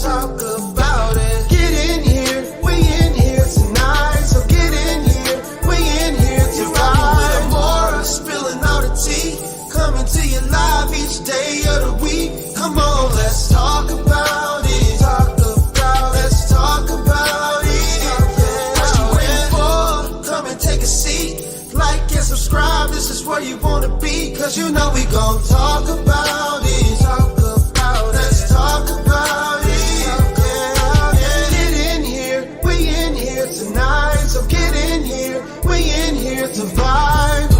talk about it. Get in here, we in here tonight. So get in here, we in here to vibe. More spilling all the tea, coming to you live each day of the week. Come on, let's talk about it. Let's talk about it. What you waiting for? Come and take a seat. Like and subscribe, this is where you wanna be. Cause you know we gon' talk about it. Let's talk about it. Get in here, we in here tonight. So get in here, we in here to vibe.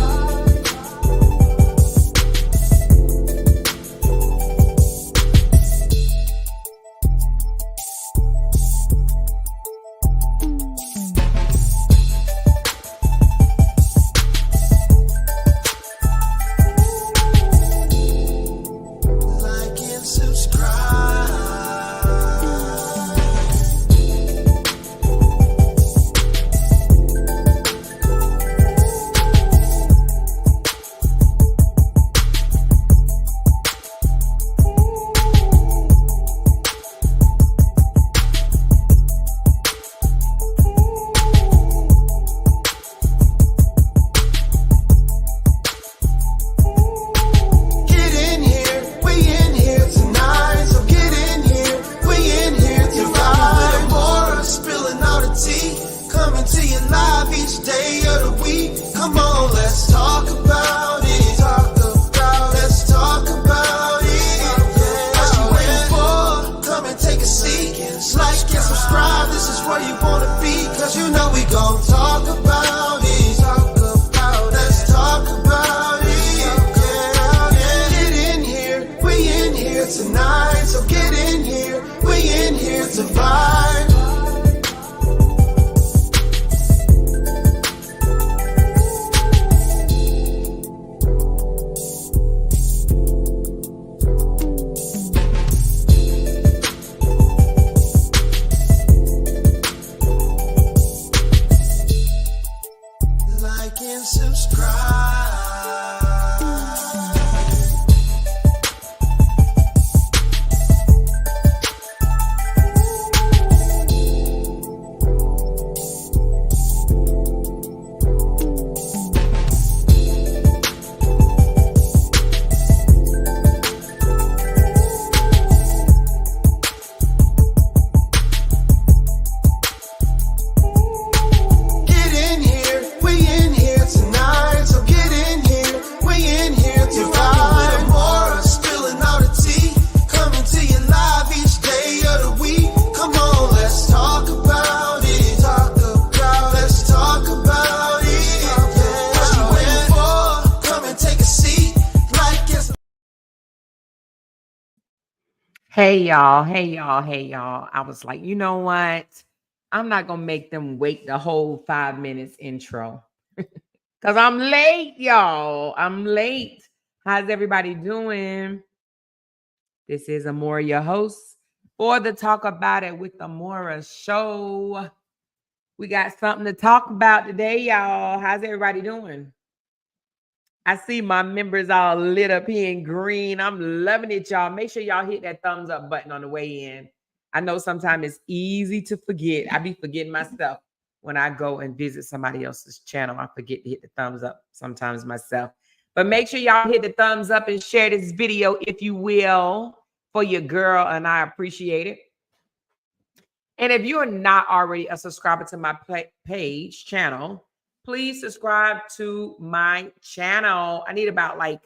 Hey y'all. I was like, you know what? I'm not going to make them wait the whole 5 minutes intro because I'm late, y'all. I'm late. How's everybody doing? This is Amora, your host for the Talk About It with Amora show. We got something to talk about today, y'all. How's everybody doing? I see my members all lit up here in green. I'm loving it, y'all. Make sure y'all hit that thumbs up button on the way in. I know sometimes it's easy to forget. I be forgetting myself when I go and visit somebody else's channel. I forget to hit the thumbs up sometimes myself. But make sure y'all hit the thumbs up and share this video, if you will, for your girl, and I appreciate it. And if you're not already a subscriber to my page channel, please subscribe to my channel. I need about like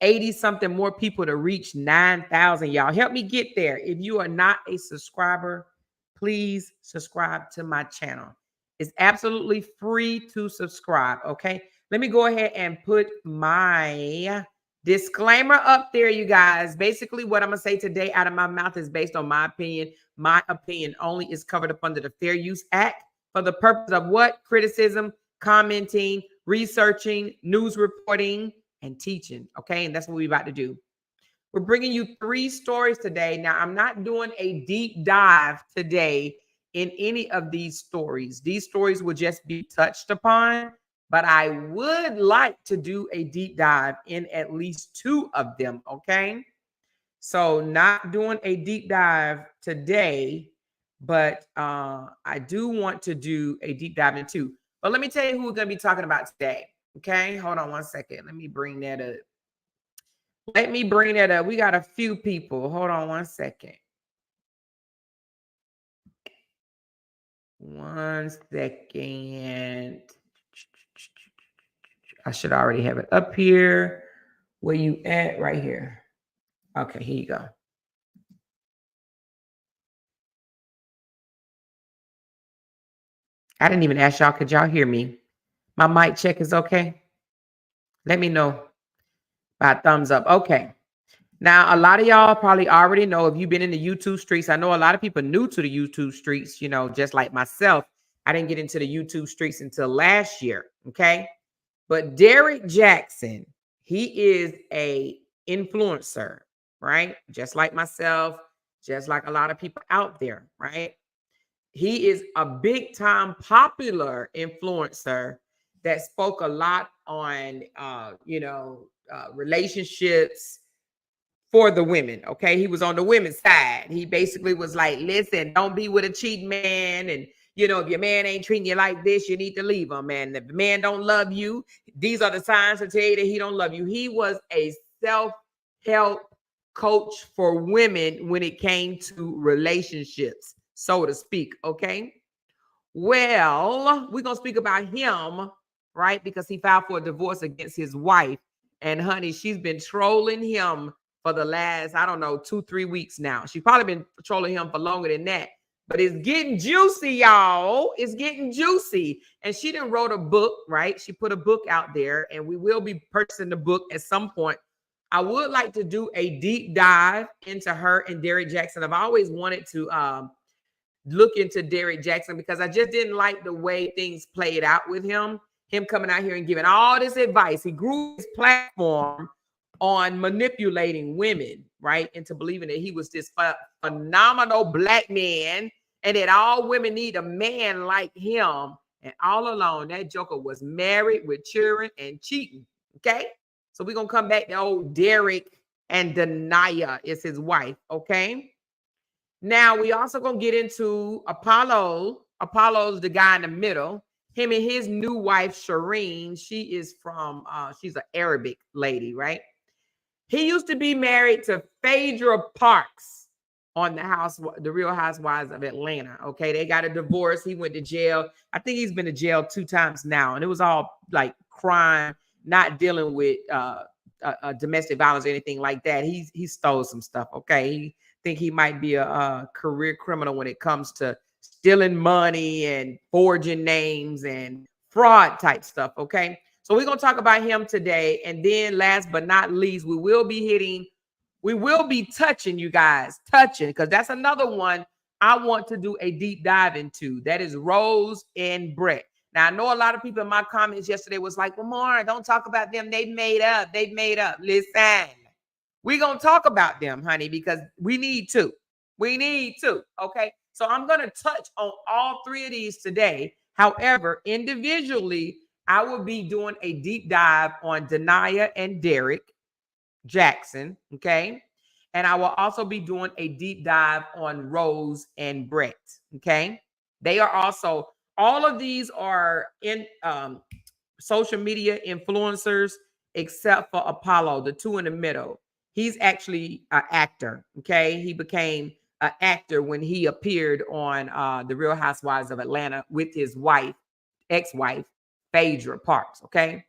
80 something more people to reach 9,000. Y'all help me get there. If you are not a subscriber, please subscribe to my channel. It's absolutely free to subscribe. Okay. Let me go ahead and put my disclaimer up there, you guys. Basically, what I'm going to say today out of my mouth is based on my opinion. My opinion only is covered up under the Fair Use Act for the purpose of what? Criticism, commenting, researching, news reporting, and teaching. Okay. And that's what we're about to do. We're bringing you 3 stories today. Now, I'm not doing a deep dive today in any of these stories. These stories will just be touched upon, but I would like to do a deep dive in at least 2 of them. Okay. So not doing a deep dive today, but I do want to do a deep dive into. But let me tell you who we're going to be talking about today. Okay, hold on one second. Let me bring that up. We got a few people. Hold on one second. One second. I should already have it up here. Where you at? Right here. Okay, here you go. I didn't even ask y'all. Could y'all hear me? My mic check is okay? Let me know by a thumbs up. Okay. Now, a lot of y'all probably already know if you've been in the YouTube streets. I know a lot of people new to the YouTube streets, you know, just like myself. I didn't get into the YouTube streets until last year. Okay. But Derrick Jaxn, he is a influencer, right? Just like myself, just like a lot of people out there, right? He is a big time popular influencer that spoke a lot on, relationships for the women. Okay. He was on the women's side. He basically was like, listen, don't be with a cheating man. And, if your man ain't treating you like this, you need to leave him. And if the man don't love you, these are the signs to tell you that he don't love you. He was a self-help coach for women when it came to relationships, so to speak. Okay. Well, we're going to speak about him, right? Because he filed for a divorce against his wife. And honey, she's been trolling him for the last, I don't know, 2-3 weeks now. She's probably been trolling him for longer than that. But it's getting juicy, y'all. It's getting juicy. And she done wrote a book, right? She put a book out there, and we will be purchasing the book at some point. I would like to do a deep dive into her and Derrick Jaxn. I've always wanted to look into Derrick Jaxn because I just didn't like the way things played out with him coming out here and giving all this advice. He grew his platform on manipulating women, right? Into believing that he was this phenomenal black man and that all women need a man like him. And all along, that joker was married with children and cheating, okay? So we're going to come back to old Derrick, and Naia is his wife, okay? Now, we also going to get into Apollo. Apollo's the guy in the middle. Him and his new wife, Sherien. She is from, she's an Arabic lady, right? He used to be married to Phaedra Parks on the Real Housewives of Atlanta. Okay, they got a divorce. He went to jail. I think he's been to jail 2 times now. And it was all like crime, not dealing with domestic violence or anything like that. He stole some stuff. Okay, he think he might be a career criminal when it comes to stealing money and forging names and fraud type stuff. Okay. So we're going to talk about him today. And then last but not least, we will be touching, you guys, because that's another one I want to do a deep dive into. That is Rose and Bret. Now, I know a lot of people in my comments yesterday was like, well, Maura, don't talk about them. They've made up. Listen, we're going to talk about them, honey, because we need to. Okay. So I'm going to touch on all 3 of these today. However, individually, I will be doing a deep dive on Naia and Derrick Jaxn. Okay. And I will also be doing a deep dive on Rose and Bret. Okay. They are also, all of these are in social media influencers, except for Apollo, the 2 in the middle. He's actually an actor. Okay. He became an actor when he appeared on the Real Housewives of Atlanta with his wife, ex-wife, Phaedra Parks. Okay.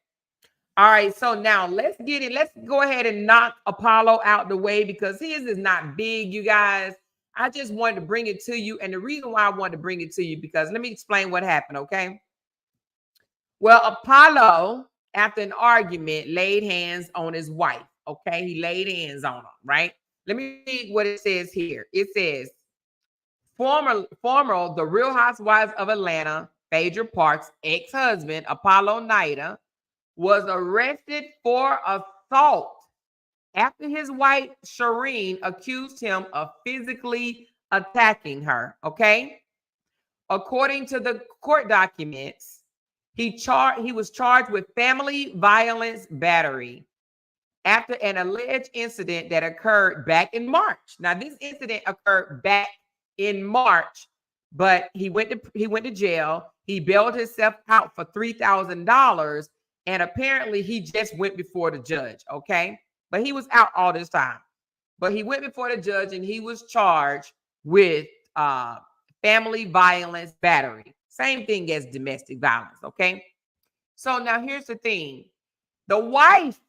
All right. So now let's get it. Let's go ahead and knock Apollo out the way because his is not big, you guys. I just wanted to bring it to you. And the reason why I wanted to bring it to you, because let me explain what happened. Okay. Well, Apollo, after an argument, laid hands on his wife. Okay. He laid hands on her, right? Let me read what it says here. It says, former the Real Housewives of Atlanta, Phaedra Parks' ex-husband, Apollo Nida, was arrested for assault after his wife, Sherien, accused him of physically attacking her, okay? According to the court documents, he was charged with family violence battery after an alleged incident that occurred back in March. Now, this incident occurred back in March, but he went to jail. He bailed himself out for $3,000, and apparently he just went before the judge, okay? But he was out all this time. But he went before the judge, and he was charged with family violence battery. Same thing as domestic violence, okay? So now here's the thing. The wife,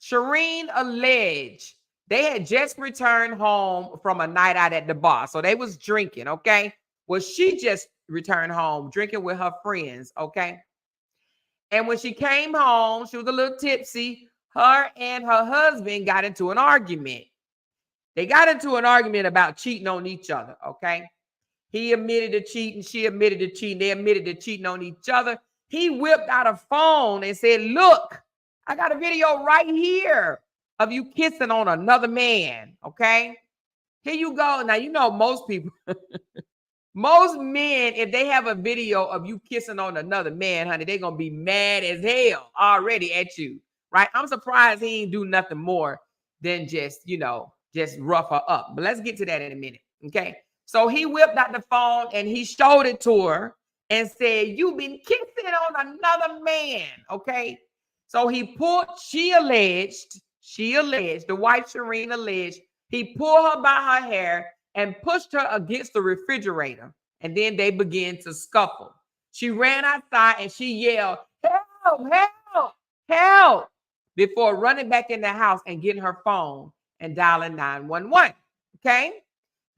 Sherien, alleged they had just returned home from a night out at the bar. So they was drinking, okay? Well, she just returned home drinking with her friends, okay? And when she came home, she was a little tipsy. Her and her husband got into an argument. They got into an argument about cheating on each other, okay? He admitted to cheating. She admitted to cheating. They admitted to cheating on each other. He whipped out a phone and said, look, I got a video right here of you kissing on another man, okay? Here you go. Now, you know, most people, most men, if they have a video of you kissing on another man, honey, they're going to be mad as hell already at you, right? I'm surprised he ain't do nothing more than just, you know, just rough her up. But let's get to that in a minute, okay? So he whipped out the phone and he showed it to her and said, you've been kissing on another man, okay? So he pulled, she alleged, the wife Sherien alleged, he pulled her by her hair and pushed her against the refrigerator. And then they began to scuffle. She ran outside and she yelled, help, help, help, before running back in the house and getting her phone and dialing 911, okay?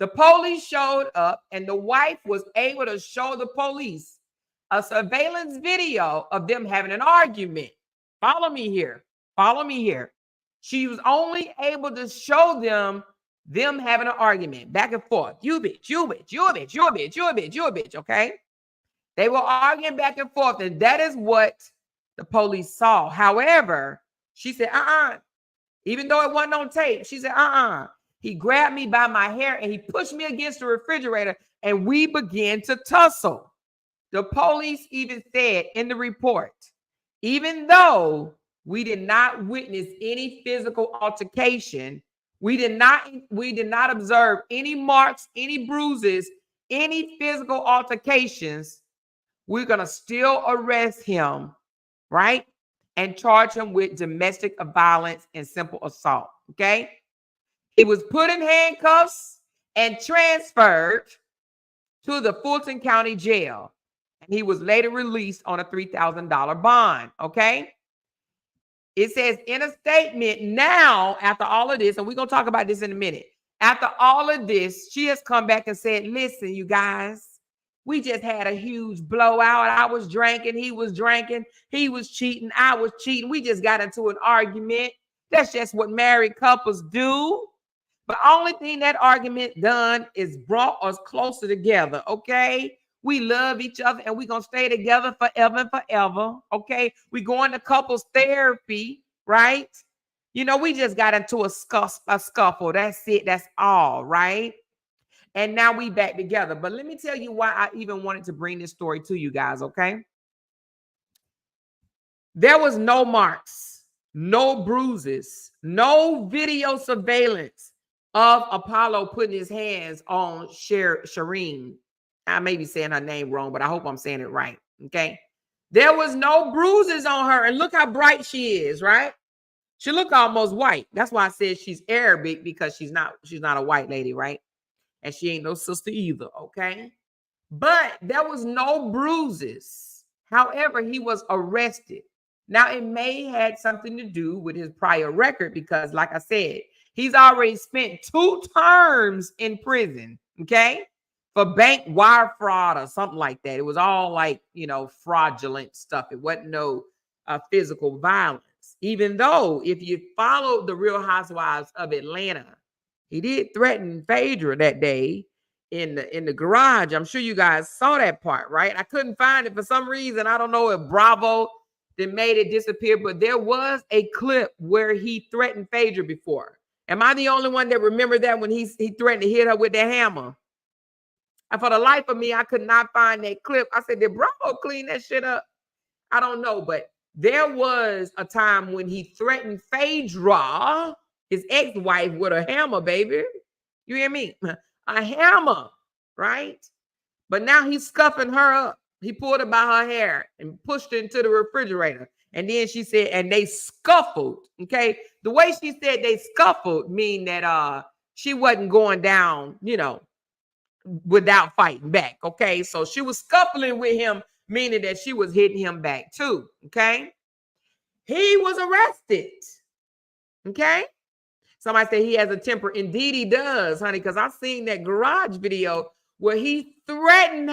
The police showed up and the wife was able to show the police a surveillance video of them having an argument. Follow me here. Follow me here. She was only able to show them having an argument back and forth. You bitch, you bitch, you a bitch, you a bitch, you a bitch, you a bitch, okay? They were arguing back and forth, and that is what the police saw. However, she said, even though it wasn't on tape, she said, He grabbed me by my hair and he pushed me against the refrigerator and we began to tussle. The police even said in the report, even though we did not witness any physical altercation, we did not observe any marks, any bruises, any physical altercations, we're going to still arrest him, right? And charge him with domestic violence and simple assault, okay? He was put in handcuffs and transferred to the Fulton County Jail. And he was later released on a $3,000 bond, okay? It says in a statement now, after all of this, and we're going to talk about this in a minute. After all of this, she has come back and said, listen, you guys, we just had a huge blowout. I was drinking. He was drinking. He was cheating. I was cheating. We just got into an argument. That's just what married couples do. But only thing that argument done is brought us closer together, okay? We love each other and we're going to stay together forever and forever, okay? We go into couples therapy, right? You know, we just got into a scuffle. That's it. That's all, right? And now we back together. But let me tell you why I even wanted to bring this story to you guys, okay? There was no marks, no bruises, no video surveillance of Apollo putting his hands on Sherien. I may be saying her name wrong, but I hope I'm saying it right, okay? There was no bruises on her, and look how bright she is, right? She look almost white. That's why I said she's Arabic, because she's not a white lady, right? And she ain't no sister either, okay? But there was no bruises. However, he was arrested. Now, it may had something to do with his prior record because, like I said, he's already spent 2 terms in prison, okay? For bank wire fraud or something like that. It was all like, you know, fraudulent stuff. It wasn't no physical violence. Even though if you followed the Real Housewives of Atlanta, he did threaten Phaedra that day in the garage. I'm sure you guys saw that part, right? I couldn't find it for some reason. I don't know if Bravo that made it disappear, but there was a clip where he threatened Phaedra before. Am I the only one that remember that when he threatened to hit her with that hammer? And for the life of me, I could not find that clip. I said, did Bravo clean that shit up? I don't know, but there was a time when he threatened Phaedra, his ex-wife, with a hammer, baby. You hear me? A hammer, right? But now he's scuffing her up. He pulled her by her hair and pushed her into the refrigerator. And then she said, and they scuffled. Okay. The way she said they scuffled mean that she wasn't going down, without fighting back. Okay. So she was scuffling with him, meaning that she was hitting him back too. Okay. He was arrested. Okay. Somebody said he has a temper. Indeed, he does, honey, because I've seen that garage video where he threatened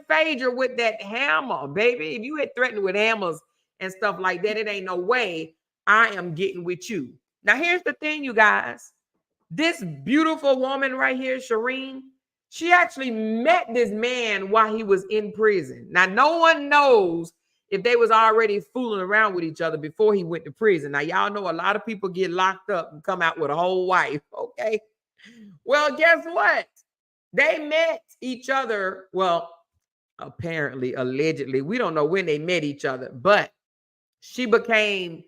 Phaedra with that hammer, baby. If you had threatened with hammers and stuff like that, it ain't no way I am getting with you. Now, here's the thing, you guys. This beautiful woman right here, Sherien, she actually met this man while he was in prison. Now, no one knows if they was already fooling around with each other before he went to prison. Now, y'all know a lot of people get locked up and come out with a whole wife, okay? Well, guess what? They met each other, well, apparently, allegedly. We don't know when they met each other, but she became,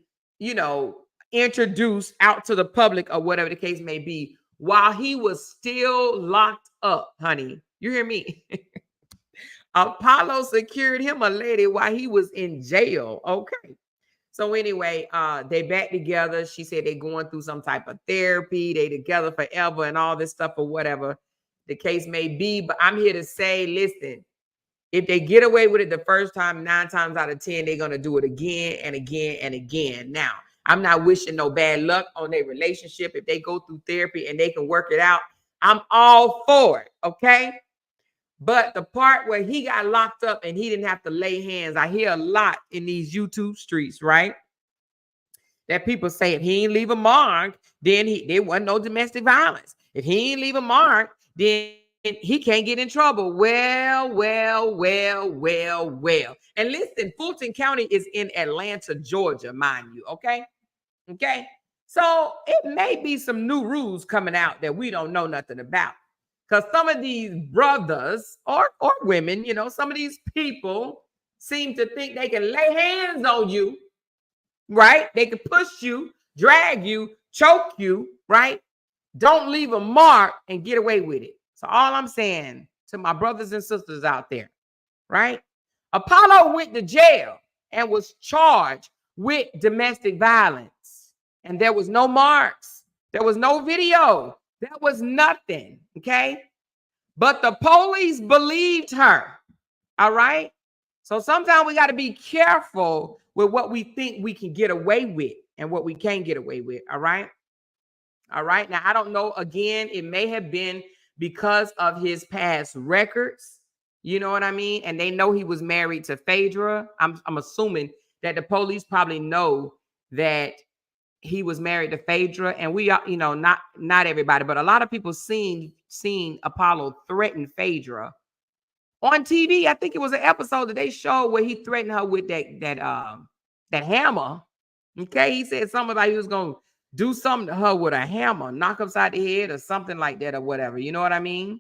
introduced out to the public or whatever the case may be while he was still locked up, honey. You hear me? Apollo secured him a lady while he was in jail. Okay. So anyway, they back together. She said they going through some type of therapy. They together forever and all this stuff or whatever the case may be. But I'm here to say, listen, if they get away with it the first time, 9 times out of 10, they're going to do it again and again and again. Now, I'm not wishing no bad luck on their relationship. If they go through therapy and they can work it out, I'm all for it. Okay. But the part where he got locked up and he didn't have to lay hands, I hear a lot in these YouTube streets, right? That people say if he ain't leave a mark, then there wasn't no domestic violence. If he ain't leave a mark, then he can't get in trouble. Well. And listen, Fulton County is in Atlanta, Georgia, mind you, okay? Okay? So it may be some new rules coming out that we don't know nothing about. Because some of these brothers or women, some of these people seem to think they can lay hands on you, right? They can push you, drag you, choke you, right? Don't leave a mark and get away with it. So all I'm saying to my brothers and sisters out there, right? Apollo went to jail and was charged with domestic violence. And there was no marks. There was no video. There was nothing, okay? But the police believed her, all right? So sometimes we got to be careful with what we think we can get away with and what we can't get away with, all right? All right. Now, I don't know. Again, it may have been because of his past records. You know what I mean? And they know he was married to Phaedra. I'm assuming that the police probably know that he was married to Phaedra. And we are, not everybody, but a lot of people seen Apollo threaten Phaedra on TV. I think it was an episode that they showed where he threatened her with that hammer. Okay. He said something about he was going to do something to her with a hammer, knock upside the head or something like that or whatever. You know what I mean?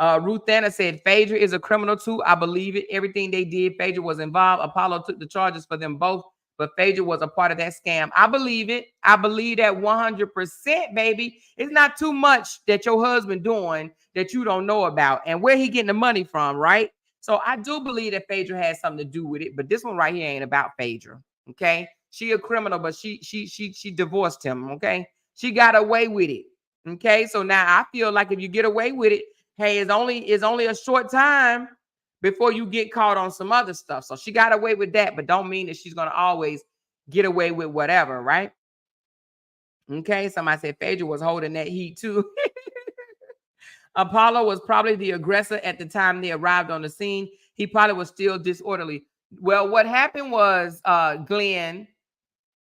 Ruth Anna said, Phaedra is a criminal too. I believe it. Everything they did, Phaedra was involved. Apollo took the charges for them both, but Phaedra was a part of that scam. I believe it. I believe that 100%, baby. It's not too much that your husband doing that you don't know about and where he getting the money from, right? So I do believe that Phaedra has something to do with it, but this one right here ain't about Phaedra, okay? She a criminal, but she divorced him, okay? She got away with it, okay? So now I feel like if you get away with it, hey, it's only a short time before you get caught on some other stuff. So she got away with that, but don't mean that she's going to always get away with whatever, right? Okay, somebody said Phaedra was holding that heat too. Apollo was probably the aggressor at the time they arrived on the scene. He probably was still disorderly. Well, what happened was, Glenn,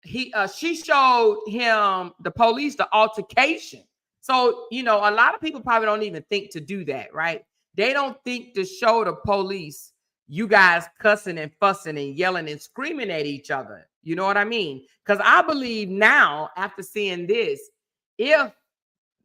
she showed him, the police, the altercation. So, a lot of people probably don't even think to do that, right? They don't think to show the police you guys cussing and fussing and yelling and screaming at each other. You know what I mean? Because I believe now, after seeing this, if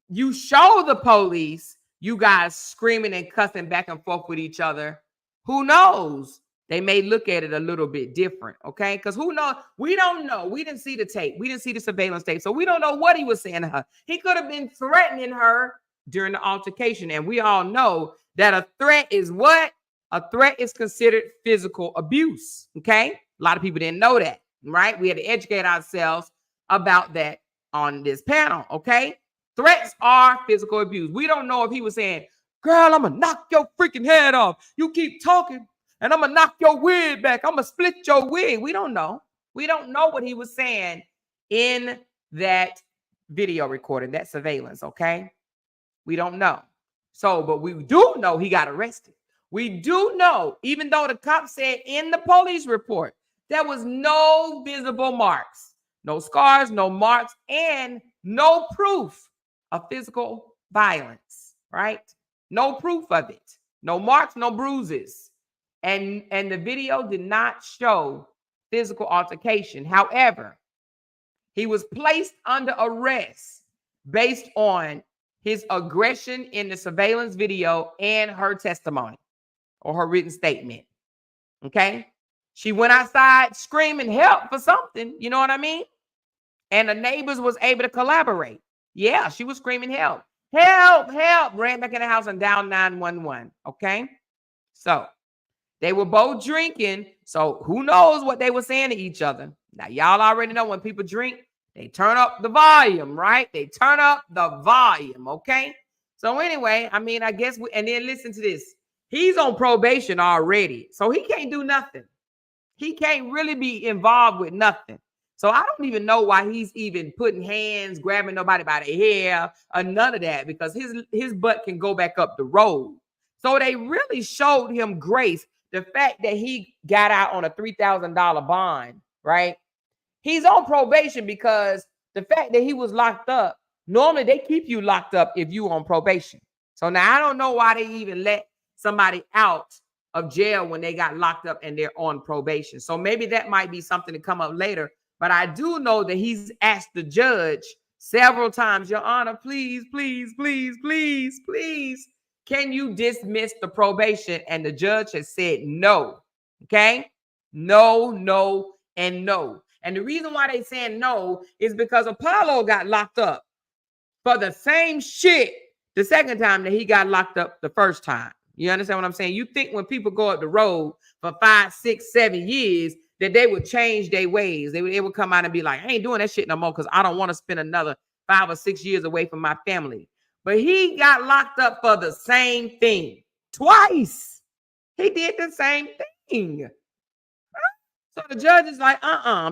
you show the police you guys screaming and cussing back and forth with each other, who knows? they may look at it a little bit different, okay? Because who knows? We don't know. We didn't see the tape. We didn't see the surveillance tape. So we don't know what he was saying to her. He could have been threatening her during the altercation. And we all know that a threat is what? A threat is considered physical abuse, okay? A lot of people didn't know that, right? We had to educate ourselves about that on this panel, okay? Threats are physical abuse. We don't know if he was saying, girl, I'm going to knock your freaking head off. You keep talking. And I'm going to knock your wig back. I'm going to split your wig. We don't know. We don't know what he was saying in that video recording, that surveillance, okay? We don't know. So, but we do know he got arrested. We do know, even though the cop said in the police report, there was no visible marks, no scars, no marks, and no proof of physical violence, right? No proof of it. No marks, no bruises. And the video did not show physical altercation. However, he was placed under arrest based on his aggression in the surveillance video and her testimony or her written statement. Okay? She went outside screaming help for something. You know what I mean? And the neighbors was able to collaborate. Yeah, she was screaming help. Help, help. Ran back in the house and down 911. Okay? So they were both drinking. So who knows what they were saying to each other. Now, y'all already know when people drink, they turn up the volume, right? They turn up the volume, okay? So anyway, I mean, I guess, and then listen to this. He's on probation already, so he can't do nothing. He can't really be involved with nothing. So I don't even know why he's even putting hands, grabbing nobody by the hair, or none of that, because his butt can go back up the road. So they really showed him grace. The fact that he got out on a $3,000 bond, right? He's on probation because the fact that he was locked up, normally they keep you locked up if you on probation. So now I don't know why they even let somebody out of jail when they got locked up and they're on probation. So maybe that might be something to come up later. But I do know that he's asked the judge several times, Your Honor, please, please, please, please, please, can you dismiss the probation? And the judge has said no. Okay? No, no, and no. And the reason why they saying no is because Apollo got locked up for the same shit the second time that he got locked up the first time. You understand what I'm saying? You think when people go up the road for 5, 6, 7 years that they would change their ways. They would come out and be like, I ain't doing that shit no more because I don't want to spend another 5 or 6 years away from my family. But he got locked up for the same thing twice. He did the same thing. So the judge is like,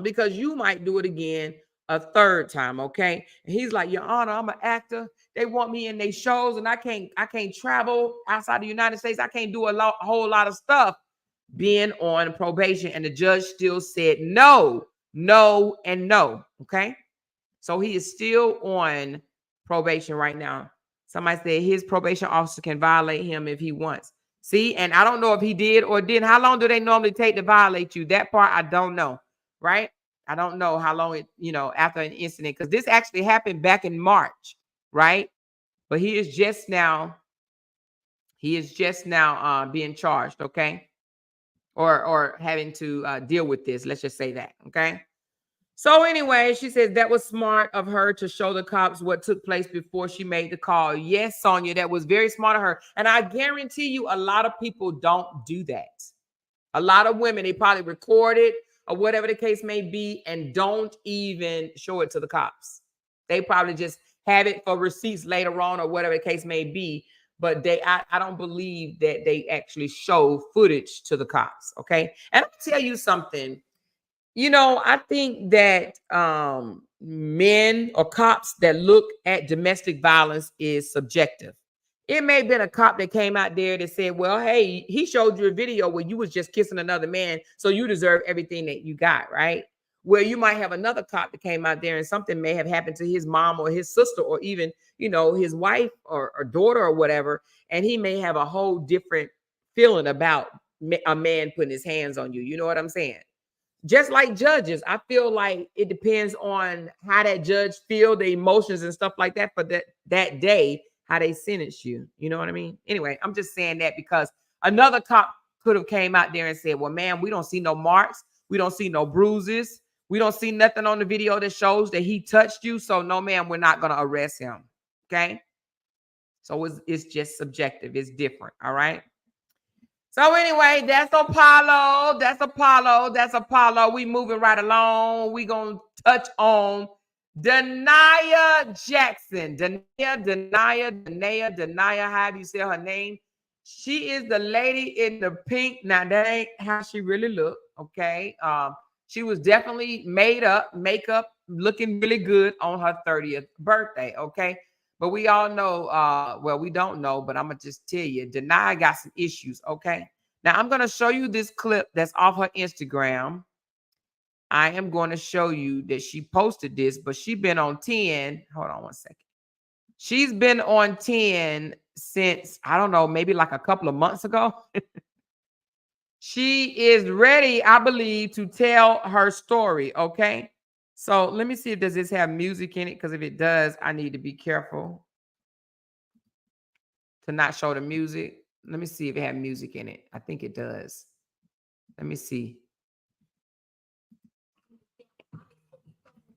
because you might do it again a third time, okay? And he's like, Your Honor, I'm an actor. They want me in their shows, and I can't travel outside the United States. I can't do a whole lot of stuff being on probation. And the judge still said no, no, and no, okay? So he is still on probation right now. Somebody said his probation officer can violate him if he wants. See, and I don't know if he did or didn't. How long do they normally take to violate you? That part, I don't know, right? I don't know how long it, after an incident, because this actually happened back in March, right? But he is just now being charged, okay? Or having to deal with this. Let's just say that, okay? So anyway, she says that was smart of her to show the cops what took place before she made the call. Yes, Sonia, that was very smart of her. And I guarantee you a lot of people don't do that. A lot of women, they probably record it or whatever the case may be and don't even show it to the cops. They probably just have it for receipts later on or whatever the case may be. But I don't believe that they actually show footage to the cops, okay? And I'll tell you something. I think that men or cops that look at domestic violence is subjective. It may have been a cop that came out there that said, well, hey, he showed you a video where you was just kissing another man, so you deserve everything that you got, right? Where you might have another cop that came out there and something may have happened to his mom or his sister or even, his wife or daughter or whatever, and he may have a whole different feeling about a man putting his hands on you. You know what I'm saying? Just like judges, I feel like it depends on how that judge feel, the emotions and stuff like that for that day, how they sentence you. You know what I mean? Anyway, I'm just saying that because another cop could have came out there and said, well, man, we don't see no marks. We don't see no bruises. We don't see nothing on the video that shows that he touched you. So no, ma'am, we're not going to arrest him. Okay. So it's just subjective. It's different. All right. So anyway, that's Apollo. That's Apollo. That's Apollo. We moving right along. We going to touch on Naia Jaxn. Naia, how do you say her name? She is the lady in the pink. Now, that ain't how she really looked, okay? She was definitely made up, makeup, looking really good on her 30th birthday, okay? But we all know, well, we don't know, but I'm going to just tell you, Naia got some issues, okay? Now, I'm going to show you this clip that's off her Instagram. I am going to show you that she posted this, but she's been on 10. Hold on one second. She's been on 10 since, I don't know, maybe like a couple of months ago. She is ready, I believe, to tell her story, okay? So let me see if does this have music in it, because if it does, I need to be careful to not show the music. Let me see if it has music in it. I think it does. Let me see.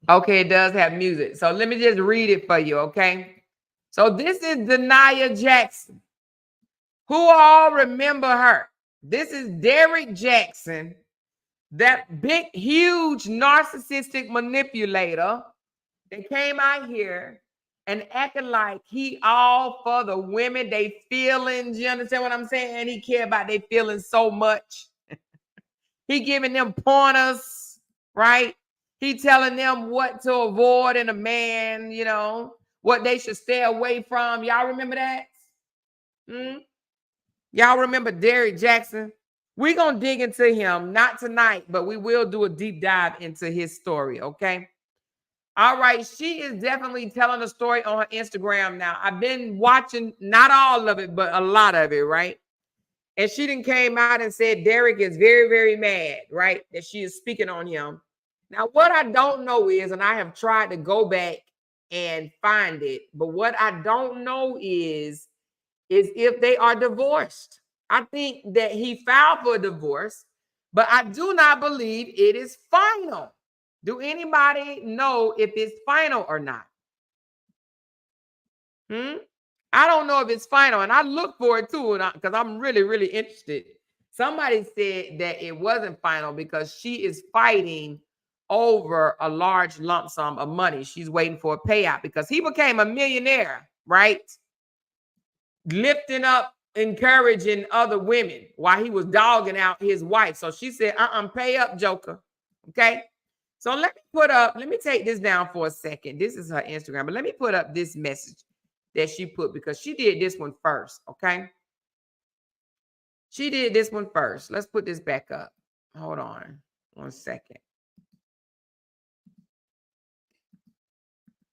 Okay, it does have music. So let me just read it for you, okay? So this is Naia Jaxn. Who all remember her? This is Derrick Jaxn, that big, huge narcissistic manipulator that came out here and acting like he all for the women, they feelings. You understand what I'm saying? He care about their feelings so much. He giving them pointers, right? He telling them what to avoid in a man, you know, what they should stay away from. Y'all remember that? Y'all remember Derrick Jaxn? We're going to dig into him, not tonight, but we will do a deep dive into his story, okay? All right, she is definitely telling a story on her Instagram now. I've been watching, not all of it, but a lot of it, right? And she done came out and said Derrick is very, very mad, right? That she is speaking on him. Now, what I don't know is, and I have tried to go back and find it, but what I don't know is if they are divorced. I think that he filed for a divorce, but I do not believe it is final. Do anybody know if it's final or not? I don't know if it's final, and I look for it too, because I'm really, really interested. Somebody said that it wasn't final because she is fighting over a large lump sum of money. She's waiting for a payout because he became a millionaire, right? Lifting up, encouraging other women while he was dogging out his wife. So she said, pay up, Joker. Okay. So let me take this down for a second. This is her Instagram, but let me put up this message that she put because she did this one first. Okay. She did this one first. Let's put this back up. Hold on one second.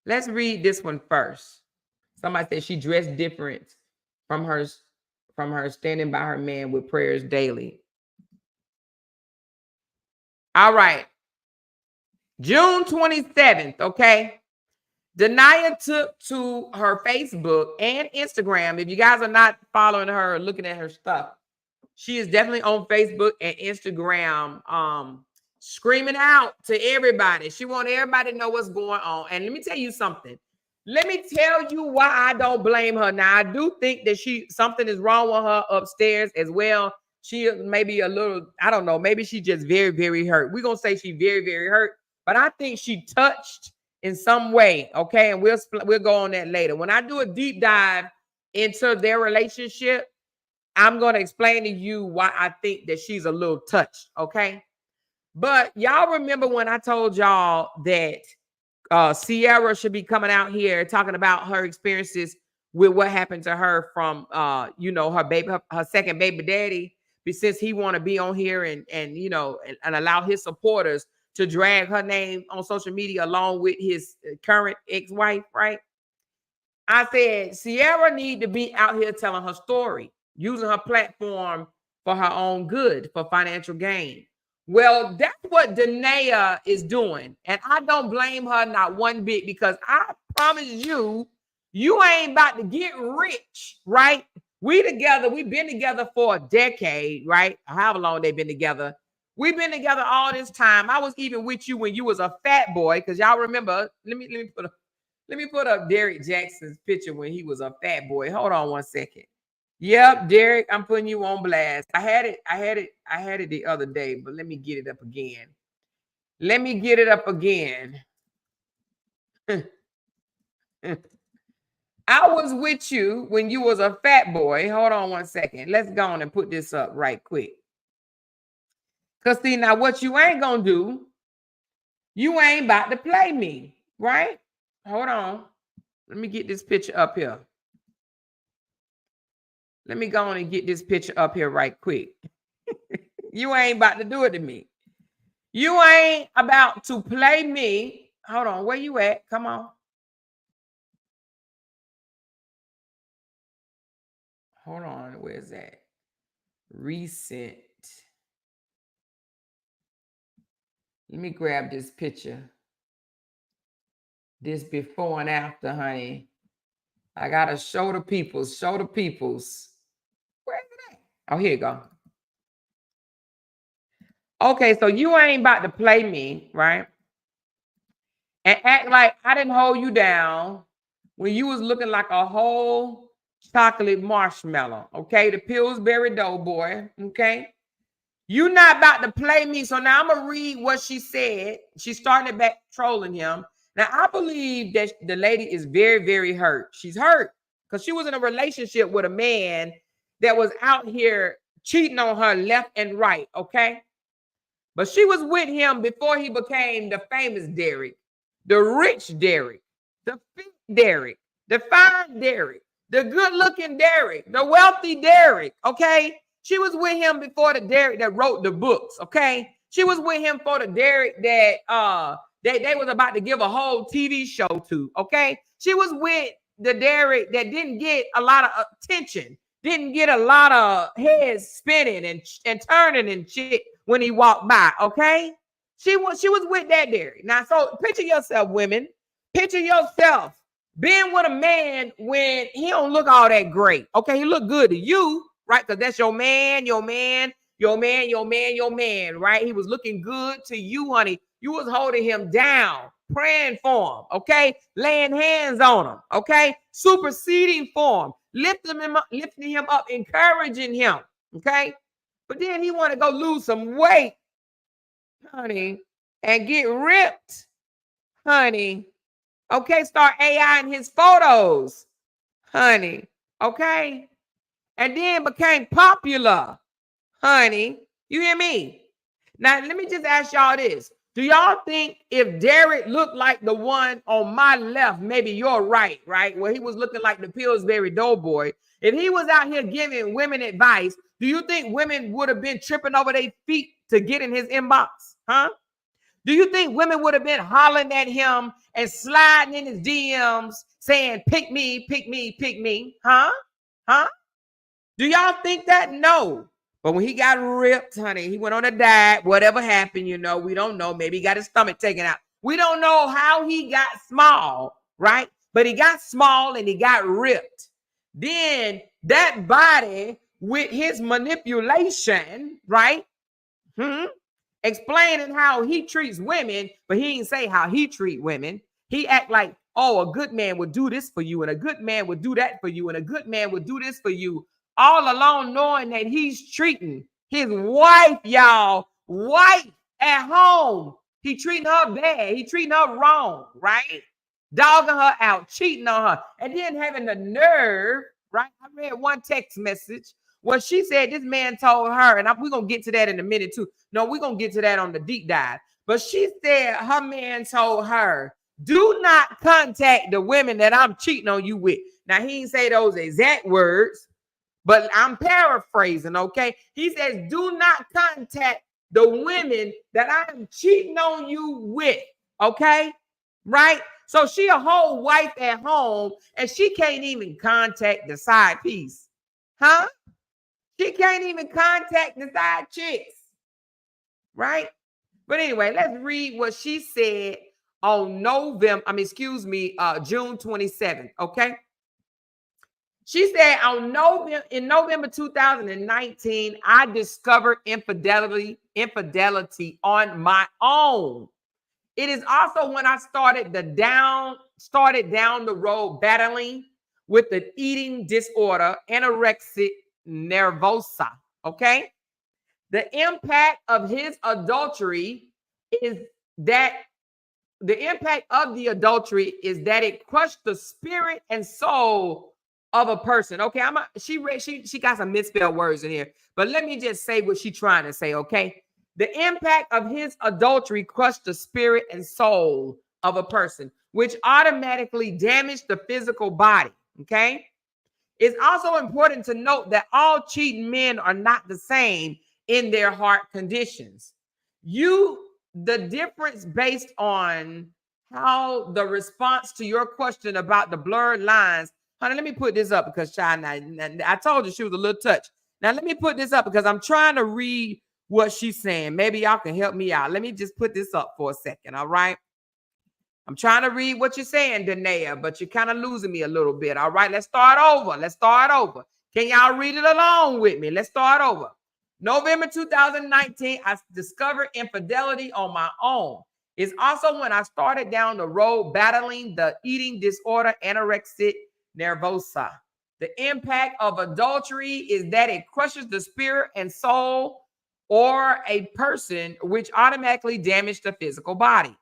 Let's read this one first. Somebody said she dressed different from her standing by her man with prayers daily. All right. June 27th, okay? Naia took to her Facebook and Instagram. If you guys are not following her or looking at her stuff, she is definitely on Facebook and Instagram screaming out to everybody. She wants everybody to know what's going on. And let me tell you something. Let me tell you why I don't blame her. Now, I do think that something is wrong with her upstairs as well. She may be a little, I don't know, maybe she just very, very hurt. We're going to say she's very, very hurt. But I think she touched in some way, okay? And we'll go on that later. When I do a deep dive into their relationship, I'm going to explain to you why I think that she's a little touched, okay? But y'all remember when I told y'all that Sierra should be coming out here talking about her experiences with what happened to her from her second baby daddy, since he want to be on here and allow his supporters to drag her name on social media along with his current ex-wife, right? I said Sierra need to be out here telling her story, using her platform for her own good, for financial gain. Well, that's what Naia is doing. And I don't blame her not one bit, because I promise you, you ain't about to get rich, right? We together, we've been together for a decade, right? However long they've been together. We've been together all this time. I was even with you when you was a fat boy, because y'all remember. Let me put up Derrick Jaxn's picture when he was a fat boy. Hold on one second. Yep, Derrick, I'm putting you on blast. I had it the other day, but let me get it up again. Let me get it up again. I was with you when you was a fat boy. Hold on one second. Let's go on and put this up right quick. Because see, now what you ain't going to do, you ain't about to play me, right? Hold on. Let me get this picture up here. Let me go on and get this picture up here right quick. You ain't about to do it to me. You ain't about to play me. Hold on. Where you at? Come on. Hold on. Where's that? Recent. Let me grab this picture. This before and after, honey. I got to show the peoples. Show the peoples. Where's it at? Oh, here you go. Okay, so you ain't about to play me, right? And act like I didn't hold you down when you was looking like a whole chocolate marshmallow, okay? The Pillsbury Doughboy, okay? You not about to play me. So now I'm going to read what she said. She's starting back trolling him. Now, I believe that the lady is very, very hurt. She's hurt because she was in a relationship with a man that was out here cheating on her left and right, okay? But she was with him before he became the famous Derrick, the rich Derrick, the fit Derrick, the fine Derrick, the good-looking Derrick, the wealthy Derrick, okay? She was with him before the Derrick that wrote the books, okay? She was with him for the Derrick that they was about to give a whole TV show to, okay? She was with the Derrick that didn't get a lot of attention, didn't get a lot of heads spinning and turning and shit when he walked by, okay? She was with that Derrick. Now, so picture yourself, women. Picture yourself being with a man when he don't look all that great, okay? He look good to you, right? Because that's your man, right? He was looking good to you, honey. You was holding him down, praying for him, okay? Laying hands on him, okay? Superseding for him, lifting him up, encouraging him, okay? But then he want to go lose some weight, honey, and get ripped, honey. Okay, start AIing his photos, honey, okay? And then became popular, honey. You hear me? Now, let me just ask y'all this. Do y'all think if Derrick looked like the one on my left, maybe your right, where he was looking like the Pillsbury Doughboy, if he was out here giving women advice, do you think women would have been tripping over their feet to get in his inbox? Huh? Do you think women would have been hollering at him and sliding in his DMs saying, pick me, pick me, pick me? Huh? Huh? Do y'all think that? No. But when he got ripped, honey, he went on a diet, whatever happened, we don't know. Maybe he got his stomach taken out. We don't know how he got small, right? But he got small and he got ripped. Then that body with his manipulation, right? Explaining how he treats women, but he didn't say how he treat women. He act like, oh, a good man would do this for you, and a good man would do that for you, and a good man would do this for you. All alone knowing that he's treating his wife, y'all, wife at home. He treating her bad. He treating her wrong, right? Dogging her out, cheating on her. And then having the nerve, right? I read one text message where she said this man told her, and we're going to get to that in a minute too. No, we're going to get to that on the deep dive. But she said her man told her, do not contact the women that I'm cheating on you with. Now, he didn't say those exact words, but I'm paraphrasing, okay? He says, do not contact the women that I am cheating on you with, okay? Right? So she a whole wife at home, and she can't even contact the side piece. Huh? She can't even contact the side chicks. Right? But anyway, let's read what she said on June 27th, okay? She said in November 2019, I discovered infidelity on my own. It is also when I started down the road battling with the eating disorder, anorexia nervosa. Okay. The impact of his adultery is that the impact of the adultery is that it crushed the spirit and soul of a person. Okay, she got some misspelled words in here, but let me just say what she's trying to say. Okay, the impact of his adultery crushed the spirit and soul of a person, which automatically damaged the physical body. Okay, it's also important to note that all cheating men are not the same in their heart conditions. The difference based on how the response to your question about the blurred lines. Honey, let me put this up because I told you she was a little touched. Now let me put this up because I'm trying to read what she's saying. Maybe y'all can help me out. Let me just put this up for a second. All right. I'm trying to read what you're saying, Naia, but you're kind of losing me a little bit. All right, let's start over. Can y'all read it along with me? Let's start over. November 2019, I discovered infidelity on my own. It's also when I started down the road battling the eating disorder, anorexia nervosa. The impact of adultery is that it crushes the spirit and soul or a person, which automatically damages the physical body.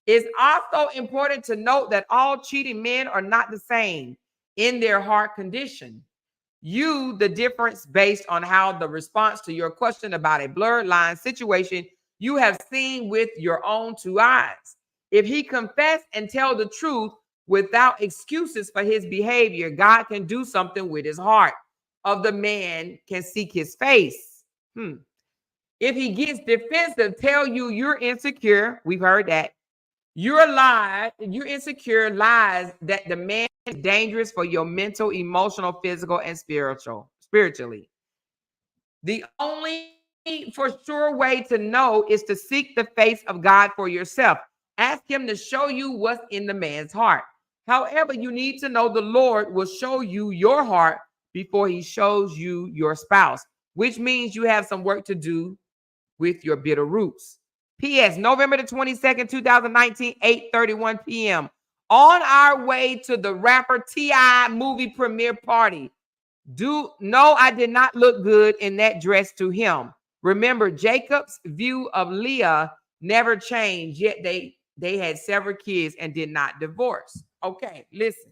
It's also important to note that all cheating men are not the same in their heart condition. The difference based on how the response to your question about a blurred line situation you have seen with your own two eyes. If he confess and tell the truth without excuses for his behavior, God can do something with his heart of the man, can seek his face. If he gets defensive, tell you you're insecure, we've heard that. You're insecure, lies that the man is dangerous for your mental, emotional, physical, and spiritually. The only for sure way to know is to seek the face of God for yourself. Ask him to show you what's in the man's heart. However, you need to know the Lord will show you your heart before he shows you your spouse, which means you have some work to do with your bitter roots. P.S. November the 22nd, 2019, 8:31 p.m. On our way to the rapper T.I. movie premiere party. No, I did not look good in that dress to him. Remember, Jacob's view of Leah never changed, yet they had several kids and did not divorce. Okay, listen.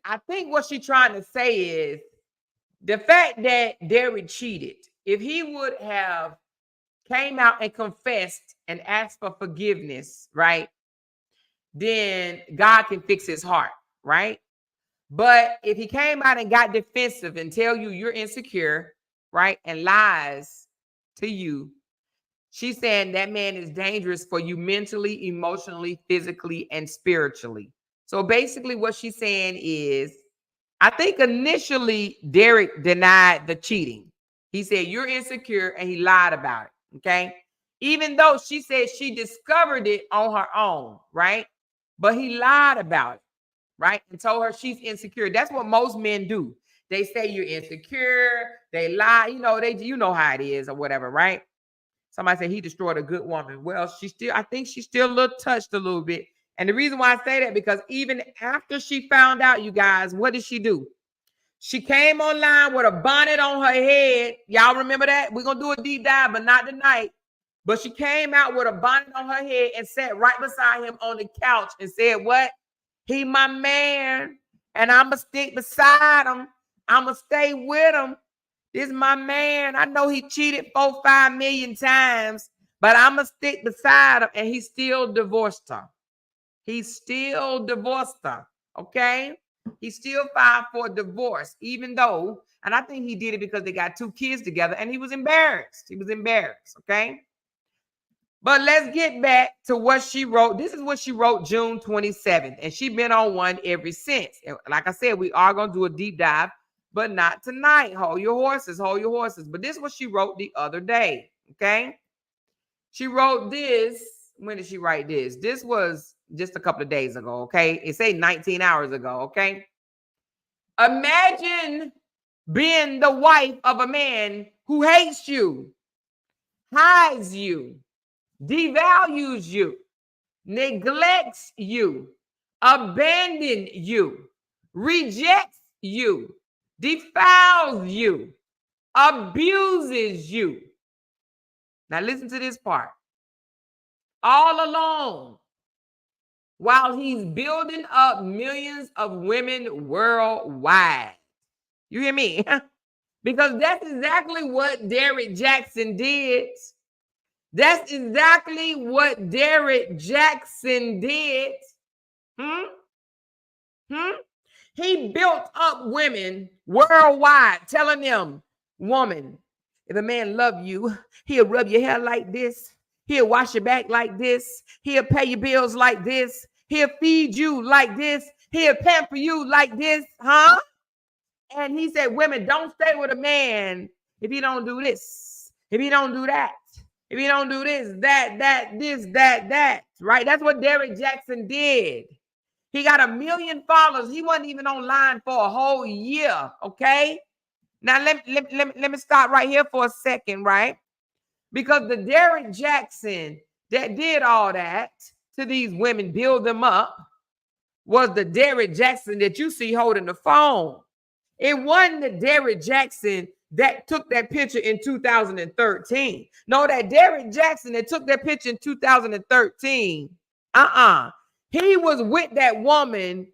I think what she's trying to say is the fact that Derrick cheated. If he would have came out and confessed and asked for forgiveness, right? Then God can fix his heart, right? But if he came out and got defensive and tell you you're insecure, right? And lies to you, she's saying that man is dangerous for you mentally, emotionally, physically, and spiritually. So basically what she's saying is, I think initially Derrick denied the cheating. He said, you're insecure, and he lied about it. Okay. Even though she said she discovered it on her own, right? But he lied about it, right? And told her she's insecure. That's what most men do. They say you're insecure. They lie. You know how it is or whatever, right? Somebody said he destroyed a good woman. Well, I think she's still a little touched a little bit. And the reason why I say that, because even after she found out, you guys, what did she do? She came online with a bonnet on her head. Y'all remember that? We're going to do a deep dive, but not tonight. But she came out with a bonnet on her head and sat right beside him on the couch and said, what? He my man, and I'm going to stick beside him. I'm going to stay with him. This is my man. I know he cheated 4-5 million times, but I'm going to stick beside him. And he still divorced her. Okay? He still filed for divorce, even though, and I think he did it because they got 2 kids together and he was embarrassed. Okay? But let's get back to what she wrote. This is what she wrote June 27th, and she's been on one ever since. And like I said, we are going to do a deep dive, but not tonight. Hold your horses. But this is what she wrote the other day, okay? She wrote this. When did she write this? This was just a couple of days ago, okay? It say 19 hours ago, okay? Imagine being the wife of a man who hates you, hides you, devalues you, neglects you, abandons you, rejects you, defiles you, abuses you. Now listen to this part. All alone, while he's building up millions of women worldwide. You hear me? Because that's exactly what Derrick Jaxn did. That's exactly what Derrick Jaxn did. He built up women worldwide, telling them, woman, if a man love you, he'll rub your hair like this. He'll wash your back like this. He'll pay your bills like this. He'll feed you like this. He'll pamper you like this. Huh? And he said, women, don't stay with a man if he don't do this, if he don't do that, if he don't do this, that, right? That's what Derrick Jaxn did. He got 1 million followers. He wasn't even online for a whole year, okay? Now, let me stop right here for a second, right? Because the Derrick Jaxn that did all that to these women, build them up, was the Derrick Jaxn that you see holding the phone. It wasn't the Derrick Jaxn that took that picture in 2013. No, that Derrick Jaxn that took that picture in 2013, he was with that woman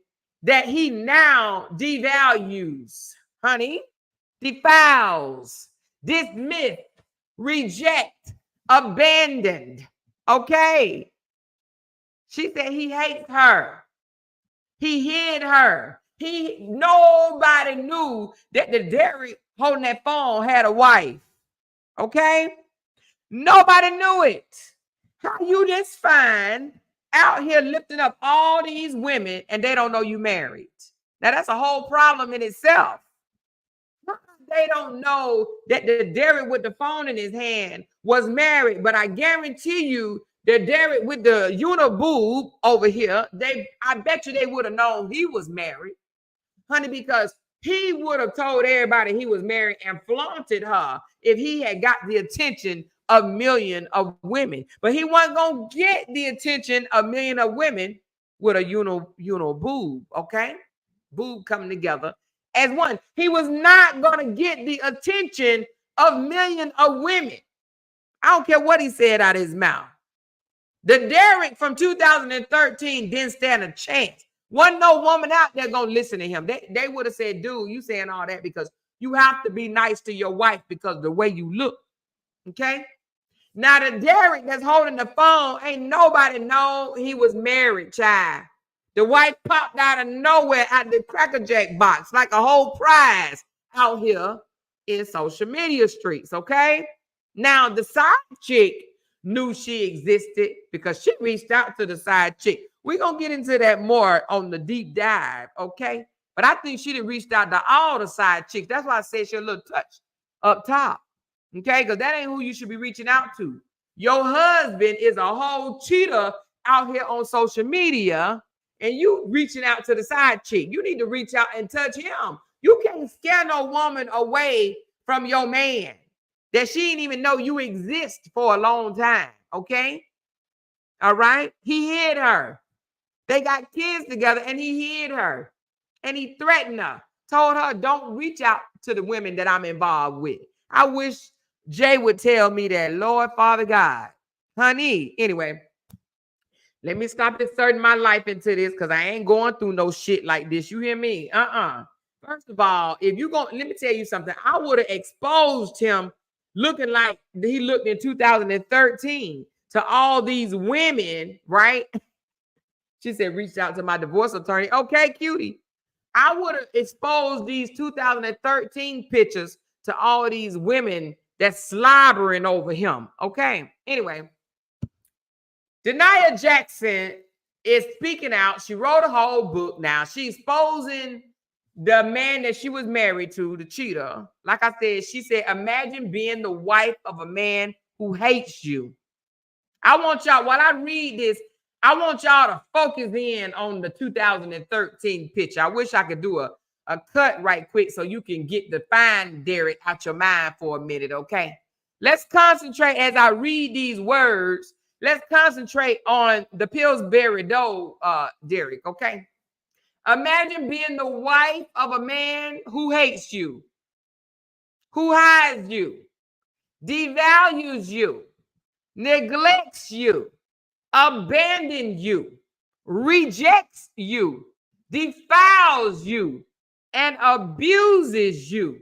that he now devalues, honey, defiles, dismiss, reject, abandoned. Okay. She said he hates her. He hid her. Nobody knew that the Derrick holding that phone had a wife. Okay? Nobody knew it. How you this fine out here lifting up all these women and they don't know you married? Now that's a whole problem in itself. They don't know that the Derrick with the phone in his hand was married, but I guarantee you the Derrick with the uniboob over here, I bet you they would have known he was married, honey, because he would have told everybody he was married and flaunted her if he had got the attention of 1 million of women. But he wasn't going to get the attention of 1 million of women with a uniboob, okay? Boob coming together as one. He was not going to get the attention of 1 million of women. I don't care what he said out of his mouth. The Derrick from 2013 didn't stand a chance. Wasn't no woman out there going to listen to him. They would have said, dude, you saying all that because you have to be nice to your wife because of the way you look. Okay? Now, the Derrick that's holding the phone, ain't nobody know he was married, child. The wife popped out of nowhere out the Cracker Jack box like a whole prize out here in social media streets, okay? Now, the side chick knew she existed because she reached out to the side chick. We're going to get into that more on the deep dive, okay? But I think she done reached out to all the side chicks. That's why I said she a little touch up top, okay? Because that ain't who you should be reaching out to. Your husband is a whole cheater out here on social media, and you reaching out to the side chick. You need to reach out and touch him. You can't scare no woman away from your man that she didn't even know you exist for a long time, okay? All right? He hid her. They got kids together, and he hid her. And he threatened her, told her, don't reach out to the women that I'm involved with. I wish Jay would tell me that, Lord, Father God. Honey, anyway, let me stop inserting my life into this because I ain't going through no shit like this. You hear me? First of all, if you go, let me tell you something. I would have exposed him looking like he looked in 2013 to all these women, right? She said, reached out to my divorce attorney. Okay, cutie. I would have exposed these 2013 pictures to all these women that's slobbering over him. Okay. Anyway, Naia Jaxn is speaking out. She wrote a whole book now. She's exposing the man that she was married to, the cheater. Like I said, she said, imagine being the wife of a man who hates you. I want y'all, while I read this, I want y'all to focus in on the 2013 picture. I wish I could do a cut right quick so you can get the fine Derrick out your mind for a minute, okay? Let's concentrate as I read these words. Let's concentrate on the Pillsbury Dough, Derrick, okay? Imagine being the wife of a man who hates you, who hides you, devalues you, neglects you, abandons you, rejects you, defiles you, and abuses you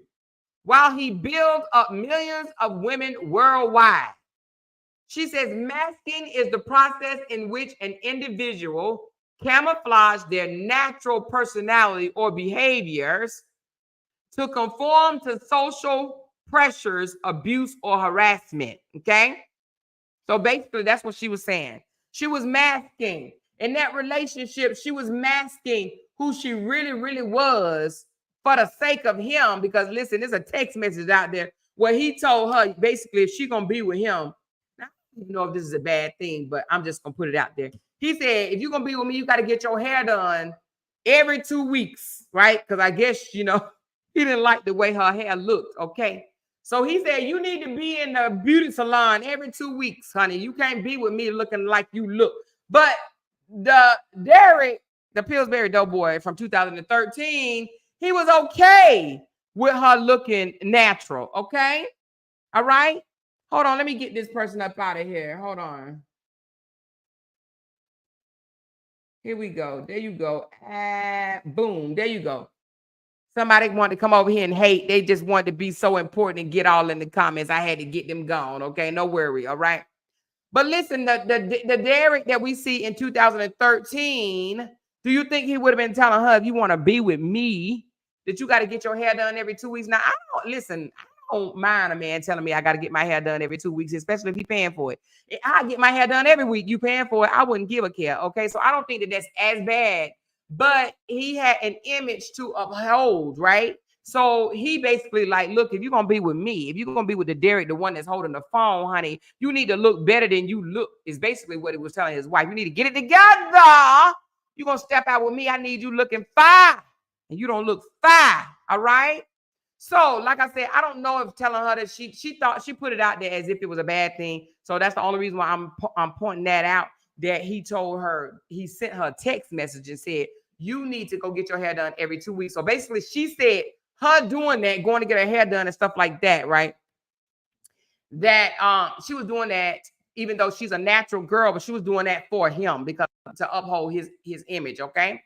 while he builds up millions of women worldwide. She says masking is the process in which an individual camouflage their natural personality or behaviors to conform to social pressures, abuse, or harassment. Okay? So basically, that's what she was saying. She was masking. In that relationship, she was masking who she really, really was for the sake of him. Because listen, there's a text message out there where he told her basically if she's going to be with him. Now, I don't know if this is a bad thing, but I'm just going to put it out there. He said, if you're going to be with me, you got to get your hair done every 2 weeks, right? Because I guess, you know, he didn't like the way her hair looked, okay? So he said, you need to be in the beauty salon every 2 weeks, honey. You can't be with me looking like you look. But the Derrick, the Pillsbury Doughboy from 2013, he was okay with her looking natural, okay? All right? Hold on. Let me get this person up out of here. Hold on. Here we go. There you go. Boom. There you go. Somebody wanted to come over here and hate. They just wanted to be so important and get all in the comments. I had to get them gone. Okay, no worry. All right. But listen, the Derrick that we see in 2013, do you think he would have been telling her, if you want to be with me, that you got to get your hair done every 2 weeks? Now, I don't mind a man telling me I got to get my hair done every 2 weeks, especially if he's paying for it. If I get my hair done every week, you paying for it, I wouldn't give a care. Okay, so I don't think that that's as bad. But he had an image to uphold, right? So he basically like, look, if you're going to be with me, if you're going to be with the Derrick, the one that's holding the phone, honey, you need to look better than you look, is basically what he was telling his wife. You need to get it together. You're going to step out with me. I need you looking fine. And you don't look fine, all right? So, like I said, I don't know if telling her that she thought she put it out there as if it was a bad thing. So that's the only reason why I'm pointing that out, that he told her, he sent her a text message and said, you need to go get your hair done every 2 weeks. So basically, she said her doing that, going to get her hair done and stuff like that, right? That she was doing that even though she's a natural girl, but she was doing that for him because to uphold his image, okay?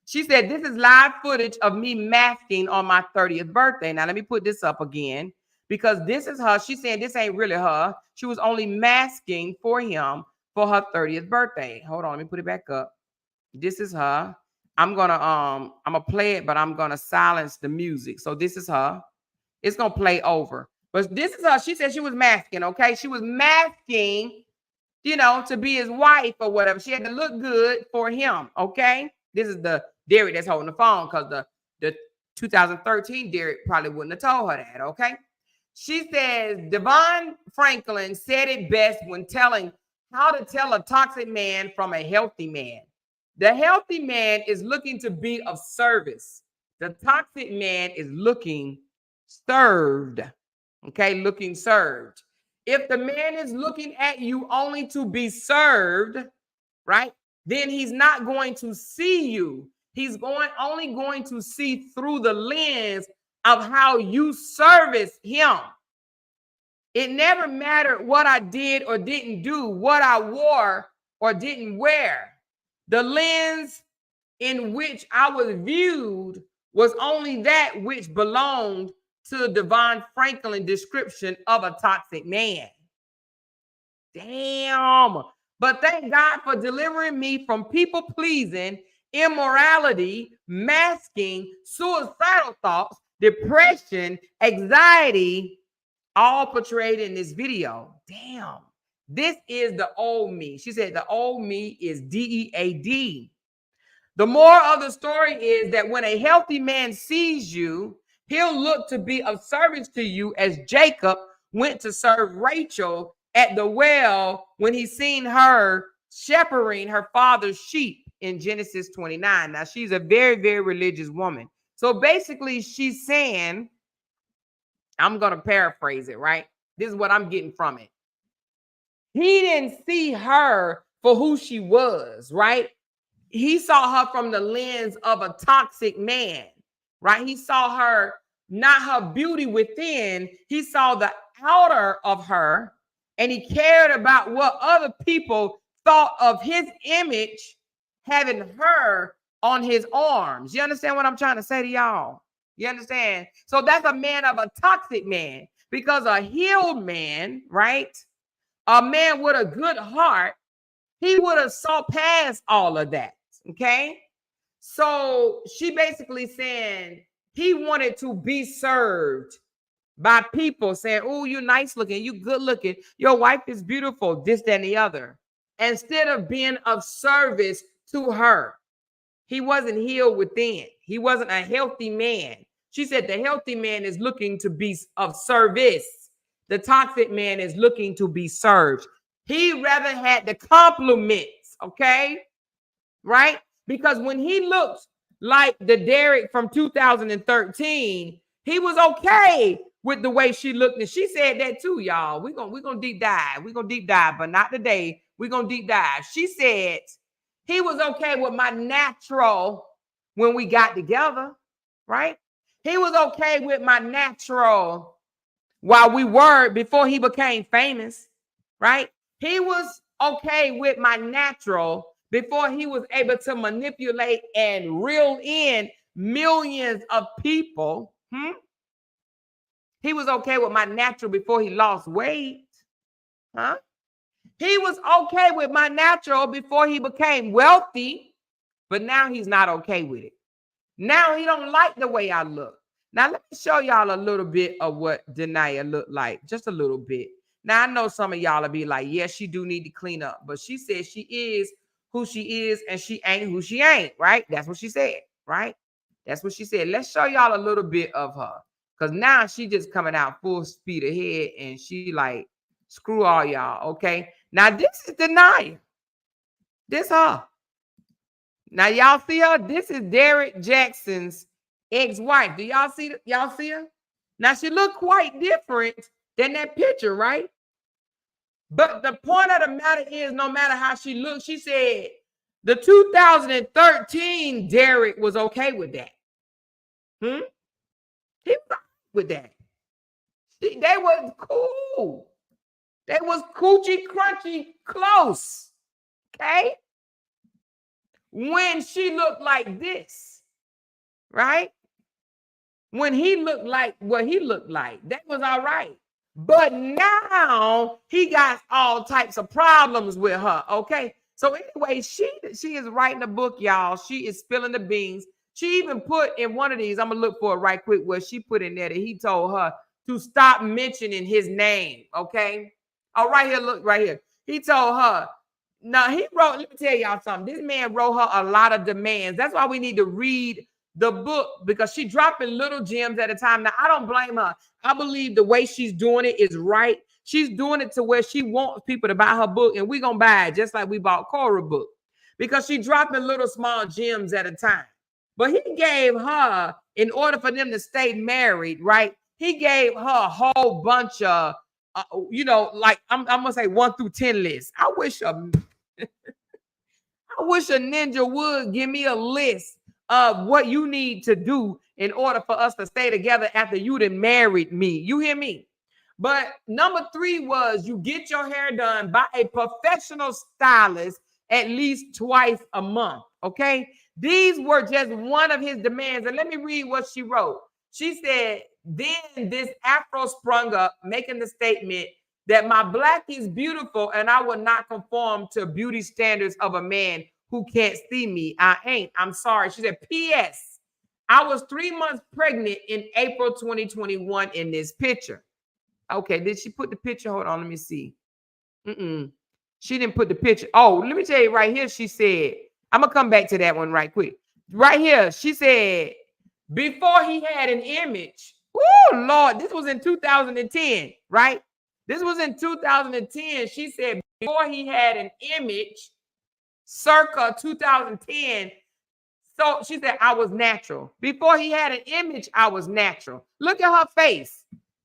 She said, this is live footage of me masking on my 30th birthday. Now, let me put this up again because this is her. She's saying this ain't really her. She was only masking for him for her 30th birthday. Hold on, let me put it back up. This is her. I'm gonna play it, but I'm gonna silence the music. So this is her. It's gonna play over. But this is her. She said she was masking, okay? She was masking, you know, to be his wife or whatever. She had to look good for him, okay? This is the Derrick that's holding the phone because the 2013 Derrick probably wouldn't have told her that, okay? She says, Devon Franklin said it best when telling how to tell a toxic man from a healthy man. The healthy man is looking to be of service. The toxic man is looking served. Okay, looking served. If the man is looking at you only to be served, right, then he's not going to see you. He's only going to see through the lens of how you service him. It never mattered what I did or didn't do, what I wore or didn't wear. The lens in which I was viewed was only that which belonged to Devon Franklin description of a toxic man. Damn. But thank God for delivering me from people pleasing, immorality, masking, suicidal thoughts, depression, anxiety, all portrayed in this video. Damn. This is the old me. She said the old me is DEAD. The moral of the story is that when a healthy man sees you, he'll look to be of service to you as Jacob went to serve Rachel at the well when he seen her shepherding her father's sheep in Genesis 29. Now, she's a very, very religious woman. So basically, she's saying, I'm going to paraphrase it, right? This is what I'm getting from it. He didn't see her for who she was, right? He saw her from the lens of a toxic man, right? He saw her, not her beauty within. He saw the outer of her, and he cared about what other people thought of his image, having her on his arms. You understand what I'm trying to say to y'all? You understand? So that's a man of a toxic man, because a healed man, right? A man with a good heart, he would have saw past all of that. Okay. So she basically saying he wanted to be served by people saying, oh, you're nice looking, you good looking, your wife is beautiful, this, that, and the other, instead of being of service to her. He wasn't healed within. He wasn't a healthy man. She said the healthy man is looking to be of service. The toxic man is looking to be served. He rather had the compliments, okay? Right? Because when he looked like the Derrick from 2013, he was okay with the way she looked. And she said that too, y'all. We're gonna deep dive. We're gonna deep dive, but not today. We're gonna deep dive. She said he was okay with my natural when we got together, right? He was okay with my natural while we were, before he became famous, right? He was okay with my natural before he was able to manipulate and reel in millions of people. He was okay with my natural before he lost weight. He was okay with my natural before he became wealthy, but now he's not okay with it. Now he don't like the way I look. Now let me show y'all a little bit of what Naia looked like, just a little bit. Now I know some of y'all will be like, yeah, she do need to clean up, but she said she is who she is and she ain't who she ain't, right? That's what she said, right? That's what she said. Let's show y'all a little bit of her, because now she just coming out full speed ahead and she like, screw all y'all, okay? Now this is Naia. This her. Now y'all see her? This is Derrick Jaxn's ex-wife. Do y'all see her? Now she look quite different than that picture, right? But the point of the matter is, no matter how she looks, she said the 2013 Derrick was okay with that. He was with that. They was cool. They was coochie crunchy close. Okay? When she looked like this, right? When he looked like what he looked like, that was all right. But now he got all types of problems with her, okay? So anyway, she is writing a book, y'all. She is spilling the beans. She even put in one of these, I'm going to look for it right quick, where she put in there that he told her to stop mentioning his name, okay? Oh, right here, look, right here. He told her, now he wrote, let me tell y'all something. This man wrote her a lot of demands. That's why we need to read the book, because she dropping little gems at a time. Now, I don't blame her. I believe the way she's doing it is right. She's doing it to where she wants people to buy her book, and we're going to buy it just like we bought Cora's book, because she's dropping little small gems at a time. But he gave her, in order for them to stay married, right, he gave her a whole bunch of, like I'm going to say 1 through 10 lists. I wish a ninja would give me a list of what you need to do in order for us to stay together after you done married me. You hear me? But number 3 was you get your hair done by a professional stylist at least twice a month, okay? These were just one of his demands. And let me read what she wrote. She said, then this afro sprung up, making the statement that my black is beautiful and I will not conform to beauty standards of a man who can't see me. I ain't. I'm sorry. She said, P.S. I was 3 months pregnant in April 2021 in this picture. Okay, did she put the picture? Hold on, let me see. She didn't put the picture. Oh, let me tell you right here. She said, I'm going to come back to that one right quick. Right here, she said, before he had an image. Oh, Lord, this was in 2010, right? This was in 2010. She said, before he had an image, circa 2010. So she said, I was natural. Before he had an image, I was natural. Look at her face.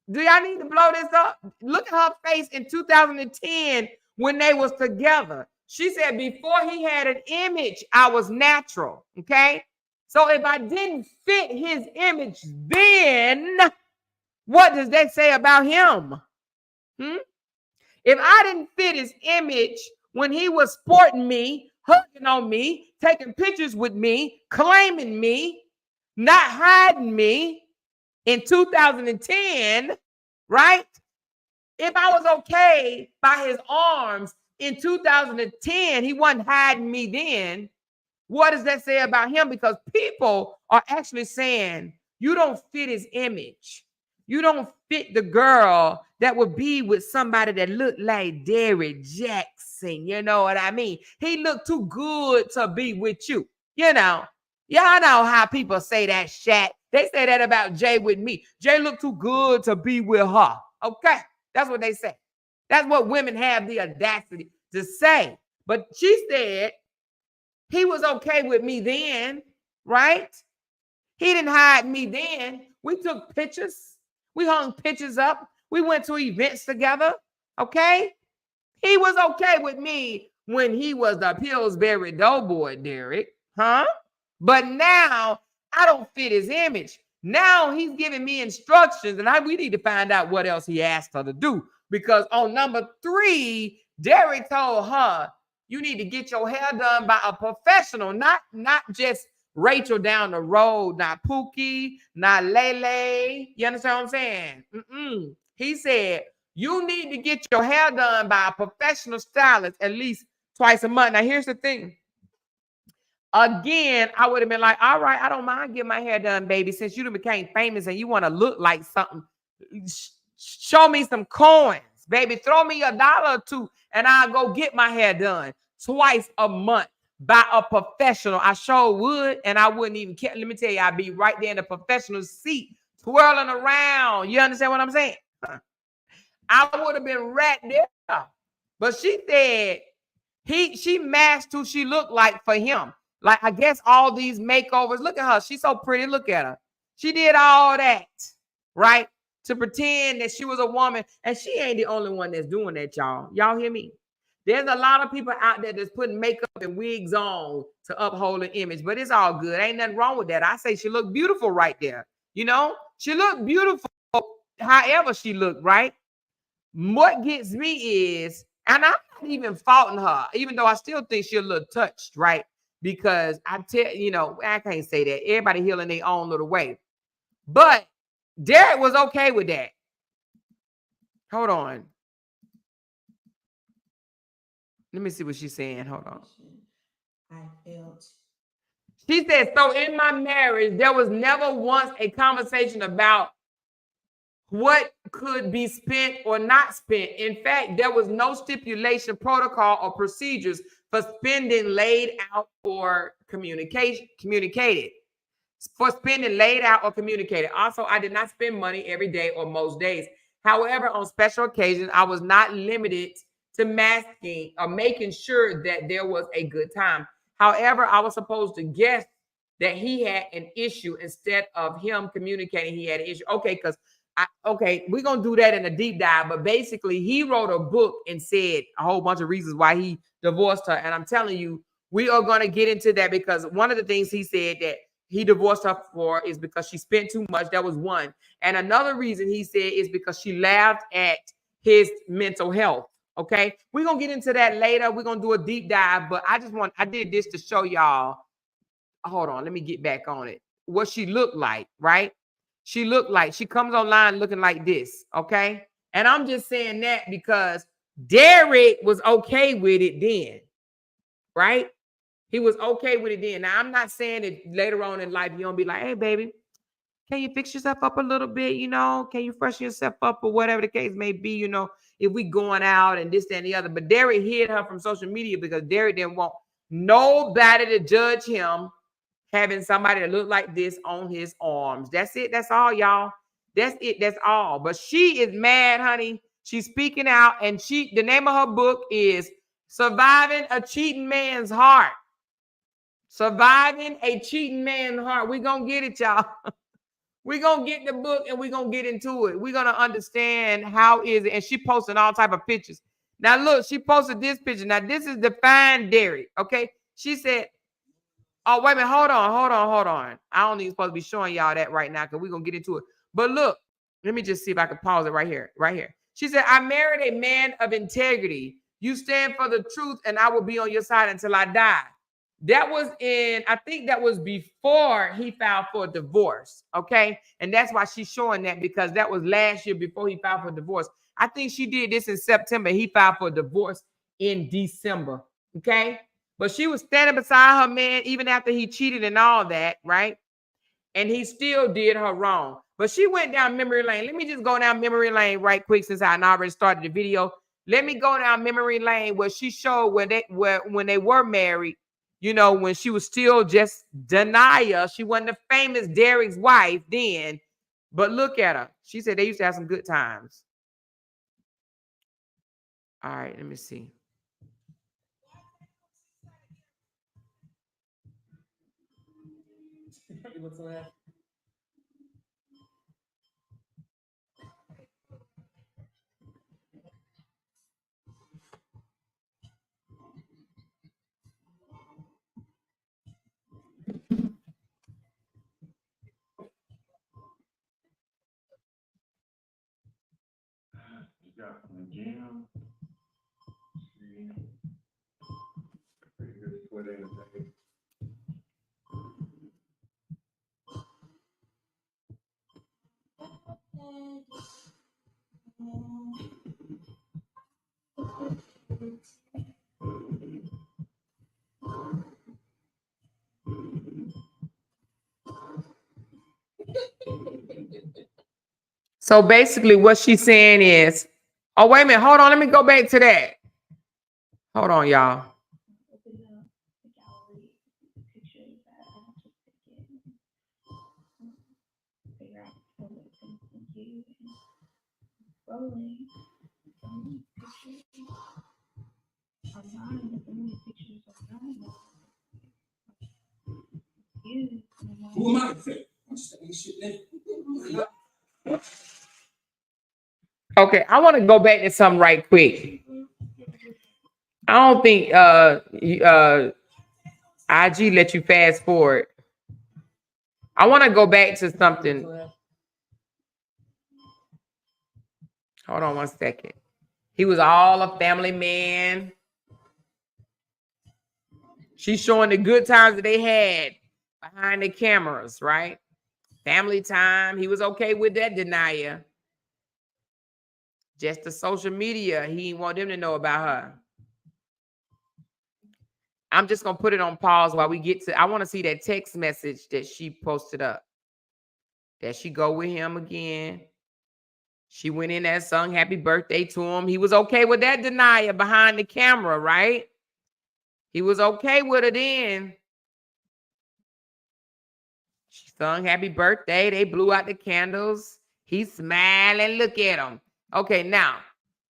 Do y'all need to blow this up? Look at her face in 2010 when they was together. She said, before he had an image, I was natural. Okay? So if I didn't fit his image then, what does that say about him? If I didn't fit his image when he was sporting me, hugging on me, taking pictures with me, claiming me, not hiding me in 2010, right? If I was okay by his arms in 2010, he wasn't hiding me then. What does that say about him? Because people are actually saying, you don't fit his image. You don't fit the girl that would be with somebody that looked like Derrick Jaxn. You know what I mean? He looked too good to be with you. You know, y'all know how people say that shit. They say that about Jay with me. Jay looked too good to be with her. Okay, that's what they say. That's what women have the audacity to say. But she said he was okay with me then, right? He didn't hide me then. We took pictures. We hung pictures up. We went to events together. Okay? He was okay with me when he was the Pillsbury Doughboy, Derrick. Huh? But now I don't fit his image. Now he's giving me instructions, and we need to find out what else he asked her to do. Because on number 3, Derrick told her, you need to get your hair done by a professional, not just Rachel down the road, not Pookie, not Lele. You understand what I'm saying? He said, you need to get your hair done by a professional stylist at least twice a month. Now, here's the thing. Again, I would have been like, all right, I don't mind getting my hair done, baby. Since you became famous and you want to look like something, show me some coins, baby. Throw me $1 or 2 and I'll go get my hair done twice a month by a professional. I sure would, and I wouldn't even care. Let me tell you, I'd be right there in the professional seat, twirling around. You understand what I'm saying? I would have been right there. But she said she matched who she looked like for him. Like, I guess all these makeovers. Look at her. She's so pretty. Look at her. She did all that, right? To pretend that she was a woman. And she ain't the only one that's doing that, y'all. Y'all hear me? There's a lot of people out there that's putting makeup and wigs on to uphold an image, but it's all good. Ain't nothing wrong with that. I say she looked beautiful right there. You know, she looked beautiful however she looked, right? What gets me is, and I'm not even faulting her, even though I still think she's a little touched, right? Because I can't say that. Everybody healing their own little way. But Derrick was okay with that. Hold on. Let me see what she's saying. Hold on. I felt. She said, so in my marriage, there was never once a conversation about what could be spent or not spent. In fact, there was no stipulation, protocol, or procedures for spending laid out or communicated. For spending laid out or communicated. Also, I did not spend money every day or most days. However, on special occasions, I was not limited to masking or making sure that there was a good time. However, I was supposed to guess that he had an issue instead of him communicating he had an issue. Okay, we're going to do that in a deep dive. But basically, he wrote a book and said a whole bunch of reasons why he divorced her. And I'm telling you, we are going to get into that because one of the things he said that he divorced her for is because she spent too much. That was one. And another reason he said is because she laughed at his mental health. Okay, we're going to get into that later. We're going to do a deep dive. But I did this to show y'all. Hold on. Let me get back on it. What she looked like, right? She looked like she comes online looking like this. Okay. And I'm just saying that because Derrick was okay with it then, right? He was okay with it then. Now, I'm not saying that later on in life, you don't be like, hey, baby, can you fix yourself up a little bit? You know, can you freshen yourself up or whatever the case may be? You know, if we going out and this, that, and the other. But Derrick hid her from social media because Derrick didn't want nobody to judge him having somebody that look like this on his arms. That's it. That's all, y'all. That's it. That's all. But she is mad, honey. She's speaking out, and the name of her book is Surviving a cheating man's heart. Surviving a cheating man's heart. We're going to get it, y'all. We're going to get the book and we're going to get into it. We're going to understand how is it. And she posted all type of pictures. Now, look, she posted this picture. Now, this is Define Derrick, okay? She said, oh, wait a minute. Hold on. I don't even supposed to be showing y'all that right now because we're going to get into it. But look, let me just see if I can pause it right here. She said, I married a man of integrity. You stand for the truth and I will be on your side until I die. That was I think that was before he filed for a divorce, okay? And that's why she's showing that, because that was last year before he filed for divorce. I think she did this in September. He filed for divorce in December, okay? But she was standing beside her man even after he cheated and all that, right? And he still did her wrong. But she went down memory lane. Let me just go down memory lane right quick since I already started the video. Let me go down memory lane where she showed when they were married, you know, when she was still just Naia. She wasn't the famous Derrick's wife then. But look at her. She said they used to have some good times. All right, let me see. So basically what she's saying is, oh, wait a minute. Hold on. Let me go back to that. Hold on, y'all. Who am I to say? Okay, I want to go back to something right quick. I don't think IG let you fast forward. I want to go back to something. Hold on one second. He was all a family man. She's showing the good times that they had behind the cameras, right? Family time. He was okay with that, Naia. Just the social media. He didn't want them to know about her. I'm just going to put it on pause while we get to, I want to see that text message that she posted up. That she go with him again. She went in there and sung happy birthday to him. He was okay with that, Naia, behind the camera, right? He was okay with it then. She sung happy birthday. They blew out the candles. He's smiling. Look at him. Okay, now,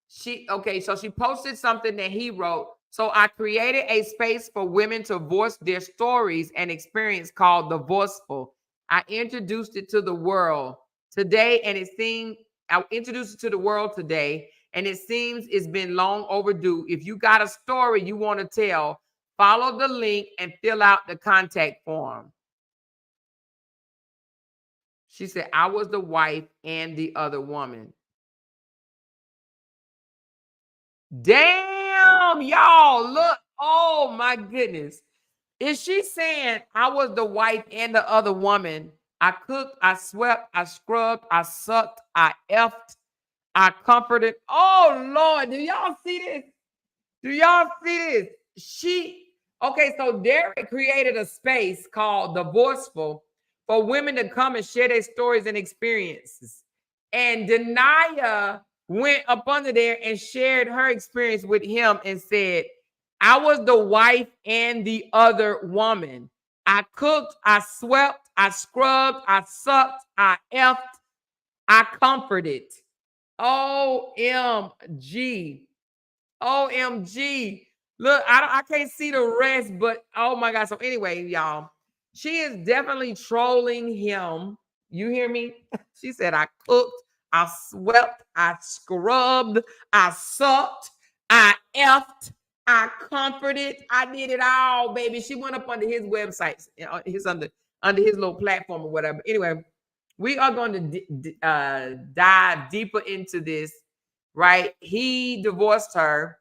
so she posted something that he wrote. So I created a space for women to voice their stories and experience called The Voiceful. I introduced it to the world today, and it seemed I introduced it to the world today, and it seems it's been long overdue. If you got a story you want to tell, follow the link and fill out the contact form. She said, I was the wife and the other woman. Damn, y'all, look. Oh, my goodness. Is she saying I was the wife and the other woman? I cooked, I swept, I scrubbed, I sucked, I effed, I comforted. Oh, Lord, do y'all see this? Do y'all see this? Okay, so Derrick created a space called The Voiceful for women to come and share their stories and experiences. And Naia went up under there and shared her experience with him and said, I was the wife and the other woman. I cooked, I swept, I scrubbed, I sucked, I effed, I comforted. OMG. OMG. Look, I can't see the rest, but oh my God. So anyway, y'all, she is definitely trolling him. You hear me? She said, I cooked, I swept, I scrubbed, I sucked, I effed, I comforted, I did it all, baby. She went up under his website, his under his little platform or whatever. Anyway, we are going to dive deeper into this, right? He divorced her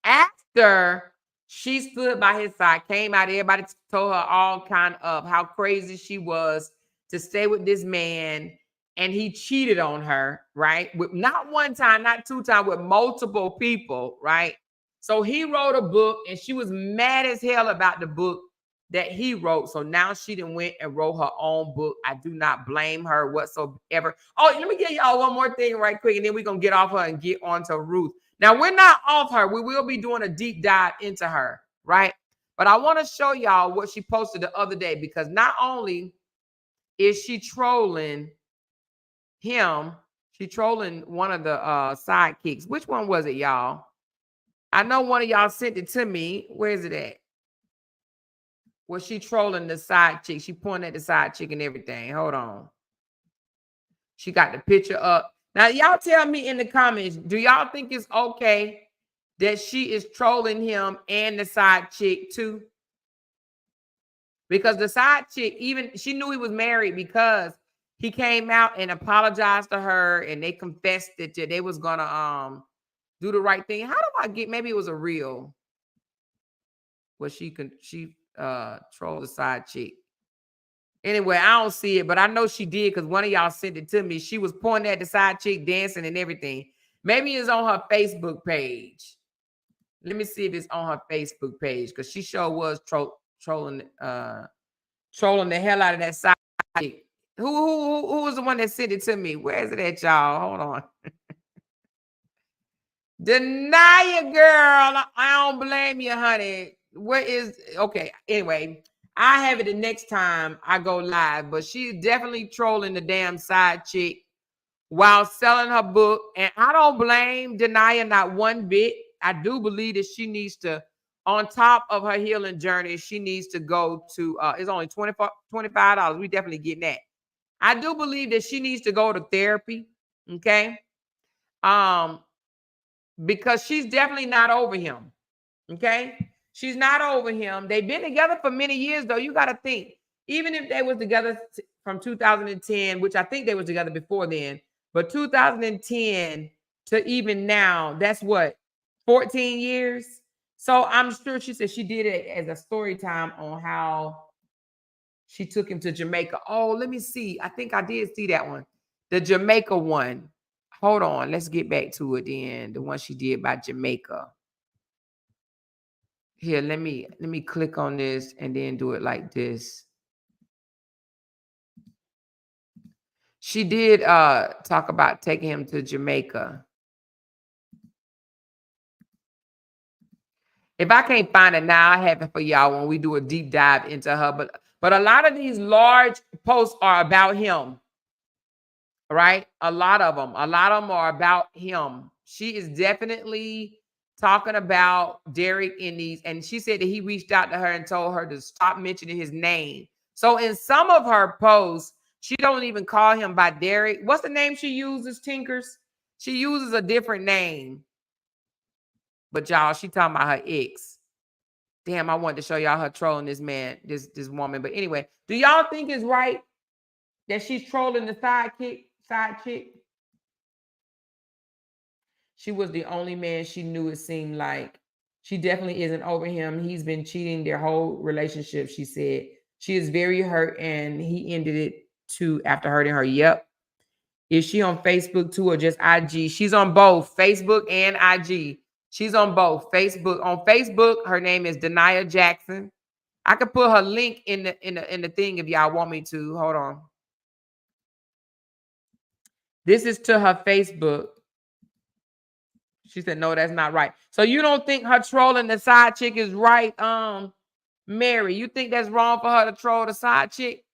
after she stood by his side, came out, everybody told her all kind of how crazy she was to stay with this man, and he cheated on her, right? With not one time, not two times, with multiple people, right? So he wrote a book, and she was mad as hell about the book that he wrote. So now she done went and wrote her own book. I do not blame her whatsoever. Oh, let me get y'all one more thing right quick, and then we're gonna get off her and get on to Ruth. Now, we're not off her. We will be doing a deep dive into her, right? But I want to show y'all what she posted the other day, because not only is she trolling him, she trolling one of the sidekicks. Which one was it, y'all? I know one of y'all sent it to me. Where is it at? Was she trolling the side chick? She pointed at the side chick and everything. Hold on. She got the picture up. Now, y'all tell me in the comments, do y'all think it's okay that she is trolling him and the side chick too? Because the side chick, even she knew he was married because he came out and apologized to her, and they confessed that they was gonna do the right thing. How do I get, maybe it was a reel where she trolled the side chick. Anyway, I don't see it, but I know she did because one of y'all sent it to me. She was pointing at the side chick, dancing and everything. Maybe it's on her Facebook page. Let me see if it's on her Facebook page, because she sure was trolling the hell out of that side chick. Who was the one that sent it to me? Where is it at, y'all? Hold on. The Naia girl. I don't blame you, honey. Where is okay? Anyway, I have it the next time I go live, but she's definitely trolling the damn side chick while selling her book. And I don't blame Naia not one bit. I do believe that she needs to, on top of her healing journey, she needs to go to, it's only $25. We definitely getting that. I do believe that she needs to go to therapy. Okay. Because she's definitely not over him. Okay. She's not over him. They've been together for many years, though. You got to think, even if they was together from 2010, which I think they was together before then, but 2010 to even now, that's what, 14 years? So I'm sure she said she did it as a story time on how she took him to Jamaica. Oh, let me see. I think I did see that one. The Jamaica one. Hold on. Let's get back to it then. The one she did by Jamaica. Here, let me click on this and then do it like this. She did talk about taking him to Jamaica. If I can't find it now, I have it for y'all when we do a deep dive into her. But a lot of these large posts are about him, right? A lot of them are about him. She is definitely talking about Derrick in these, and she said that he reached out to her and told her to stop mentioning his name. So in some of her posts, she don't even call him by Derrick. What's the name she uses, Tinkers? She uses a different name. But y'all, she talking about her ex. Damn, I wanted to show y'all her trolling this man, this woman. But anyway, do y'all think it's right that she's trolling the side chick? She was the only man she knew, it seemed like. She definitely isn't over him. He's been cheating their whole relationship, she said. She is very hurt, and he ended it too after hurting her. Yep. Is she on Facebook too or just IG? She's on both Facebook and IG. She's on both. Facebook. On Facebook, her name is Derrick Jaxn. I could put her link in the thing if y'all want me to. Hold on. This is to her Facebook. She said, no, that's not right. So you don't think her trolling the side chick is right, Mary? You think that's wrong for her to troll the side chick?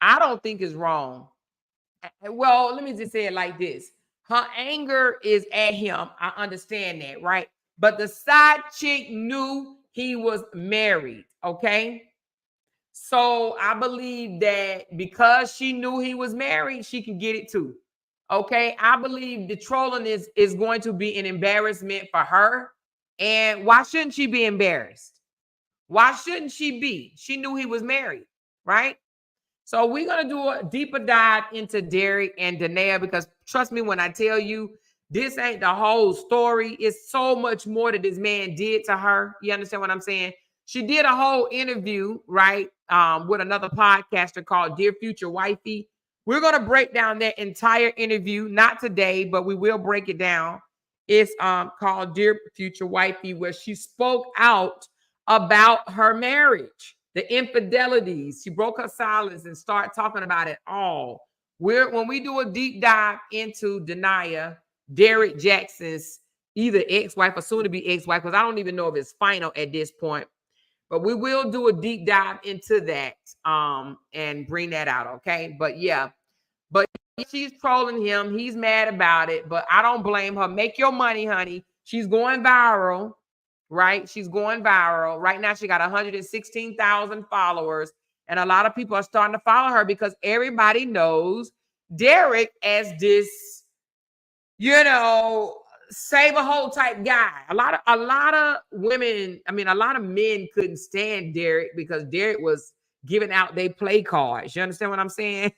I don't think it's wrong. Well, let me just say it like this. Her anger is at him. I understand that, right? but the side chick knew he was married, okay? So I believe that because she knew he was married, she can get it too. Okay, I believe the trolling is going to be an embarrassment for her. And why shouldn't she be embarrassed? Why shouldn't she be? She knew he was married, right? So we're going to do a deeper dive into Derrick and Naia, because trust me when I tell you, this ain't the whole story. It's so much more that this man did to her. You understand what I'm saying? She did a whole interview, right, with another podcaster called Dear Future Wifey. We're going to break down that entire interview, not today, but we will break it down. It's called Dear Future Wifey, where she spoke out about her marriage, the infidelities. She broke her silence and started talking about it all. When we do a deep dive into Naia, Derrick Jaxn's either ex-wife or soon to be ex-wife, because I don't even know if it's final at this point. But we will do a deep dive into that and bring that out, okay? But yeah, but she's trolling him. He's mad about it, but I don't blame her. Make your money, honey. She's going viral, right? She's going viral. Right now, she got 116,000 followers, and a lot of people are starting to follow her because everybody knows Derrick as this, you know, save a hole type guy. A lot of women, I mean, a lot of men couldn't stand Derrick because Derrick was giving out their play cards. You understand what I'm saying?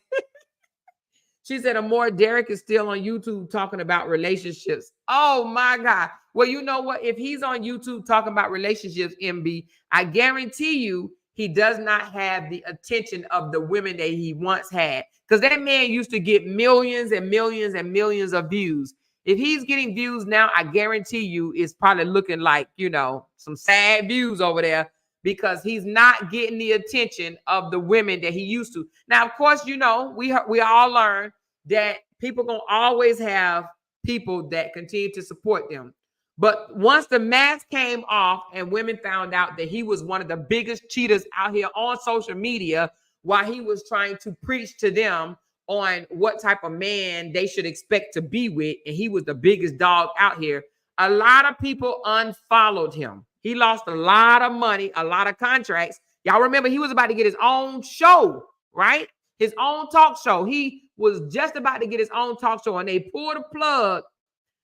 She said, more Derrick is still on YouTube talking about relationships. Oh my God. Well, you know what? If he's on YouTube talking about relationships, MB, I guarantee you he does not have the attention of the women that he once had. Because that man used to get millions and millions and millions of views. If he's getting views now, I guarantee you it's probably looking like, you know, some sad views over there, because he's not getting the attention of the women that he used to. Now, of course, you know, we all learn that people gonna always have people that continue to support them. But once the mask came off and women found out that he was one of the biggest cheaters out here on social media, while he was trying to preach to them on what type of man they should expect to be with, and he was the biggest dog out here, a lot of people unfollowed him. He lost a lot of money, a lot of contracts. Y'all remember he was about to get his own show, right? His own talk show. He was just about to get his own talk show, and they pulled the plug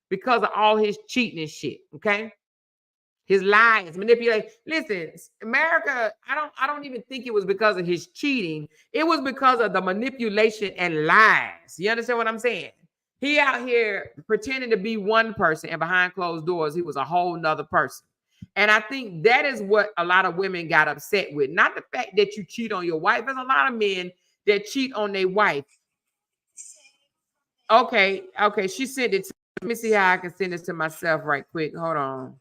because of all his cheating and shit, okay? His lies, manipulation. Listen, America, I don't even think it was because of his cheating. It was because of the manipulation and lies. You understand what I'm saying? He out here pretending to be one person, and behind closed doors, he was a whole nother person. And I think that is what a lot of women got upset with. Not the fact that you cheat on your wife. There's a lot of men that cheat on their wife. Okay. She sent it to me. Let me see how I can send this to myself right quick. Hold on.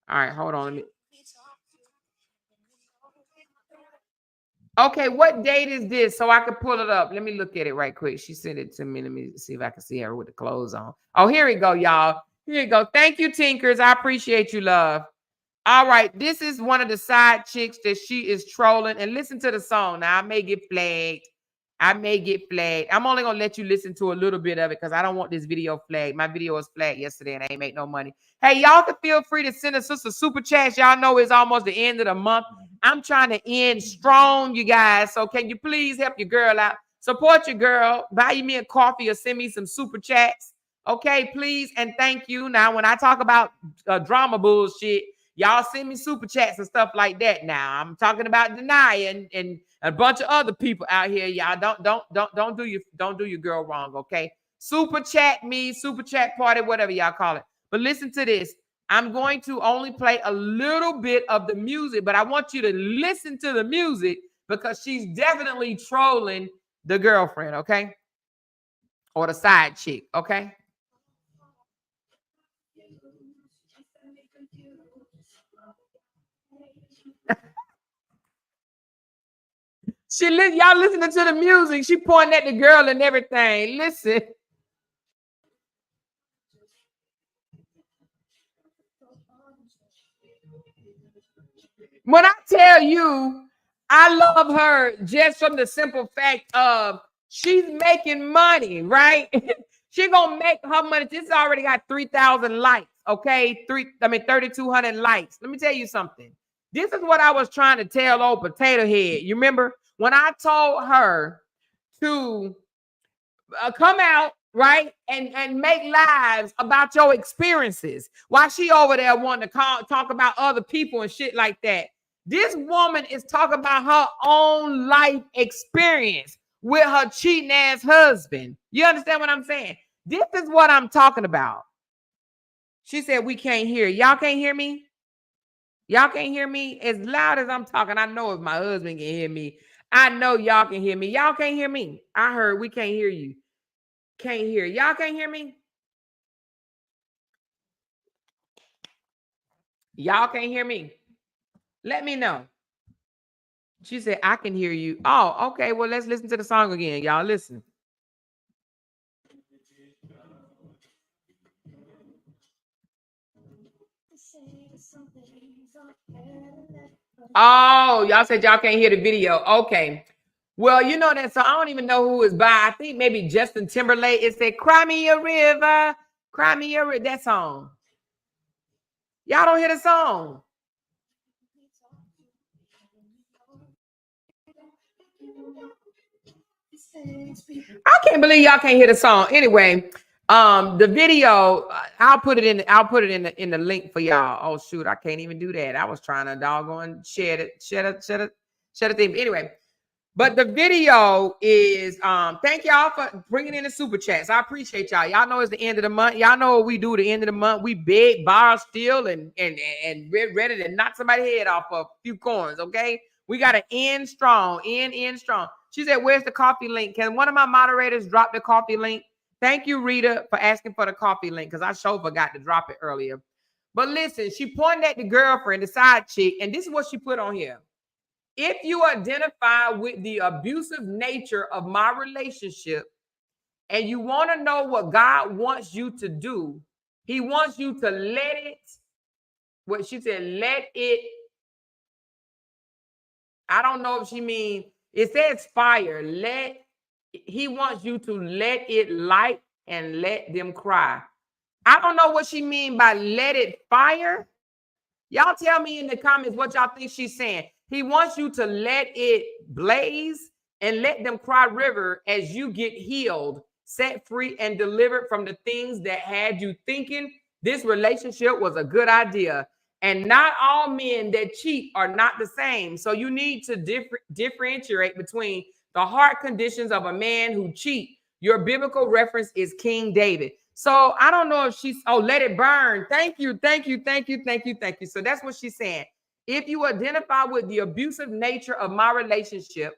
All right, hold on. Okay, what date is this? So I can pull it up. Let me look at it right quick. She sent it to me. Let me see if I can see her with the clothes on. Oh, here we go, y'all. Here you go. Thank you, Tinkers. I appreciate you, love. All right, this is one of the side chicks that she is trolling. And listen to the song. Now, I may get flagged. I'm only going to let you listen to a little bit of it because I don't want this video flagged. My video was flagged yesterday and I ain't make no money. Hey, y'all can feel free to send us a super chat. Y'all know it's almost the end of the month. I'm trying to end strong, you guys. So can you please help your girl out? Support your girl. Buy me a coffee or send me some super chats. Okay, please and thank you. Now, when I talk about drama bullshit, y'all send me super chats and stuff like that. Now, I'm talking about Naia and a bunch of other people out here. Y'all don't do your girl wrong, okay? Super chat me, super chat party, whatever y'all call it. But listen to this. I'm going to only play a little bit of the music, but I want you to listen to the music because she's definitely trolling the girlfriend, okay? Or the side chick, okay? Y'all listening to the music. She pointing at the girl and everything. Listen. When I tell you, I love her just from the simple fact of she's making money, right? She gonna make her money. This already got 3,000 likes, okay? 3,200 likes. Let me tell you something. This is what I was trying to tell old Potato Head. You remember when I told her to come out, right, and make lives about your experiences while she over there wanting to talk about other people and shit like that. This woman is talking about her own life experience with her cheating ass husband. You understand what I'm saying? This is what I'm talking about. She said, we can't hear. Y'all can't hear me? Y'all can't hear me? As loud as I'm talking, I know if my husband can hear me. I know y'all can hear me. Y'all can't hear me. I heard we can't hear you. Can't hear. Y'all can't hear me? Y'all can't hear me? Let me know. She said, I can hear you. Oh, okay. Well, let's listen to the song again. Y'all listen. Oh, y'all said y'all can't hear the video. Okay. Well, you know that song. I don't even know who is by. I think maybe Justin Timberlake. It said, Cry Me a River. Cry Me a River. That song. Y'all don't hear the song. I can't believe y'all can't hear the song. Anyway, the video, I'll put it in the link for y'all. Oh shoot, I can't even do that. I was trying to doggone share the thing. Anyway, but the video is thank y'all for bringing in the super chats. I appreciate y'all. Y'all know it's the end of the month. Y'all know what we do at the end of the month. We beg, borrow, steal, and ready to knock somebody's head off a few coins. Okay, we got to end strong. End strong. She said, where's the coffee link? Can one of my moderators drop the coffee link? Thank you, Rita, for asking for the coffee link, because I sure forgot to drop it earlier. But listen, she pointed at the girlfriend, the side chick, and this is what she put on here. If you identify with the abusive nature of my relationship and you want to know what God wants you to do, he wants you to let it, what she said, let it, I don't know if she means, it says fire. He wants you to let it light and let them cry. I don't know what she mean by let it fire. Y'all tell me in the comments what y'all think she's saying. He wants you to let it blaze and let them cry river as you get healed, set free, and delivered from the things that had you thinking this relationship was a good idea. And not all men that cheat are not the same. So you need to differentiate between the heart conditions of a man who cheat. Your biblical reference is King David. So I don't know if she's, let it burn. Thank you. So that's what she's saying. If you identify with the abusive nature of my relationship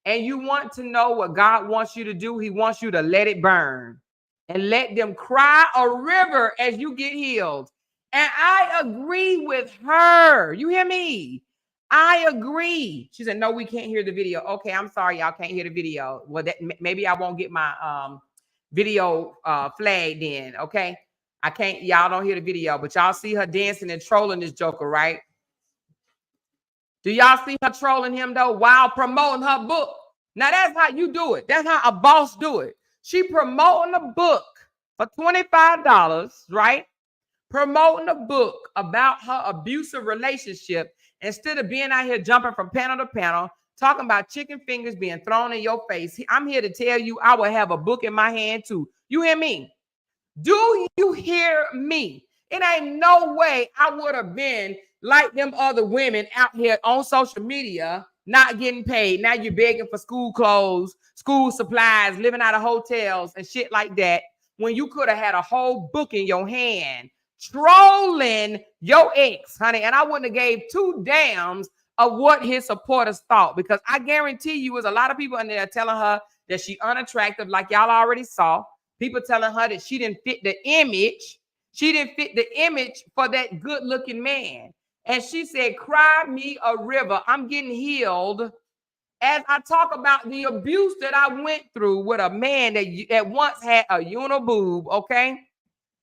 and you want to know what God wants you to do, he wants you to let it burn and let them cry a river as you get healed. And I agree with her. You hear me? I agree. She said, no, we can't hear the video. Okay, I'm sorry, y'all can't hear the video. Well, maybe I won't get my video flagged in. Okay, I can't. Y'all don't hear the video, but y'all see her dancing and trolling this joker, right? Do y'all see her trolling him though while promoting her book? Now that's how you do it. That's how a boss do it. She promoting a book for $25, right? Promoting a book about her abusive relationship instead of being out here jumping from panel to panel, talking about chicken fingers being thrown in your face. I'm here to tell you I will have a book in my hand too. You hear me? Do you hear me? It ain't no way I would have been like them other women out here on social media not getting paid. Now you're begging for school clothes, school supplies, living out of hotels and shit like that, when you could have had a whole book in your hand trolling your ex, honey. And I wouldn't have gave two damns of what his supporters thought, because I guarantee you there's a lot of people in there telling her that she unattractive, like y'all already saw. People telling her that she didn't fit the image. She didn't fit the image for that good looking man. And she said, cry me a river. I'm getting healed as I talk about the abuse that I went through with a man that once had a uniboob, okay?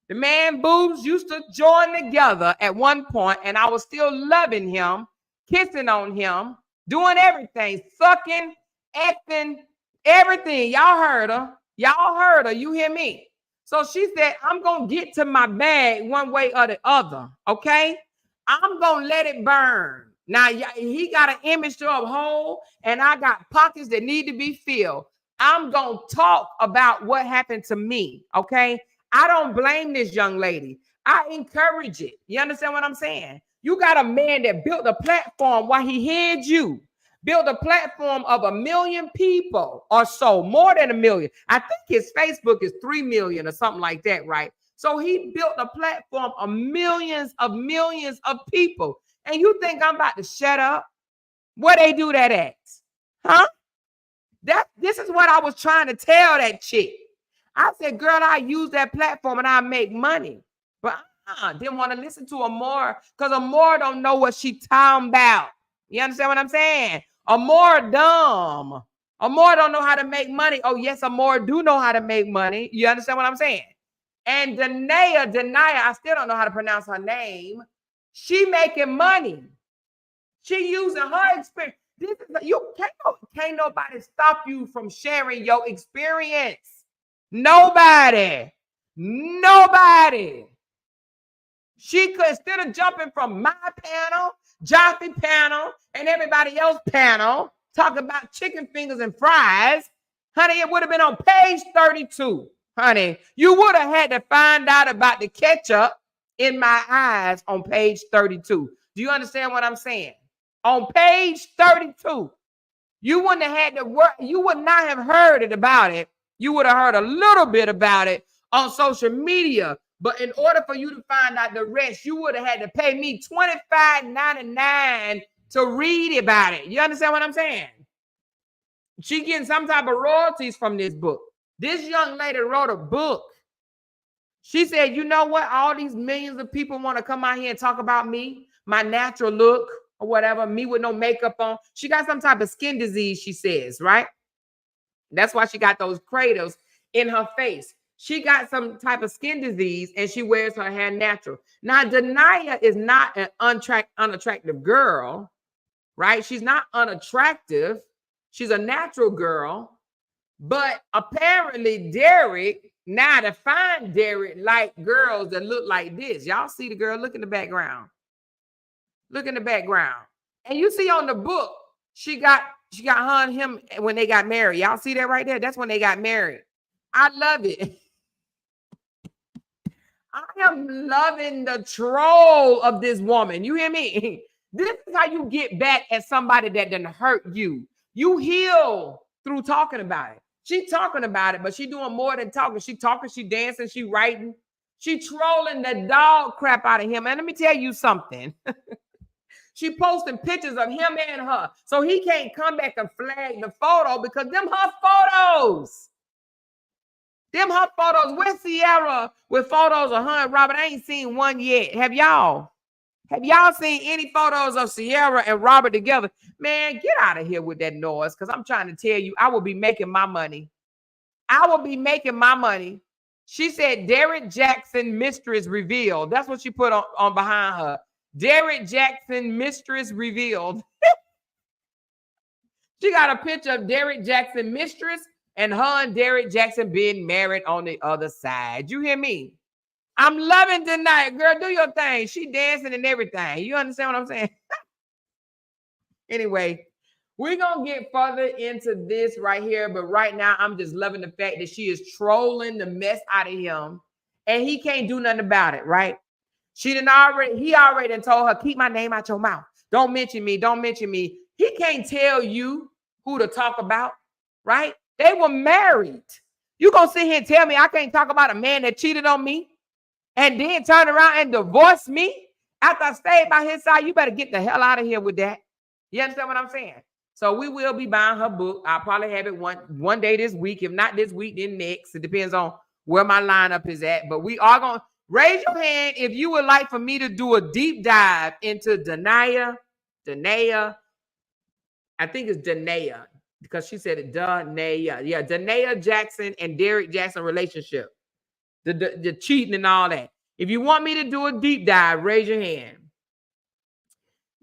The man boobs used to join together at one point, and I was still loving him, kissing on him, doing everything, sucking, acting, everything. Y'all heard her. Y'all heard her. You hear me? So she said, I'm going to get to my bag one way or the other, okay? I'm going to let it burn. Now, he got an image to uphold, and I got pockets that need to be filled. I'm going to talk about what happened to me, okay? I don't blame this young lady. I encourage it. You understand what I'm saying? You got a man that built a platform while he hid you. Built a platform of 1 million people or so, more than 1 million. I think his Facebook is 3 million or something like that, right? So he built a platform of millions of people. And you think I'm about to shut up? Where they do that at? Huh? This is what I was trying to tell that chick. I said, girl, I use that platform and I make money. But I didn't want to listen to Amore because Amore don't know what she talking about. You understand what I'm saying? Amore dumb. Amore don't know how to make money. Oh, yes, Amore do know how to make money. You understand what I'm saying? And Naia, I still don't know how to pronounce her name. She making money. She using her experience. This is you can't nobody stop you from sharing your experience. Nobody. She could, instead of jumping from my panel, Joffy panel, and everybody else panel, talking about chicken fingers and fries, honey, it would have been on page 32. Honey, you would have had to find out about the ketchup in my eyes on page 32. Do you understand what I'm saying? On page 32, you wouldn't have had to work. You would not have heard it about it. You would have heard a little bit about it on social media. But in order for you to find out the rest, you would have had to pay me $25.99 to read about it. You understand what I'm saying? She getting some type of royalties from this book. This young lady wrote a book. She said, you know what? All these millions of people want to come out here and talk about me, my natural look or whatever, me with no makeup on. She got some type of skin disease, she says, right? That's why she got those craters in her face. She got some type of skin disease and she wears her hair natural. Now, Naia is not an unattractive girl, right? She's not unattractive. She's a natural girl. But apparently Derrick, now to find Derrick, like girls that look like this. Y'all see the girl, look in the background. Look in the background. And you see on the book, she got her and him when they got married. Y'all see that right there? That's when they got married. I love it. I am loving the troll of this woman. You hear me? This is how you get back at somebody that done hurt you. You heal through talking about it. She talking about it, but she doing more than talking. She talking, she dancing, she writing. She trolling the dog crap out of him. And let me tell you something. She posting pictures of him and her. So he can't come back and flag the photo because them her photos. Them her photos. Where's Sierra with photos of her and Robert? I ain't seen one yet. Have y'all seen any photos of Sierra and Robert together? Man, get out of here with that noise because I'm trying to tell you, I will be making my money. I will be making my money. She said Derrick Jaxn mistress revealed. That's what she put on behind her. Derrick Jaxn mistress revealed. She got a picture of Derrick Jaxn mistress and her and Derrick Jaxn being married on the other side. You hear me? I'm loving tonight, girl. Do your thing. She dancing and everything. You understand what I'm saying? Anyway, we're going to get further into this right here. But right now, I'm just loving the fact that she is trolling the mess out of him. And he can't do nothing about it, right? He already told her, keep my name out your mouth. Don't mention me. Don't mention me. He can't tell you who to talk about, right? They were married. You going to sit here and tell me I can't talk about a man that cheated on me and then turn around and divorce me after I stayed by his side? You better get the hell out of here with that. You understand what I'm saying? So we will be buying her book. I'll probably have it one day this week. If not this week, then next. It depends on where my lineup is at. But we are going to raise your hand if you would like for me to do a deep dive into Naia. I think it's Naia because she said it, Naia. Yeah, Naia Jaxn and Derrick Jaxn relationship. The cheating and all that. If you want me to do a deep dive, raise your hand.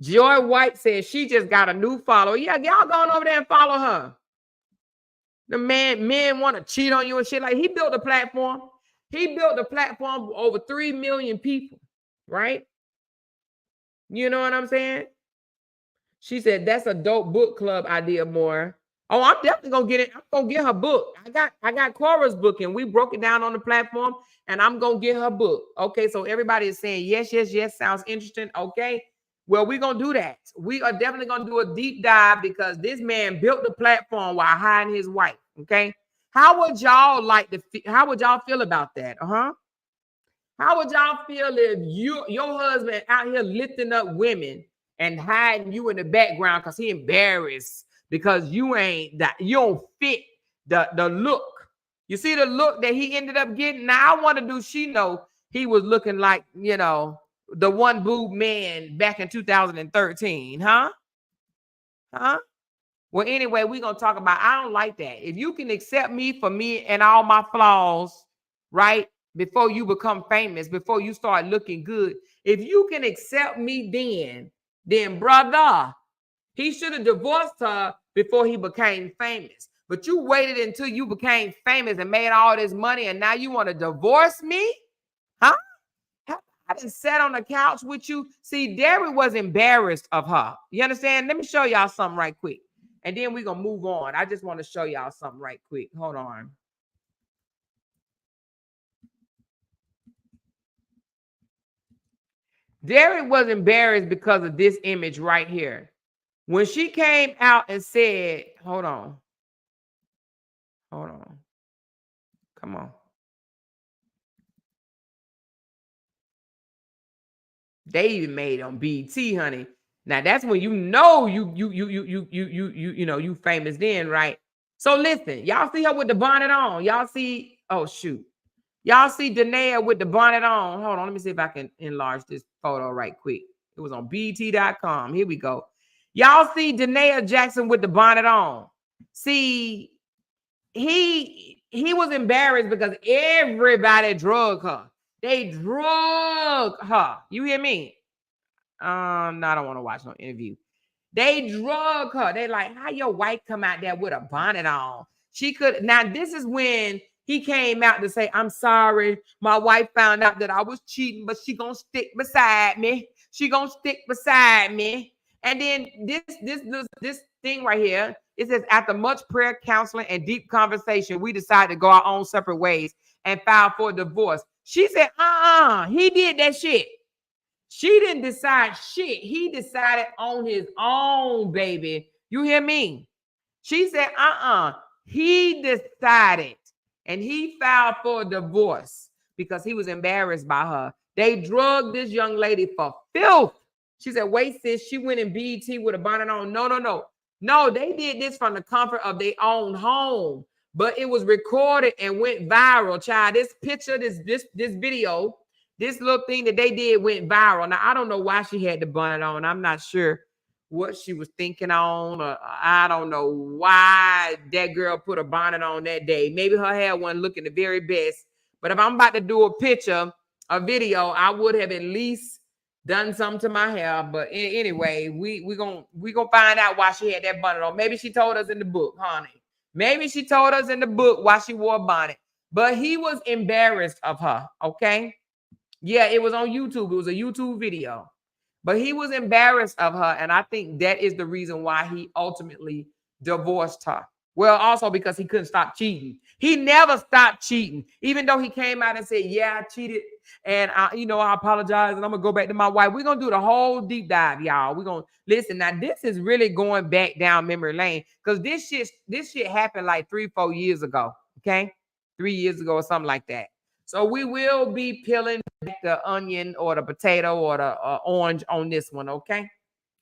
Joy White says she just got a new follower. Yeah, y'all going over there and follow her. The men want to cheat on you and shit. Like, he built a platform. He built a platform for over 3 million people, right? You know what I'm saying? She said, that's a dope book club idea, more. Oh, I'm definitely gonna get it. I'm gonna get her book. I got Cora's book, and we broke it down on the platform, and I'm gonna get her book. Okay, so everybody is saying yes, yes, yes. Sounds interesting. Okay, well, we're gonna do that. We are definitely gonna do a deep dive because this man built the platform while hiding his wife. Okay, how would y'all like to? How would y'all feel about that? How would y'all feel if your husband out here lifting up women and hiding you in the background because he embarrassed because you don't fit the look. You see the look that he ended up getting? Now I want to do she know he was looking like, the one boob man back in 2013, huh? Well, anyway, we're gonna talk about I don't like that. If you can accept me for me and all my flaws, right? Before you become famous, before you start looking good, if you can accept me then brother, he should have divorced her before he became famous. But you waited until you became famous and made all this money, and now you want to divorce me? Huh? I didn't sat on the couch with you. See, Derrick was embarrassed of her. You understand? Let me show y'all something right quick. And then we're going to move on. I just want to show y'all something right quick. Hold on. Derrick was embarrassed because of this image right here. When she came out and said, hold on. Come on. They even made on BT, honey. Now that's when you famous then, right? So listen, y'all see her with the bonnet on. Y'all see, oh shoot. Y'all see Naia with the bonnet on. Hold on, let me see if I can enlarge this photo right quick. It was on BT.com. Here we go. Y'all see Derrick Jaxn with the bonnet on. See, he was embarrassed because everybody drug her. They drug her. You hear me? No, I don't want to watch no interview. They drug her. They like, how your wife come out there with a bonnet on? She could. Now, this is when he came out to say, I'm sorry. My wife found out that I was cheating, but she gonna stick beside me. She gonna stick beside me. And then this thing right here, it says, after much prayer, counseling, and deep conversation, we decided to go our own separate ways and file for divorce. She said, he did that shit. She didn't decide shit. He decided on his own, baby. You hear me? She said, he decided, and he filed for a divorce because he was embarrassed by her. They drugged this young lady for filth. She said, wait, sis, she went in BET with a bonnet on. No, they did this from the comfort of their own home, but it was recorded and went viral, child. This picture, this video, this little thing that they did went viral. Now, I don't know why she had the bonnet on. I'm not sure what she was thinking on, or I don't know why that girl put a bonnet on that day. Maybe her hair wasn't looking the very best. But if I'm about to do a picture, a video, I would have at least done something to my hair. But anyway, we gonna find out why she had that bonnet on. Maybe she told us in the book, honey. Maybe she told us in the book why she wore a bonnet. But he was embarrassed of her, okay? Yeah, it was on YouTube. It was a YouTube video. But he was embarrassed of her, and I think that is the reason why he ultimately divorced her. Well, also because he couldn't stop cheating. He never stopped cheating, even though he came out and said, yeah, I cheated, and I apologize, and I'm going to go back to my wife. We're going to do the whole deep dive, y'all. We're going to listen. Now, this is really going back down memory lane because this shit happened like 3-4 years ago, okay? 3 years ago or something like that. So we will be peeling back the onion or the potato or the orange on this one, okay?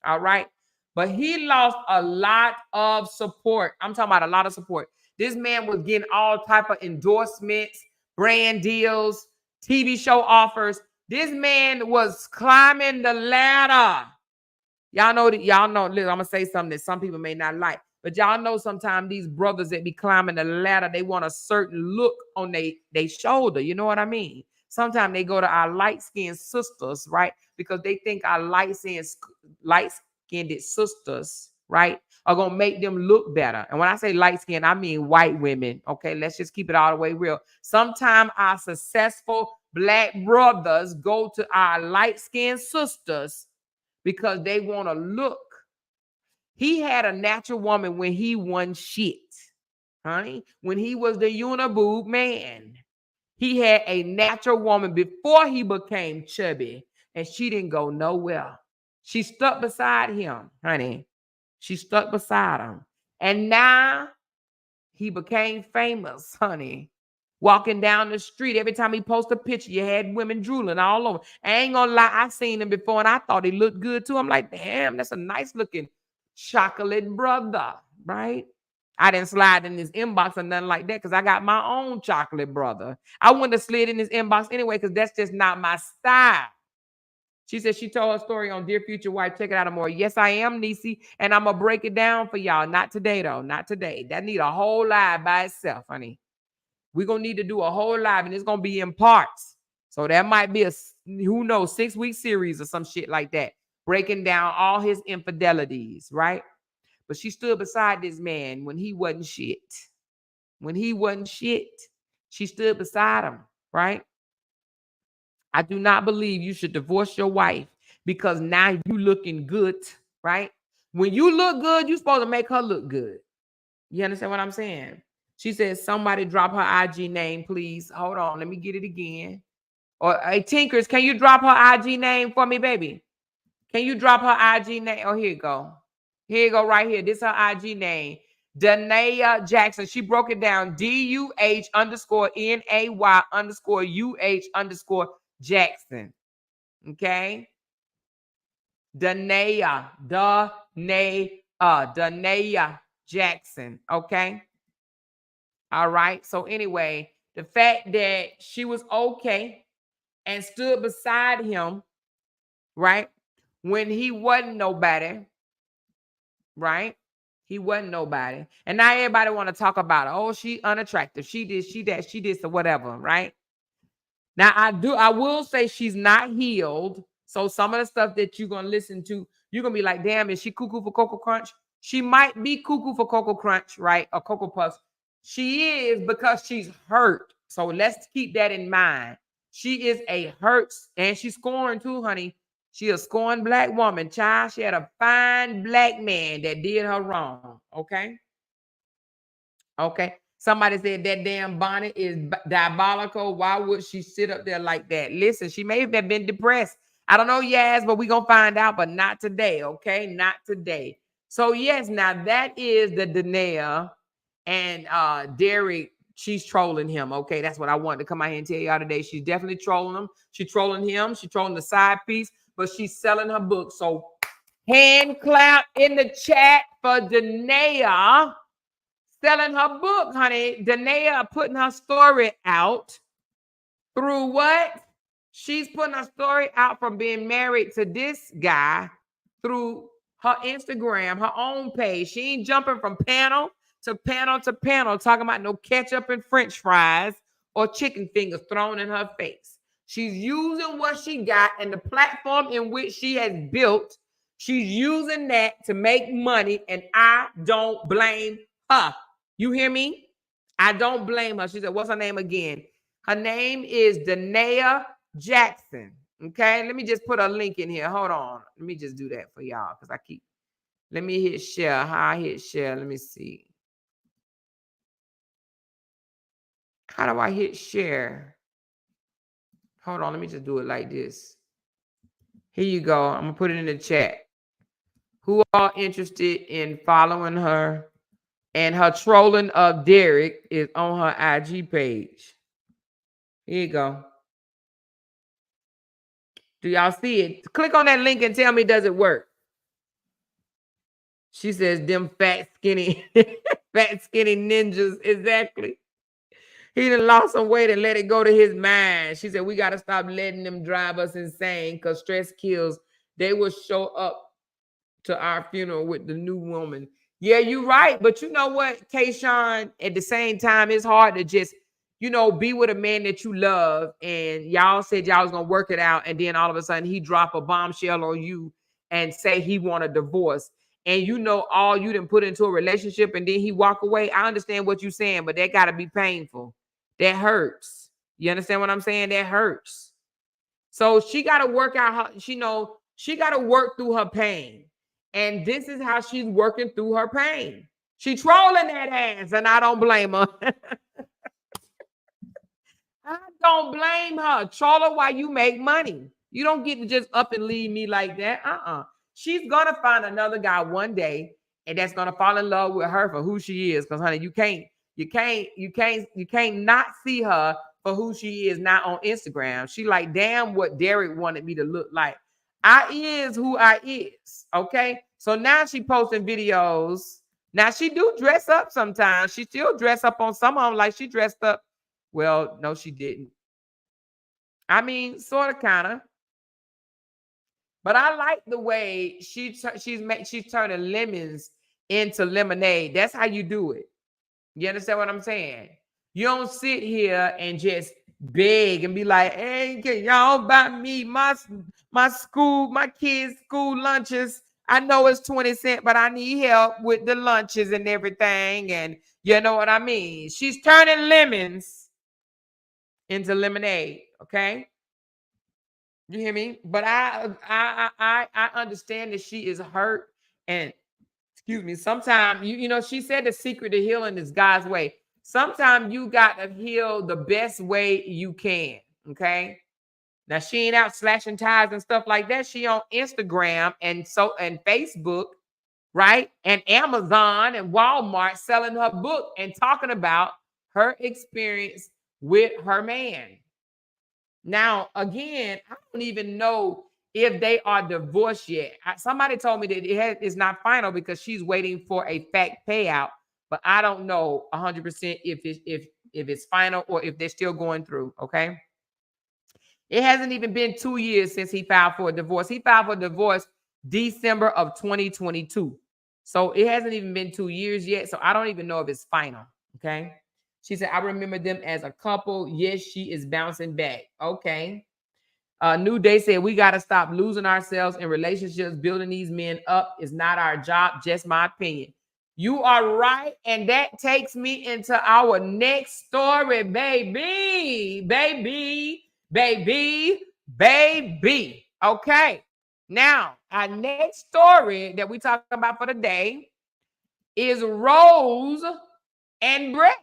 All right. But he lost a lot of support. I'm talking about a lot of support. This man was getting all type of endorsements, brand deals, TV show offers. This man was climbing the ladder. Y'all know, listen, I'm going to say something that some people may not like. But y'all know sometimes these brothers that be climbing the ladder, they want a certain look on their shoulder. You know what I mean? Sometimes they go to our light-skinned sisters, right? Because they think our light-skinned sisters, right, are going to make them look better. And when I say light skin, I mean white women. Okay, let's just keep it all the way real. Sometimes our successful black brothers go to our light skinned sisters because they want to look. He had a natural woman when he won shit, honey. When he was the uniboob man, he had a natural woman before he became chubby, and she didn't go nowhere. She stuck beside him, honey. She stuck beside him. And now he became famous, honey. Walking down the street, every time he posted a picture, you had women drooling all over. I ain't gonna lie, I seen him before and I thought he looked good too. I'm like, damn, that's a nice looking chocolate brother, right? I didn't slide in his inbox or nothing like that because I got my own chocolate brother. I wouldn't have slid in his inbox anyway because that's just not my style. She said she told her story on Dear Future Wife. Check it out more. Yes, I am, Niecy, and I'm going to break it down for y'all. Not today, though. Not today. That need a whole live by itself, honey. We're going to need to do a whole live, and it's going to be in parts. So that might be a, who knows, 6-week series or some shit like that, breaking down all his infidelities, right? But she stood beside this man when he wasn't shit. When he wasn't shit, she stood beside him, right? I do not believe you should divorce your wife because now you looking good, right? When you look good, you're supposed to make her look good. You understand what I'm saying? She says, somebody drop her IG name, please. Hold on, let me get it again. Or, hey, Tinkers, can you drop her IG name for me, baby? Can you drop her IG name? Oh, here you go. Here you go right here. This is her IG name. Naia Jaxn. She broke it down. DUH_NAY_UH_ Jaxn. Okay. Naia Jaxn. Okay. All right. So anyway, the fact that she was okay and stood beside him, right, when he wasn't nobody, right? He wasn't nobody. And now everybody want to talk about her. Oh, she unattractive. She did, she that, she did, so whatever, right? Now, I will say she's not healed. So some of the stuff that you're going to listen to, you're going to be like, damn, is she cuckoo for Cocoa Crunch? She might be cuckoo for Cocoa Crunch, right? Or Cocoa Puffs. She is because she's hurt. So let's keep that in mind. She is a hurt, and she's scoring too, honey. She a scorned black woman, child. She had a fine black man that did her wrong, okay? Okay. Somebody said that damn bonnet is diabolical. Why would she sit up there like that? Listen, she may have been depressed. I don't know, Yaz, but we're going to find out, but not today, okay? Not today. So, yes, now that is the Naia and Derrick. She's trolling him, okay? That's what I wanted to come out here and tell y'all today. She's definitely trolling him. She's trolling him. She's trolling the side piece, but she's selling her book. So, hand clap in the chat for Naia. Selling her book, honey. Naia putting her story out through what? She's putting her story out from being married to this guy through her Instagram, her own page. She ain't jumping from panel to panel to panel talking about no ketchup and French fries or chicken fingers thrown in her face. She's using what she got and the platform in which she has built. She's using that to make money, and I don't blame her. You hear me? I don't blame her. She said, what's her name again? Her name is Naia Jaxn. Okay, let me just put a link in here. Hold on. Let me just do that for y'all because let me hit share. How I hit share? Let me see. How do I hit share? Hold on. Let me just do it like this. Here you go. I'm going to put it in the chat. Who are interested in following her? And her trolling of Derrick is on her IG page. Here you go. Do y'all see it? Click on that link and tell me, does it work? She says, them fat, skinny ninjas. Exactly. He done lost some weight and let it go to his mind. She said, we got to stop letting them drive us insane because stress kills. They will show up to our funeral with the new woman. Yeah, you're right. But you know what, Kayshawn, at the same time, it's hard to just, be with a man that you love and y'all said y'all was going to work it out. And then all of a sudden he drop a bombshell on you and say he want a divorce. and you know all you didn't put into a relationship and then he walk away. I understand what you're saying, but that got to be painful. That hurts. You understand what I'm saying? That hurts. So she got to work out her, she got to work through her pain. And this is how she's working through her pain. She trolling that ass, and I don't blame her. I don't blame her. Troll her while you make money. You don't get to just up and leave me like that. She's gonna find another guy one day, and that's gonna fall in love with her for who she is. Because honey, you can't not see her for who she is now on Instagram. She like, damn, what Derrick wanted me to look like. I is who I is. Okay. So now she posting videos. Now she do dress up sometimes. She still dress up on some of them like she dressed up. Well, no, she didn't. I mean, sort of, kind of. But I like the way she's turning lemons into lemonade. That's how you do it. You understand what I'm saying? You don't sit here and just beg and be like, hey, can y'all buy me my kids' school lunches? I know it's 20 cents, but I need help with the lunches and everything. And you know what I mean? She's turning lemons into lemonade. Okay. You hear me? But I understand that she is hurt, and excuse me, sometimes she said the secret to healing is God's way. Sometimes you got to heal the best way you can. Okay. Now she ain't out slashing tires and stuff like that. She on Instagram and Facebook, right? And Amazon and Walmart selling her book and talking about her experience with her man. Now, again, I don't even know if they are divorced yet. Somebody told me that it's not final because she's waiting for a fact payout, but I don't know 100% if it's final or if they're still going through. Okay. It hasn't even been 2 years since he filed for a divorce. He filed for a divorce December of 2022. So it hasn't even been 2 years yet. So I don't even know if it's final. Okay. She said, I remember them as a couple. Yes, she is bouncing back. Okay. New Day said, we got to stop losing ourselves in relationships. Building these men up is not our job. Just my opinion. You are right. And that takes me into our next story, baby. Okay. Now, our next story that we talk about for the day is Rose and Bret.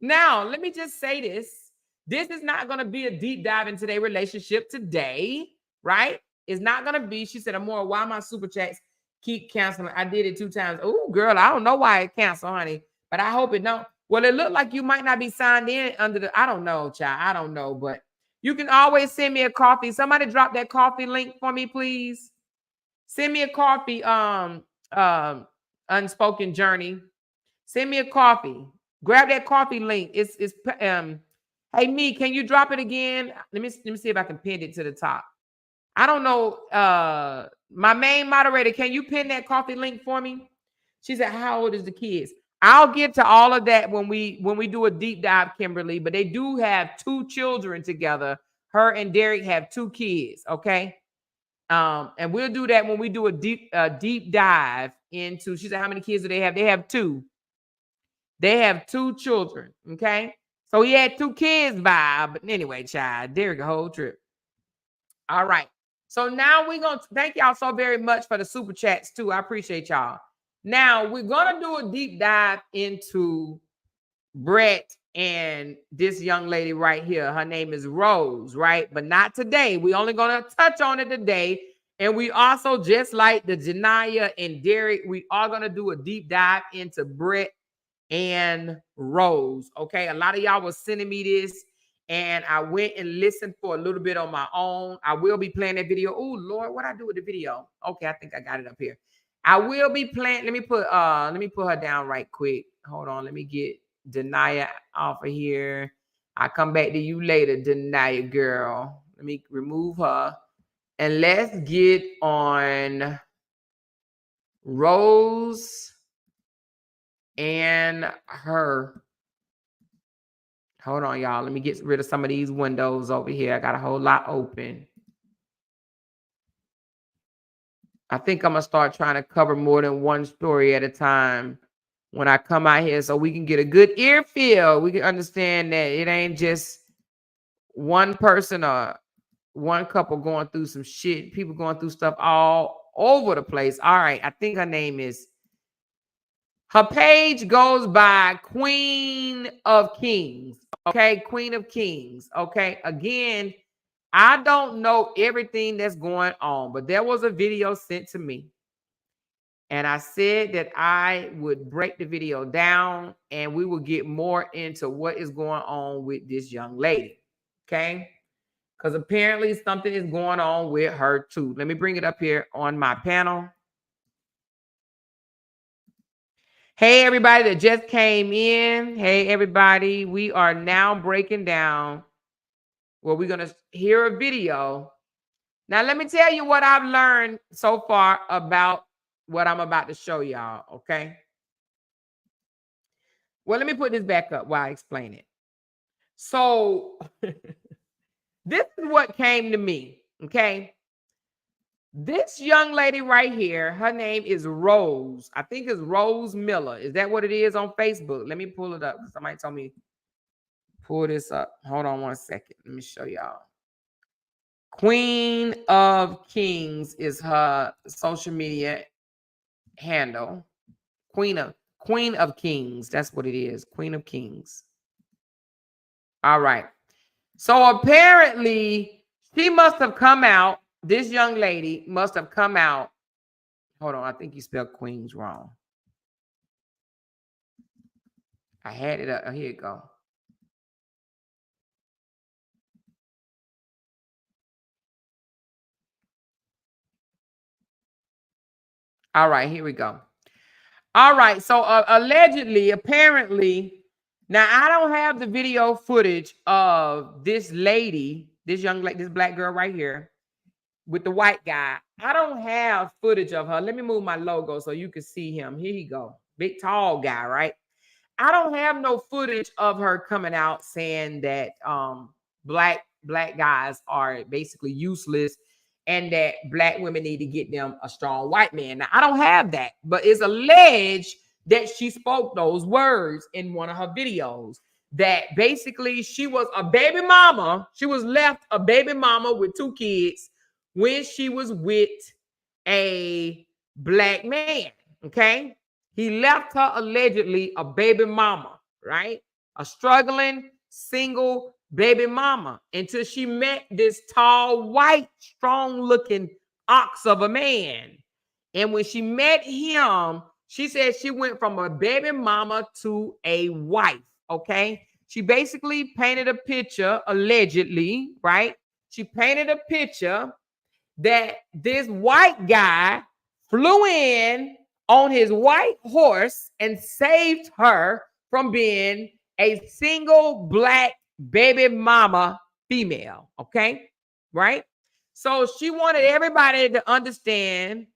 Now, let me just say this. This is not going to be a deep dive into their relationship today, right? It's not going to be. She said, Amora, why my super chats keep canceling? I did it 2 times. Oh, girl, I don't know why it canceled, honey, but I hope it don't. Well, it looked like you might not be signed in under the, I don't know, child. I don't know, but you can always send me a coffee. Somebody drop that coffee link for me, please. Send me a coffee, Unspoken Journey. Send me a coffee. Grab that coffee link. Hey, me, can you drop it again? Let me see if I can pin it to the top. I don't know. My main moderator, can you pin that coffee link for me? She said, how old is the kids? I'll get to all of that when we do a deep dive, Kimberly, but they do have 2 children together. Her and Derrick have 2 kids, okay? And we'll do that when we do a deep dive into, she said, how many kids do they have? They have 2. They have 2 children, okay? So he had 2 kids by, but anyway, child, Derrick a whole trip. All right. So now we're going to thank y'all so very much for the super chats too. I appreciate y'all. Now we're going to do a deep dive into Bret and this young lady right here. Her name is Rose, right? But not today. We're only going to touch on it today. And we also, just like the Naia and Derrick, we are going to do a deep dive into Bret and Rose. Okay. A lot of y'all was sending me this, and I went and listened for a little bit on my own. I will be playing that video. Oh Lord, what I do with the video? Okay, I think I got it up here. I will be playing. Let me put her down right quick. Hold on. Let me get Naia off of here. I'll come back to you later, Naia girl. Let me remove her. And let's get on Rose and her. Hold on, y'all. Let me get rid of some of these windows over here. I got a whole lot open. I think I'm gonna start trying to cover more than one story at a time when I come out here, so we can get a good ear feel. We can understand that it ain't just one person or one couple going through some shit. People going through stuff all over the place. All right, I think her name is. Her page goes by Queen of Kings. Okay, Queen of Kings. Okay, again, I don't know everything that's going on, but there was a video sent to me. And I said that I would break the video down and we will get more into what is going on with this young lady. Okay, because apparently something is going on with her too. Let me bring it up here on my panel. Hey, everybody that just came in. Hey, everybody. We are now breaking down where we're going to hear a video. Now, let me tell you what I've learned so far about what I'm about to show y'all, okay? Well, let me put this back up while I explain it. So, this is what came to me, okay? This young lady right here, her name is Rose. I think it's Rose Miller. Is that what it is on Facebook? Let me pull it up. Somebody told me pull this up. Hold on one second. Let me show y'all. Queen of Kings is her social media handle. Queen of Kings. That's what it is. Queen of Kings. All right. So apparently she must have come out. This young lady must have come out. Hold on. I think you spelled Queens wrong. I had it up. Here you go. All right. Here we go. All right. So allegedly, apparently, now I don't have the video footage of this lady, this young lady, this black girl right here with the white guy. I don't have footage of her. Let me move my logo so you can see him. Here you go. Big, tall guy, right? I don't have no footage of her coming out saying that black guys are basically useless and that black women need to get them a strong white man. Now, I don't have that, but it's alleged that she spoke those words in one of her videos, that basically she was a baby mama. She was left a baby mama with 2 kids when she was with a black man, okay? He left her allegedly a baby mama, right? A struggling single baby mama until she met this tall, white, strong-looking ox of a man. And when she met him, she said she went from a baby mama to a wife, okay? She basically painted a picture, allegedly, right? She painted a picture that this white guy flew in on his white horse and saved her from being a single black baby mama female. Okay. Right. So she wanted everybody to understand,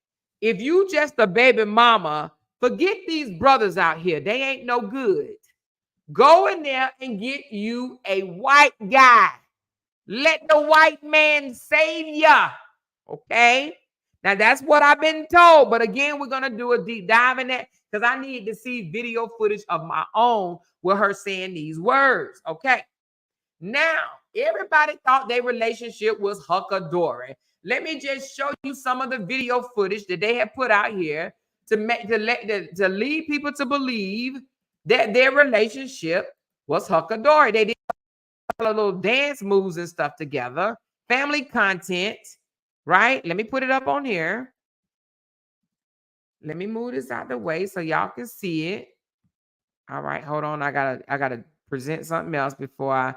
if you just a baby mama, forget these brothers out here. They ain't no good. Go in there and get you a white guy. Let the white man save ya. Okay. Now that's what I've been told. But again, we're going to do a deep dive in that because I need to see video footage of my own with her saying these words. Okay. Now, everybody thought their relationship was huckleberry. Let me just show you some of the video footage that they have put out here to lead people to believe that their relationship was huckleberry. They did a little dance moves and stuff together, family content, right? Let me put it up on here. Let me move this out the way so y'all can see it. All right, hold on. I gotta present something else before I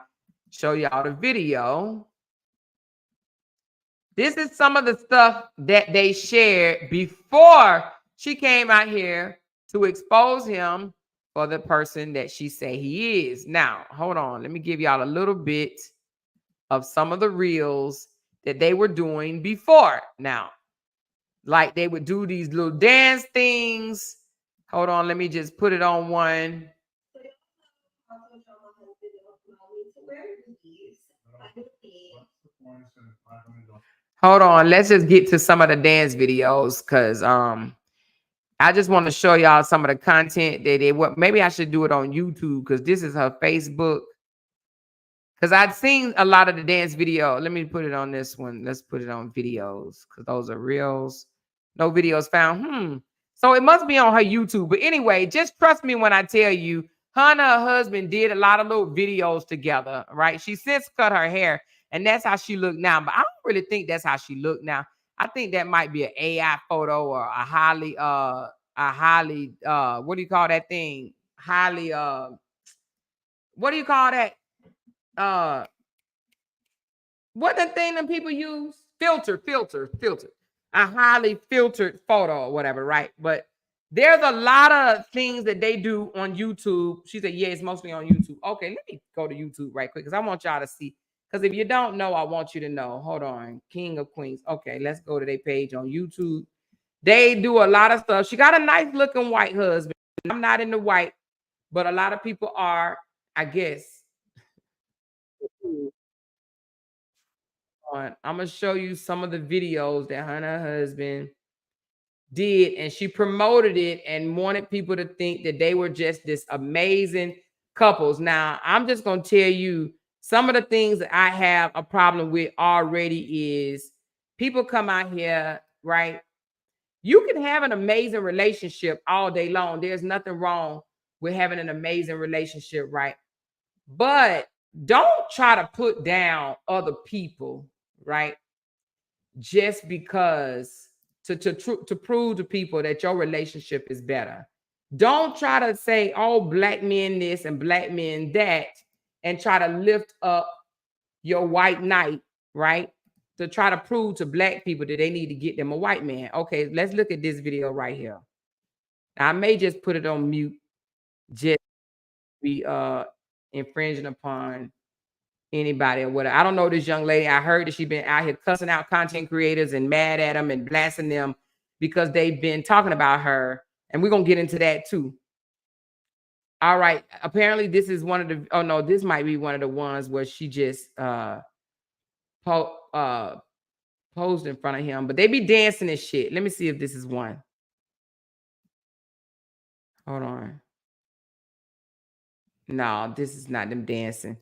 show y'all the video. This is some of the stuff that they shared before she came out here to expose him for the person that she say he is. Now, hold on. Let me give y'all a little bit of some of the reels that they were doing before. Now, like they would do these little dance things. Hold on. Let me just put it on one. Hold on. Let's just get to some of the dance videos because I just want to show y'all some of the content that they what maybe I should do it on YouTube because this is her Facebook. Because I'd seen a lot of the dance video. Let me put it on this one. Let's put it on videos because those are reels. No videos found. So it must be on her YouTube. But anyway, just trust me when I tell you, her and her husband did a lot of little videos together, right? She since cut her hair, and that's how she look now. But I don't really think that's how she look now. I think that might be an AI photo or a highly what do you call that thing? Highly what do you call that? What the thing that people use? Filter. A highly filtered photo or whatever, right? But there's a lot of things that they do on YouTube. She said, yeah, it's mostly on YouTube. Okay, let me go to YouTube right quick because I want y'all to see. Because if you don't know, I want you to know. Hold on. King of Queens. Okay, let's go to their page on YouTube. They do a lot of stuff. She got a nice looking white husband. I'm not into white, but a lot of people are, I guess. I'm gonna show you some of the videos that her and her husband did, and she promoted it and wanted people to think that they were just this amazing couples. Now, I'm just gonna tell you some of the things that I have a problem with already is people come out here, right? You can have an amazing relationship all day long. There's nothing wrong with having an amazing relationship, right? But don't try to put down other people, right? Just because to prove to people that your relationship is better. Don't try to say, oh, black men this and black men that, and try to lift up your white knight, right? To try to prove to black people that they need to get them a white man. Okay, let's look at this video right here. Now, I may just put it on mute, just be infringing upon anybody or whatever. I don't know this young lady. I heard that she's been out here cussing out content creators and mad at them and blasting them because they've been talking about her. And we're going to get into that too. All right. Apparently this is one of the, oh no, this might be one of the ones where she just posed in front of him, but they be dancing and shit. Let me see if this is one. Hold on. No, this is not them dancing.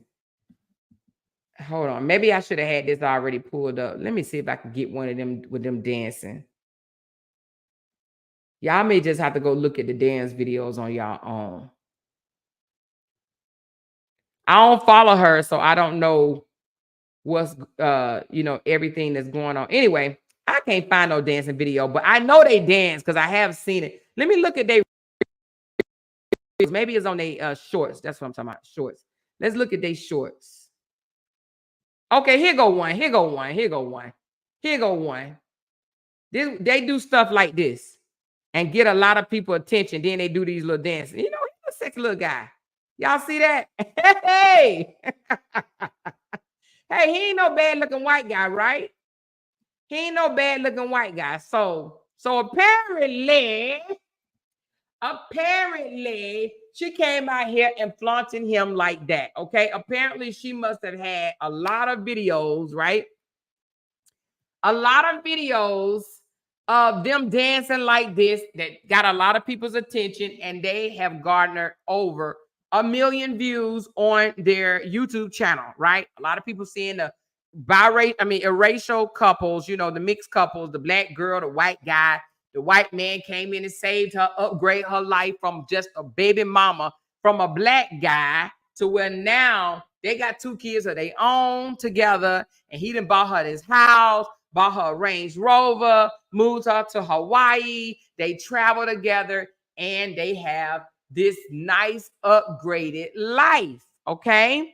Hold on. Maybe I should have had this already pulled up. Let me see if I can get one of them with them dancing. Y'all may just have to go look at the dance videos on y'all own. I don't follow her, so I don't know what's everything that's going on. Anyway, I can't find no dancing video, but I know they dance because I have seen it. Let me look at their maybe it's on their shorts. That's what I'm talking about. Shorts. Let's look at their shorts. Okay, here go one. They do stuff like this and get a lot of people attention. Then they do these little dances. You know, he's a sexy little guy. Y'all see that? Hey, hey, he ain't no bad looking white guy, right? He ain't no bad looking white guy. So apparently, she came out here and flaunting him like that. Okay. Apparently, she must have had a lot of videos, right? A lot of videos of them dancing like this that got a lot of people's attention, and they have garnered over 1 million views on their YouTube channel, right? A lot of people seeing the irracial couples, you know, the mixed couples, the black girl, the white guy. The white man came in and saved her, upgrade her life from just a baby mama from a black guy to where now they got 2 kids of their own together, and he done bought her this house, bought her a Range Rover, moved her to Hawaii. They travel together, and they have this nice upgraded life. Okay,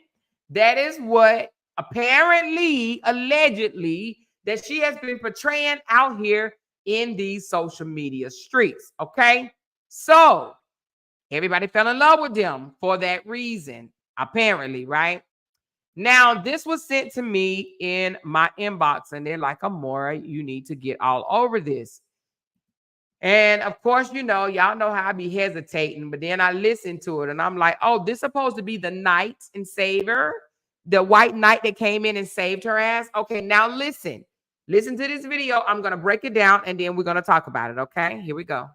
that is what apparently, allegedly, that she has been portraying out here in these social media streets. Okay, so everybody fell in love with them for that reason, apparently, right? Now, this was sent to me in my inbox, and they're like, Amora, you need to get all over this. And of course, you know, y'all know how I be hesitating, but then I listened to it and I'm like, oh, this is supposed to be the knight and savior, the white knight that came in and saved her ass. Okay, now listen. Listen to this video. I'm going to break it down and then we're going to talk about it. Okay, here we go.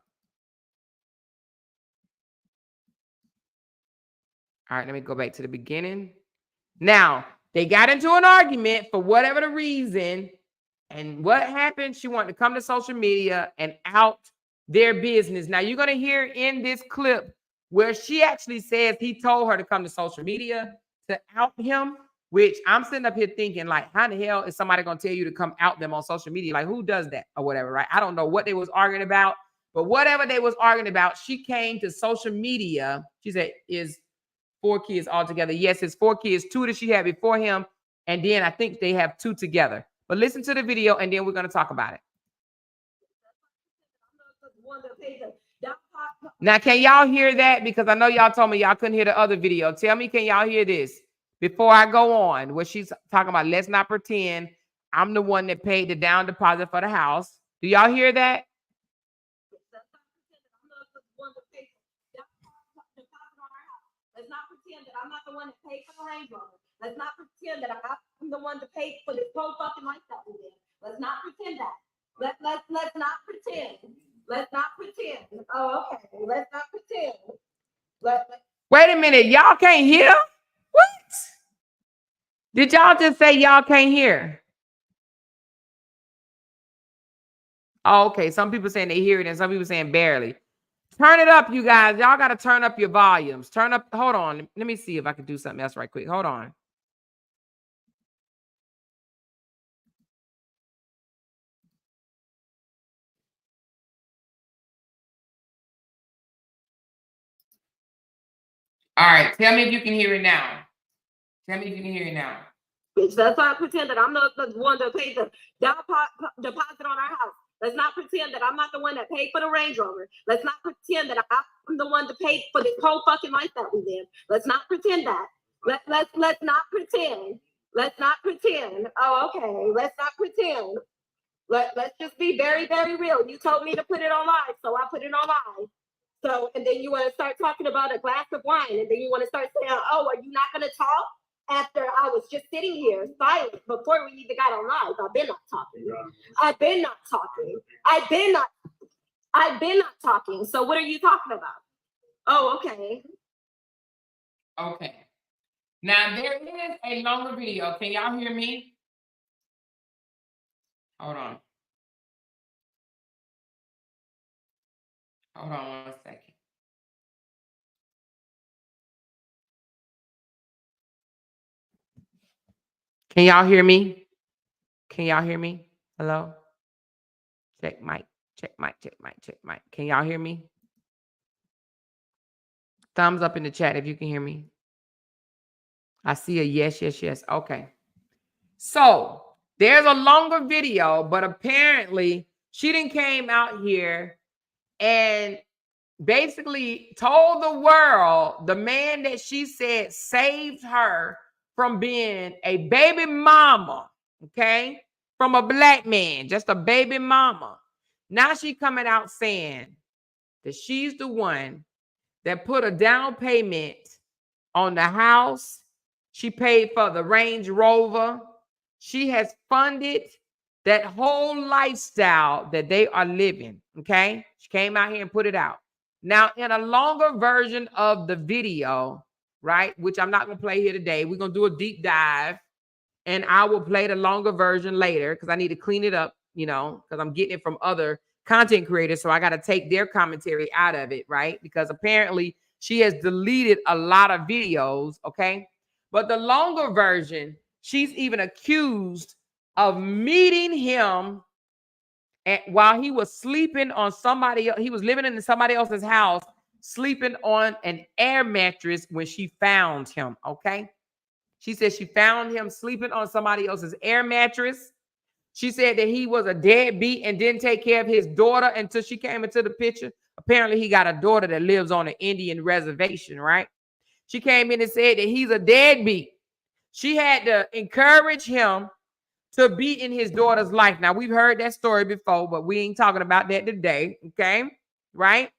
All right, let me go back to the beginning. Now, they got into an argument for whatever the reason. And what happened? She wanted to come to social media and out their business. Now, you're going to hear in this clip where she actually says he told her to come to social media to out him, which I'm sitting up here thinking, like, how the hell is somebody going to tell you to come out them on social media? Like, who does that or whatever, right? I don't know what they was arguing about, but whatever they was arguing about, she came to social media. She said, is 4 kids altogether. Yes, it's 4 kids, 2 that she had before him. And then I think they have 2 together. But listen to the video and then we're going to talk about it. Now, can y'all hear that? Because I know y'all told me y'all couldn't hear the other video. Tell me, can y'all hear this? Before I go on, where she's talking about, let's not pretend I'm the one that paid the down deposit for the house. Do y'all hear that? Let's not pretend that I'm not the one that paid for the Range Rover. Let's not pretend that I'm the one that paid for this whole fucking life that we did. Let's not pretend that. Let's not pretend. Let's not pretend. Oh, okay. Let's not pretend. Wait a minute. Y'all can't hear? What? Did y'all just say y'all can't hear? Oh, okay. Some people saying they hear it and some people saying barely. Turn it up, you guys. Y'all got to turn up your volumes. Turn up. Hold on. Let me see if I can do something else right quick. Hold on. All right. Tell me if you can hear it now. Tell me if you can hear it now. Let's not pretend that I'm the one that paid the down deposit on our house. Let's not pretend that I'm not the one that paid for the Range Rover. Let's not pretend that I'm the one that paid for this whole fucking life that we live. Let's not pretend that. Let's not pretend. Let's not pretend. Oh, okay. Let's not pretend. Let's just be very, very real. You told me to put it on live, so I put it on live. So, and then you want to start talking about a glass of wine, and then you want to start saying, oh, are you not going to talk? After I was just sitting here silent before we even got on live. I've been not talking. I've been not talking. I've been not talking. So what are you talking about? Oh, okay. Okay. Now there is a longer video. Can y'all hear me? Hold on. Hold on 1 second. Can y'all hear me? Can y'all hear me? Hello? Check mic, check mic, check mic, check mic. Can y'all hear me? Thumbs up in the chat if you can hear me. I see a yes, yes, yes. Okay. So there's a longer video, but apparently she didn't came out here and basically told the world the man that she said saved her from being a baby mama, okay, from a black man, just a baby mama. Now she coming out saying that she's the one that put a down payment on the house. She paid for the Range Rover. She has funded that whole lifestyle that they are living, okay? She came out here and put it out. Now, in a longer version of the video, right, which I'm not going to play here today, we're going to do a deep dive, and I will play the longer version later because I need to clean it up, you know, because I'm getting it from other content creators, so I got to take their commentary out of it, right? Because apparently she has deleted a lot of videos, okay? But the longer version, she's even accused of meeting him while he was sleeping on somebody else. He was living in somebody else's house, sleeping on an air mattress when she found him, okay? She said she found him sleeping on somebody else's air mattress. She said that he was a deadbeat and didn't take care of his daughter until she came into the picture. Apparently, he got a daughter that lives on an Indian reservation, right? She came in and said that he's a deadbeat. She had to encourage him to be in his daughter's life. Now, we've heard that story before, but we ain't talking about that today, okay? Right?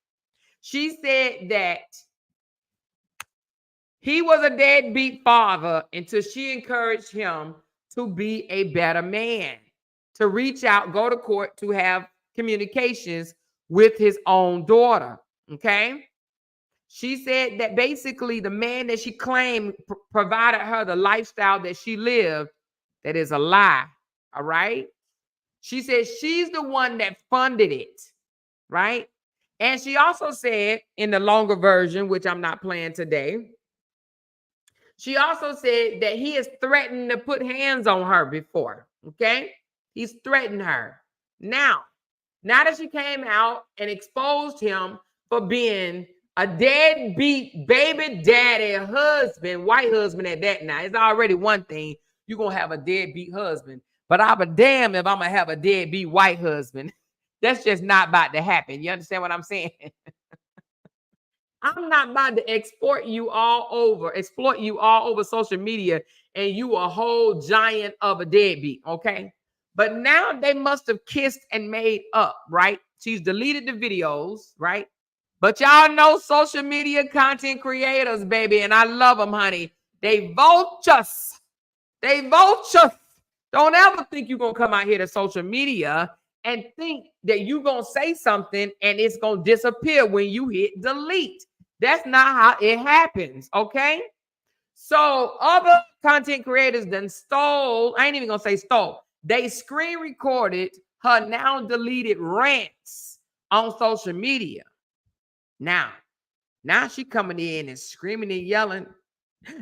She said that he was a deadbeat father until she encouraged him to be a better man, to reach out, go to court to have communications with his own daughter. Okay. She said that basically the man that she claimed provided her the lifestyle that she lived, that is a lie. All right. She said she's the one that funded it. Right. And she also said in the longer version, which I'm not playing today, she also said that he has threatened to put hands on her before. Okay. He's threatened her. Now that she came out and exposed him for being a deadbeat baby daddy husband, white husband at that now, it's already one thing. You're going to have a deadbeat husband. But I'll be damned if I'm going to have a deadbeat white husband. That's just not about to happen. You understand what I'm saying? I'm not about to exploit you all over social media and you a whole giant of a deadbeat, okay? But now they must have kissed and made up, right? She's deleted the videos, right? But y'all know social media content creators, baby, and I love them, honey. They vultures. They vultures. Don't ever think you're going to come out here to social media and think that you're going to say something and it's going to disappear when you hit delete. That's not how it happens, okay? So other content creators then stole, I ain't even going to say stole. They screen recorded her now deleted rants on social media. Now she coming in and screaming and yelling,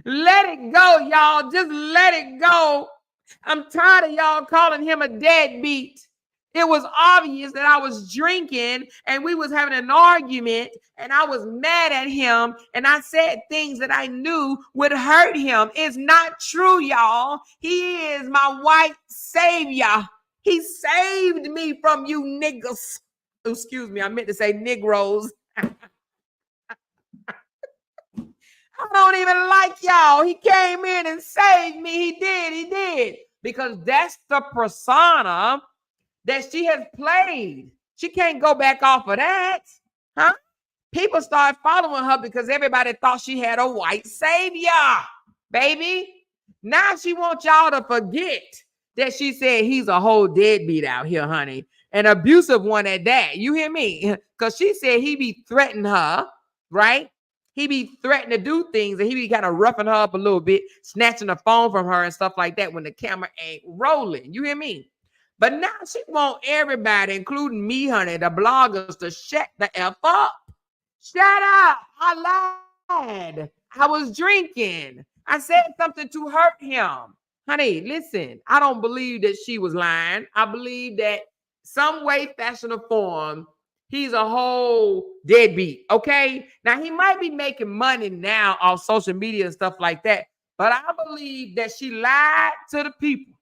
let it go, y'all. Just let it go. I'm tired of y'all calling him a deadbeat. It was obvious that I was drinking and we was having an argument and I was mad at him and I said things that I knew would hurt him. It's not true, y'all. He is my white savior. He saved me from you niggas. Excuse me, I meant to say Negroes. I don't even like y'all. He came in and saved me. He did. Because that's the persona that she has played. She can't go back off of that. Huh? People started following her because everybody thought she had a white savior, baby. Now she wants y'all to forget that she said he's a whole deadbeat out here, honey. An abusive one at that. You hear me? Because she said he be threatening her, right? He be threatening to do things and he be kind of roughing her up a little bit, snatching the phone from her and stuff like that when the camera ain't rolling. You hear me? But now she want everybody, including me, honey, the bloggers, to shut the F up. Shut up. I lied. I was drinking. I said something to hurt him. Honey, listen, I don't believe that she was lying. I believe that some way, fashion, or form, he's a whole deadbeat, okay? Now, he might be making money now off social media and stuff like that, but I believe that she lied to the people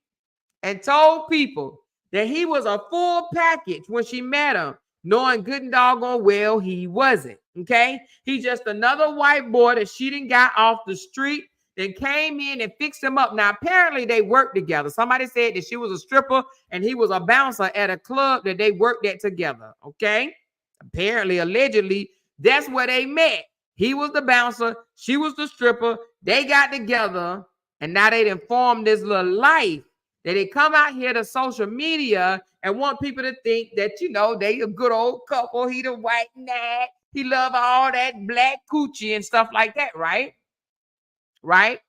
and told people that he was a full package when she met him, knowing good and doggone well he wasn't, okay? He's just another white boy that she done got off the street, then came in and fixed him up. Now, apparently they worked together. Somebody said that she was a stripper and he was a bouncer at a club that they worked at together, okay? Apparently, allegedly, that's where they met. He was the bouncer. She was the stripper. They got together, and now they done formed this little life that they come out here to social media and want people to think that, you know, they a good old couple. He the white nat. He love all that black coochie and stuff like that, right? Right?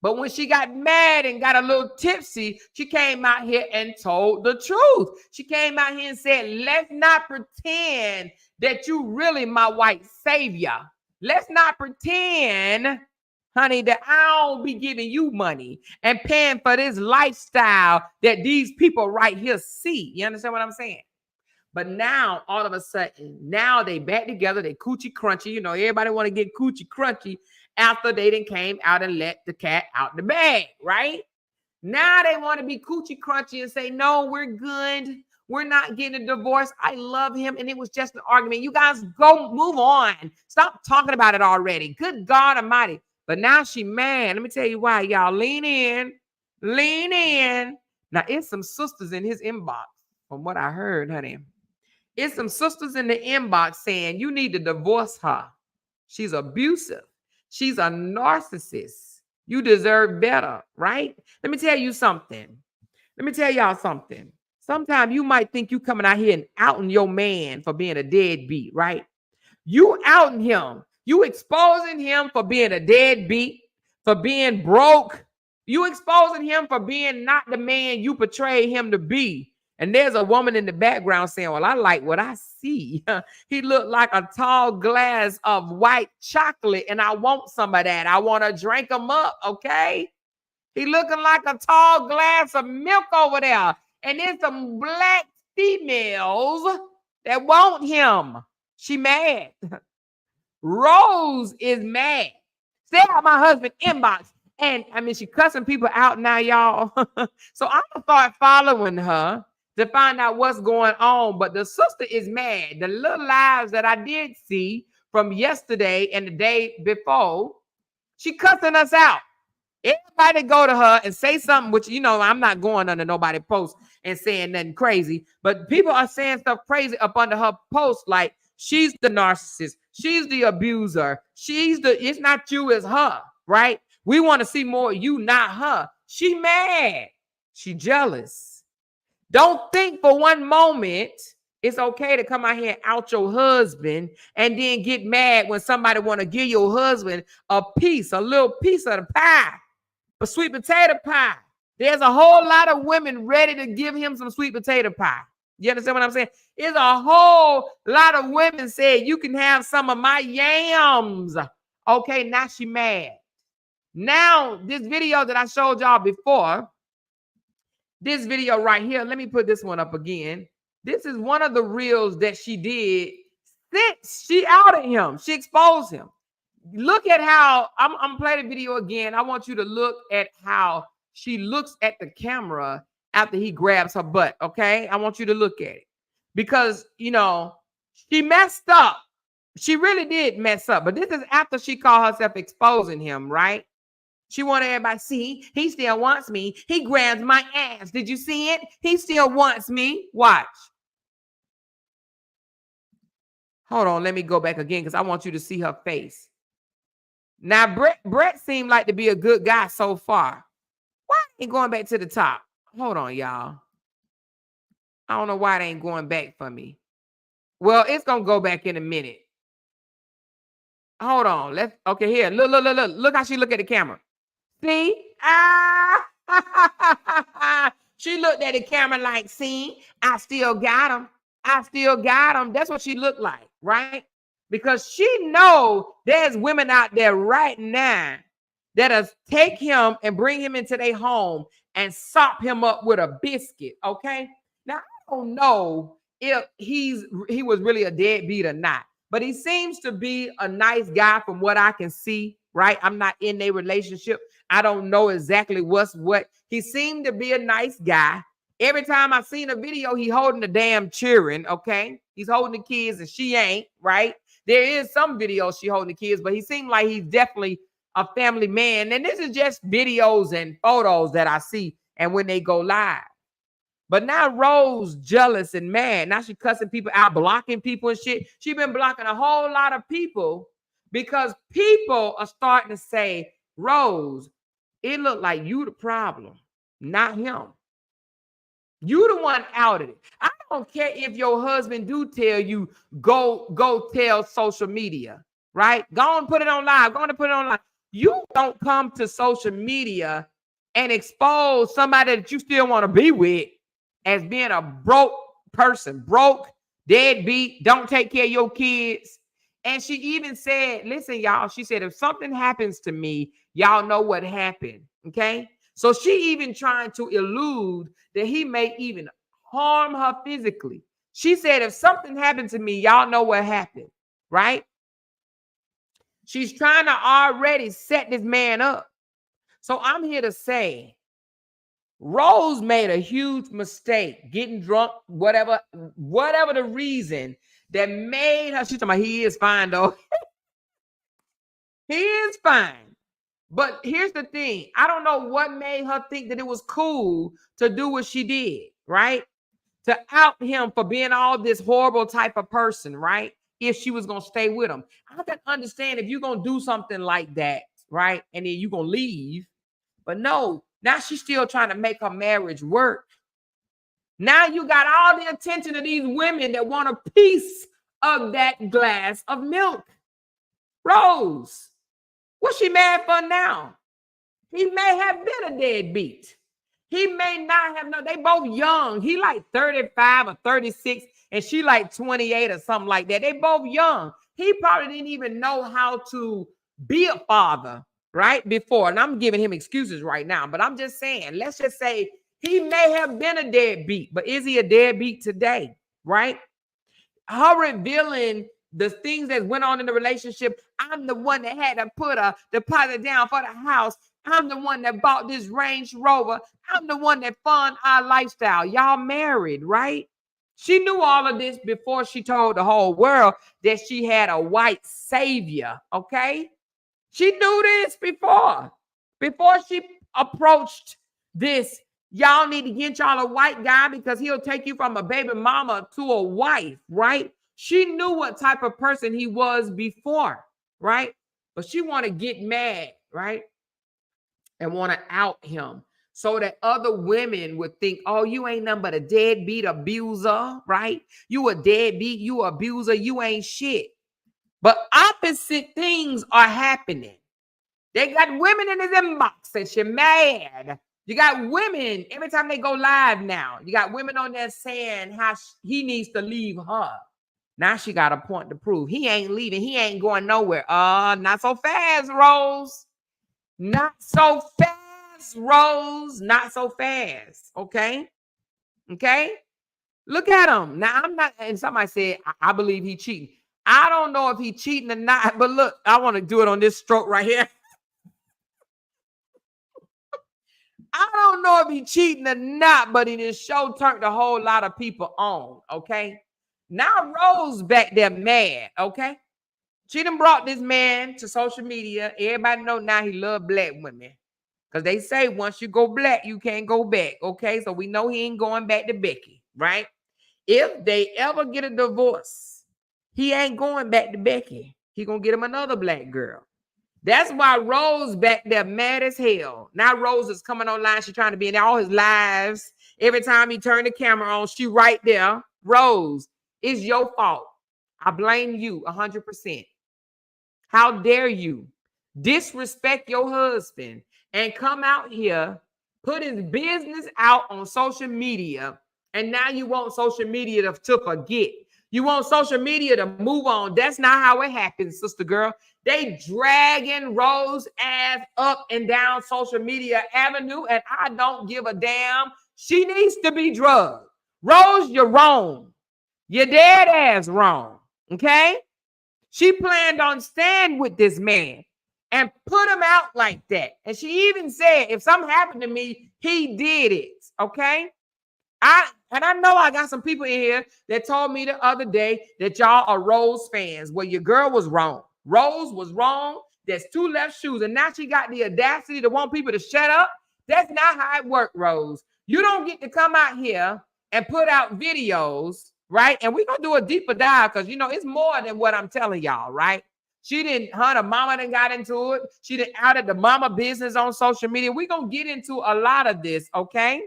But when she got mad and got a little tipsy, she came out here and told the truth. She came out here and said, let's not pretend that you really my white savior. Let's not pretend, honey, that I'll be giving you money and paying for this lifestyle that these people right here see. You understand what I'm saying? But now, all of a sudden, now they back together. They coochie crunchy. You know, everybody want to get coochie crunchy after they done came out and let the cat out the bag, right? Now they want to be coochie crunchy and say, no, we're good. We're not getting a divorce. I love him. And it was just an argument. You guys go move on. Stop talking about it already. Good God Almighty. But now she mad. Let me tell you why. Y'all lean in. Lean in. Now, it's some sisters in his inbox from what I heard, honey. It's some sisters in the inbox saying you need to divorce her. She's abusive. She's a narcissist. You deserve better, right? Let me tell you something. Let me tell y'all something. Sometimes you might think you coming out here and outing your man for being a deadbeat, right? You outing him. You exposing him for being a deadbeat, for being broke. You exposing him for being not the man you portray him to be. And there's a woman in the background saying, well, I like what I see. He looked like a tall glass of white chocolate, and I want some of that. I want to drink him up, okay? He looking like a tall glass of milk over there. And there's some black females that want him. She mad. Rose is mad. Stay out my husband inbox. And I mean, she cussing people out now, y'all. So I'm gonna start following her to find out what's going on. But the sister is mad. The little lives that I did see from yesterday and the day before, she cussing us out. Everybody go to her and say something, which, you know, I'm not going under nobody post and saying nothing crazy, but people are saying stuff crazy up under her post, like she's the narcissist, she's the abuser, it's not you, it's her, right? We want to see more of you, not her. She mad. She jealous. Don't think for one moment it's okay to come out here and out your husband and then get mad when somebody want to give your husband a little piece of the pie. A sweet potato pie. There's a whole lot of women ready to give him some sweet potato pie. You understand what I'm saying? There's a whole lot of women saying, you can have some of my yams. Okay, now she mad. Now, this video that I showed y'all before, this video right here, let me put this one up again. This is one of the reels that she did since she outed him. She exposed him. Look at how I'm playing the video again. I want you to look at how she looks at the camera after he grabs her butt. Okay, I want you to look at it because, you know, she messed up. She really did mess up. But this is after she called herself exposing him, right? She wanted everybody to see he still wants me. He grabs my ass. Did you see it? He still wants me. Watch. Hold on. Let me go back again because I want you to see her face. Now, Bret seemed like to be a good guy so far. Why ain't going back to the top? Hold on, y'all. I don't know why it ain't going back for me. Well, it's going to go back in a minute. Hold on. Okay, here. Look. Look how she look at the camera. See? She looked at the camera like, see, I still got him. I still got him. That's what she looked like, right? Because she know there's women out there right now that'll take him and bring him into their home and sop him up with a biscuit, okay? Now, I don't know if he was really a deadbeat or not, but he seems to be a nice guy from what I can see, right? I'm not in a relationship. I don't know exactly what's what. He seemed to be a nice guy. Every time I seen a video, he holding the damn children, okay? He's holding the kids and she ain't, right? There is some videos she holding the kids, but he seemed like he's definitely a family man. And this is just videos and photos that I see and when they go live. But now Rose jealous and mad. Now she cussing people out, blocking people and shit. She been blocking a whole lot of people because people are starting to say, Rose, it looked like you the problem, not him. You the one outed it. I don't care if your husband do tell you, go tell social media, right? Go and put it on live. Go and put it on live. You don't come to social media and expose somebody that you still want to be with as being a broke person, broke, deadbeat, don't take care of your kids. And she even said, listen, y'all, she said, if something happens to me, y'all know what happened, okay? So she even trying to elude that he may even harm her physically. She said, if something happened to me, y'all know what happened, right? She's trying to already set this man up. So I'm here to say, Rose made a huge mistake, getting drunk, whatever the reason that made her. She's talking about he is fine, though. He is fine. But here's the thing. I don't know what made her think that it was cool to do what she did, right? To out him for being all this horrible type of person, right? If she was going to stay with him. I can understand if you're going to do something like that, right? And then you're going to leave. But no, now she's still trying to make her marriage work. Now you got all the attention of these women that want a piece of that glass of milk. Rose, what's she mad for now? He may have been a deadbeat. He may not have known. They both young. He like 35 or 36, and she like 28 or something like that. They both young. He probably didn't even know how to be a father, right? Before. And I'm giving him excuses right now, but I'm just saying, let's just say he may have been a deadbeat, but is he a deadbeat today, right? Her revealing the things that went on in the relationship. I'm the one that had to put a deposit down for the house. I'm the one that bought this Range Rover. I'm the one that fund our lifestyle. Y'all married, right? She knew all of this before she told the whole world that she had a white savior, okay? She knew this before she approached this. Y'all need to get y'all a white guy because he'll take you from a baby mama to a wife, right? She knew what type of person he was before, right? But she want to get mad, right? And want to out him so that other women would think, oh, you ain't nothing but a deadbeat abuser, right? You a deadbeat, you abuser, you ain't shit. But opposite things are happening. They got women in his inbox and she mad. You got women every time they go live now. You got women on there saying how he needs to leave her. Now she got a point to prove. He ain't leaving. He ain't going nowhere. Not so fast, Rose. Not so fast, Rose. Not so fast. Okay? Okay? Look at him. Now, I'm not, and somebody said, I believe he cheating. I don't know if he cheating or not, but look, I want to do it on this stroke right here. I don't know if he cheating or not, but this show turned a whole lot of people on, okay? Now Rose back there mad, okay? She done brought this man to social media. Everybody know now he love black women. Because they say once you go black, you can't go back, okay? So we know he ain't going back to Becky, right? If they ever get a divorce, he ain't going back to Becky. He gonna get him another black girl. That's why Rose back there mad as hell. Now Rose is coming online. She's trying to be in all his lives. Every time he turn the camera on, she right there. Rose, it's your fault. I blame you 100%. How dare you disrespect your husband and come out here, put his business out on social media, and now you want social media to forget. You want social media to move on. That's not how it happens, sister girl. They dragging Rose ass up and down social media avenue, and I don't give a damn. She needs to be drugged. Rose, you're wrong. You're dead ass wrong, okay? She planned on staying with this man and put him out like that. And she even said, if something happened to me, he did it, okay? I know I got some people in here that told me the other day that y'all are Rose fans. Well, your girl was wrong. Rose was wrong. There's two left shoes. And now she got the audacity to want people to shut up. That's not how it works, Rose. You don't get to come out here and put out videos, right? And we're going to do a deeper dive because, you know, it's more than what I'm telling y'all, right? She didn't, the mama done got into it. She didn't outed the mama business on social media. We're going to get into a lot of this, okay?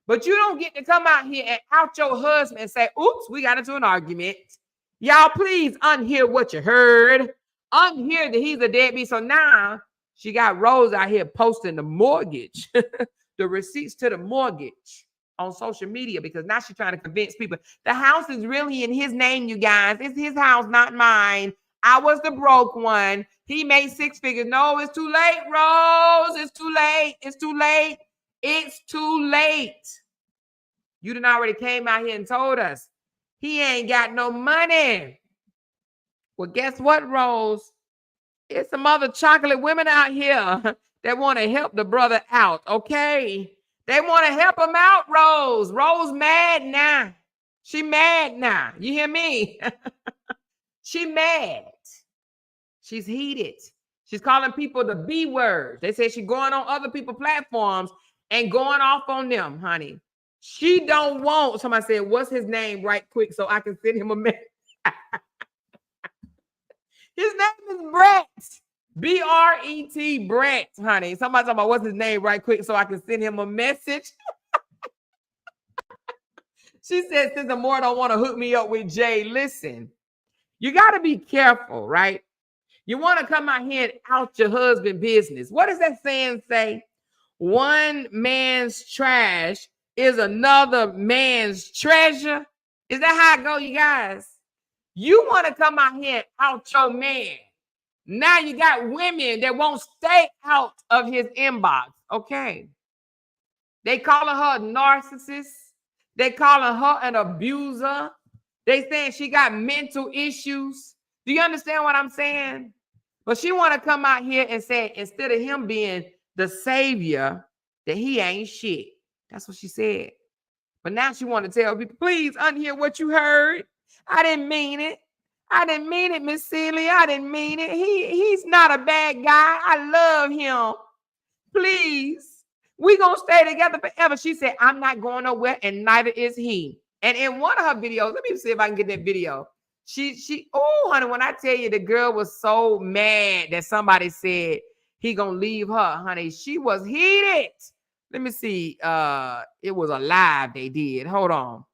But you don't get to come out here and out your husband and say, oops, we got into an argument. Y'all, please unhear what you heard. Unhear that he's a deadbeat. So now she got Rose out here posting the mortgage, the receipts to the mortgage on social media because now she's trying to convince people the house is really in his name, you guys. It's his house, not mine. I was the broke one. He made 6 figures. No, it's too late, Rose. It's too late. It's too late. It's too late. You done already came out here and told us he ain't got no money. Well, guess what, Rose? It's some other chocolate women out here that want to help the brother out, okay? They want to help him out, Rose. Rose mad now. She mad now. You hear me? She mad. She's heated. She's calling people the B word. They say she's going on other people's platforms and going off on them, honey. She don't want, somebody said, what's his name right quick so I can send him a message. His name is Bret. B-R-E-T, Bret, honey. Somebody talking about what's his name right quick so I can send him a message. She said, since Amore don't want to hook me up with Jay, listen, you got to be careful, right? You want to come out here and out your husband business. What does that saying say? One man's trash is another man's treasure. Is that how it go, you guys? You want to come out here and out your man. Now you got women that won't stay out of his inbox. Okay. They calling her a narcissist. They calling her an abuser. They saying she got mental issues. Do you understand what I'm saying? But she want to come out here and say, instead of him being the savior, that he ain't shit. That's what she said. But now she want to tell people, please unhear what you heard. I didn't mean it. I didn't mean it, Miss Celia. I didn't mean it. He's not a bad guy. I love him. Please. We gonna stay together forever. She said, I'm not going nowhere, and neither is he. And in one of her videos, let me see if I can get that video. Oh, honey, when I tell you the girl was so mad that somebody said he gonna leave her, honey, she was heated. Let me see. It was a live they did. Hold on.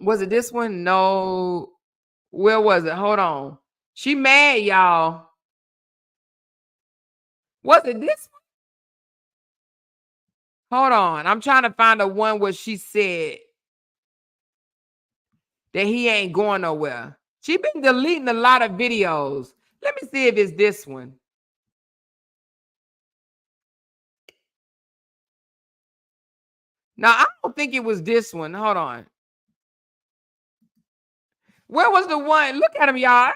Was it this one? No. Where was it? Hold on. She mad, y'all. Was it this one? Hold on. I'm trying to find the one where she said that he ain't going nowhere. She been deleting a lot of videos. Let me see if it's this one. No, I don't think it was this one. Hold on. Where was the one? Look at him, y'all.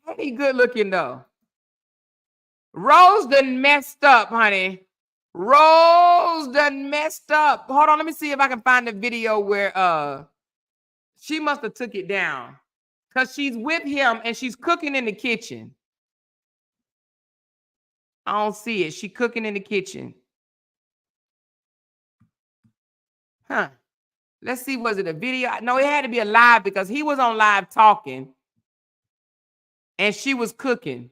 Ain't he good looking, though? Rose done messed up, honey. Rose done messed up. Hold on, let me see if I can find the video where she must have took it down. Because she's with him and she's cooking in the kitchen. I don't see it. She cooking in the kitchen. Huh. Let's see, was it a video? No, it had to be a live because he was on live talking and she was cooking.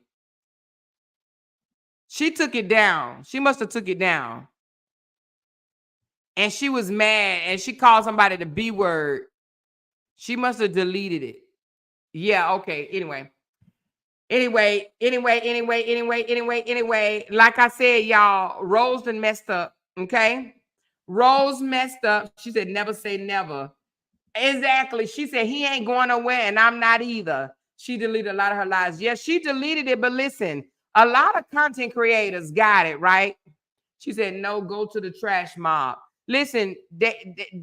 She took it down. She must have took it down. And she was mad and she called somebody the B word. She must have deleted it. Yeah, okay. Anyway, like I said, y'all, Rose done messed up, okay? Rose messed up. She said, never say never. Exactly. She said, he ain't going nowhere and I'm not either. She deleted a lot of her lies. Yes, she deleted it, but listen, a lot of content creators got it, right? She said, no, go to the trash mob. Listen,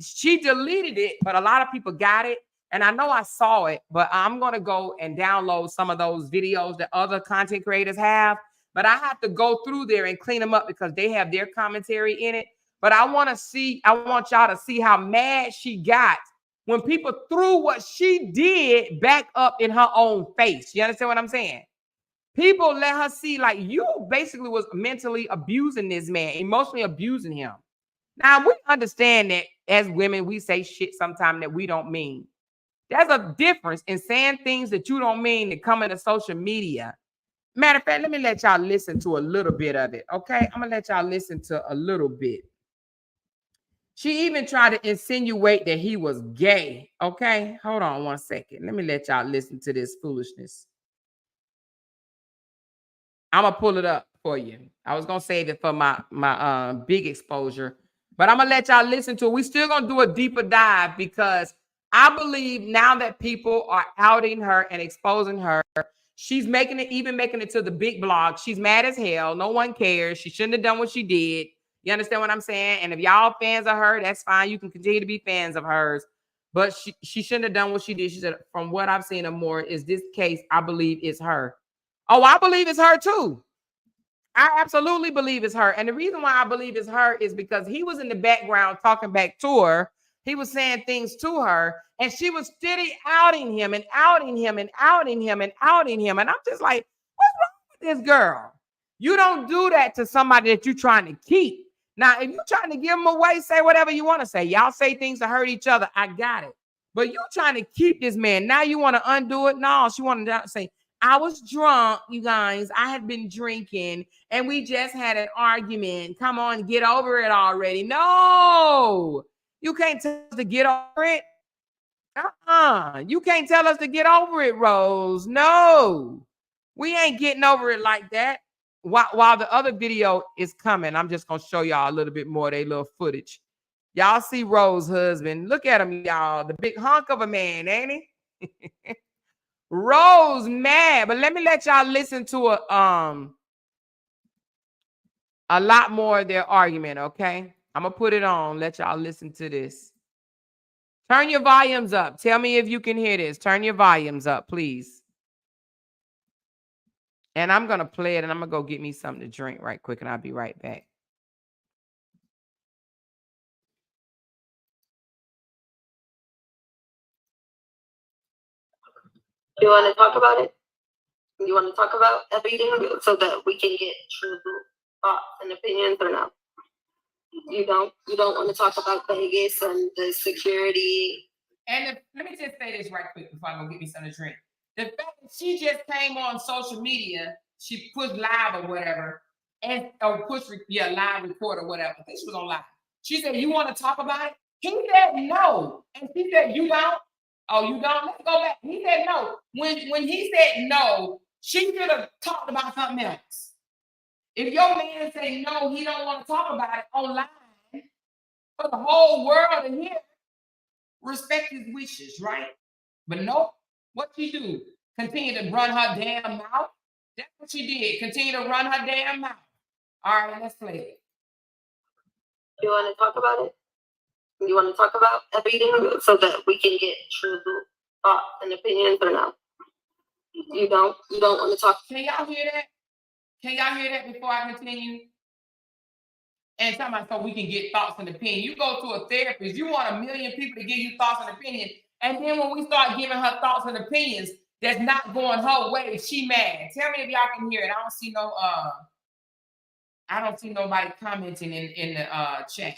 she deleted it, but a lot of people got it. And I know I saw it, but I'm going to go and download some of those videos that other content creators have. But I have to go through there and clean them up because they have their commentary in it. But I want y'all to see how mad she got when people threw what she did back up in her own face. You understand what I'm saying? People let her see, like, you basically was mentally abusing this man, emotionally abusing him. Now, we understand that as women, we say shit sometimes that we don't mean. There's a difference in saying things that you don't mean that come into social media. Matter of fact, let me let y'all listen to a little bit of it, okay? I'm going to let y'all listen to a little bit. She even tried to insinuate that he was gay, okay? Hold on one second. Let me let y'all listen to this foolishness. I'm going to pull it up for you. I was going to save it for my big exposure, but I'm going to let y'all listen to it. We're still going to do a deeper dive because I believe now that people are outing her and exposing her, she's making it to the big blog. She's mad as hell. No one cares. She shouldn't have done what she did. You understand what I'm saying? And if y'all fans of her, that's fine. You can continue to be fans of hers. But she shouldn't have done what she did. She said, from what I've seen of more, is this case, I believe it's her. Oh, I believe it's her too. I absolutely believe it's her. And the reason why I believe it's her is because he was in the background talking back to her. He was saying things to her, and she was steady outing him and outing him and outing him and outing him. And I'm just like, what's wrong with this girl? You don't do that to somebody that you're trying to keep. Now, if you're trying to give them away, say whatever you want to say. Y'all say things to hurt each other. I got it. But you're trying to keep this man. Now you want to undo it? No, she wanted to say, I was drunk, you guys. I had been drinking and we just had an argument. Come on, get over it already. No, you can't tell us to get over it. You can't tell us to get over it, Rose. No, we ain't getting over it like that. While the other video is coming, I'm just going to show y'all a little bit more of their little footage. Y'all see Rose's husband. Look at him, y'all. The big hunk of a man, ain't he? Rose mad, but let me let y'all listen to a lot more of their argument, okay? I'm gonna put it on. Let y'all listen to this. Turn your volumes up. Tell me if you can hear this. Turn your volumes up, please. And I'm gonna play it, and I'm gonna go get me something to drink right quick, and I'll be right back. You want to talk about it? You want to talk about everything so that we can get true thoughts and opinions, or no? You don't want to talk about Vegas and the security. And let me just say this right quick before I go get me something to drink. The fact that she just came on social media, she pushed live or whatever, and or push live record or whatever. I think she was on live. She said, "You want to talk about it?" He said no, and she said, "You don't." Oh, you don't? Let's go back. He said no. When he said no, she should have talked about something else. If your man say no, he don't want to talk about it online for the whole world to hear. Respect his wishes, right? But no, what she do? Continue to run her damn mouth? That's what she did. Continue to run her damn mouth. All right, let's play it. You want to talk about it? You want to talk about everything so that we can get true thoughts and opinions, or no? You don't want to talk. Can y'all hear that? Can y'all hear that before I continue? And talking about so we can get thoughts and opinions. You go to a therapist, you want 1 million people to give you thoughts and opinions. And then when we start giving her thoughts and opinions that's not going her way, she mad. Tell me if y'all can hear it. I don't see nobody commenting in the chat.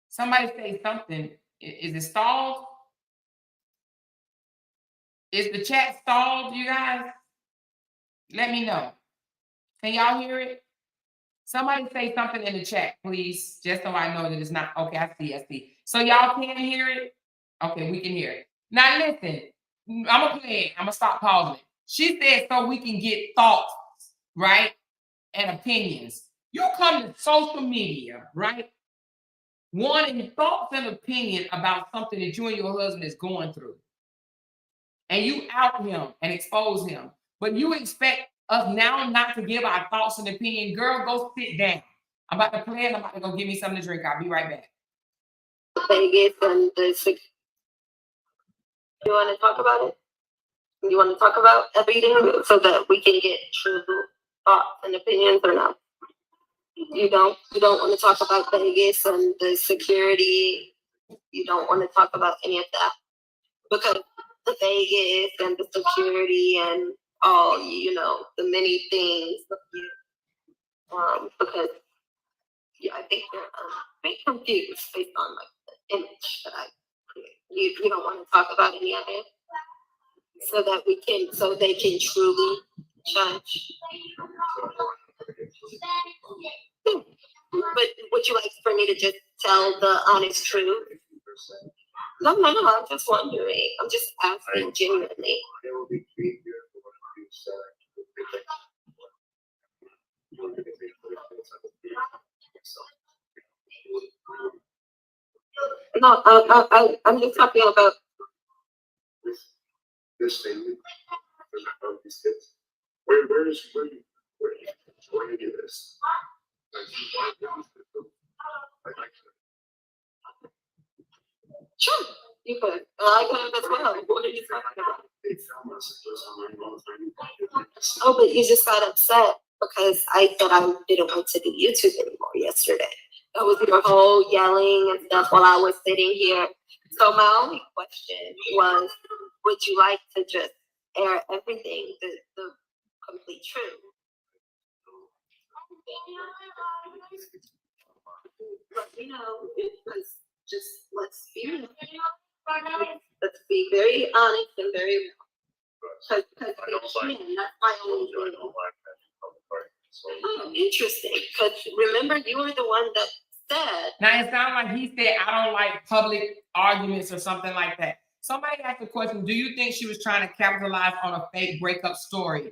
Somebody say something. Is it stalled? Is the chat stalled, you guys? Let me know. Can y'all hear it? Somebody say something in the chat, please, just so I know that it's not. Okay, I see. So y'all can hear it? Okay, we can hear it. Now listen, I'm going to play it. I'm going to stop pausing it. She said so we can get thoughts, right, and opinions. You come to social media, right, wanting thoughts and opinion about something that you and your husband is going through. And you out him and expose him. But you expect us now not to give our thoughts and opinion. Girl, go sit down. I'm about to play and I'm about to go give me something to drink. I'll be right back. Vegas and the you want to talk about it? You want to talk about everything so that we can get true thoughts and opinions, or no? You don't want to talk about Vegas and the security. You don't want to talk about any of that because the Vegas and the security and all, the many things. Because I think they're very confused based on like the image that I create. You don't want to talk about any of it, so they can truly judge. But would you like for me to just tell the honest truth? No, I'm just wondering. I'm just asking genuinely. No, I'm just talking about this thing. Where do you do this? Sure, you could. I could as well. What are you talking about? Oh, but you just got upset because I said I didn't want to do YouTube anymore yesterday. That was your whole yelling and stuff while I was sitting here. So my only question was, would you like to just air everything, the complete truth? Let's be very honest and very real. Because that's my only thing. Oh, interesting. Because remember, you were the one that said. Now it sounds like he said, "I don't like public arguments" or something like that. Somebody asked the question: do you think she was trying to capitalize on a fake breakup story?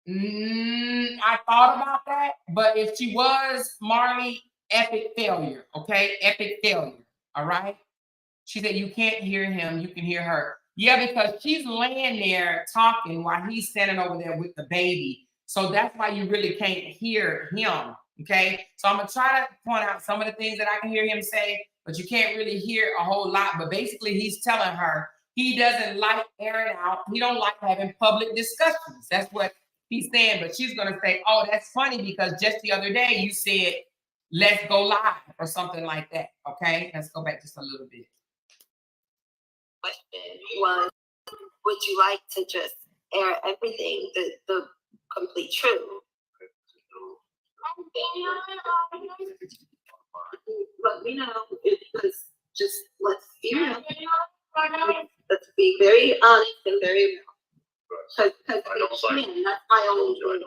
I thought about that, but if she was, Marley, epic failure. Okay, epic failure. All right. She said, "You can't hear him, you can hear her." Yeah, because she's laying there talking while he's standing over there with the baby. So that's why you really can't hear him. Okay. So I'm going to try to point out some of the things that I can hear him say, but you can't really hear a whole lot. But basically, he's telling her he doesn't like airing out. He don't like having public discussions. That's what he's saying. But she's going to say, "Oh, that's funny because just the other day you said, let's go live," or something like that. Okay. Let's go back just a little bit. Question was, would you like to just air everything, the complete truth? Let me know, because just let's be real. Let's be very honest and very real. Because that's my only thing.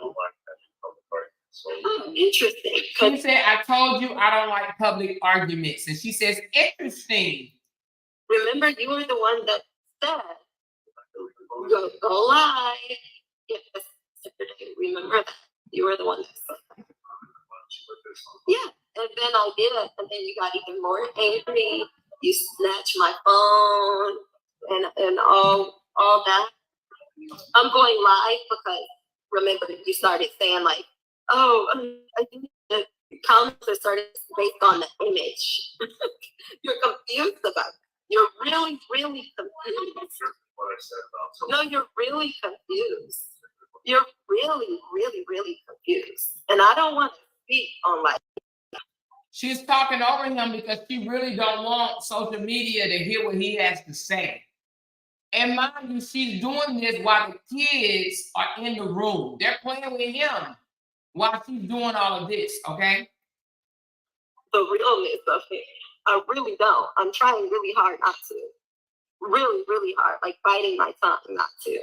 Oh, interesting. She said, "I told you I don't like public arguments." And she says, "Interesting. Remember, you were the one that said, go live. Yes, remember that. You were the one that said that. Yeah, and then I did it, and then you got even more angry. You snatched my phone and all that. I'm going live because, remember, you started saying like, "Oh, I think the comments are started based on the image." You're confused about it. You're really, really confused. No, you're really confused. You're really, really, really confused. And I don't want to speak on like. She's talking over him because she really don't want social media to hear what he has to say. And mind you, she's doing this while the kids are in the room. They're playing with him while she's doing all of this, okay? The realness of it. I really don't. I'm trying really hard not to. Really, really hard. Like biting my tongue not to.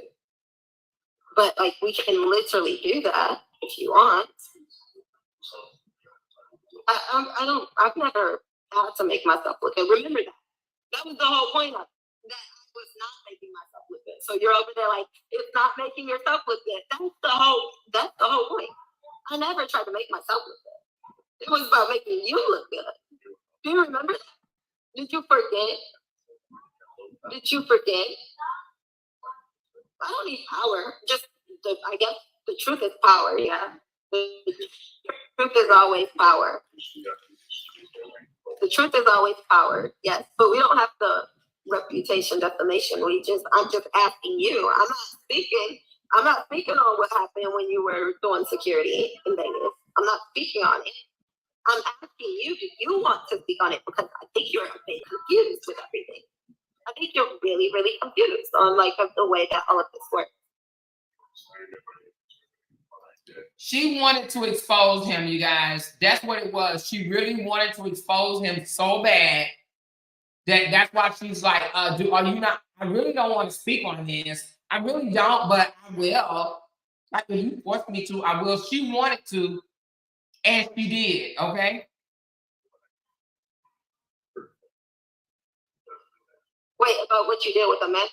But like we can literally do that if you want. I've never had to make myself look good. Remember that. That was the whole point of it. That I was not making myself look good. So you're over there like, it's not making yourself look good. That's the whole point. I never tried to make myself look good. It was about making you look good. Do you remember that? Did you forget? Did you forget? I don't need power. Just I guess the truth is power, yeah. The truth is always power. The truth is always power, yes. But we don't have the reputation defamation. I'm just asking you. I'm not speaking on what happened when you were doing security in Vegas. I'm not speaking on it. I'm asking you, do you want to speak on it? Because I think you're a bit confused with everything. I think you're really, really confused on like the way that all of this works. She wanted to expose him, you guys. That's what it was. She really wanted to expose him so bad that's why she's like, are you not? I really don't want to speak on this. I really don't, but I will. Like if you force me to, I will. She wanted to, and she did. Okay. Wait, about what you did with a man?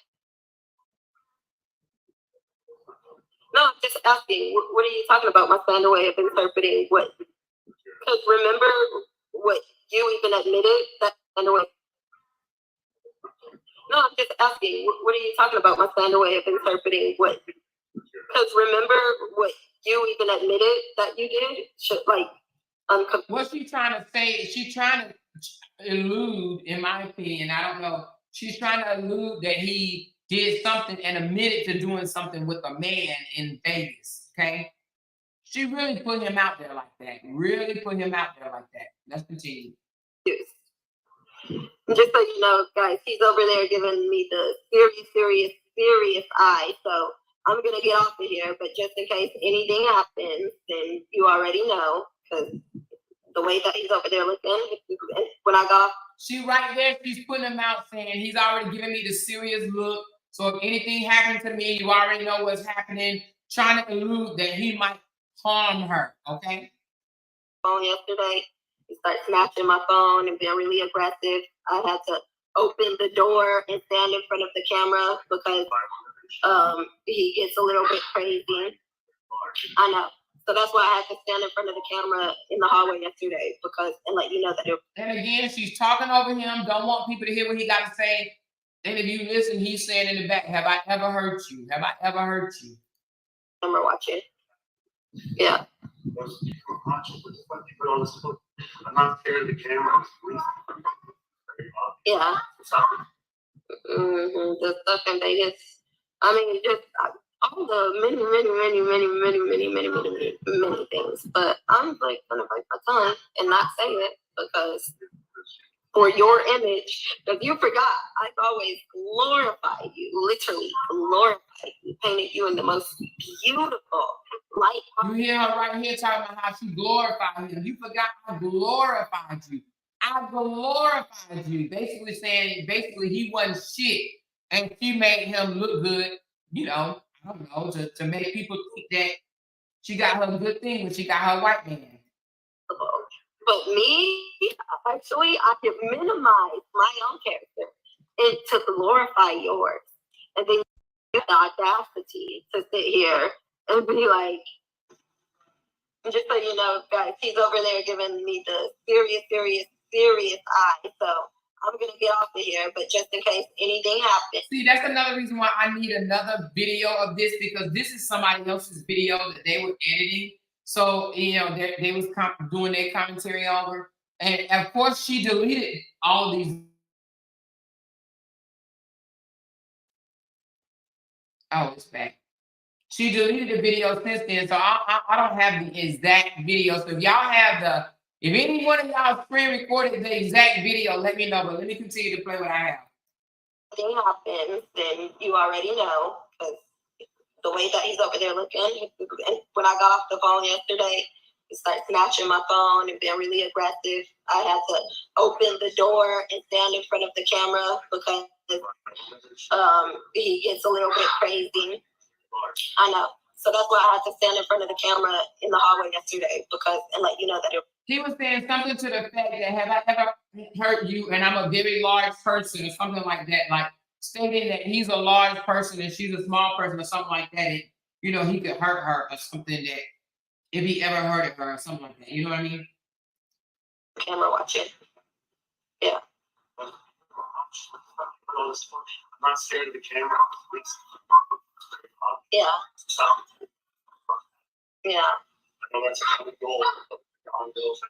No, I'm just asking. What are you talking about? My standard way of interpreting what? Because remember what you even admitted that standard way. No, I'm just asking. What are you talking about? My standard way of interpreting what? Because remember what you even admitted that you did. What's she trying to say? She's trying to elude, in my opinion. I don't know. She's trying to allude that he did something and admitted to doing something with a man in Vegas. Okay. She really put him out there like that. Really put him out there like that. Let's continue. Just so you know, guys, he's over there giving me the serious eye. So I'm going to get off of here. But just in case anything happens, then you already know. Because the way that he's over there looking, when I got off. She right there, she's putting him out saying he's already giving me the serious look. So if anything happened to me, you already know what's happening. Trying to allude that he might harm her, okay? Phone yesterday, he started snatching my phone and being really aggressive. I had to open the door and stand in front of the camera because he gets a little bit crazy. I know. So that's why I had to stand in front of the camera in the hallway yesterday and let you know that it. And again, she's talking over him. Don't want people to hear what he got to say. And if you listen, he's saying in the back, "Have I ever hurt you? Have I ever hurt you?" Camera watching. Yeah. I'm not scared of the camera. Yeah. The stuff in Vegas. I mean, just all the many things. But I'm like gonna bite my tongue and not say it because for your image, because you forgot, I've always glorified you, literally glorified you, painted you in the most beautiful light. You hear her right here talking about how she glorified him. You forgot I glorified you. I glorified you. Basically saying, he wasn't shit. And she made him look good, you know, I don't know, to make people think that she got her good thing when she got her white man. But me, actually, I could minimize my own character and to glorify yours. And then you have the audacity to sit here and be like, just so you know, guys, he's over there giving me the serious eye. So I'm going to get off of here, but just in case anything happens. See, that's another reason why I need another video of this, because this is somebody else's video that they were editing. So, you know, they was doing their commentary over. And of course, she deleted all these. Oh, it's back. She deleted the video since then. So I don't have the exact video. So if y'all have if any one of y'all screen recorded the exact video, let me know. But let me continue to play what I have. If anything happens, then you already know. Because the way that he's over there looking, when I got off the phone yesterday, he started snatching my phone and being really aggressive. I had to open the door and stand in front of the camera because he gets a little bit crazy. I know. So that's why I had to stand in front of the camera in the hallway yesterday and let you know that it. He was saying something to the fact that, have I ever hurt you? And I'm a very large person or something like that. Like stating that he's a large person and she's a small person or something like that. And, you know, he could hurt her or something that if he ever hurted her or something like that. You know what I mean? Camera watching. Yeah. I'm not scared of the camera. Yeah. Yeah. I know that's a goal. On bills.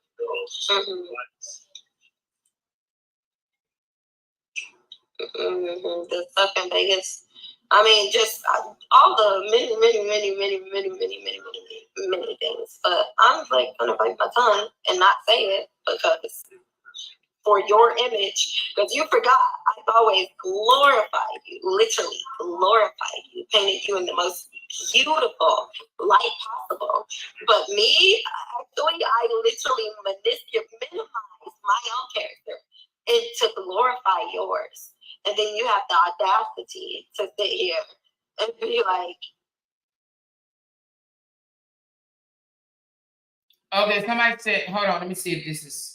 The stuff in Vegas. I mean, just all the many things. But I'm like gonna bite my tongue and not say it because for your image, because you forgot, I've always glorified you, literally glorified you, painted you in the most beautiful light possible. But me, actually, I literally minimize my own character and to glorify yours. And then you have the audacity to sit here and be like, okay, somebody said, hold on, let me see if this is.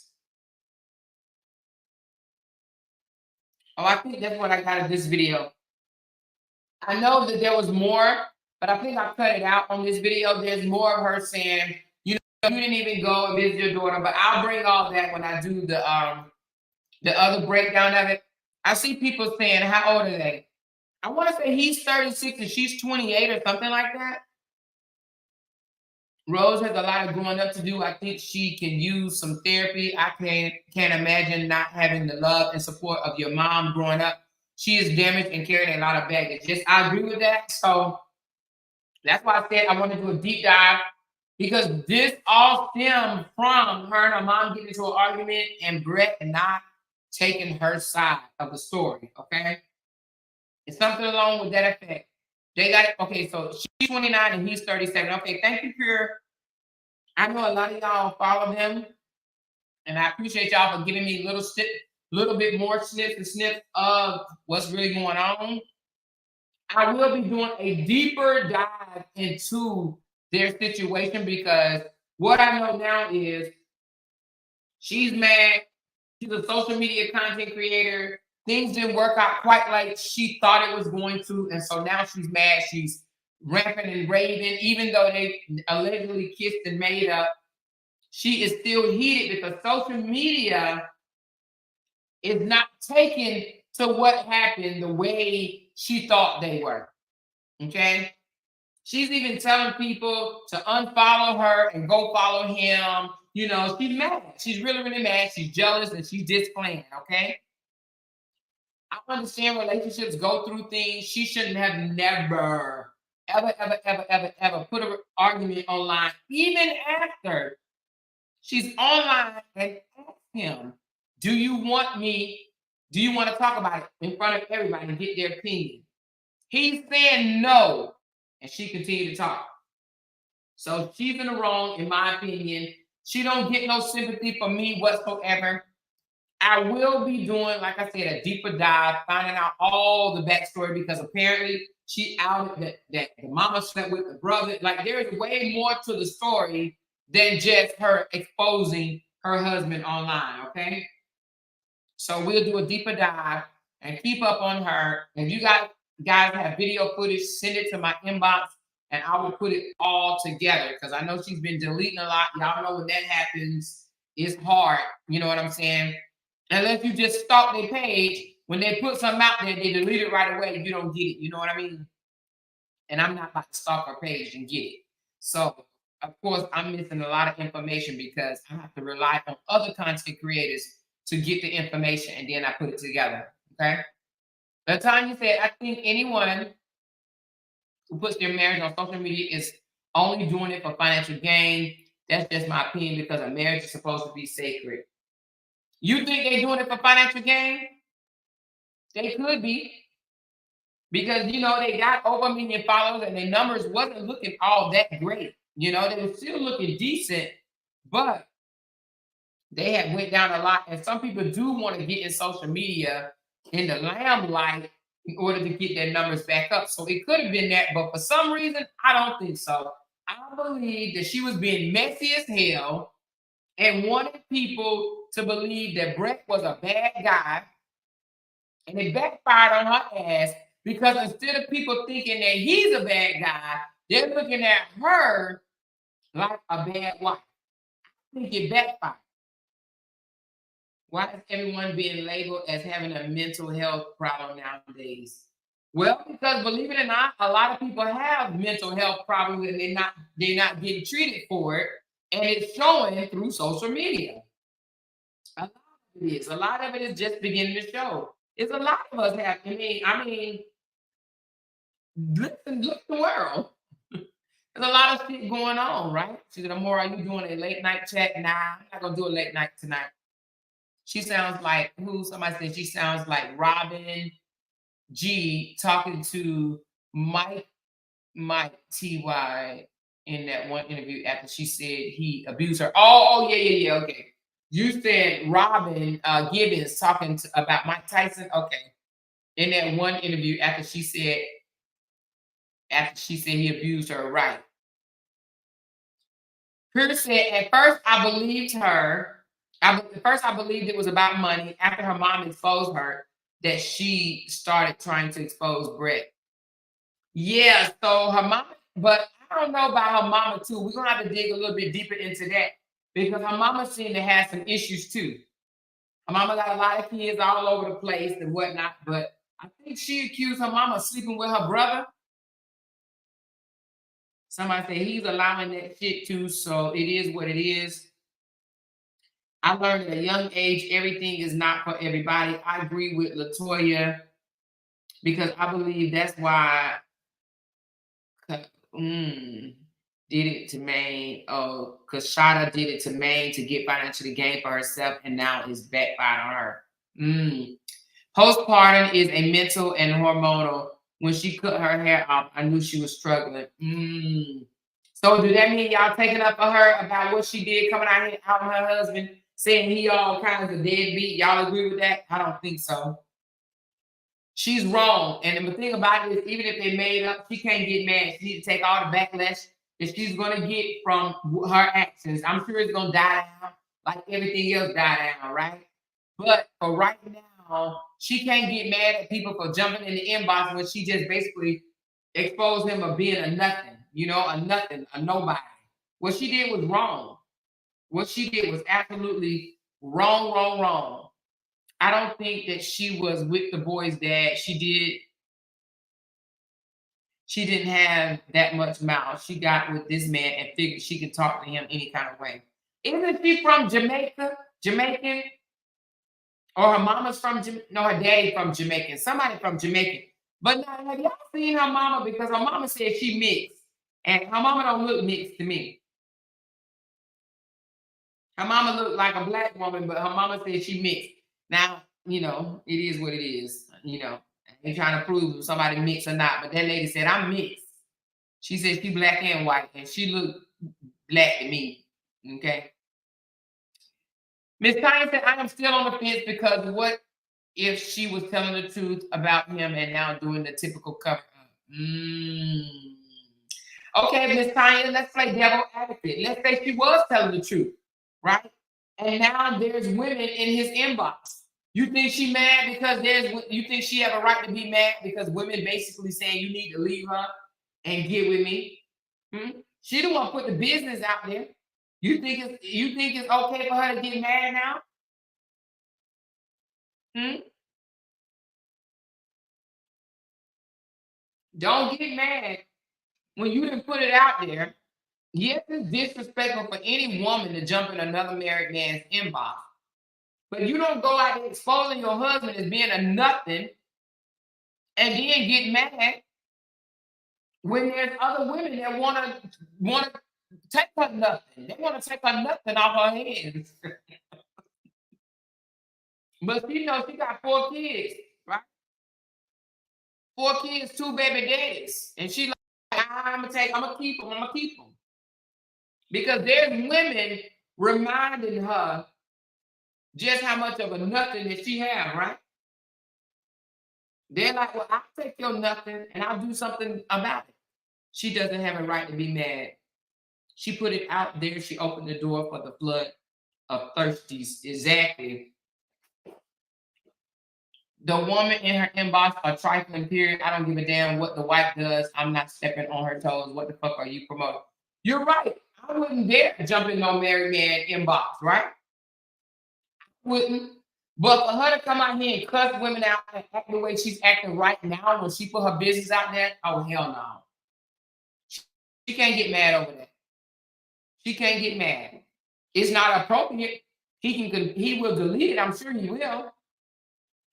Oh, I think that's what I got of this video. I know that there was more, but I think I cut it out on this video. There's more of her saying, you know, you didn't even go and visit your daughter, but I'll bring all that when I do the other breakdown of it. I see people saying, how old are they? I want to say he's 36 and she's 28 or something like that. Rose has a lot of growing up to do. I think she can use some therapy. I can't imagine not having the love and support of your mom growing up. She is damaged and carrying a lot of baggage. Yes, I agree with that. So that's why I said I want to do a deep dive, because this all stemmed from her and her mom getting into an argument and Bret not taking her side of the story, okay? It's something along with that effect. They got it. Okay, so she's 29 and he's 37. Okay, thank you, Pure. I know a lot of y'all follow them, and I appreciate y'all for giving me little bit more snips of what's really going on. I will be doing a deeper dive into their situation because what I know now is she's mad. She's a social media content creator. Things didn't work out quite like she thought it was going to. And so now she's mad. She's rampant and raving. Even though they allegedly kissed and made up, she is still heated because social media is not taking to what happened the way she thought they were. Okay? She's even telling people to unfollow her and go follow him. You know, she's mad. She's really, really mad. She's jealous and she's displaying, okay? I understand relationships go through things. She shouldn't have never, ever put an argument online, even after she's online and asked him, do you want to talk about it in front of everybody and get their opinion? He's saying no, and she continued to talk. So she's in the wrong, in my opinion. She don't get no sympathy from me whatsoever. I will be doing, like I said, a deeper dive, finding out all the backstory because apparently she outed that the mama slept with the brother. Like there's way more to the story than just her exposing her husband online, okay? So we'll do a deeper dive and keep up on her. If you guys have video footage, send it to my inbox and I will put it all together because I know she's been deleting a lot. Y'all know when that happens, it's hard. You know what I'm saying? Unless you just stalk their page, when they put something out there, they delete it right away. You don't get it. You know what I mean? And I'm not about to stalk her page and get it. So, of course, I'm missing a lot of information because I have to rely on other content creators to get the information and then I put it together. Okay? LaTanya said, I think anyone who puts their marriage on social media is only doing it for financial gain. That's just my opinion because a marriage is supposed to be sacred. You think they're doing it for financial gain? They could be. Because, you know, they got over 1 million followers and their numbers wasn't looking all that great. You know, they were still looking decent, but they had went down a lot. And some people do want to get in social media in the limelight in order to get their numbers back up. So it could have been that, but for some reason, I don't think so. I believe that she was being messy as hell and wanted people to believe that Bret was a bad guy. And it backfired on her ass because instead of people thinking that he's a bad guy, they're looking at her like a bad wife. I think it backfired. Why is everyone being labeled as having a mental health problem nowadays? Well, because believe it or not, a lot of people have mental health problems and they're not getting treated for it, and it's showing through social media. A lot of it is just beginning to show. It's a lot of us have. I mean, listen, look the world. There's a lot of shit going on, right? She said, Amora, are you doing a late night chat? Nah, I'm not gonna do a late night tonight. She sounds like who? Somebody said she sounds like Robin G talking to Mike T.Y. in that one interview after she said he abused her. Oh, yeah, okay. You said Robin Gibbons talking about Mike Tyson. Okay. In that one interview after she said he abused her, right? Pierce said, at first I believed her. First I believed it was about money. After her mom exposed her, that she started trying to expose Bret. Yeah, so her mom, but I don't know about her mama too. We're gonna have to dig a little bit deeper into that because her mama seemed to have some issues too. Her mama got a lot of kids all over the place and whatnot, but I think she accused her mama of sleeping with her brother. Somebody said he's allowing that shit too, so it is what it is. I learned at a young age, everything is not for everybody. I agree with LaToya because I believe that's why did it to Maine. Oh, because Shada did it to Maine to get financially gain for herself, and now it's backfired on her. Postpartum is a mental and hormonal. When she cut her hair off, I knew she was struggling. So do that mean y'all taking up for her about what she did coming out here out on her husband, saying he all kinds of deadbeat? Y'all agree with that? I don't think so. She's wrong. And the thing about it is, even if they made up, she can't get mad. She needs to take all the backlash that she's going to get from her actions. I'm sure it's going to die down like everything else die down, right? But for right now, she can't get mad at people for jumping in the inbox when she just basically exposed him of being a nothing, a nothing, a nobody. What she did was wrong. What she did was absolutely wrong. I don't think that she was with the boy's dad. She didn't have that much mouth. She got with this man and figured she could talk to him any kind of way. Isn't she from Jamaican? Or her mama's from her daddy from Jamaican. Somebody from Jamaica. But now, have y'all seen her mama? Because her mama said she mixed. And her mama don't look mixed to me. Her mama looked like a black woman, but her mama said she mixed. Now, it is what it is. I ain't trying to prove if somebody mixed or not, but that lady said, I'm mixed. She said she black and white, and she looked black to me. Okay. Miss Tanya said, I am still on the fence because what if she was telling the truth about him and now doing the typical cover up? Okay, Miss Tanya, let's play devil advocate. Let's say she was telling the truth, right? And now there's women in his inbox. You think she mad because you think she have a right to be mad because women basically saying you need to leave her and get with me? She the one put the business out there. You think it's okay for her to get mad now? Don't get mad when you didn't put it out there. Yes, it's disrespectful for any woman to jump in another married man's inbox. But you don't go out there exposing your husband as being a nothing and then get mad when there's other women that want to take her nothing. They want to take her nothing off her hands. But she got 4 kids, right? 4 kids, 2 baby daddies. And she like, I'm gonna keep them. Because there's women reminding her just how much of a nothing that she have, right? They're like, well, I'll take your nothing and I'll do something about it. She doesn't have a right to be mad. She put it out there. She opened the door for the flood of thirsties. Exactly. The woman in her inbox, a trifling period. I don't give a damn what the wife does. I'm not stepping on her toes. What the fuck are you promoting? You're right. I wouldn't dare jump in no married man inbox, right? Wouldn't. But for her to come out here and cuss women out and act the way she's acting right now when she put her business out there, oh, hell no. She can't get mad over that. She can't get mad. It's not appropriate. He will delete it. I'm sure he will.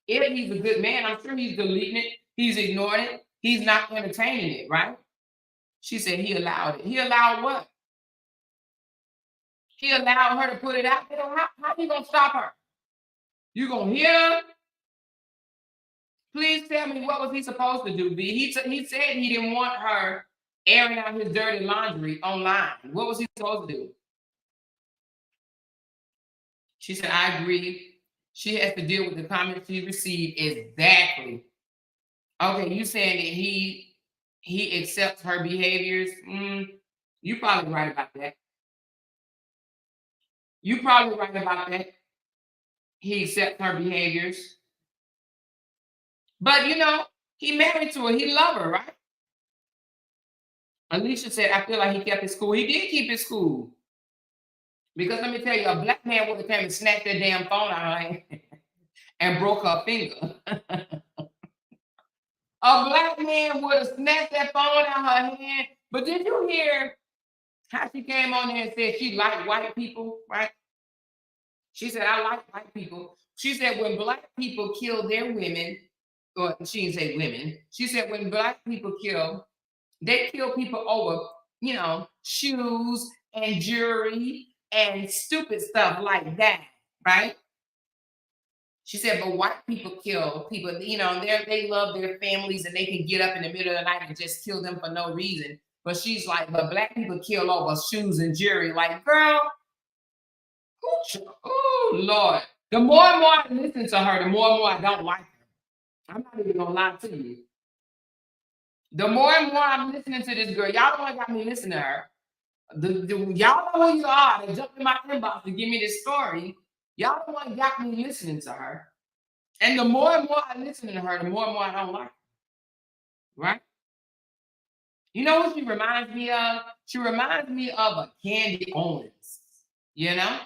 If he's a good man, I'm sure he's deleting it. He's ignoring it. He's not entertaining it, right? She said he allowed it. He allowed what? He allowed her to put it out there. How you gonna stop her? You gonna hit her? Please tell me, what was he supposed to do, B? He said he didn't want her airing out his dirty laundry online. What was he supposed to do? She said, I agree. She has to deal with the comments she received. Exactly. Okay, you saying that he accepts her behaviors? You probably right about that. You probably right about that. He accepts her behaviors. But he married to her. He loved her, right? Alicia said, I feel like he kept his cool. He did keep his cool. Because let me tell you, a black man would have came and snatched that damn phone out of her hand and broke her finger. A black man would have snatched that phone out of her hand. But did you hear how she came on there and said she liked white people, right? She said, I like white people. She said, when black people kill their women, or she didn't say women, she said, when black people kill, they kill people over, shoes and jewelry and stupid stuff like that, right? She said, but white people kill people, they love their families and they can get up in the middle of the night and just kill them for no reason. But she's like, but black people kill over shoes and jewelry. Like, girl, oh, Lord. The more and more I listen to her, the more and more I don't like her. I'm not even gonna lie to you. The more and more I'm listening to this girl, y'all the one got me listening to her. Y'all know who you are. They jumped in my inbox to give me this story. Y'all the one got me listening to her. And the more and more I listen to her, the more and more I don't like her. Right? You know what she reminds me of? She reminds me of a Candy Owens. You know?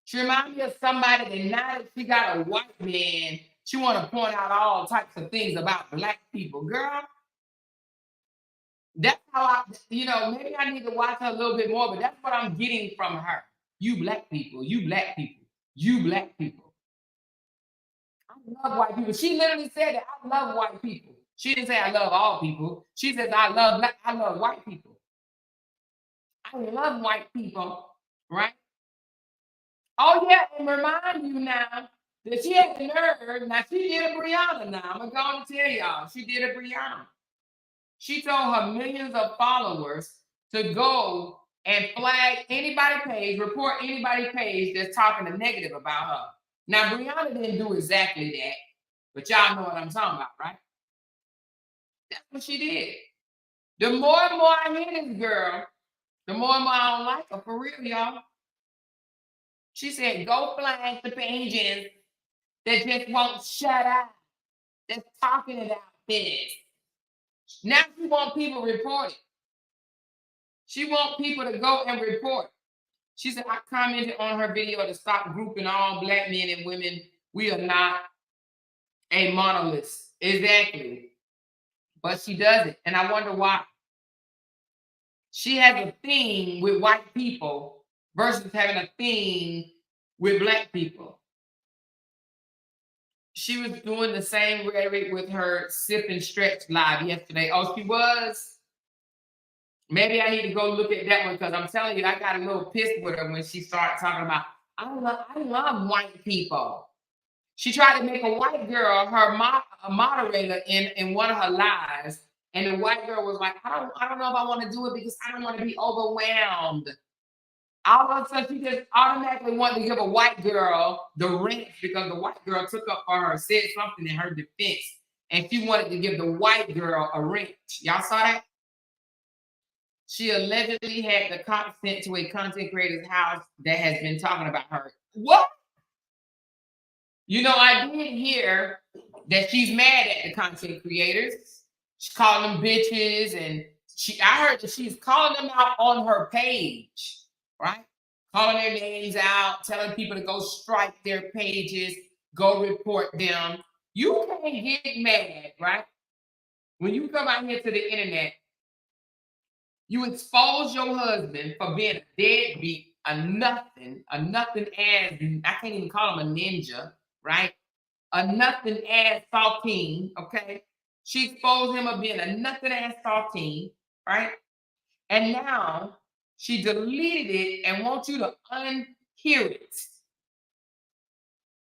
She reminds me of somebody that now that she got a white man, she want to point out all types of things about black people. Girl, that's how I, maybe I need to watch her a little bit more, but that's what I'm getting from her. You black people, you black people, you black people. I love white people. She literally said that I love white people. She didn't say I love all people. She said I love white people. I love white people, right? Oh yeah, and remind you now that she had the nerve. Now she did a Brianna now. I'm gonna tell y'all, she did a Brianna. She told her millions of followers to go and flag anybody page, report anybody page that's talking a negative about her. Now, Brianna didn't do exactly that, but y'all know what I'm talking about, right? That's what she did. The more and more I hear this girl, the more and more I don't like her, for real, y'all. She said, go flag the pages that just won't shut up, that's talking about this. Now she want people reported. She want people to go and report. She said, I commented on her video to stop grouping all black men and women. We are not a monolith. Exactly. But she does it. And I wonder why. She has a thing with white people versus having a thing with black people. She was doing the same rhetoric with her Sip and Stretch live yesterday. Oh, she was? Maybe I need to go look at that one because I'm telling you, I got a little pissed with her when she started talking about, I love white people. She tried to make a white girl her moderator in one of her lives. And the white girl was like, I don't know if I want to do it because I don't want to be overwhelmed. All of a sudden, she just automatically wanted to give a white girl the wrench because the white girl took up for her, said something in her defense. And she wanted to give the white girl a wrench. Y'all saw that? She allegedly had the cops sent to a content creator's house that has been talking about her. What? You know, I did hear that she's mad at the content creators. She's calling them bitches, and I heard that she's calling them out on her page, right? Calling their names out, telling people to go strike their pages, go report them. You can't get mad, right? When you come out here to the internet, you expose your husband for being a deadbeat, a nothing ass, I can't even call him a ninja, right? A nothing ass saltine, okay? She exposed him of being a nothing ass saltine, right? And now she deleted it and wants you to unhear it.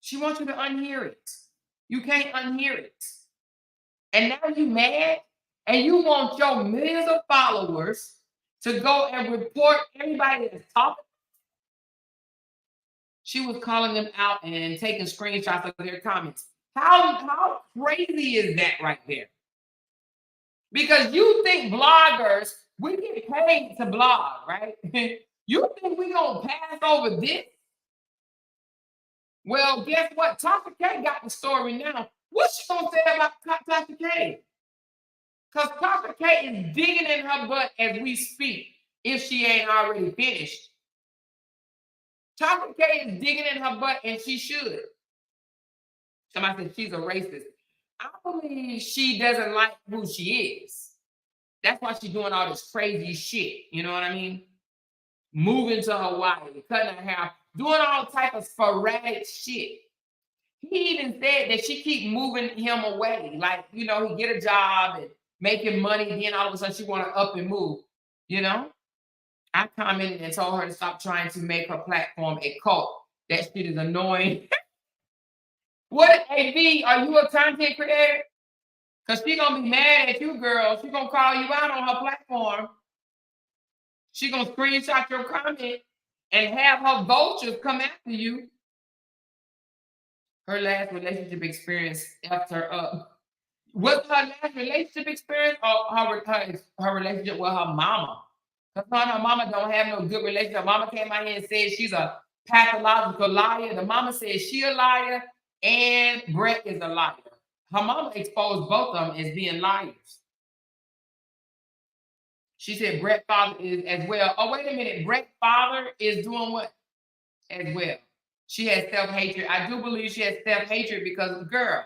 She wants you to unhear it. You can't unhear it. And now you mad and you want your millions of followers to go and report everybody that's talking. She was calling them out and taking screenshots of their comments. How crazy is that right there? Because you think bloggers, we get paid to blog, right? You think we're going to pass over this? Well, guess what? Tasha K got the story now. What's she going to say about Tasha K? Because Tasha K is digging in her butt as we speak, if she ain't already finished. Tasha K is digging in her butt, and she should. Somebody said she's a racist. I believe she doesn't like who she is. That's why she's doing all this crazy shit. You know what I mean? Moving to Hawaii, cutting her hair, doing all type of sporadic shit. He even said that she keep moving him away. Like, you know, he get a job and making money, then all of a sudden she want to up and move. You know? I commented and told her to stop trying to make her platform a cult. That shit is annoying. What, AB, are you a content creator? Because she's going to be mad at you, girl. She's going to call you out on her platform. She's going to screenshot your comment and have her vultures come after you. Her last relationship experience effed her up. Was her last relationship experience or her relationship with her mama? Because her and her mama don't have no good relationship. Her mama came out here and said she's a pathological liar. The mama said she a liar and Bret is a liar. Her mama exposed both of them as being liars. She said Bret's father is as well. Oh, wait a minute. Bret's father is doing what as well? She has self-hatred. I do believe she has self-hatred because, girl,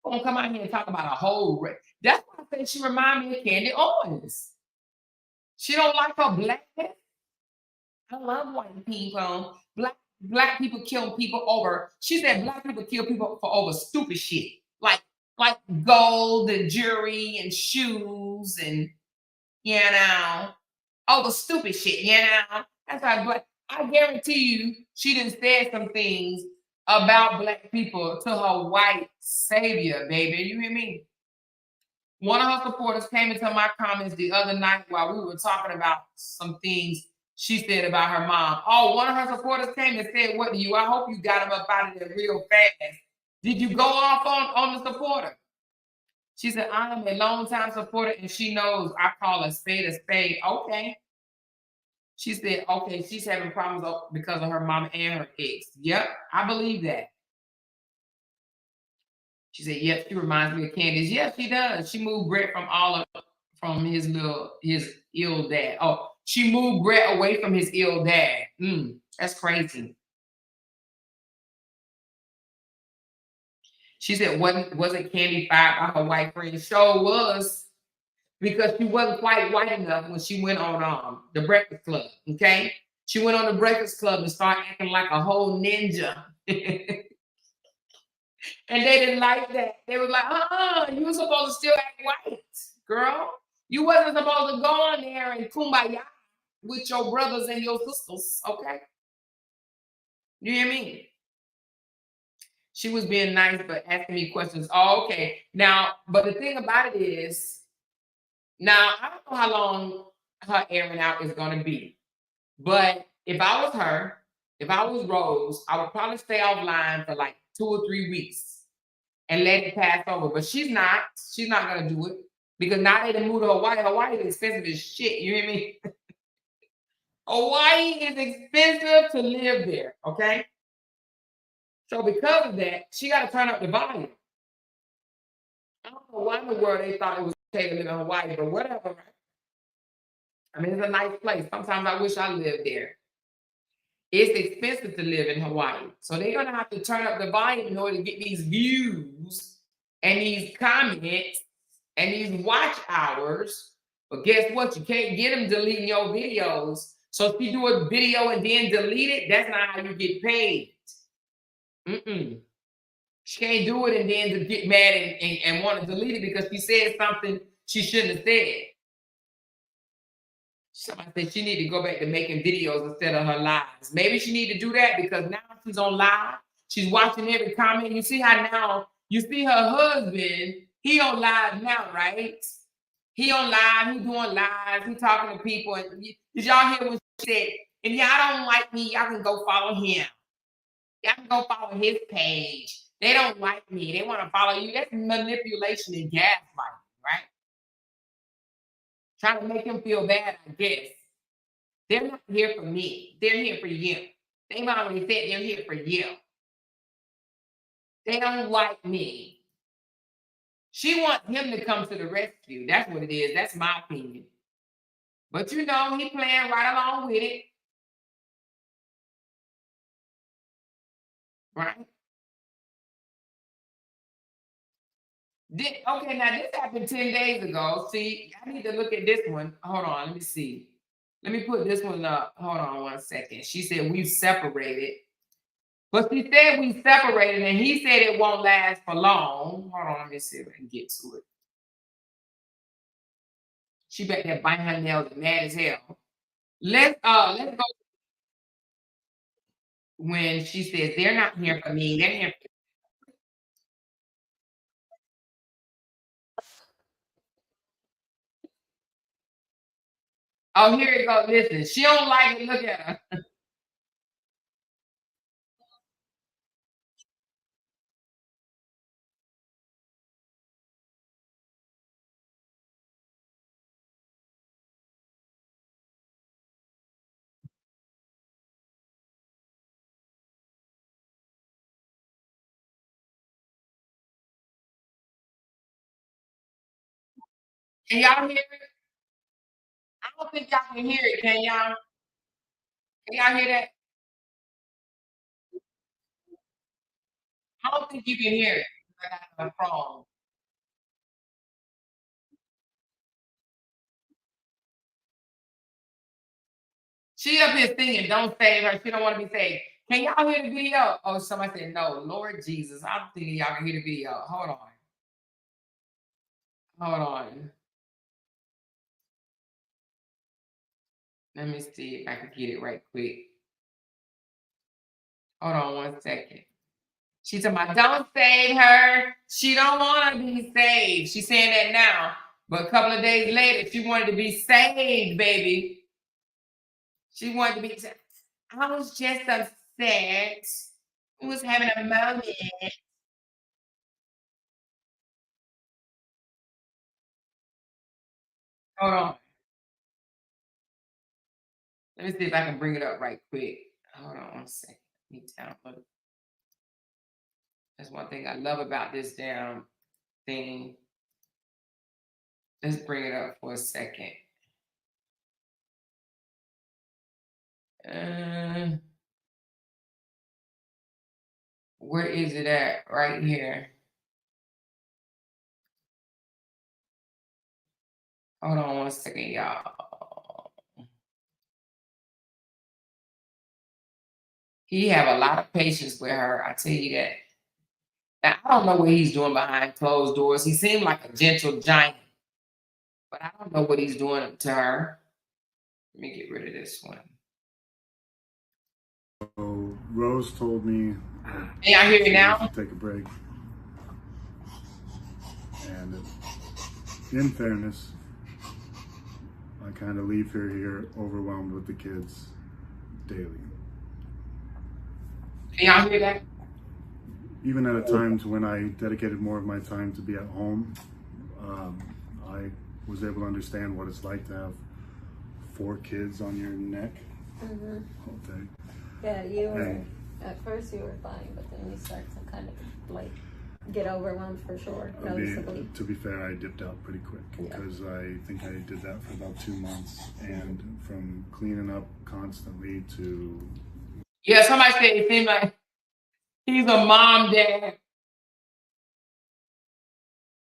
gonna come out here and talk about a whole race. That's why I say she remind me of Candy Owens. She don't like her blackness. I love white people. Black people kill people over. She said black people kill people for over stupid shit, like gold and jewelry and shoes and over stupid shit. That's why black. I guarantee you, she didn't say some things about black people to her white savior, baby. You hear me? One of her supporters came into my comments the other night while we were talking about some things she said about her mom. Oh, one of her supporters came and said, what do you? I hope you got him up out of there real fast. Did you go off on the supporter? She said, I am a longtime supporter and she knows I call a spade a spade. Okay. She said, okay, she's having problems because of her mom and her ex. Yep, I believe that. She said, yep, she reminds me of Candace. Yes, she does. She moved Bret from his ill dad. Oh, she moved Bret away from his ill dad. That's crazy. She said, wasn't Candy fired by her white friend? Sure was. Because she wasn't quite white enough when she went on the Breakfast Club, okay? She went on the Breakfast Club and started acting like a whole ninja. And they didn't like that. They were like, you were supposed to still act white, girl. You wasn't supposed to go on there and kumbaya with your brothers and your sisters, okay? You hear me? She was being nice, but asking me questions. Oh, okay. Now, but the thing about it is, now, I don't know how long her airing out is going to be, but if I was her, if I was Rose, I would probably stay offline for like 2 or 3 weeks and let it pass over. But she's not. She's not going to do it because now they done moved to Hawaii. Hawaii is expensive as shit. You hear me? Hawaii is expensive to live there, okay? So because of that, she got to turn up the volume. I don't know why in the world they thought it was okay to live in Hawaii, but whatever, right? I mean, it's a nice place. Sometimes I wish I lived there. It's expensive to live in Hawaii. So they're going to have to turn up the volume in order to get these views and these comments and these watch hours. But guess what? You can't get them deleting your videos. So if you do a video and then delete it, that's not how you get paid. She can't do it and then to get mad and want to delete it because she said something she shouldn't have said. Somebody said she need to go back to making videos instead of her lives. Maybe she need to do that because now she's on live. She's watching every comment. You see how now, you see her husband, he on live now, right? He on live, he doing live, he talking to people. And did y'all hear when she said, if y'all don't like me, y'all can go follow him. Y'all can go follow his page. They don't like me. They want to follow you. That's manipulation and gaslighting, right? Trying to make him feel bad, I guess. They're not here for me. They're here for you. They've already said they're here for you. They don't like me. She wants him to come to the rescue. That's what it is. That's my opinion. But you know, he playing right along with it. Right? Okay, now this happened 10 days ago. See, I need to look at this one. Hold on, let me see. Let me put this one up. Hold on 1 second. She said we've separated. But she said we separated and he said it won't last for long. Hold on, let me see if I can get to it. She back there biting her nails mad as hell. Let's go when she says they're not here for me, they're here for oh, here it goes. Listen, she don't like it. Look at her. Can y'all hear it? I don't think y'all can hear it. Can y'all? Can y'all hear that? I don't think you can hear it. I got my phone. She up here singing, don't save her. She don't want to be saved. Can y'all hear the video? Oh, somebody said no. Lord Jesus. I'm thinking y'all can hear the video. Hold on. Hold on. Let me see if I can get it right quick. Hold on 1 second. She's talking about, don't save her. She don't want to be saved. She's saying that now. But a couple of days later, she wanted to be saved, baby. She wanted to be saved. I was just upset. I was having a moment. Hold on. Let me see if I can bring it up right quick. Hold on 1 second. Let me download it. That's one thing I love about this damn thing. Let's bring it up for a second. Where is it at? Right here. Hold on 1 second, y'all. He have a lot of patience with her. I tell you that. Now, I don't know what he's doing behind closed doors. He seemed like a gentle giant, but I don't know what he's doing to her. Let me get rid of this one. So Rose told me. Can y'all hear me now? Take a break. And in fairness, I kind of leave her here overwhelmed with the kids daily. Can y'all hear that? Even at a time when I dedicated more of my time to be at home, I was able to understand what it's like to have 4 kids on your neck all day. Yeah, you were, at first you were fine, but then you start to kind of like get overwhelmed for sure, noticeably. To be fair, I dipped out pretty quick because I think I did that for about 2 months, and from cleaning up constantly to... Yeah, somebody said it seemed like he's a mom dad.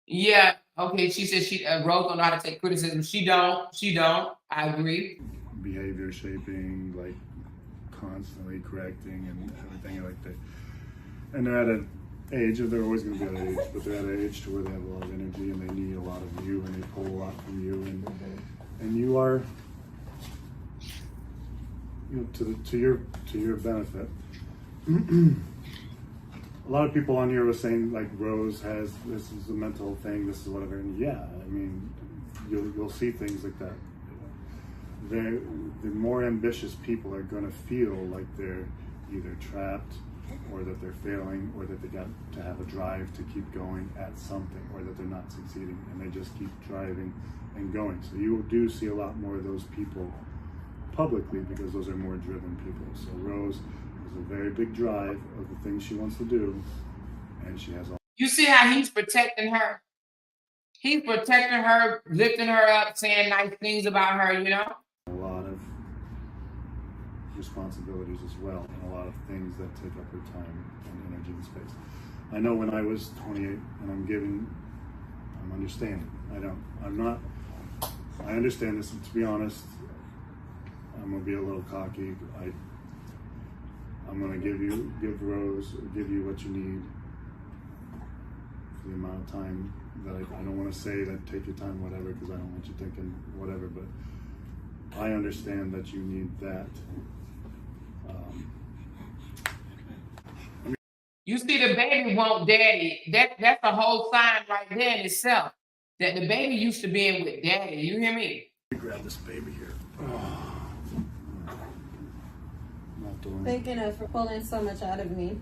Yeah, okay, she said Rose don't know how to take criticism. She don't. I agree. Behavior shaping, like constantly correcting and everything like that. And they're at an age, they're always going to be at an age, but they're at an age to where they have a lot of energy and they need a lot of you and they pull a lot from you, and you are, you know, to your benefit. A lot of people on here were saying like Rose has, this is a mental thing, this is whatever, and yeah, I mean, you'll see things like that. The more ambitious people are going to feel like they're either trapped or that they're failing or that they got to have a drive to keep going at something or that they're not succeeding and they just keep driving and going. So you do see a lot more of those people publicly because those are more driven people. So Rose has a very big drive of the things she wants to do, and she has all. You see how he's protecting her? He's protecting her, lifting her up, saying nice things about her, you know? A lot of responsibilities as well, and a lot of things that take up her time and energy and space. I know when I was 28 and I'm understanding. I understand this, and to be honest, I'm gonna be a little cocky. I'm gonna give you what you need for the amount of time that I don't want to say that take your time, whatever, because I don't want you thinking whatever, but I understand that you need that. You see, the baby want daddy. That's a whole sign right there in itself. That the baby used to being with daddy. You hear me? Grab this baby here. Thank you for pulling so much out of me.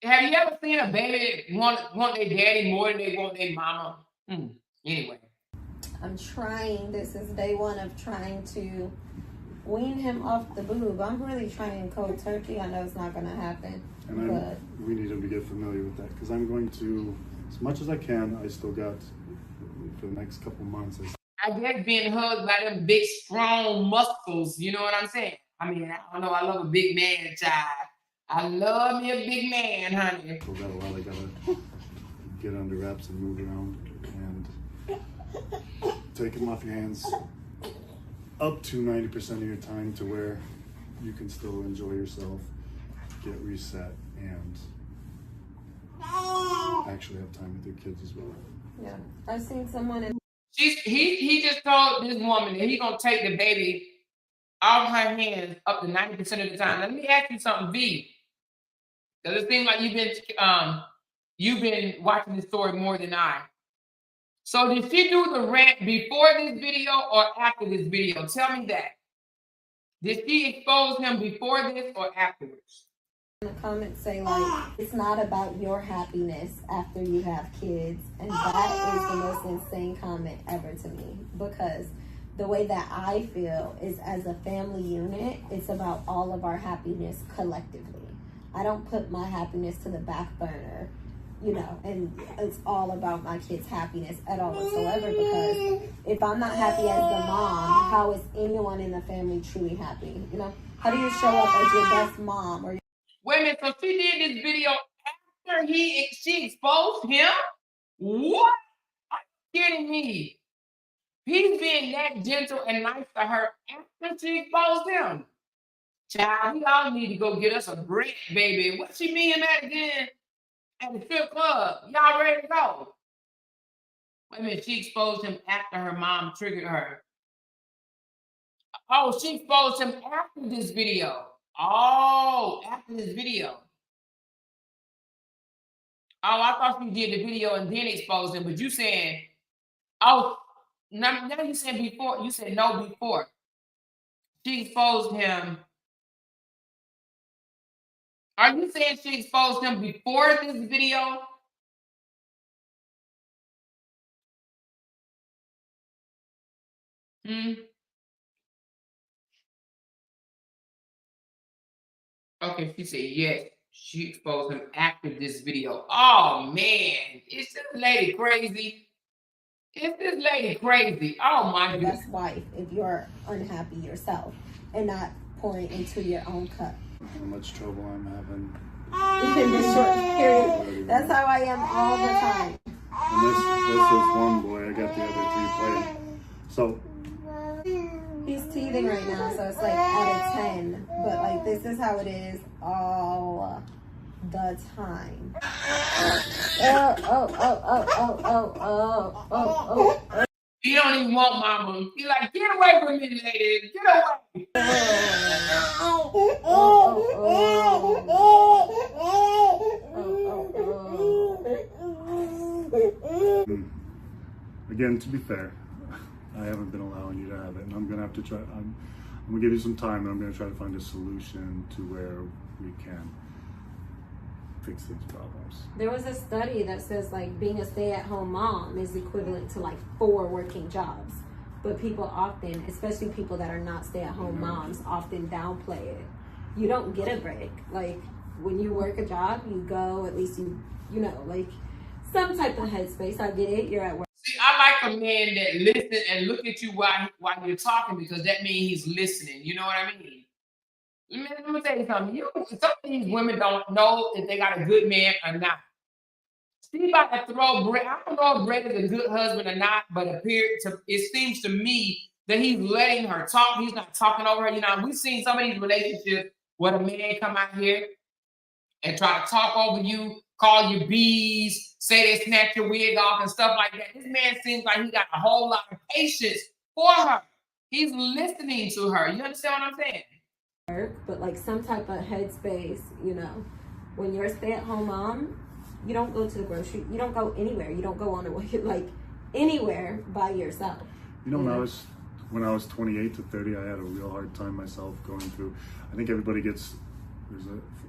Have you ever seen a baby want their daddy more than they want their mama? Anyway. I'm trying. This is day 1 of trying to wean him off the boob. I'm really trying cold turkey. I know it's not going to happen. And we need him to get familiar with that because I'm going to, as much as I can, I still got for the next couple months. I guess being hugged by them big, strong muscles, you know what I'm saying? I mean, I don't know, I love a big man, child. I love me a big man, honey. For that a while, I gotta get under wraps and move around and take them off your hands up to 90% of your time to where you can still enjoy yourself, get reset, and actually have time with your kids as well. Yeah, I've seen someone in. He just told this woman that he gonna take the baby off her hands up to 90% of the time. Let me ask you something, V. Because it seems like you've been watching this story more than I. So did she do the rant before this video or after this video? Tell me that. Did she expose him before this or afterwards? The comments say like, it's not about your happiness after you have kids, and that is the most insane comment ever to me, because the way that I feel is, as a family unit, it's about all of our happiness collectively. I don't put my happiness to the back burner, you know, and it's all about my kids' happiness at all whatsoever, because if I'm not happy as the mom, how is anyone in the family truly happy? You know, how do you show up as your best mom? Or wait a minute, so she did this video after she exposed him? What? Are you kidding me? He's being that gentle and nice to her after she exposed him. Child, we all need to go get us a Bret, baby. What she mean at again? At the strip club. Y'all ready to go? Wait a minute, she exposed him after her mom triggered her. Oh, she exposed him after this video. Oh, after this video. Oh, I thought you did the video and then exposed him, but you saying, oh, now you saying before. You said no before. She exposed him. Are you saying she exposed him before this video? Okay, she said yes. She exposed him after this video. Oh man, is this lady crazy? Is this lady crazy? Oh my goodness. best wife if you're unhappy yourself and not pouring into your own cup. How much trouble I'm having. In this short period. That's how I am all the time. And this is one boy. I got the other 3 playing. So He's teething right now, so it's like out of 10. But like, this is how it is all the time. He don't even want mama. He like, get away from me, lady. Get away. Again, to be fair, I haven't been allowing you to have it, and I'm gonna have to try. I'm gonna give you some time, and I'm gonna try to find a solution to where we can fix these problems. There was a study that says like being a stay-at-home mom is equivalent to like 4 working jobs, but people often, especially people that are not stay-at-home moms, often downplay it. You don't get a break. Like when you work a job, you go, at least you know, like some type of headspace. I get it. You're at work. See, I like a man that listens and look at you while you're talking, because that means he's listening. You know what I mean? Let me tell you something. Some of these women don't know if they got a good man or not. She about to throw Bret. I don't know if Bret is a good husband or not, but it seems to me that he's letting her talk. He's not talking over her. You know, we've seen some of these relationships where a man come out here and try to talk over you, call you bees, say they snatch your wig off and stuff like that. This man seems like he got a whole lot of patience for her. He's listening to her. You understand what I'm saying? But like some type of headspace, you know, when you're a stay-at-home mom, you don't go to the grocery, you don't go anywhere, you don't go on like anywhere by yourself. You know, when I was 28 to 30, I had a real hard time myself going through. I think everybody gets,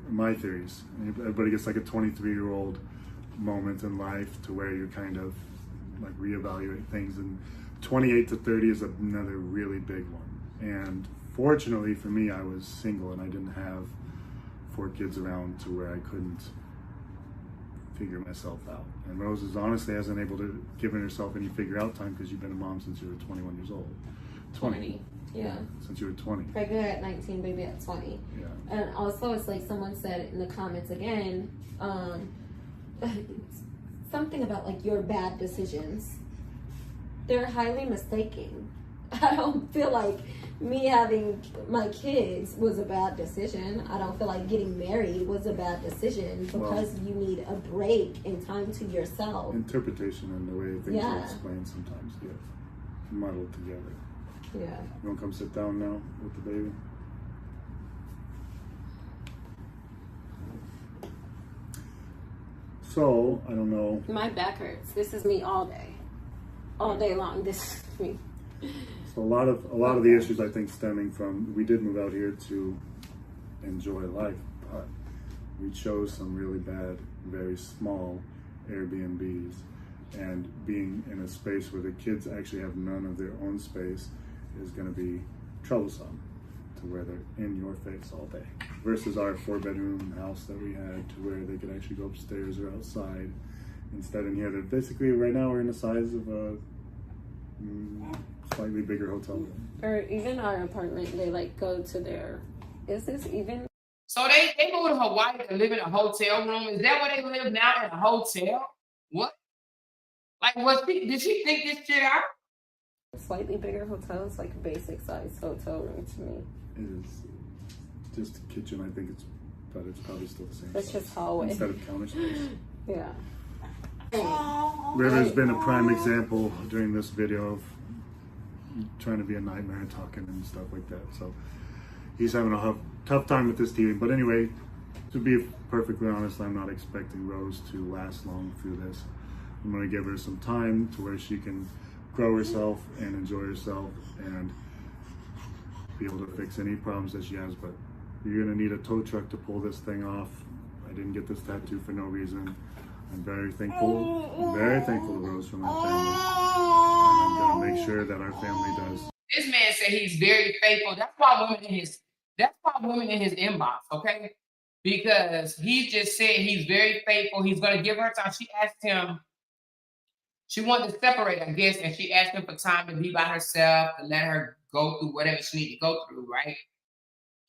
my theories, everybody gets like a 23-year-old moment in life to where you kind of like reevaluate things, and 28 to 30 is another really big one. And fortunately for me, I was single and I didn't have 4 kids around to where I couldn't figure myself out. And Rose is honestly hasn't able to given herself any figure out time because you've been a mom since you were 21 years old. 20. Yeah. Since you were 20. Pregnant at 19, baby at 20. Yeah. And also, it's like someone said in the comments again, something about like your bad decisions. They're highly mistaken. I don't feel like me having my kids was a bad decision. I don't feel like getting married was a bad decision because you need a break and time to yourself. Interpretation and the way things are explained sometimes get muddled together. Yeah. You want to come sit down now with the baby? So, I don't know. My back hurts. This is me all day. All day long, this is me. So a lot of the issues I think stemming from, we did move out here to enjoy life, but we chose some really bad, very small Airbnbs, and being in a space where the kids actually have none of their own space is going to be troublesome to where they're in your face all day, versus our 4-bedroom house that we had to where they could actually go upstairs or outside. Instead in here, they're basically, right now we're in the size of a slightly bigger hotel room. Or even our apartment, they like go to their, is this even? So they go to Hawaii to live in a hotel room. Is that where they live now, in a hotel? What? Like, did she think this shit out? Slightly bigger hotel is like a basic size hotel room to me. It is just a kitchen, I think but it's probably still the same That's size. just hallway. Instead of counter space. Yeah. River's been a prime example during this video of trying to be a nightmare and talking and stuff like that. So he's having a tough time with this team. But anyway, to be perfectly honest, I'm not expecting Rose to last long through this. I'm going to give her some time to where she can grow herself and enjoy herself and be able to fix any problems that she has. But you're going to need a tow truck to pull this thing off. I didn't get this tattoo for no reason. I'm very thankful to Rose for my family. And I'm going to make sure that our family does. This man said he's very faithful. That's why women in his inbox, okay? Because he just said he's very faithful. He's going to give her time. She asked him, she wanted to separate, I guess, and she asked him for time to be by herself, to let her go through whatever she needs to go through, right?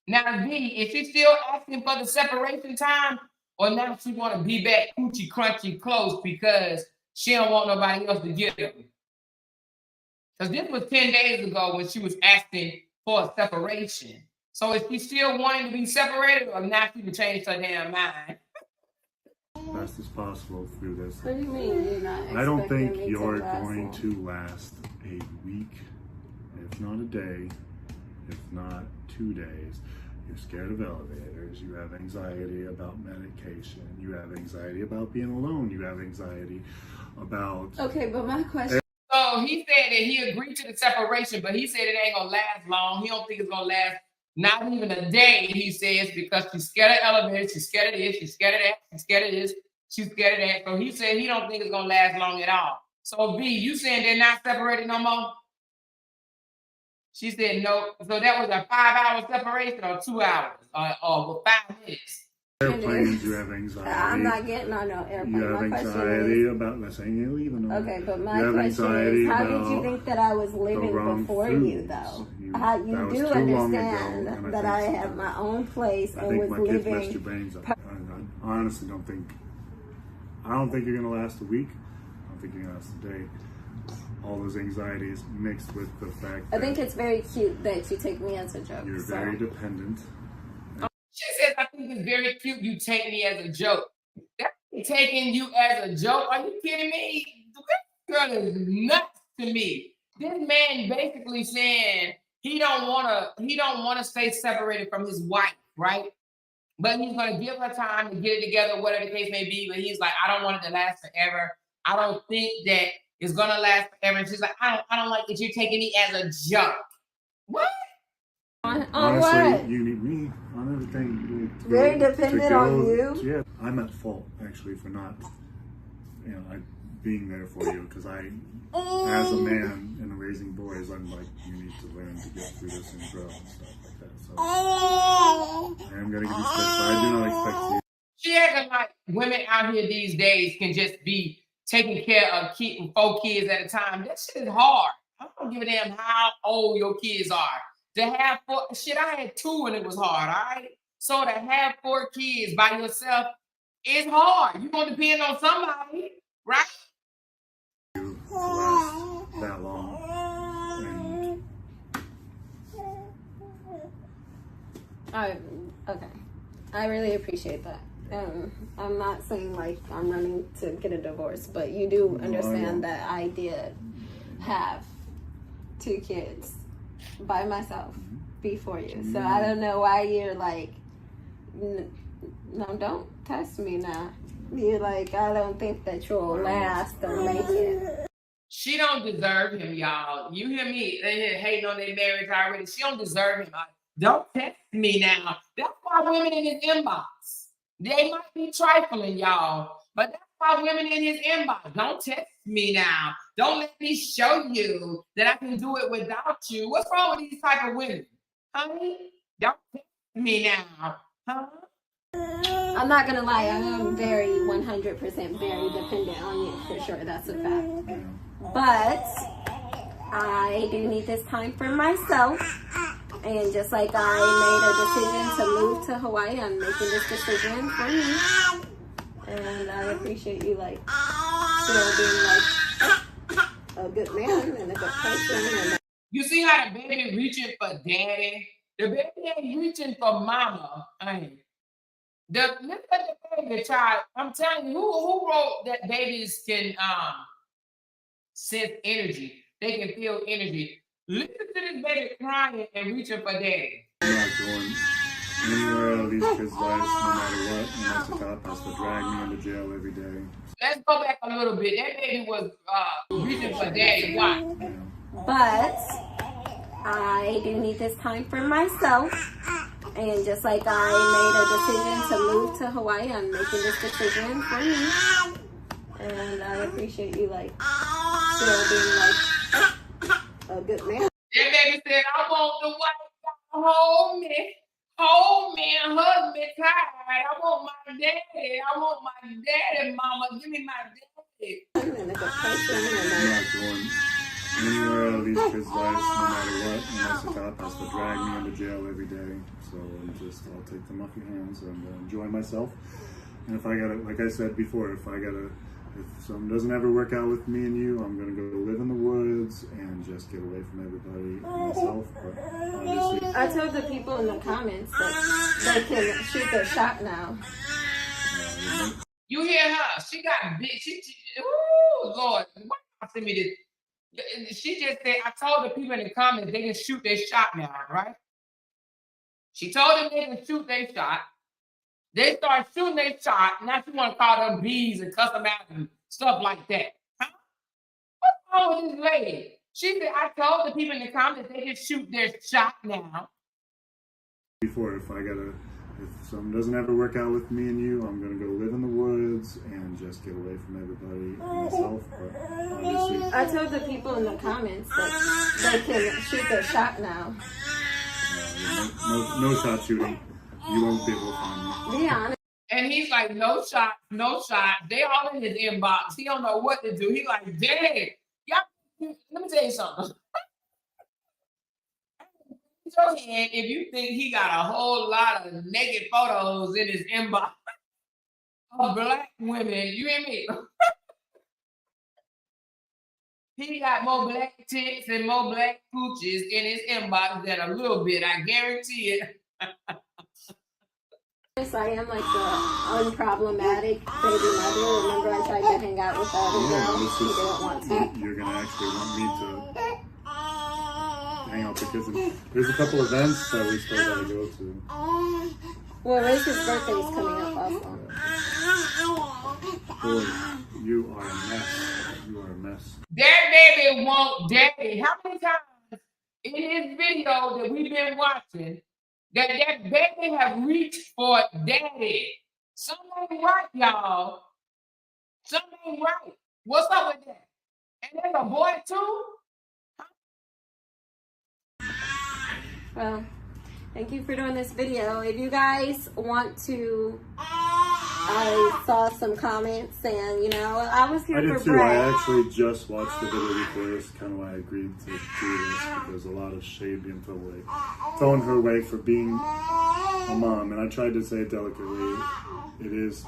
Now, V, is she still asking for the separation time? Or now she want to be back coochie crunchy close because she don't want nobody else to get them? Because this was 10 days ago when she was asking for a separation. So is she still wanting to be separated, or now she can change her damn mind? Best as possible through this. What do you mean you're not expecting I don't think me you're to last going long? to last a week, if not a day, if not 2 days. You're scared of elevators, you have anxiety about medication, you have anxiety about being alone, you have anxiety about... Okay, but my question... So he said that he agreed to the separation, but he said it ain't gonna last long. He don't think it's gonna last not even a day, he says, because she's scared of elevators, she's scared of this, she's scared of that, she's scared of this, she's scared of that. So he said he don't think it's gonna last long at all. So B, you saying they're not separated no more? She said no. So that was a 5-hour separation or 2 hours or 5 minutes. Airplanes, you have anxiety. I'm not getting on no airplane. You have anxiety about, let's say you're leaving them. Okay, but my question is, how did you think that I was living before you, though? How you do understand that I have my own place and was living... I think my kids messed your brains up. I honestly don't think you're going to last a week. I don't think you're going to last a day. All those anxieties mixed with the fact that... I think it's very cute that you take me as a joke. You're very dependent. She says, I think it's very cute you take me as a joke. That's taking you as a joke? Are you kidding me? This girl is nuts to me. This man basically saying he don't wanna stay separated from his wife, right? But he's gonna give her time to get it together, whatever the case may be. But he's like, I don't want it to last forever. I don't think that it's gonna last forever. And she's like, I don't like that you're taking me as a joke. What? On Honestly, what? you need me on everything. Very dependent on you? Yeah, I'm at fault actually for not, being there for you, because as a man and raising boys, I'm like, you need to learn to get through this and grow and stuff like that. So I am gonna give you space, but I do not expect you. She acting like women out here these days can just be taking care of keeping 4 kids at a time. That shit is hard. I don't give a damn how old your kids are. To have 4, shit, I had 2 and it was hard, all right? So to have 4 kids by yourself is hard. You're gonna depend on somebody, right? To last that long. Okay. I really appreciate that. I'm not saying like I'm running to get a divorce, but you do understand that I did have 2 kids by myself before you. So I don't know why you're like, no, don't test me now. You're like, I don't think that you'll last or make it. She don't deserve him, y'all. You hear me? They here hating on their marriage already. She don't deserve him. Don't text me now. That's why women in his inbox. They might be trifling, y'all, but that's why women in his inbox. Don't text me now. Don't let me show you that I can do it without you. What's wrong with these type of women? Honey, don't text me now. Huh? I'm not gonna lie, I'm very 100% very dependent on you for sure. That's a fact. But I do need this time for myself. And just like I made a decision to move to Hawaii, I'm making this decision for me. And I appreciate you like still being like a good man and a good person. You see how the baby reaching for daddy? The baby ain't reaching for mama. Look at the baby child. I'm telling you, who wrote that babies can sense energy? They can feel energy. Listen to this baby crying and reaching for daddy. I'm not going anywhere out of these kids' lives, no matter what, unless the cop has to drag me into jail every day. Let's go back a little bit. That baby was reaching for daddy. Why? But I do need this time for myself. And just like I made a decision to move to Hawaii, I'm making this decision for me. And I appreciate you like still being like a good man. That baby said, I want the wife to hold me and hug me tight. I want my daddy. I want my daddy, mama. Give me my daddy. And a good person. I'm not going anywhere out of these kids' lives, no matter what, unless the cop has to drag me into jail every day. So I'll take them off your hands and enjoy myself. And if I gotta, like I said before, if something doesn't ever work out with me and you, I'm gonna go live in the woods and just get away from everybody and myself. But obviously, I told the people in the comments that they can shoot their shot now. You hear her? She got big. Ooh, Lord, why you send me this? She just said, I told the people in the comments they can shoot their shot now, right? She told them they can shoot their shot. They start shooting their shot. Now she want to call them bees and cuss them out and stuff like that. Huh? What's wrong with this lady? She said, I told the people in the comments they can shoot their shot now. before, if something doesn't ever work out with me and you, I'm gonna go live in the woods and just get away from everybody and myself. But obviously, I told the people in the comments that they can shoot their shot now. no shot shooting. You won't be able to find me. Be honest. And he's like, no shot, no shot. They all in his inbox. He don't know what to do. He like, dang, y'all, let me tell you something. Raise your hand if you think he got a whole lot of naked photos in his inbox of black women. You hear me? He got more black tits and more black cooches in his inbox than a little bit. I guarantee it. I am like the unproblematic baby mother. Remember, I tried to hang out with that girl. She didn't want to. You're gonna actually want me to hang out with the kids. And there's a couple events that we still gotta go to. Well, Rachel's birthday is coming up also. Boy, you are a mess. You are a mess. That baby want daddy. How many times in his video that we've been watching that baby have reached for daddy? Something ain't right, y'all. Something ain't right. What's up with that? And there's a boy too? Well, thank you for doing this video. If you guys want to I saw some comments saying, you know, I was here I for did too. Bret. I actually just watched the video before this, kind of why I agreed to do this, because a lot of shade being thrown her way for being a mom, and I tried to say it delicately. It is a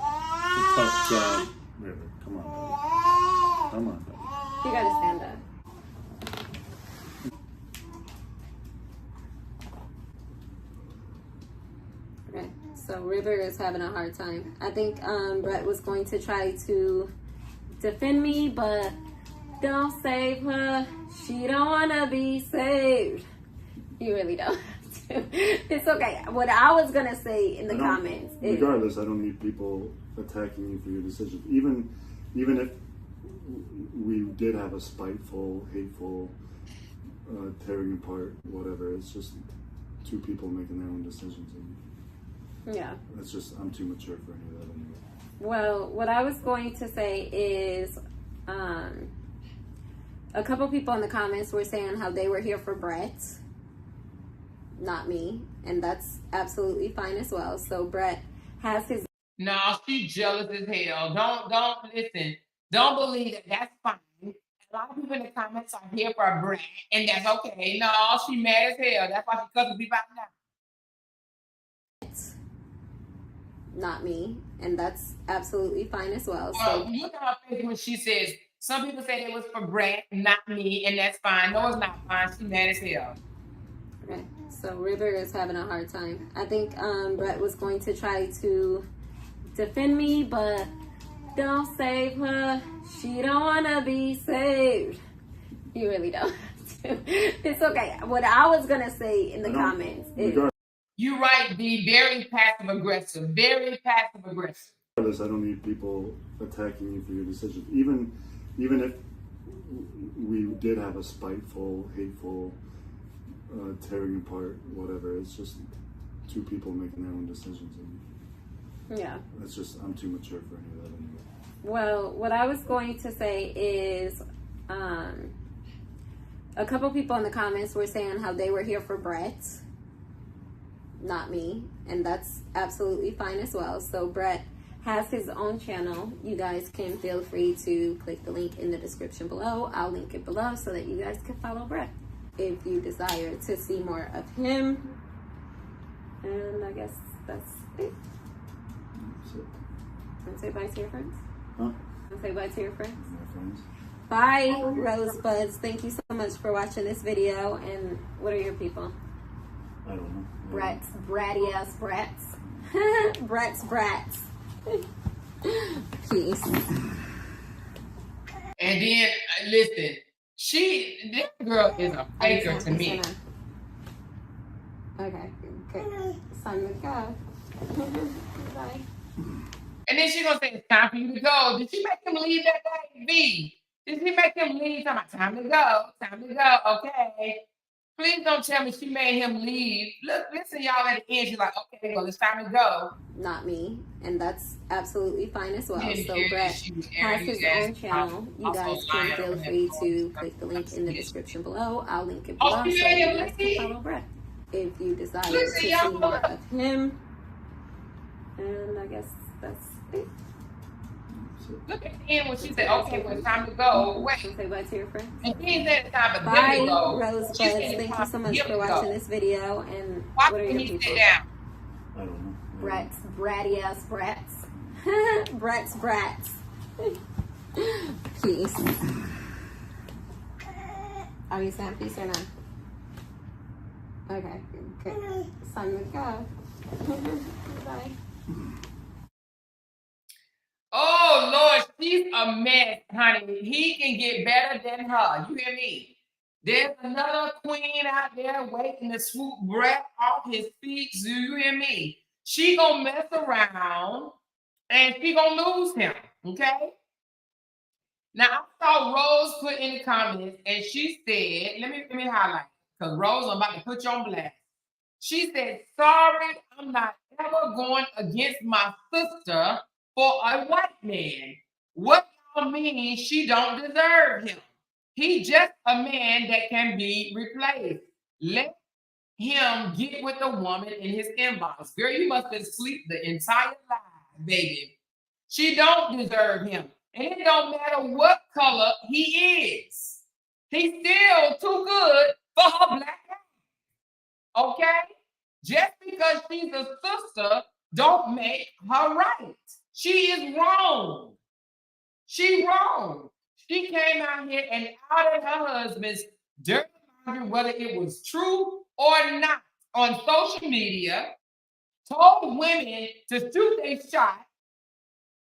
tough job. River, come on, buddy. Come on, buddy. You gotta stand up. Okay, so River is having a hard time. I think Bret was going to try to defend me, but don't save her. She don't wanna be saved. You really don't have to. It's okay. What I was gonna say in the comments is, regardless, I don't need people attacking you for your decisions. Even if we did have a spiteful, hateful, tearing apart, whatever, it's just two people making their own decisions. And yeah. it's just, I'm too mature for any of that anyway. Well, what I was going to say is, a couple people in the comments were saying how they were here for Bret, not me, and that's absolutely fine as well. So Bret has his. No, she's jealous as hell. Don't listen. Don't believe that. That's fine. A lot of people in the comments are here for Bret, and that's okay. No, she mad as hell. That's why she cussing people out now. Not me, and that's absolutely fine as well. Well, So look at her face when she says, some people say it was for Bret, not me, and that's fine. No, it's not fine. She mad as hell. okay, so River is having a hard time. I think Bret was going to try to defend me, but don't save her. She don't wanna be saved. You really don't have to. It's okay. What I was gonna say in the comments is, You right, D. Very passive aggressive. Very passive aggressive. Regardless, I don't need people attacking you for your decisions. Even if we did have a spiteful, hateful, tearing apart, whatever, it's just two people making their own decisions. And yeah. it's just, I'm too mature for any of that anyway. Well, what I was going to say is, a couple people in the comments were saying how they were here for Bret, not me, and that's absolutely fine as well. So Bret has his own channel. You guys can feel free to click the link in the description below. I'll link it below so that you guys can follow Bret if you desire to see more of him. And I guess that's it. That's it. Want to say bye to your friends? Huh? Want to say bye to your friends? My friends? Bye, Rosebuds. Thank you so much for watching this video. And what are your people? I don't know. Bret's, bratty ass brats. Bret's brats. Peace. And then, listen, this girl is a faker to me. Okay, good. It's time to go. Bye. And then she gonna say it's time for you to go. Did she make him leave that day, V? Did she make him leave? Time to go, okay. Please don't tell me she made him leave. Look, listen, y'all at the end. She's like, okay, well, it's time to go. Not me, and that's absolutely fine as well. Yeah, so yeah, Bret has his yeah, own channel. You also guys can lying feel on free him. to click the link in the description below. I'll link it Oh, below so she that made you him guys can leave? follow Bret if you desire to Listen, see y'all, more look. of him. And I guess that's it. Look at the end when she said, okay, well, it's time to go. Wait. So say bye to your friends. And he ain't said it's time for them Bye, to go. Rosebuds. She said Thank it's you time so much him for to watching go. this video. And Why what are didn't your he people? sit down? I don't know. Bret's, bratty ass brats. Bret's brats. Peace. Are you saying peace or not? Okay, good. It's time to go. Bye. Oh, Lord, she's a mess, honey. He can get better than her. You hear me? There's another queen out there waiting to swoop Bret off his feet. Do you hear me? She gonna mess around and she gonna lose him, okay? Now, I saw Rose put in the comments and she said, let me highlight, because Rose, I'm about to put you on blast. She said, sorry, I'm not ever going against my sister for a white man. What y'all mean she don't deserve him? He just a man that can be replaced. Let him get with the woman in his inbox. Girl, you must have slept the entire life, baby. She don't deserve him. And it don't matter what color he is. He's still too good for her black ass. Okay? Just because she's a sister don't make her right. She is wrong. She wrong. She came out here and outed her husband's dirty laundry, whether it was true or not, on social media, told women to shoot their shot,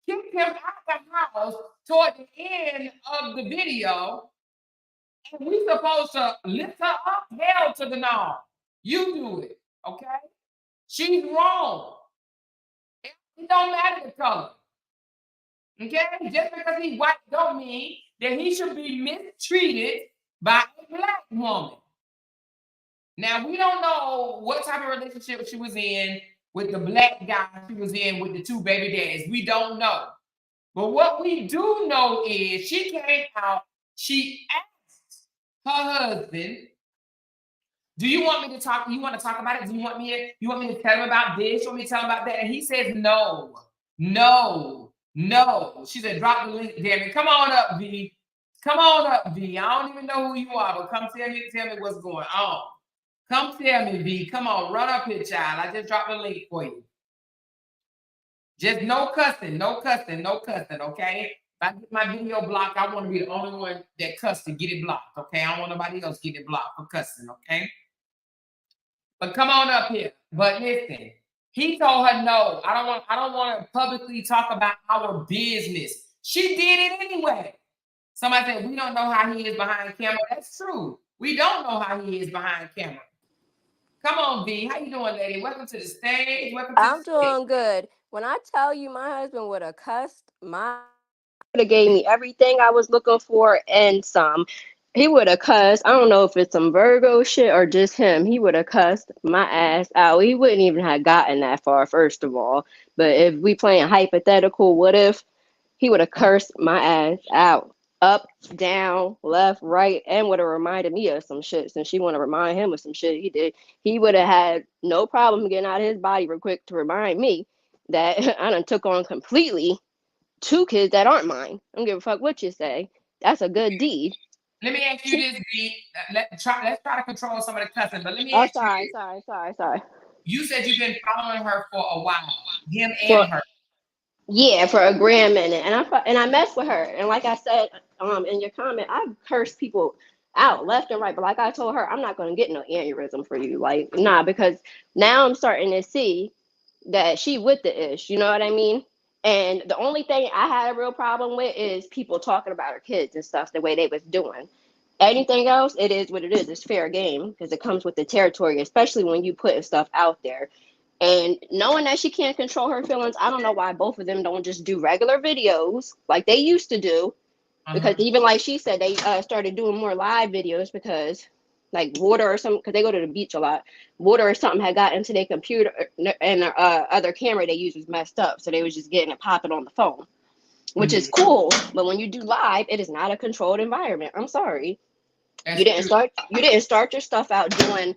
kicked him out the house toward the end of the video, and we supposed to lift her up? Hell to the no. You do it, okay? She's wrong. It don't matter the color. Okay? Just because he's white don't mean that he should be mistreated by a black woman. Now, we don't know what type of relationship she was in with the black guy she was in with the two baby dads. We don't know. But what we do know is she came out, she asked her husband, do you want me to talk? You want to talk about it? Do you want me to tell him about this? You want me to tell him about that? And he says, no. She said, drop the link, damn it. Come on up, V. Come on up, V. I don't even know who you are, but come tell me what's going on. Come tell me, V. Come on, run up here, child. I just dropped the link for you. Just no cussing, okay? If I get my video blocked, I want to be the only one that cussed to get it blocked, okay? I don't want nobody else get it blocked for cussing, okay? But come on up here. But listen, he told her no. I don't want to publicly talk about our business. She did it anyway. Somebody said we don't know how he is behind camera. That's true. We don't know how he is behind camera. Come on, V. How you doing, lady? Welcome to the stage. I'm doing good. When I tell you my husband would have cussed my would have gave me everything I was looking for and some. He would have cussed. I don't know if it's some Virgo shit or just him. He would have cussed my ass out. He wouldn't even have gotten that far, first of all. But if we playing hypothetical, what if he would have cursed my ass out? Up, down, left, right, and would have reminded me of some shit. Since she want to remind him of some shit he did, he would have had no problem getting out of his body real quick to remind me that I done took on completely 2 kids that aren't mine. I don't give a fuck what you say. That's a good deed. Let me ask you this, V. Let's try to control some of the cussing, but let me ask you this. Sorry. You said you've been following her for a while, him and her. Yeah, for a grand minute, and I messed with her, and like I said, in your comment, I've cursed people out left and right, but like I told her, I'm not gonna get no aneurysm for you, like nah, because now I'm starting to see that she with the ish, you know what I mean? And the only thing I had a real problem with is people talking about her kids and stuff the way they was doing. Anything else, it is what it is. It's fair game because it comes with the territory, especially when you putting stuff out there. And knowing that she can't control her feelings, I don't know why both of them don't just do regular videos like they used to do. Because even like she said, they started doing more live videos because like water or something, because they go to the beach a lot. Water or something had got into their computer and their other camera they used was messed up. So they was just getting it popping on the phone, which is cool. But when you do live, it is not a controlled environment. I'm sorry. You didn't start your stuff out doing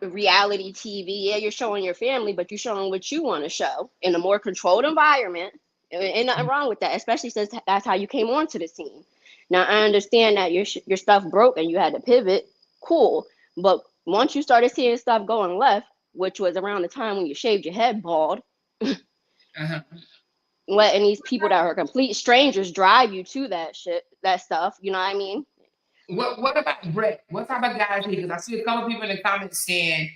reality TV. Yeah, you're showing your family, but you're showing what you want to show in a more controlled environment. Ain't nothing wrong with that, especially since that's how you came onto the scene. Now, I understand that your stuff broke and you had to pivot. Cool. But once you started seeing stuff going left, which was around the time when you shaved your head bald, letting these people that are complete strangers drive you to that stuff, you know what I mean? What about Bret? What type of guy is he? Because I see a couple people in the comments saying,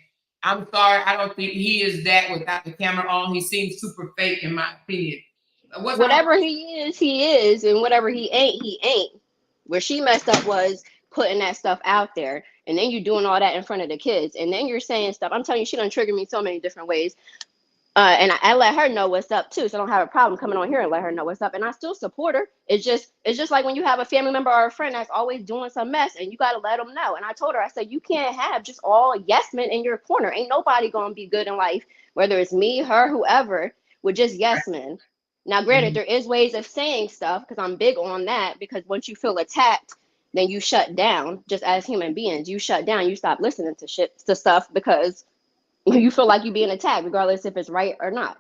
I'm sorry, I don't think he is that without the camera on. He seems super fake, in my opinion. Whatever he is, and whatever he ain't. Where she messed up was putting that stuff out there, and then you doing all that in front of the kids, and then you're saying stuff. I'm telling you, she done triggered me so many different ways. And I let her know what's up too, so I don't have a problem coming on here and let her know what's up. And I still support her. It's just like when you have a family member or a friend that's always doing some mess, and you got to let them know. And I told her, I said, you can't have just all yes men in your corner. Ain't nobody gonna be good in life, whether it's me, her, whoever, with just yes men. Now, granted, there is ways of saying stuff because I'm big on that. Because once you feel attacked, then you shut down. Just as human beings, you shut down. You stop listening to stuff because you feel like you're being attacked, regardless if it's right or not.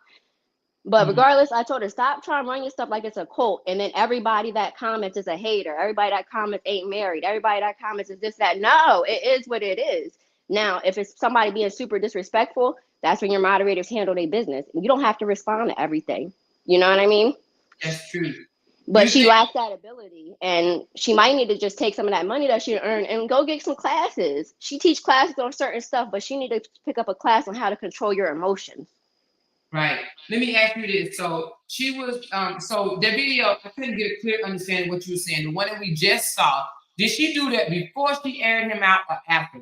But regardless, I told her, stop trying to run your stuff like it's a cult. And then everybody that comments is a hater. Everybody that comments ain't married. Everybody that comments is this, that. No, it is what it is. Now, if it's somebody being super disrespectful, that's when your moderators handle their business. You don't have to respond to everything. You know what I mean? That's true. But she lacks that ability, and she might need to just take some of that money that she earned and go get some classes. She teach classes on certain stuff, but she need to pick up a class on how to control your emotions. Right. Let me ask you this. So she was, so the video, I couldn't get a clear understanding of what you were saying. The one that we just saw, did she do that before she aired him out or after?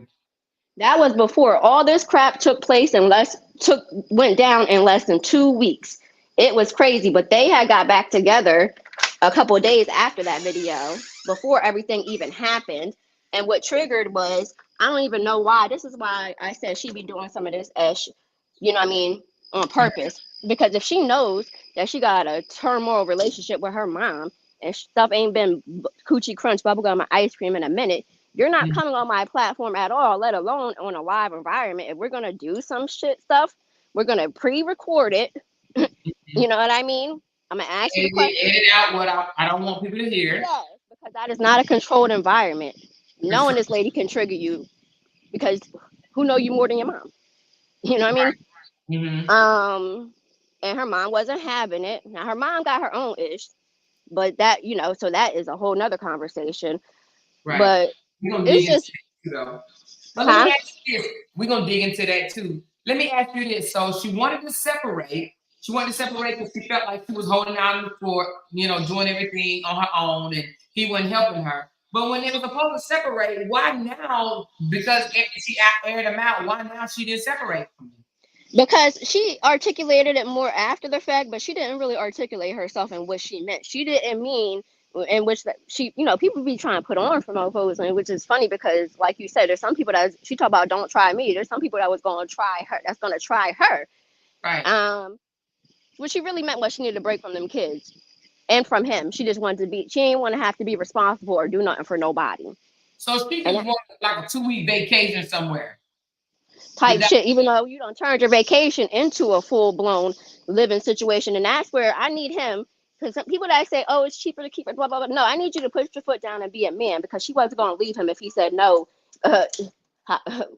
That was before all this crap took place and went down in less than 2 weeks. It was crazy, but they had got back together a couple of days after that video, before everything even happened. And what triggered was, I don't even know why. This is why I said she'd be doing some of this as, you know what I mean, on purpose. Because if she knows that she got a turmoil relationship with her mom and stuff ain't been coochie crunch, bubblegum, and ice cream in a minute, you're not coming on my platform at all, let alone on a live environment. If we're going to do some shit stuff, we're going to pre-record it. You know what I mean? I'm going to ask you the question. Edit out what I don't want people to hear. Yes, because that is not a controlled environment. Knowing this lady can trigger you because who know you more than your mom? You know what I mean? Mm-hmm. And her mom wasn't having it. Now her mom got her own ish, but that, you know, so that is a whole nother conversation. Right. But we're gonna it's dig just into that too, though. But let me ask you this. We're gonna dig into that too. Let me ask you this. So she wanted to separate. She wanted to separate because she felt like she was holding down the fort, you know, doing everything on her own, and he wasn't helping her. But when they were supposed to separate, why now? Because she aired him out. Why now she didn't separate from him? Because she articulated it more after the fact, but she didn't really articulate herself and what she meant. She didn't mean in which that she, you know, people be trying to put on for mofos, and which is funny because, like you said, there's some people that she talk about don't try me. There's some people that was going to try her. That's going to try her. Right. What she really meant was she needed a break from them kids and from him. She just wanted to be. She didn't want to have to be responsible or do nothing for nobody. So she just wanted like a 2-week vacation somewhere. Type shit, even though you don't turn your vacation into a full-blown living situation. And that's where I need him, because some people that say, oh, it's cheaper to keep it, blah, blah, blah. No, I need you to put your foot down and be a man, because she wasn't going to leave him if he said, no,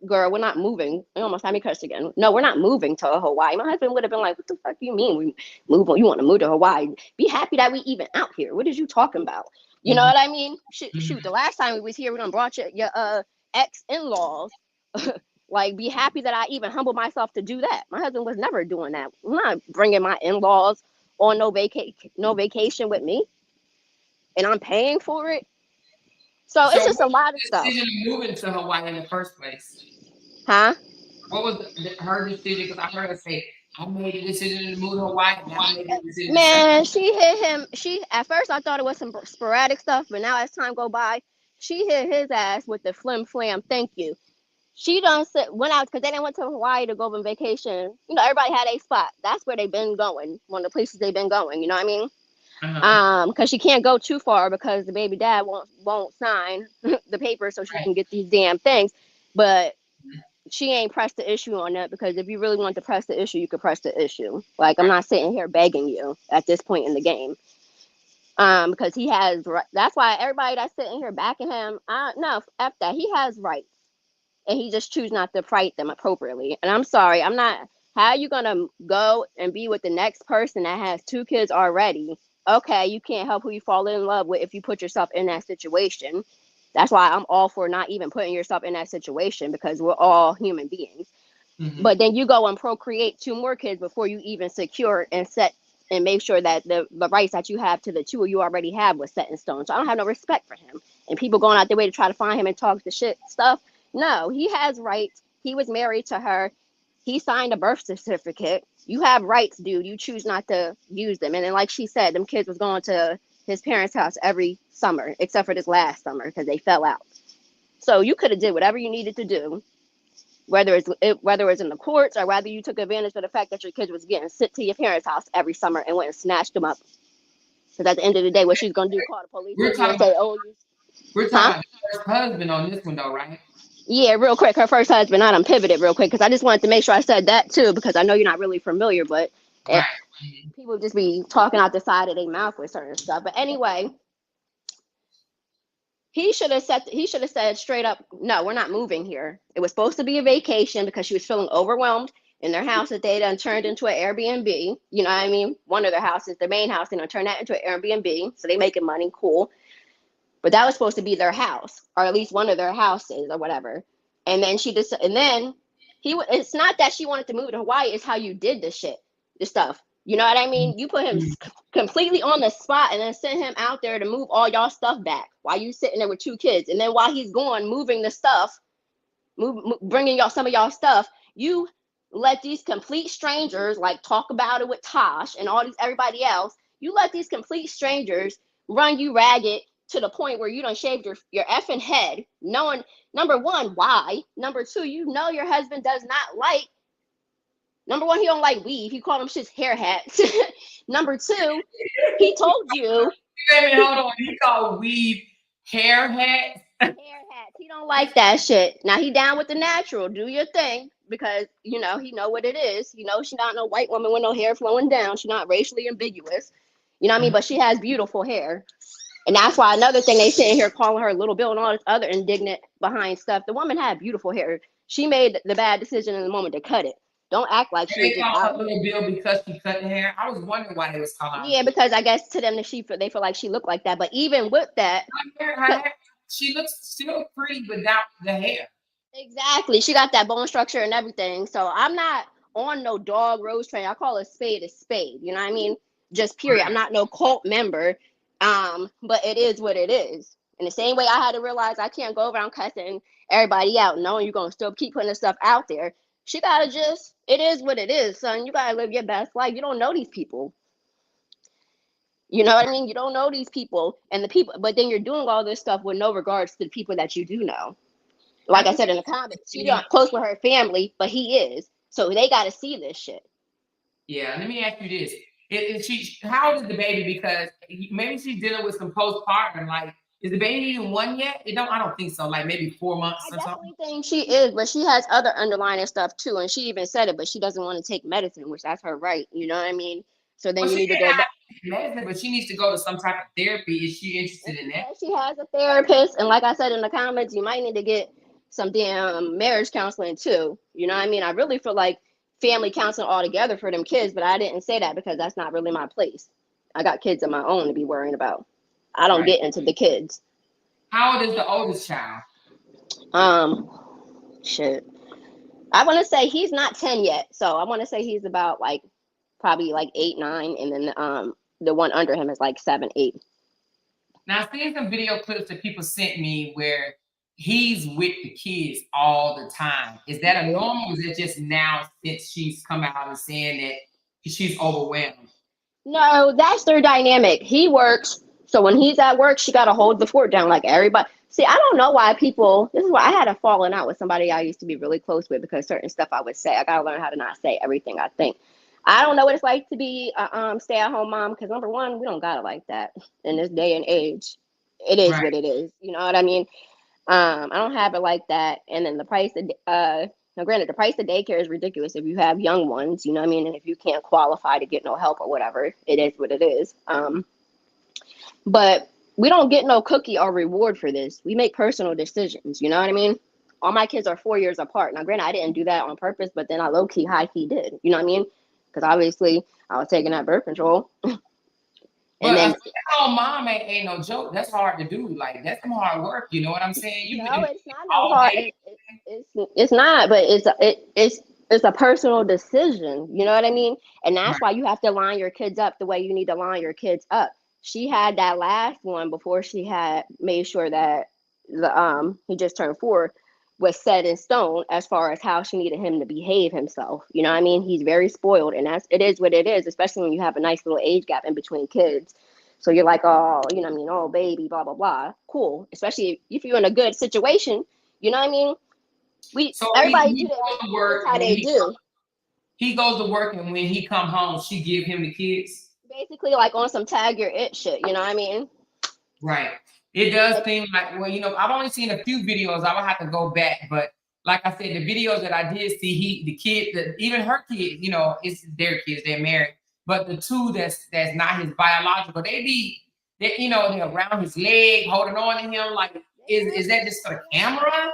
girl, we're not moving. I almost had me cursed again. No, we're not moving to Hawaii. My husband would have been like, what the fuck do you mean we move on? You want to move to Hawaii? Be happy that we even out here. What is you talking about? You know what I mean? Shoot, the last time we was here, we done brought your ex-in-laws. Like, be happy that I even humbled myself to do that. My husband was never doing that. I'm not bringing my in-laws on no vacation with me, and I'm paying for it. So it's just a lot of stuff. Decision to move into Hawaii in the first place? Huh? What was her decision? Because I heard her say, I made a decision to move to Hawaii. Now I made a decision. Man, she hit him. At first I thought it was some sporadic stuff, but now as time go by, she hit his ass with the flim flam. Thank you. She went out because they didn't went to Hawaii to go on vacation. You know, everybody had a spot. That's where they've been going. One of the places they've been going. You know what I mean? Because she can't go too far because the baby dad won't sign the paper so she can get these damn things. But she ain't pressed the issue on that, because if you really want to press the issue, you could press the issue. Like, I'm not sitting here begging you at this point in the game. Because he has. That's why everybody that's sitting here backing him. No, F that. He has rights. And he just choose not to fight them appropriately. And I'm sorry, I'm not. How are you gonna go and be with the next person that has 2 kids already? Okay, you can't help who you fall in love with if you put yourself in that situation. That's why I'm all for not even putting yourself in that situation, because we're all human beings. But then you go and procreate 2 more kids before you even secure and set and make sure that the rights that you have to the 2 you already have was set in stone. So I don't have no respect for him. And people going out their way to try to find him and talk the shit stuff. No, he has rights. He was married to her. He signed a birth certificate. You have rights, dude. You choose not to use them. And then, like she said, them kids was going to his parents' house every summer, except for this last summer because they fell out. So you could have did whatever you needed to do, whether it's in the courts or whether you took advantage of the fact that your kids was getting sent to your parents' house every summer and went and snatched them up. Because at the end of the day, what she's going to do, call the police. We're talking about the first husband on this one, though, right? Yeah, real quick, her first husband. I done pivoted real quick because I just wanted to make sure I said that too, because I know you're not really familiar, but people just be talking out the side of their mouth with certain stuff. But anyway, he should have said straight up, no, we're not moving here. It was supposed to be a vacation because she was feeling overwhelmed in their house that they done turned into an Airbnb. You know what I mean? One of their houses, their main house, they done turned that into an Airbnb. So they making money, cool. But that was supposed to be their house, or at least one of their houses or whatever. And then it's not that she wanted to move to Hawaii, it's how you did this stuff. You know what I mean? You put him completely on the spot and then sent him out there to move all y'all stuff back while you sitting there with 2 kids. And then while he's gone moving the stuff, bringing y'all some of y'all stuff, you let these complete strangers like talk about it with Tosh and everybody else. You let these complete strangers run you ragged to the point where you done shaved your effing head, knowing, number one, why. Number two, you know your husband does not like, number one, he don't like weave. He called them shits hair hats. Number two, he told you. Wait a minute, hold on. He called weave hair hats. Hair hats. He don't like that shit. Now he down with the natural. Do your thing, because you know he know what it is. You know, she's not no white woman with no hair flowing down. She's not racially ambiguous. You know what I mean? But she has beautiful hair. And that's why another thing, they sitting here calling her Little Bill and all this other indignant behind stuff. The woman had beautiful hair. She made the bad decision in the moment to cut it. Don't act like she was just out. Little Bill because she cut the hair. I was wondering why they was calling her. Yeah, because I guess to them they feel like she looked like that. But even with that, her hair, she looks still pretty without the hair. Exactly. She got that bone structure and everything. So I'm not on no dog rose train. I call a spade. You know what I mean? Just period. I'm not no cult member. But it is what it is. In the same way I had to realize I can't go around cussing everybody out knowing you're gonna still keep putting this stuff out there. She gotta it is what it is, son. You gotta live your best life. You don't know these people. You know what I mean? You don't know these people but then you're doing all this stuff with no regards to the people that you do know. Like I said in the comments, she's not close with her family, but he is. So they gotta see this shit. Yeah, let me ask you this. How old is the baby? Because maybe she's dealing with some postpartum. Like, is the baby even 1 yet? I don't think so. Like maybe 4 months or something. I definitely think she is, but she has other underlying stuff too. And she even said it, but she doesn't want to take medicine, which that's her right. You know what I mean? So then you need to go back. Medicine, but she needs to go to some type of therapy. Is she interested in that? She has a therapist, and like I said in the comments, you might need to get some damn marriage counseling too. You know what I mean? I really feel like family counseling altogether for them kids, but I didn't say that because that's not really my place. I got kids of my own to be worrying about. I don't get into the kids. How old is the oldest child? Shit. I want to say he's not 10 yet, so I want to say he's about probably 8, 9, and then the one under him is 7, 8. Now I've seen some video clips that people sent me where he's with the kids all the time. Is that a normal, or is it just now since she's come out and saying that she's overwhelmed? No, that's their dynamic. He works, so when he's at work, she got to hold the fort down like everybody. See, I don't know why this is why I had a falling out with somebody I used to be really close with, because certain stuff I would say, I got to learn how to not say everything I think. I don't know what it's like to be a stay-at-home mom, because number one, we don't got it like that in this day and age. It is what it is. You know what I mean? I don't have it like that. And then the price of now granted, the price of daycare is ridiculous if you have young ones, you know what I mean? And if you can't qualify to get no help or whatever, it is what it is. But we don't get no cookie or reward for this. We make personal decisions, you know what I mean? All my kids are 4 years apart. Now granted, I didn't do that on purpose, but then I low-key, high-key did, you know what I mean? Because obviously I was taking that birth control. And then, mom ain't no joke. That's hard to do. That's some hard work. You know what I'm saying? No, it's not no hard. It's not, but it's a personal decision. You know what I mean? And that's why you have to line your kids up the way you need to line your kids up. She had that last one before she had made sure that he just turned 4 was set in stone as far as how she needed him to behave himself. You know what I mean? He's very spoiled, and it is what it is, especially when you have a nice little age gap in between kids. So you're like, oh, you know what I mean? Oh, baby, blah, blah, blah. Cool. Especially if you're in a good situation, you know what I mean? Everybody do that. Work how they do. He goes to work, and when he come home, she give him the kids. Basically on some tag your it shit, you know what I mean? Right. It does seem like, I've only seen a few videos. I will have to go back, but like I said, the videos that I did see, the kid, even her kids, it's their kids, they're married. but the two that's not his biological, they're around his leg, holding on to him. Like, is that just for the camera?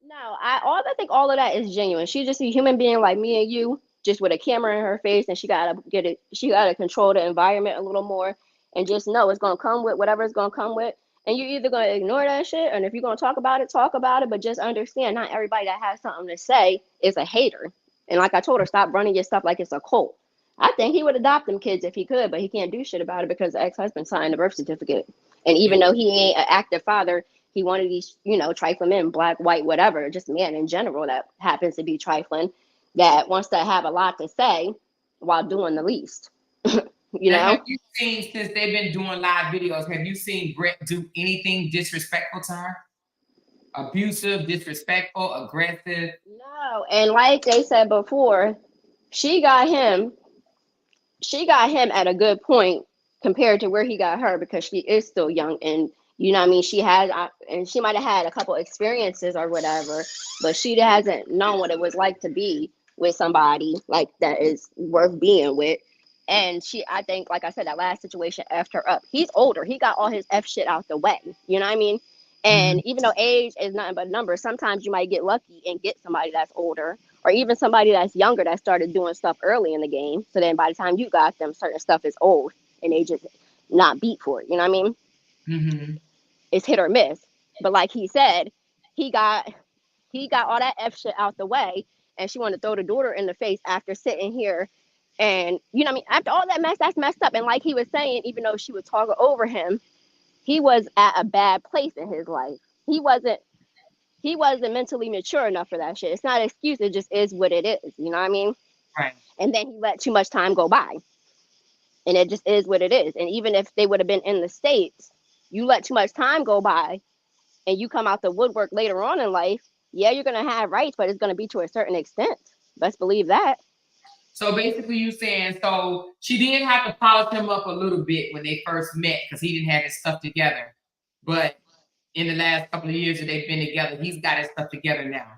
No, I think all of that is genuine. She's just a human being like me and you, just with a camera in her face, and she gotta get it. She gotta control the environment a little more, and just know it's gonna come with whatever it's gonna come with. And you're either gonna ignore that shit, and if you're gonna talk about it, talk about it. But just understand, not everybody that has something to say is a hater. And like I told her, stop running your stuff like it's a cult. I think he would adopt them kids if he could, but he can't do shit about it because the ex-husband signed the birth certificate. And even though he ain't an active father, he wanted these, trifling men, black, white, whatever, just men in general that happens to be trifling, that wants to have a lot to say while doing the least. Have you seen, since they've been doing live videos, have you seen Bret do anything disrespectful to her? Abusive, disrespectful, aggressive? No, and like they said before, she got him at a good point compared to where he got her, because she is still young, and she had, and she might have had a couple experiences or whatever, but she hasn't known what it was like to be with somebody like that is worth being with. And I think, like I said, that last situation effed her up. He's older. He got all his F shit out the way. You know what I mean? And even though age is nothing but numbers, sometimes you might get lucky and get somebody that's older, or even somebody that's younger that started doing stuff early in the game. So then by the time you got them, certain stuff is old and they just not beat for it. You know what I mean? Mm-hmm. It's hit or miss. But like he said, he got all that F shit out the way, and she wanted to throw the daughter in the face after sitting here. And after all that mess, that's messed up. And like he was saying, even though she was talking over him, he was at a bad place in his life. He wasn't mentally mature enough for that shit. It's not an excuse. It just is what it is. You know what I mean? Right. And then he let too much time go by. And it just is what it is. And even if they would have been in the States, you let too much time go by and you come out the woodwork later on in life, yeah, you're going to have rights, but it's going to be to a certain extent. Best believe that. So basically you saying, so she did have to polish him up a little bit when they first met because he didn't have his stuff together. But in the last couple of years that they've been together, he's got his stuff together now.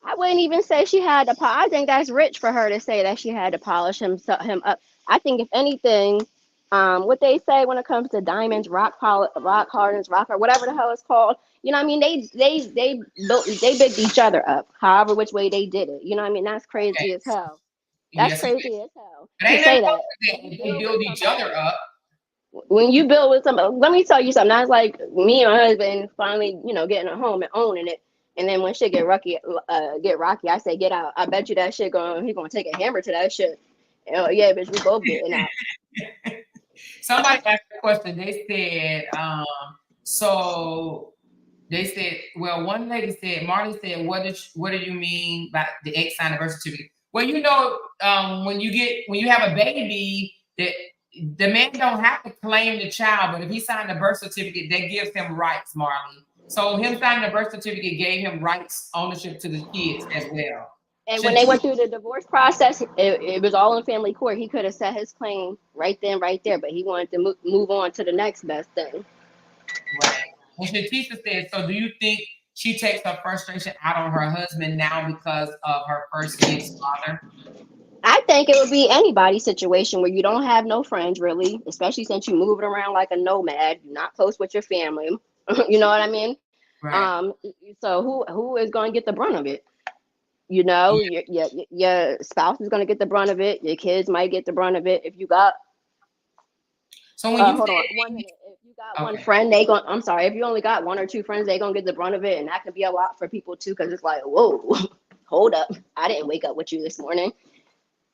I wouldn't even say she had to polish. I think that's rich for her to say that she had to polish him up. I think if anything, what they say when it comes to diamonds, rock hardens, or whatever the hell it's called, you know what I mean? They bigged each other up, however which way they did it. You know what I mean? That's crazy as hell. That's crazy as hell. But ain't say that that. they build each other up. When you build with somebody, let me tell you something. That's like me and my husband finally, getting a home and owning it. And then when shit get rocky, I say, get out. I bet you that shit he's gonna take a hammer to that shit. Oh yeah, bitch, we both getting out. Somebody asked a question. They said, well, one lady said, Marty said, what do you mean by the ex signed birth certificate? Well, when you have a baby, the man don't have to claim the child, but if he signed a birth certificate, that gives him rights, Marley. So him signing the birth certificate gave him rights, ownership to the kids as well. And when they went through the divorce process, it was all in family court. He could have set his claim right then, right there, but he wanted to move on to the next best thing. Right. And Shatisha said, so do you think she takes her frustration out on her husband now because of her first kid's father? I think it would be anybody's situation where you don't have no friends, really, especially since you moving around like a nomad. You're not close with your family. You know what I mean? Right. So who is going to get the brunt of it? Your spouse is going to get the brunt of it. Your kids might get the brunt of it. If you got So when hold on 1 minute. If you got one friend, if you only got one or two friends, they're going to get the brunt of it. And that can be a lot for people too, because it's like, whoa, hold up. I didn't wake up with you this morning.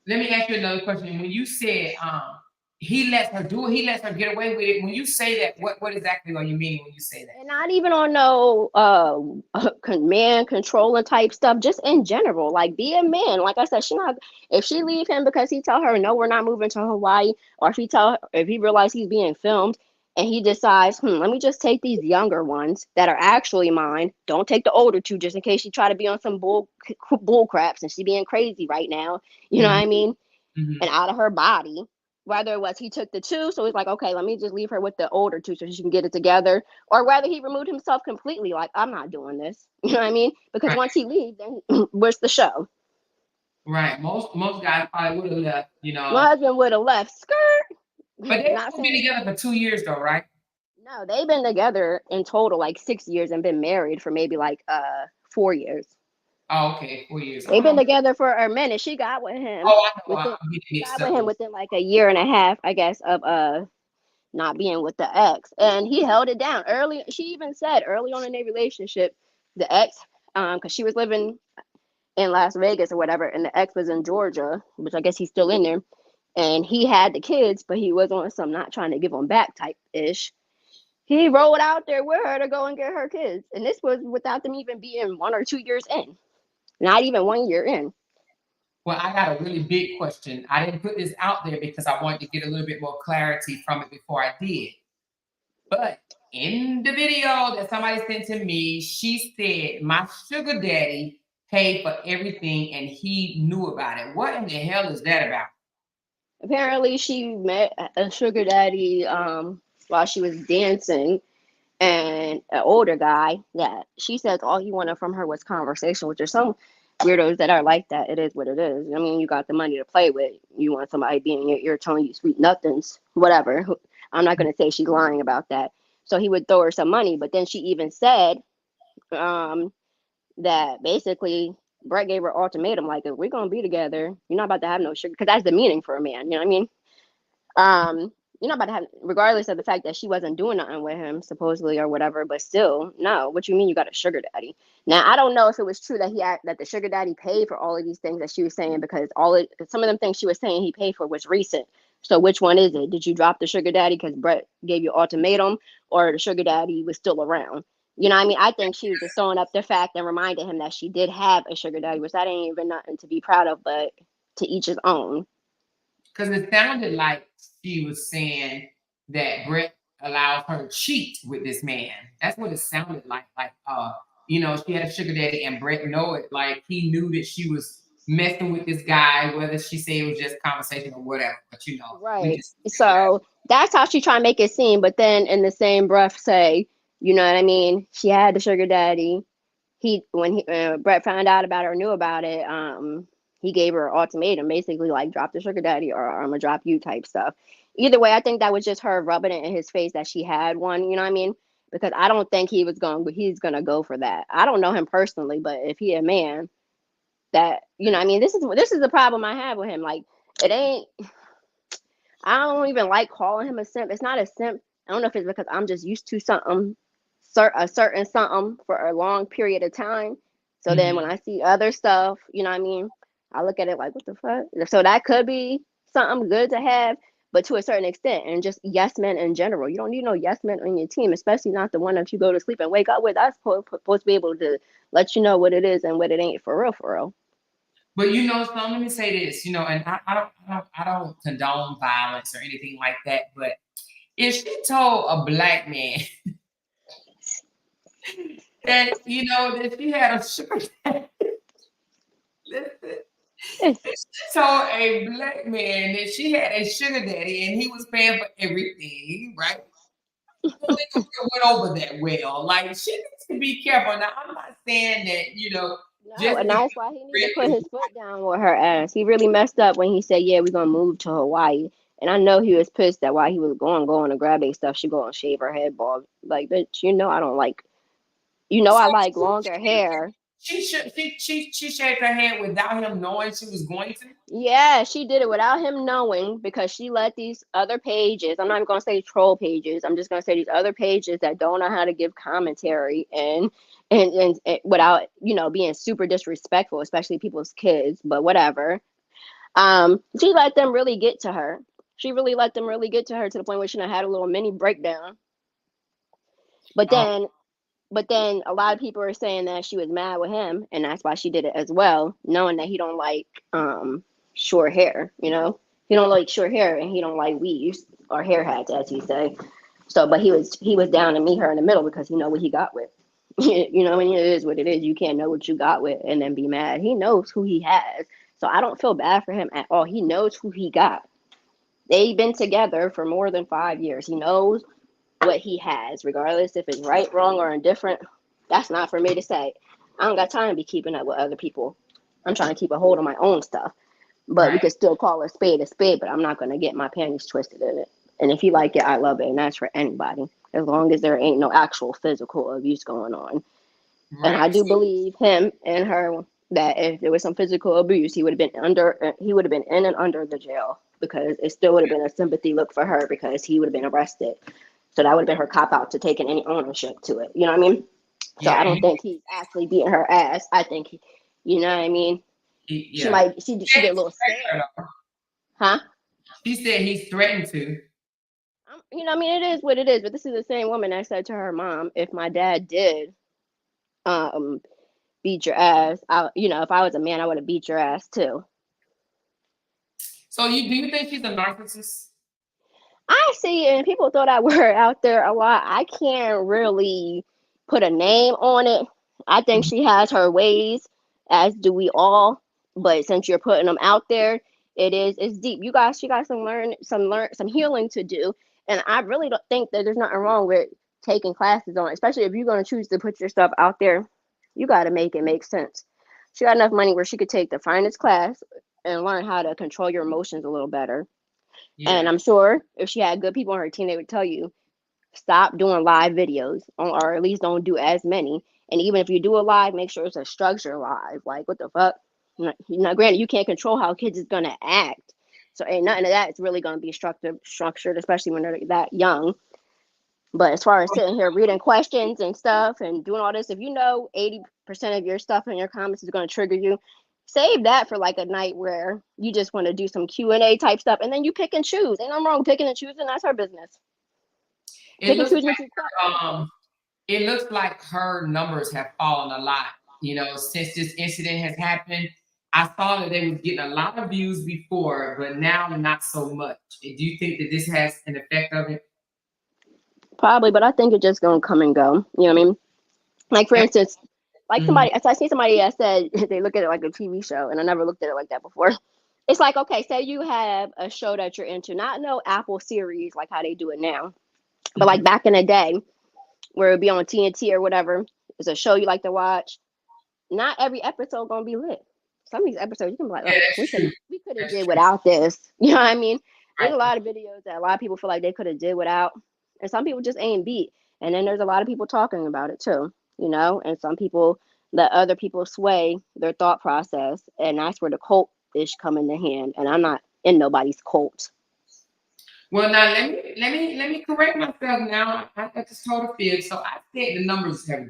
Let me ask you another question. When you said he lets her do it, he lets her get away with it, when you say that, what exactly are you meaning when you say that? And not even on no command controlling type stuff, just in general. Like, be a man. Like I said, if she leave him because he tell her no, we're not moving to Hawaii, or if he realizes he's being filmed and he decides, let me just take these younger ones that are actually mine. Don't take the older two just in case she try to be on some bull craps and she being crazy right now. You know what I mean? Mm-hmm. And out of her body. Whether it was he took the two, so he's like, okay, let me just leave her with the older two so she can get it together. Or whether he removed himself completely, like, I'm not doing this. You know what I mean? Because once he leaves, then where's the show? Right. Most guys probably would have left, you My know. husband would have left. Skirt. But they've Not only been saying together for 2 years though, right? no. They've been together in total like 6 years and been married for maybe like 4 years. Oh, okay, 4 years. They've been Oh, together for a minute. She got with him oh, I know. within. I'm getting She mixed got with up. him within like a year and a half, I guess, of not being with the ex, and he held it down early. She even said early on in their relationship, the ex, because she was living in Las Vegas or whatever, and the ex was in Georgia, which I guess he's still in there, and he had the kids, but he was on some not trying to give them back type ish. He rolled out there with her to go and get her kids, and this was without them even being 1 or 2 years in, not even 1 year in. Well, I got a really big question. I didn't put this out there because I wanted to get a little bit more clarity from it before I did. But in the video that somebody sent to me, she said, my sugar daddy paid for everything and he knew about it. What in the hell is that about? Apparently, she met a sugar daddy while she was dancing, and an older guy that she says all he wanted from her was conversation, which are some weirdos that are like that. It is what it is. I mean, you got the money to play with. You want somebody being in your ear telling you sweet nothings, whatever. I'm not going to say she's lying about that. So he would throw her some money, but then she even said um, that basically Bret gave her an ultimatum, like, if we're going to be together, you're not about to have no sugar, because that's the meaning for a man, you know what I mean? You're not about to have, regardless of the fact that she wasn't doing nothing with him, supposedly or whatever, but still, no. What you mean you got a sugar daddy? Now, I don't know if it was true that that the sugar daddy paid for all of these things that she was saying, because some of them things she was saying he paid for was recent. So which one is it? Did you drop the sugar daddy because Bret gave you an ultimatum, or the sugar daddy was still around? You know what I mean? I think she was just throwing up the fact and reminding him that she did have a sugar daddy, which that ain't even nothing to be proud of, but to each his own. Because it sounded like she was saying that Bret allows her to cheat with this man. That's what it sounded like. Like, you know, she had a sugar daddy and Bret know it. Like, he knew that she was messing with this guy, whether she said it was just conversation or whatever. But you know, Right. So that's how she try to make it seem. But then in the same breath say, you know what I mean? She had the sugar daddy. When Bret found out about it or knew about it, he gave her an ultimatum, basically like drop the sugar daddy or I'm gonna drop you type stuff. Either way, I think that was just her rubbing it in his face that she had one. You know what I mean? Because I don't think he's gonna go for that. I don't know him personally, but if he a man, that, you know what I mean, this is the problem I have with him. Like, it ain't. I don't even like calling him a simp. It's not a simp. I don't know if it's because I'm just used to a certain something for a long period of time. So then when I see other stuff, you know what I mean, I look at it like, what the fuck? So that could be something good to have, but to a certain extent, and just yes men in general. You don't need no yes men on your team, especially not the one that you go to sleep and wake up with. That's supposed to be able to let you know what it is and what it ain't for real, for real. But you know, so let me say this, you know, and I don't condone violence or anything like that. But if she told a black man that, you know, that she had a sugar daddy, listen, if she told a black man that she had a sugar daddy and he was paying for everything, right? It went over that well. Like, she needs to be careful. Now, I'm not saying that, you know, No, and that's why he needs to put his foot down with her ass. He really messed up when he said, yeah, we're going to move to Hawaii. And I know he was pissed that while he was going to grab their stuff, she go and shave her head bald. Like, bitch, you know I don't like, I like longer hair. She shaved her head without him knowing she was going to? Yeah, she did it without him knowing, because she let these other pages, I'm not even going to say troll pages, I'm just going to say these other pages that don't know how to give commentary and without, being super disrespectful, especially people's kids, but whatever. She let them really get to her. She really let them really get to her to the point where she had a little mini breakdown. But then a lot of people are saying that she was mad with him, and that's why she did it as well, knowing that he don't like short hair. He don't like short hair, and he don't like weaves or hair hats, as he say. So, but he was down to meet her in the middle because he know what he got with. You know, and it is what it is. You can't know what you got with and then be mad. He knows who he has, so I don't feel bad for him at all. He knows who he got. They've been together for more than 5 years. He knows what he has, regardless if it's right, wrong, or indifferent. That's not for me to say. I don't got time to be keeping up with other people I'm trying to keep a hold on my own stuff. But we Right. could still call a spade, but I'm not going to get my panties twisted in it. And if you like it, I love it. And that's for anybody, as long as there ain't no actual physical abuse going on. And I Right. do believe him and her that if there was some physical abuse, he would have been in and under the jail, because it still would have been a sympathy look for her, because he would have been arrested. So that would have been her cop out to taking any ownership to it. You know what I mean? So I Yeah. don't think he's actually beating her ass. I think you know what I mean? Yeah. She get a little scared. Huh? She said he's threatened to. You know, I mean, it is what it is. But this is the same woman that said to her mom, if my dad did beat your ass, if I was a man, I would have beat your ass too. So do you think she's a narcissist? I see it, and people throw that word out there a lot. I can't really put a name on it. I think she has her ways, as do we all. But since you're putting them out there, it's deep. She got some healing to do, and I really don't think that there's nothing wrong with taking classes on it, especially if you're going to choose to put your stuff out there. You got to make it make sense. She got enough money where she could take the finest class and learn how to control your emotions a little better. Yeah. And I'm sure if she had good people on her team, they would tell you, stop doing live videos, or at least don't do as many. And even if you do a live, make sure it's a structured live. Like, what the fuck? Now, granted, you can't control how kids is gonna act, so ain't nothing of that. It's really gonna be structured, especially when they're that young. But as far as sitting here reading questions and stuff and doing all this, if you know 80% of your stuff in your comments is gonna trigger you, save that for like a night where you just want to do some Q&A type stuff, and then you pick and choose. Ain't nothing wrong with picking and choosing. That's her business. It looks like her numbers have fallen a lot. Since this incident has happened, I saw that they was getting a lot of views before, but now not so much. Do you think that this has an effect of it? Probably, but I think it's just gonna come and go. You know what I mean? Like, for instance, like I see somebody that said they look at it like a TV show, and I never looked at it like that before. It's like, okay, say you have a show that you're into, not no Apple series like how they do it now, but like back in the day where it'd be on TNT or whatever. It's a show you like to watch. Not every episode gonna be lit. Some of these episodes you can be like, oh, we could have did without this. You know what I mean? There's a lot of videos that a lot of people feel like they could have did without, and some people just ain't beat. And then there's a lot of people talking about it too, and some people let other people sway their thought process, and that's where the cult is coming to hand. And I'm not in nobody's cult. Well, now let me correct myself. Now I just told a fib, so I think the numbers have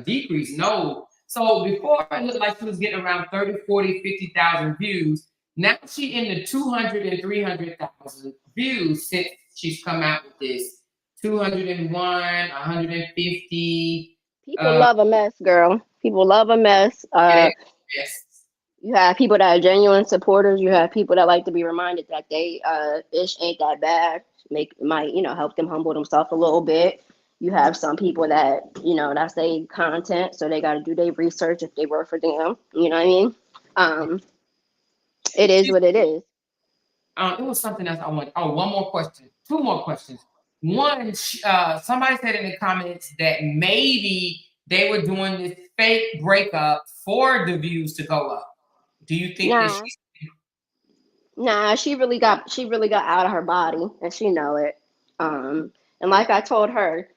decreased. No, so before it looked like she was getting around 30, 40, 50,000 views. Now she in the 200 and 300,000 views since she's come out with this. 201, 150. People love a mess, girl. People love a mess. Yes. You have people that are genuine supporters. You have people that like to be reminded that they ish ain't that bad. Might help them humble themselves a little bit. You have some people that that's their content, so they got to do their research if they work for them. You know what I mean? It is what it is. It was something else I want. Oh, one more question. Two more questions. One, somebody said in the comments that maybe they were doing this fake breakup for the views to go up. Do you think that Nah, she really got out of her body, and she know it. And like I told her,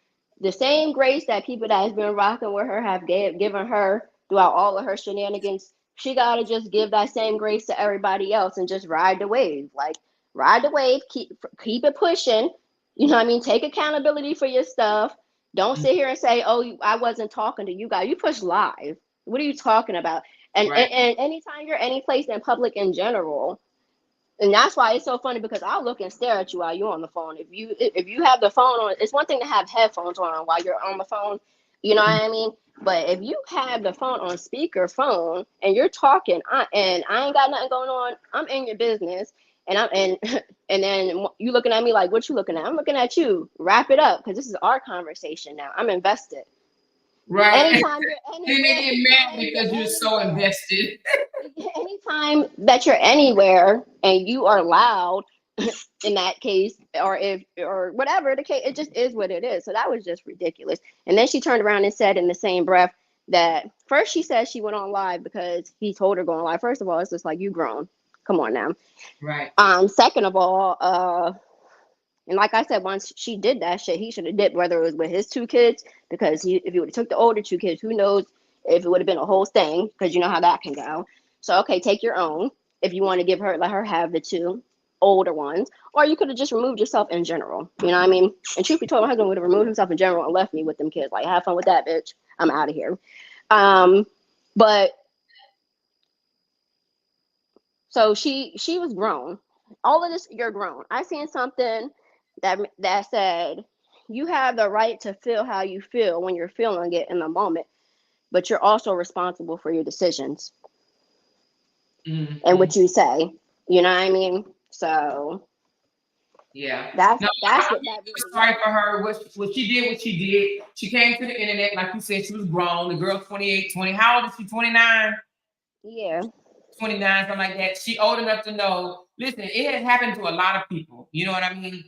the same grace that people that has been rocking with her have given her throughout all of her shenanigans, she gotta just give that same grace to everybody else and just ride the wave. Like, ride the wave, keep it pushing. You know what I mean? Take accountability for your stuff. Don't sit here and say, "Oh, I wasn't talking to you guys." You push live. What are you talking about? And anytime you're any place in public in general, and that's why it's so funny, because I'll look and stare at you while you're on the phone. If you have the phone on, it's one thing to have headphones on while you're on the phone. You know what I mean? But if you have the phone on speaker phone and you're talking, and I ain't got nothing going on, I'm in your business, and then you looking at me like, what you looking at? I'm looking at you. Wrap it up, because this is our conversation now. I'm invested. Right? Anytime you're anywhere, you get mad because you're so invested. Anytime that you're anywhere and you are loud, in that case, or whatever the case, it just is what it is. So that was just ridiculous. And then she turned around and said in the same breath that first she said she went on live because he told her going live. First of all, it's just like, you grown. Come on now. Right. Second of all, and like I said, once she did that shit, he should have dipped, whether it was with his 2 kids, because if he would have took the older 2 kids, who knows if it would have been a whole thing, because you know how that can go. So, okay, take your own. If you want to give her, let her have the 2 older ones, or you could have just removed yourself in general. You know what I mean? And truth be told, my husband would have removed himself in general and left me with them kids. Like, have fun with that, bitch. I'm out of here. But so she was grown. All of this, you're grown. I seen something that said you have the right to feel how you feel when you're feeling it in the moment, but you're also responsible for your decisions and what you say. You know what I mean? So yeah, that's no, that's I'm what that really sorry for her. What she did, She came to the internet, like you said, she was grown. The girl 28, 20. How old is she? 29? Yeah. 29, something like that. She old enough to know, listen, it has happened to a lot of people. You know what I mean?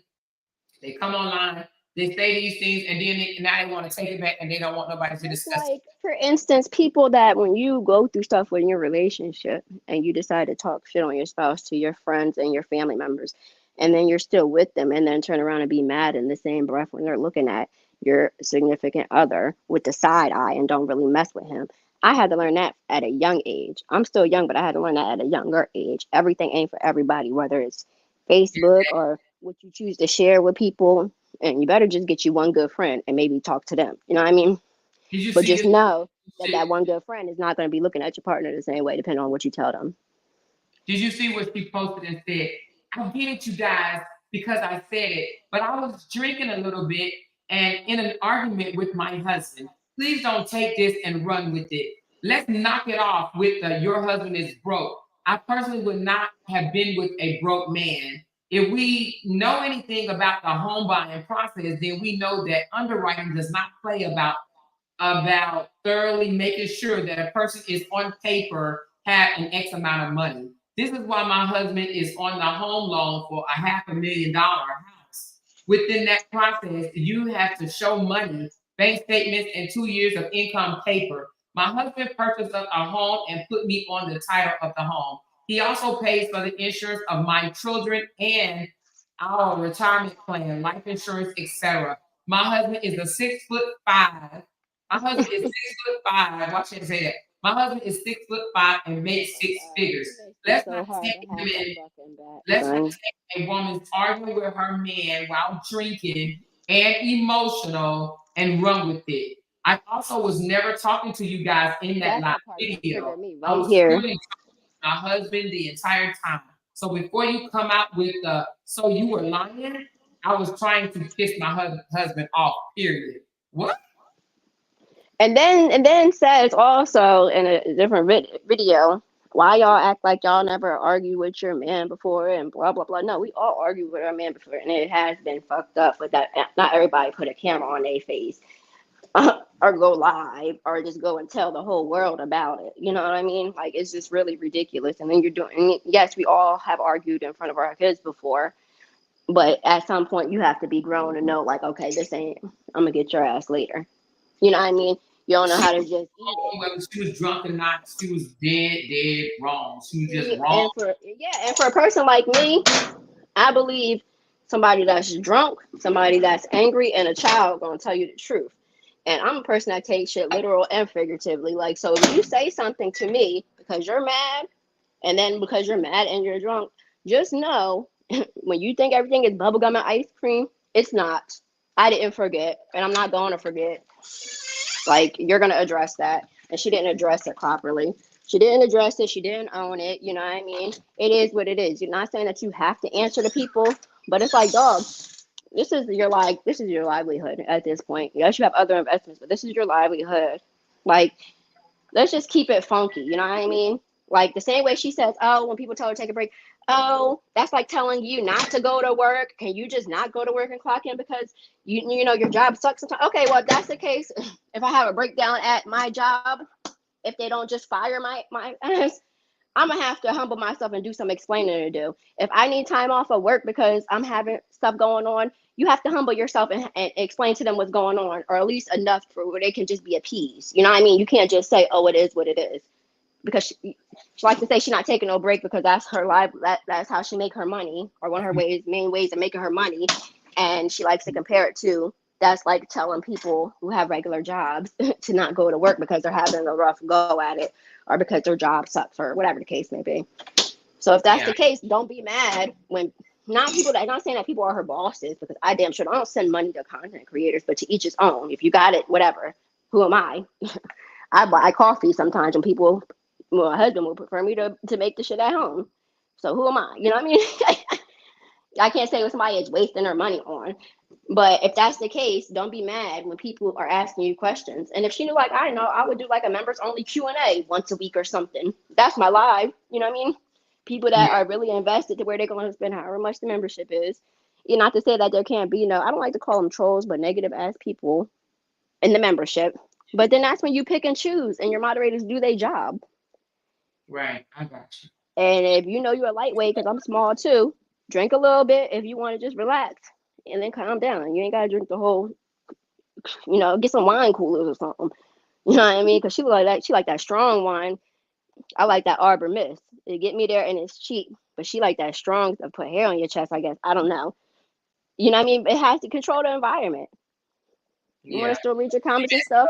They come online, they say these things, and then now they want to take it back and they don't want nobody to discuss it. Like, for instance, people that when you go through stuff in your relationship and you decide to talk shit on your spouse to your friends and your family members, and then you're still with them, and then turn around and be mad in the same breath when they're looking at your significant other with the side eye and don't really mess with him. I had to learn that at a young age. I'm still young, but I had to learn that at a younger age. Everything ain't for everybody, whether it's Facebook or what you choose to share with people. And you better just get you one good friend and maybe talk to them. You know what I mean? But just know that one good friend is not going to be looking at your partner the same way, depending on what you tell them. Did you see what she posted and said? I get it, you guys, because I said it, but I was drinking a little bit and in an argument with my husband. Please don't take this and run with it. Let's knock it off with your husband is broke. I personally would not have been with a broke man. If we know anything about the home buying process, then we know that underwriting does not play about thoroughly making sure that a person is on paper have an X amount of money. This is why my husband is on the home loan for a $500,000 house. Within that process, you have to show money, bank statements, and 2 years of income paper. My husband purchased a home and put me on the title of the home. He also pays for the insurance of my children and our retirement plan, life insurance, etc. My husband is a 6'5". My husband is 6'5". Watch him say that. My husband is 6'5" and makes 6 figures. Let's not take a woman's arguing with her man while drinking and emotional and run with it. I also was never talking to you guys in that live video. I was really talking to my husband the entire time. So before you come out with so you were lying, I was trying to piss my husband off, period. What? And then says also in a different video, why y'all act like y'all never argue with your man before and blah blah blah. No, we all argue with our man before, and it has been fucked up. But that not everybody put a camera on their face or go live or just go and tell the whole world about it. You know what I mean? Like, it's just really ridiculous. And then you're doing, yes, we all have argued in front of our kids before, but at some point you have to be grown and know, like, okay, this ain't, I'm gonna get your ass later. You know what I mean? You don't know how to just eat it. Whether she was drunk or not, she was dead wrong. She was just wrong. And for a person like me, I believe somebody that's drunk, somebody that's angry, and a child gonna tell you the truth. And I'm a person that takes shit literal and figuratively. Like, so if you say something to me because you're mad, and then because you're mad and you're drunk, just know when you think everything is bubblegum and ice cream, it's not. I didn't forget, and I'm not going to forget. Like, you're going to address that. And she didn't address it properly. She didn't address it. She didn't own it. You know what I mean? It is what it is. You're not saying that you have to answer to people, but it's like, dog, this is your livelihood at this point. Yes, you have other investments, but this is your livelihood. Like, let's just keep it funky. You know what I mean? Like, the same way she says, oh, when people tell her to take a break, oh, that's like telling you not to go to work. Can you just not go to work and clock in because you know your job sucks sometimes? Okay, well, if that's the case, if I have a breakdown at my job, if they don't just fire my ass, I'm gonna have to humble myself and do some explaining to do. If I need time off of work because I'm having stuff going on, you have to humble yourself and explain to them what's going on, or at least enough for where they can just be appeased. You know what I mean? You can't just say, "Oh, it is what it is," because she likes to say she's not taking no break because that's her life. That's how she make her money, or one of her main ways of making her money. And she likes to compare it to, that's like telling people who have regular jobs to not go to work because they're having a rough go at it, or because their job sucks, or whatever the case may be. So if that's the case, don't be mad when not saying that people are her bosses, because I damn sure don't send money to content creators, but to each his own. If you got it, whatever. Who am I? I buy coffee sometimes, and people, my husband would prefer me to make the shit at home. So who am I? You know what I mean? I can't say what somebody is wasting their money on. But if that's the case, don't be mad when people are asking you questions. And if she knew, like, I know, I would do like a members only Q&A once a week or something. That's my live. You know what I mean? People that are really invested to where they're going to spend however much the membership is. You know, not to say that there can't be, I don't like to call them trolls, but negative ass people in the membership. But then that's when you pick and choose and your moderators do their job. Right. I got you. And if you know you're a lightweight, because I'm small too, drink a little bit if you want to just relax and then calm down. You ain't got to drink the whole, get some wine coolers or something. You know what I mean? Because she like that strong wine. I like that Arbor Mist. It get me there and it's cheap. But she like that strong to put hair on your chest, I guess. I don't know. You know what I mean? It has to control the environment. You want to still read your comments and stuff?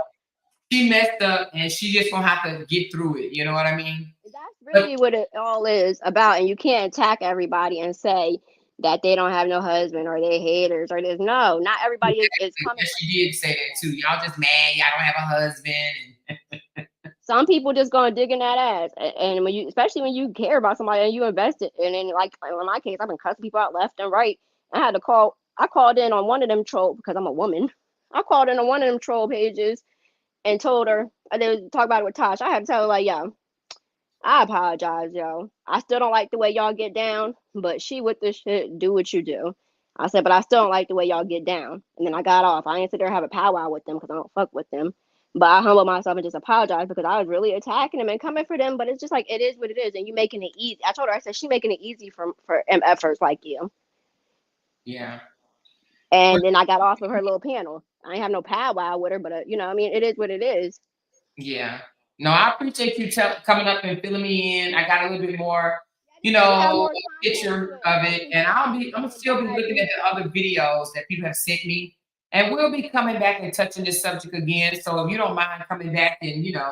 She messed up and she just gonna have to get through it. You know what I mean? That's really what it all is about. And you can't attack everybody and say that they don't have no husband or they haters or there's not everybody is coming. She did say that too. Y'all just mad. Y'all don't have a husband. Some people just gonna dig in that ass, and especially when you care about somebody and you invest it. And then, like in my case, I've been cussing people out left and right. I called in on one of them troll because I'm a woman. I called in on one of them troll pages and told her, and they talk about it with Tosh. I had to tell her, like, yo, I apologize, yo. I still don't like the way y'all get down, but she with this shit, do what you do. I said, but I still don't like the way y'all get down. And then I got off. I didn't sit there and have a powwow with them because I don't fuck with them. But I humbled myself and just apologized because I was really attacking them and coming for them. But it's just like, it is what it is. And you making it easy. I told her, I said, she making it easy for MFers like you. Yeah. And then I got off of her little panel. I ain't have no powwow with her, but I mean, it is what it is. Yeah. No, I appreciate you coming up and filling me in. I got a little bit more, picture of it. And I'm gonna still be looking at the other videos that people have sent me. And we'll be coming back and touching this subject again. So if you don't mind coming back and, listening.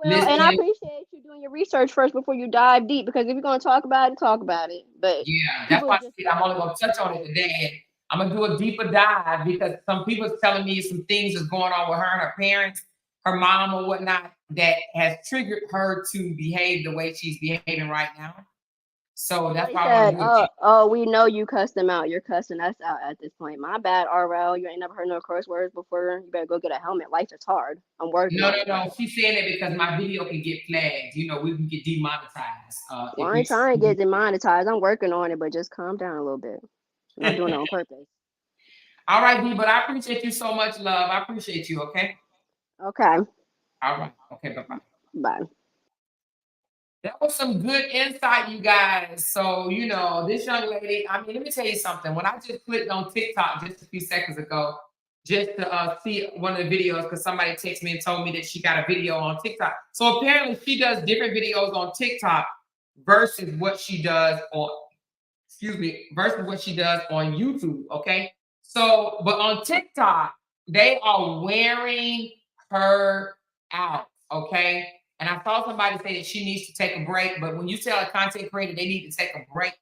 And I appreciate you doing your research first before you dive deep, because if you're going to talk about it, talk about it. But yeah, that's why I'm only going to touch on it today. I'm going to do a deeper dive because some people's telling me some things that's going on with her and her parents, her mom or whatnot, that has triggered her to behave the way she's behaving right now. So that's why I want to we know you cussed them out. You're cussing us out at this point. My bad, RL. You ain't never heard no curse words before. You better go get a helmet. Life is hard. I'm working. No. She's saying it because my video can get flagged. We can get demonetized. I ain't trying to get demonetized. I'm working on it, but just calm down a little bit. I'm not doing it on purpose. All right, D, but I appreciate you so much, love. I appreciate you, okay? Okay. All right. Okay, bye-bye. Bye. That was some good insight, you guys. So, this young lady, let me tell you something. When I just clicked on TikTok just a few seconds ago, just to see one of the videos, because somebody texted me and told me that she got a video on TikTok. So apparently she does different videos on TikTok versus what she does on, YouTube, okay? So, but on TikTok, they are wearing her out, okay? And I saw somebody say that she needs to take a break, but when you tell a content creator they need to take a break,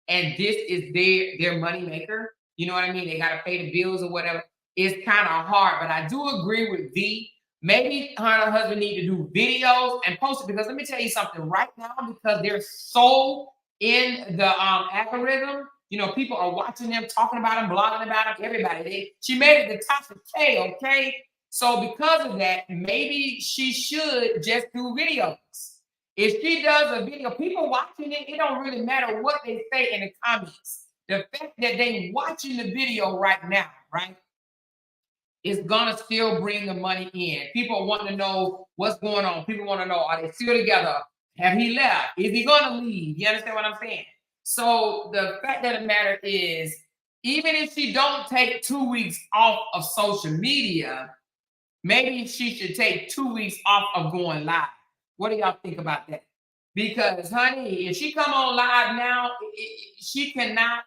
and this is their money maker, you know what I mean? They got to pay the bills or whatever. It's kind of hard, but I do agree with V. Maybe her and her husband need to do videos and post it, because let me tell you something right now, because they're so in the algorithm. People are watching them, talking about them, blogging about them, everybody. She made it the top of K, okay? So because of that, maybe she should just do videos. If she does a video, people watching it, it don't really matter what they say in the comments. The fact that they watching the video right now, right, is gonna still bring the money in. People want to know what's going on. People want to know, are they still together? Have he left? Is he going to leave? You understand what I'm saying? So the fact of the matter is, even if she don't take 2 weeks off of social media, maybe she should take 2 weeks off of going live. What do y'all think about that? Because, honey, if she come on live now, she cannot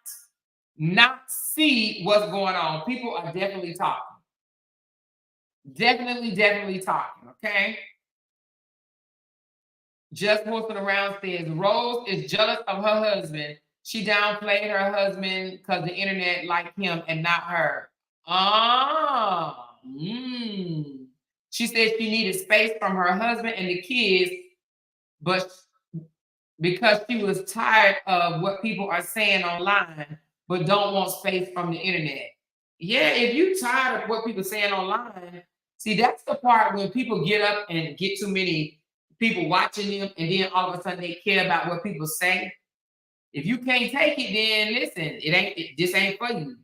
not see what's going on. People are definitely talking. Definitely talking, okay? Just Wilson around says, Rose is jealous of her husband. She downplayed her husband because the internet liked him and not her. She said she needed space from her husband and the kids, but because she was tired of what people are saying online, but don't want space from the internet. Yeah, if you're tired of what people are saying online, see, that's the part when people get up and get too many people watching them, and then all of a sudden they care about what people say. If you can't take it, then listen, this ain't for you.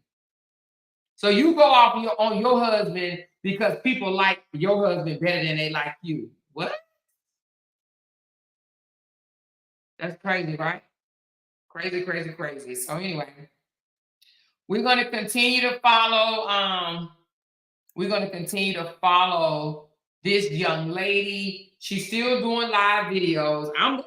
So you go off on your husband because people like your husband better than they like you. What? That's crazy, right? Crazy. So anyway, we're going to continue to follow. We're going to continue to follow this young lady. She's still doing live videos. I'm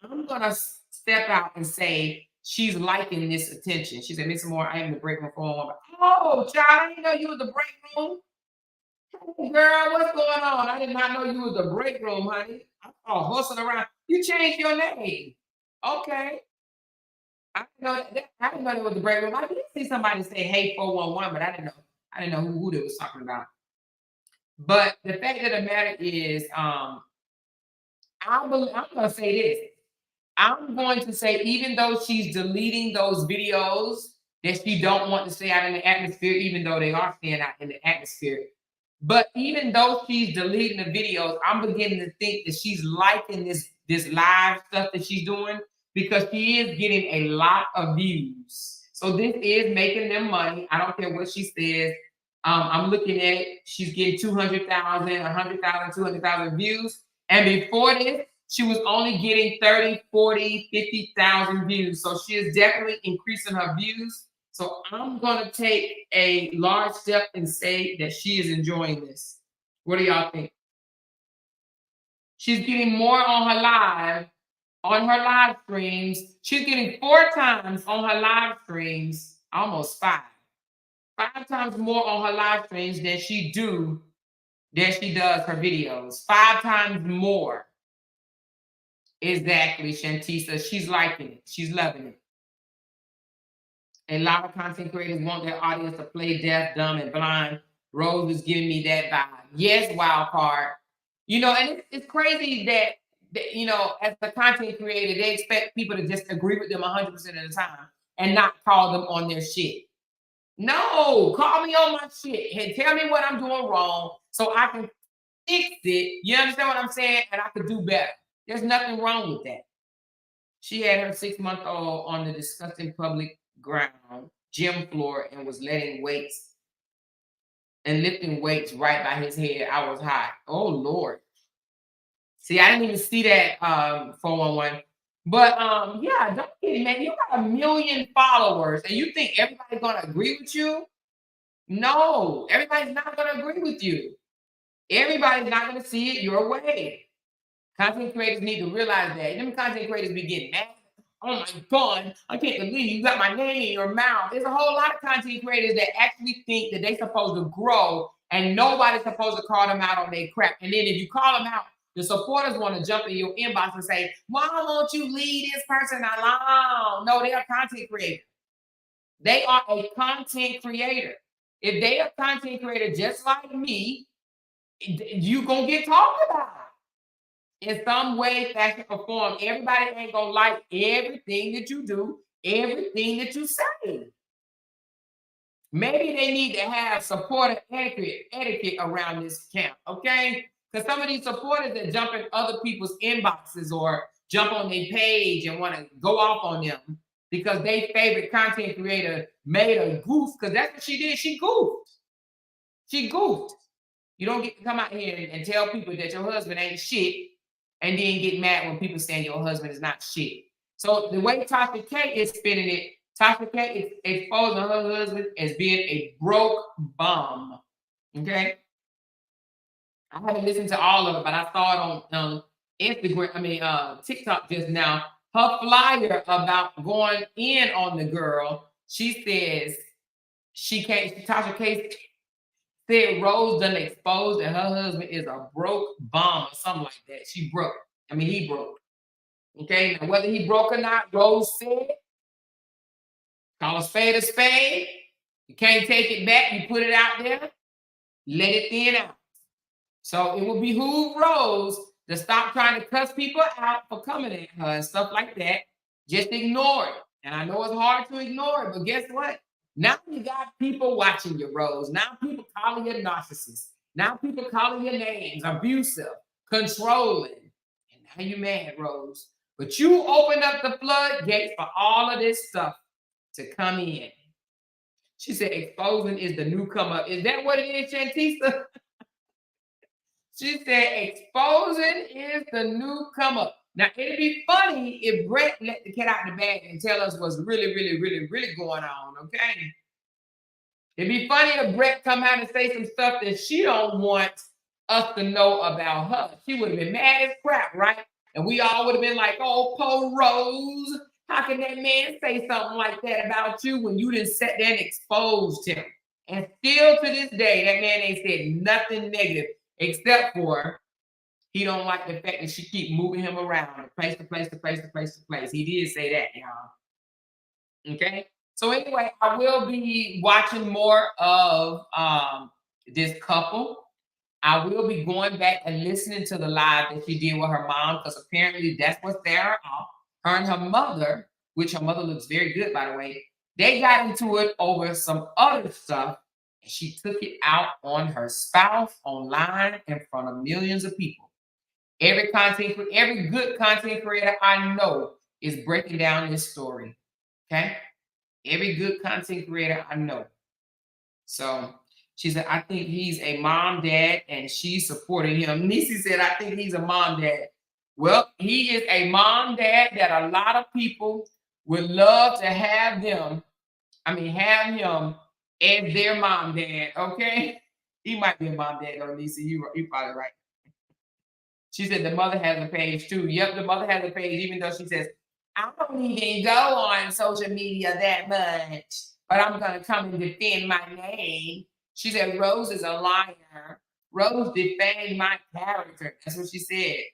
going to step out and say she's liking this attention. She said, Miss Moore, I am the break room for. Oh, child, I didn't know you was the break room. Hey, girl, what's going on? I did not know you was the break room, honey. I'm all hustling around. You changed your name. Okay. I didn't know it was the break room. I did see somebody say, hey, 411, but I didn't know who they was talking about. But the fact of the matter is, I'm going to say this. I'm going to say, even though she's deleting those videos that she don't want to stay out in the atmosphere, even though they are staying out in the atmosphere, but even though she's deleting the videos, I'm beginning to think that she's liking this live stuff that she's doing because she is getting a lot of views. So this is making them money. I don't care what she says. I'm looking at it. She's getting 200,000, 100,000, 200,000 views. And before this, she was only getting 30, 40, 50,000 views. So she is definitely increasing her views. So I'm going to take a large step and say that she is enjoying this. What do y'all think? She's getting more on her live streams. She's getting 4 times on her live streams, almost 5. 5 times more on her live streams than she does her videos. 5 times more. Exactly, Shantisa. She's liking it. She's loving it. A lot of content creators want their audience to play deaf, dumb, and blind. Rose is giving me that vibe. Yes, wild card. And it's crazy that, as a content creator, they expect people to just agree with them 100% of the time and not call them on their shit. No, call me on my shit and tell me what I'm doing wrong so I can fix it. You understand what I'm saying? And I could do better. There's nothing wrong with that. She had her 6-month-old on the disgusting public ground, gym floor, and was lifting weights right by his head. I was hot. Oh, Lord. See, I didn't even see that 411. But yeah, don't get it, man. You got 1 million followers and you think everybody's gonna agree with you? No, everybody's not gonna agree with you. Everybody's not gonna see it your way. Content creators need to realize that. Them content creators be getting mad. Oh my God, I can't believe you got my name in your mouth. There's a whole lot of content creators that actually think that they're supposed to grow and nobody's supposed to call them out on their crap. And then if you call them out, the supporters want to jump in your inbox and say, why won't you leave this person alone? No, they are content creators. They are a content creator. If they are a content creator just like me, you're going to get talked about. In some way, fashion, or form. Everybody ain't gonna like everything that you do, everything that you say. Maybe they need to have supportive etiquette around this camp, okay? Because some of these supporters that jump in other people's inboxes or jump on their page and want to go off on them because their favorite content creator made a goof, because that's what she did. She goofed. You don't get to come out here and tell people that your husband ain't shit and then get mad when people saying your husband is not shit. So the way Tasha K is spinning it, Tasha K is exposing her husband as being a broke bum. Okay? I haven't listened to all of it, but I saw it on Instagram, TikTok just now. Her flyer about going in on the girl, she says Tasha K said Rose done exposed that her husband is a broke bum or something like that. She broke. He broke. Okay, now whether he broke or not, Rose said, call a spade a spade. You can't take it back. You put it out there, let it thin out. So it will behoove Rose to stop trying to cuss people out for coming at her and stuff like that. Just ignore it. And I know it's hard to ignore it, but guess what? Now you got people watching you, Rose. Now people calling you narcissist. Now people calling your names, abusive, controlling. And now you're mad, Rose. But you opened up the floodgates for all of this stuff to come in. She said exposing is the new come up. Is that what it is, Chantisa? She said exposing is the new come up. Now, it'd be funny if Bret let the cat out of the bag and tell us what's really, really, really, really going on, okay? It'd be funny if Bret come out and say some stuff that she don't want us to know about her. She would have been mad as crap, right? And we all would have been like, oh, poor Rose. How can that man say something like that about you when you didn't sit there and exposed him? And still to this day, that man ain't said nothing negative except for he don't like the fact that she keep moving him around place to place to place to place to place. He did say that, y'all. Okay? So anyway, I will be watching more of this couple. I will be going back and listening to the live that she did with her mom, because apparently that's what's there. Her and her mother, which her mother looks very good, by the way, they got into it over some other stuff, and she took it out on her spouse online in front of millions of people. Every good content creator I know is breaking down this story. Okay? Every good content creator I know. So she said, I think he's a mom, dad, and she's supporting him. Nisi said, I think he's a mom, dad. Well, he is a mom, dad that a lot of people would love to have him as their mom, dad, okay? He might be a mom, dad, though, Nisi. You're probably right. She said the mother has a page too. Yep, the mother has a page, even though she says, I don't even go on social media that much, but I'm going to come and defend my name. She said, Rose is a liar. Rose defamed my character. That's what she said.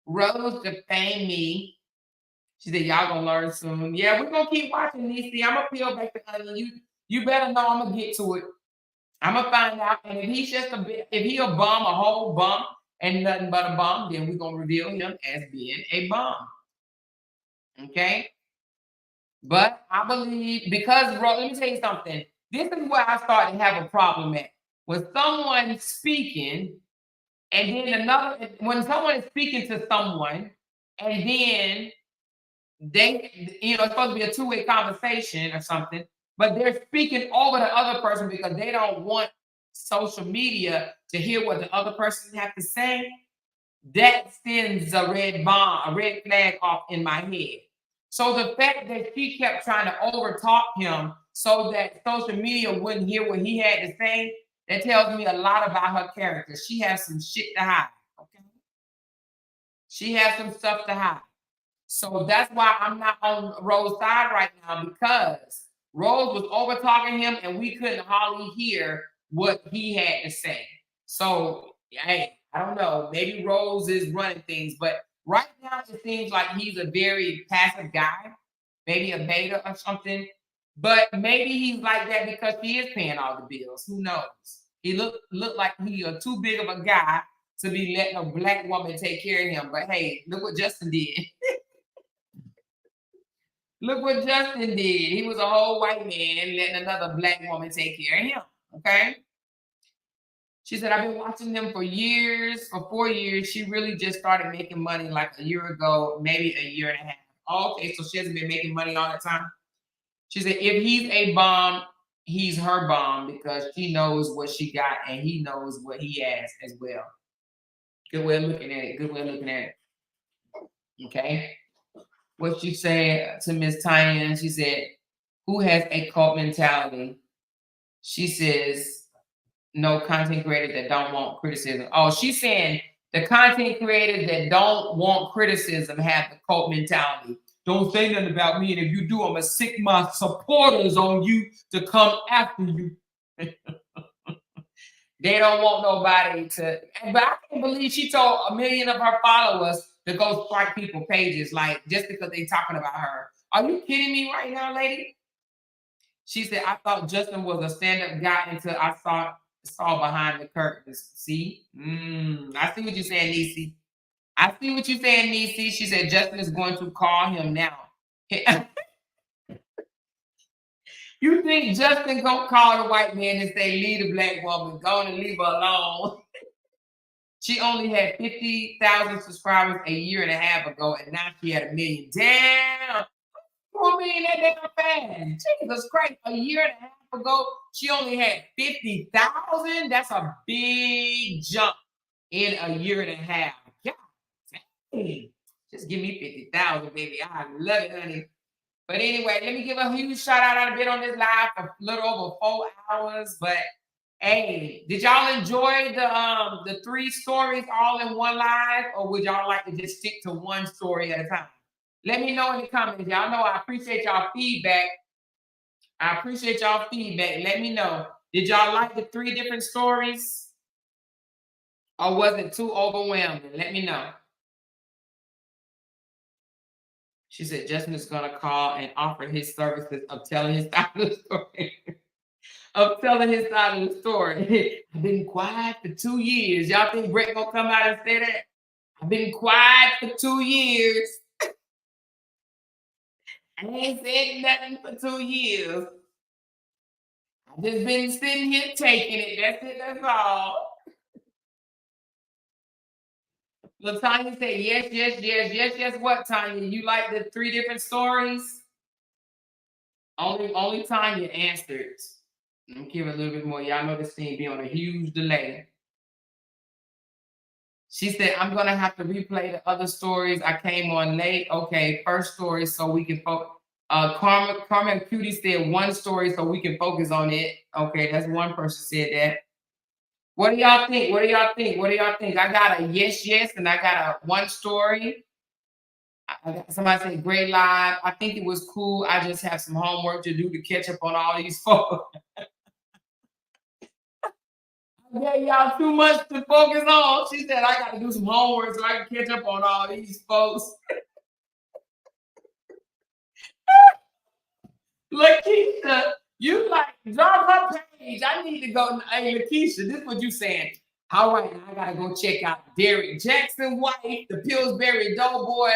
Rose defamed me. She said, y'all going to learn soon. Yeah, we're going to keep watching these. See, I'm going to peel back the onion. You better know I'm going to get to it. I'm going to find out. And if he's just if he a bum, a whole bum, and nothing but a bum, then we're going to reveal him as being a bum. Okay? But I believe, because, let me tell you something. This is where I started to have a problem at. When someone speaking, and then when someone is speaking to someone, and then they, it's supposed to be a two-way conversation or something, but they're speaking over the other person because they don't want social media to hear what the other person has to say, that sends a red flag off in my head. So the fact that she kept trying to overtalk him so that social media wouldn't hear what he had to say, that tells me a lot about her character. She has some shit to hide, okay? She has some stuff to hide. So that's why I'm not on Rose's side right now, because Rose was over-talking him and we couldn't hardly hear what he had to say. So, hey, I don't know. Maybe Rose is running things, but right now it seems like he's a very passive guy, maybe a beta or something. But maybe he's like that because she is paying all the bills. Who knows? He look like he's too big of a guy to be letting a black woman take care of him. But hey, look what Justin did. Look what Justin did. He was a whole white man letting another black woman take care of him. Okay? She said, I've been watching them for years, for 4 years. She really just started making money like a year ago, maybe a year and a half. Oh, okay, so she hasn't been making money all the time. She said, if he's a bomb, he's her bomb, because she knows what she got and he knows what he has as well. Good way of looking at it. Good way of looking at it. Okay. What she said to Miss Tanya, she said, who has a cult mentality? She says, no, content creators that don't want criticism. Oh, she's saying the content creators that don't want criticism have the cult mentality. Don't say nothing about me, and if you do, I'm gonna sick my supporters on you to come after you. They don't want nobody to. But I can't believe she told 1 million of her followers to go strike people pages, like just because they talking about her. Are you kidding me right now, lady? She said, I thought Justin was a stand-up guy until I saw behind the curtains. See? I see what you're saying, Niecy. I see what you're saying, Niecy. She said Justin is going to call him now. You think Justin gonna call the white man and say, leave the black woman, go and leave her alone? She only had 50,000 subscribers a year and a half ago, and now she had 1 million. Damn! 4 million that damn fast. Jesus Christ. A year and a half ago, she only had 50,000. That's a big jump in a year and a half. Yeah. Just give me 50,000, baby. I love it, honey. But anyway, let me give a huge shout out. I've been on this live for a little over 4 hours. But hey, did y'all enjoy the 3 stories all in one live, or would y'all like to just stick to one story at a time? Let me know in the comments. Y'all know I appreciate y'all feedback. Let me know. Did y'all like the 3 different stories? Or was it too overwhelming? Let me know. She said Justin is going to call and offer his services of telling his side of the story. I've been quiet for 2 years. Y'all think Bret going to come out and say that? I've been quiet for 2 years. I ain't said nothing for 2 years. I've just been sitting here taking it. That's it. That's all. Well, Tanya said, yes. What, Tanya? You like the 3 different stories? Only Tanya answered. Let me give it a little bit more. Y'all know this thing be on a huge delay. She said, I'm going to have to replay the other stories. I came on late. Okay, first story so we can focus. Carmen Cutie said 1 story so we can focus on it. Okay, that's one person said that. What do y'all think? I got a yes, and I got a 1 story. Somebody said great live. I think it was cool. I just have some homework to do to catch up on all these folks. Yeah, y'all too much to focus on. She said I got to do some homework so I can catch up on all these folks. Lakeisha, you like drop her page. I need to go. Hey, Lakeisha, this is what you saying. All right, now I gotta go check out Derrick Jaxn wife, the Pillsbury Doughboy.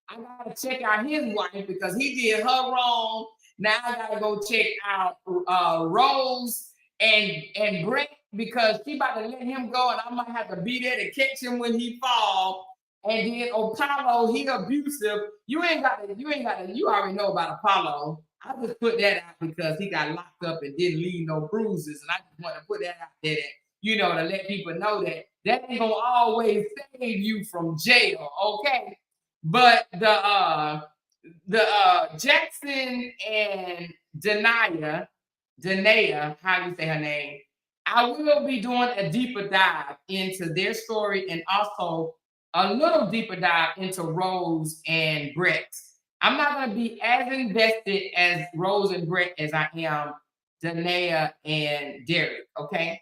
I gotta check out his wife because he did her wrong. Now I gotta go check out Rose and Bret because she about to let him go, and I might have to be there to catch him when he falls. And then Apollo, he abusive. You already know about Apollo. I just put that out because he got locked up and didn't leave no bruises. And I just want to put that out there, to let people know that ain't gonna always save you from jail, okay? But the Jaxn and Naia, how do you say her name? I will be doing a deeper dive into their story and also a little deeper dive into Rose and Bret. I'm not going to be as invested as Rose and Bret as I am Naia and Derrick, okay?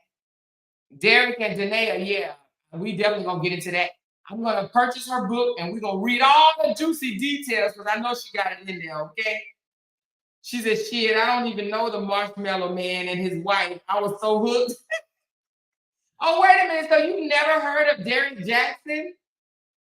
Derrick and Naia, yeah, we definitely going to get into that. I'm going to purchase her book and we're going to read all the juicy details because I know she got it in there, okay? She said, shit, I don't even know the Marshmallow Man and his wife. I was so hooked. Oh, wait a minute. So you never heard of Derrick Jaxn?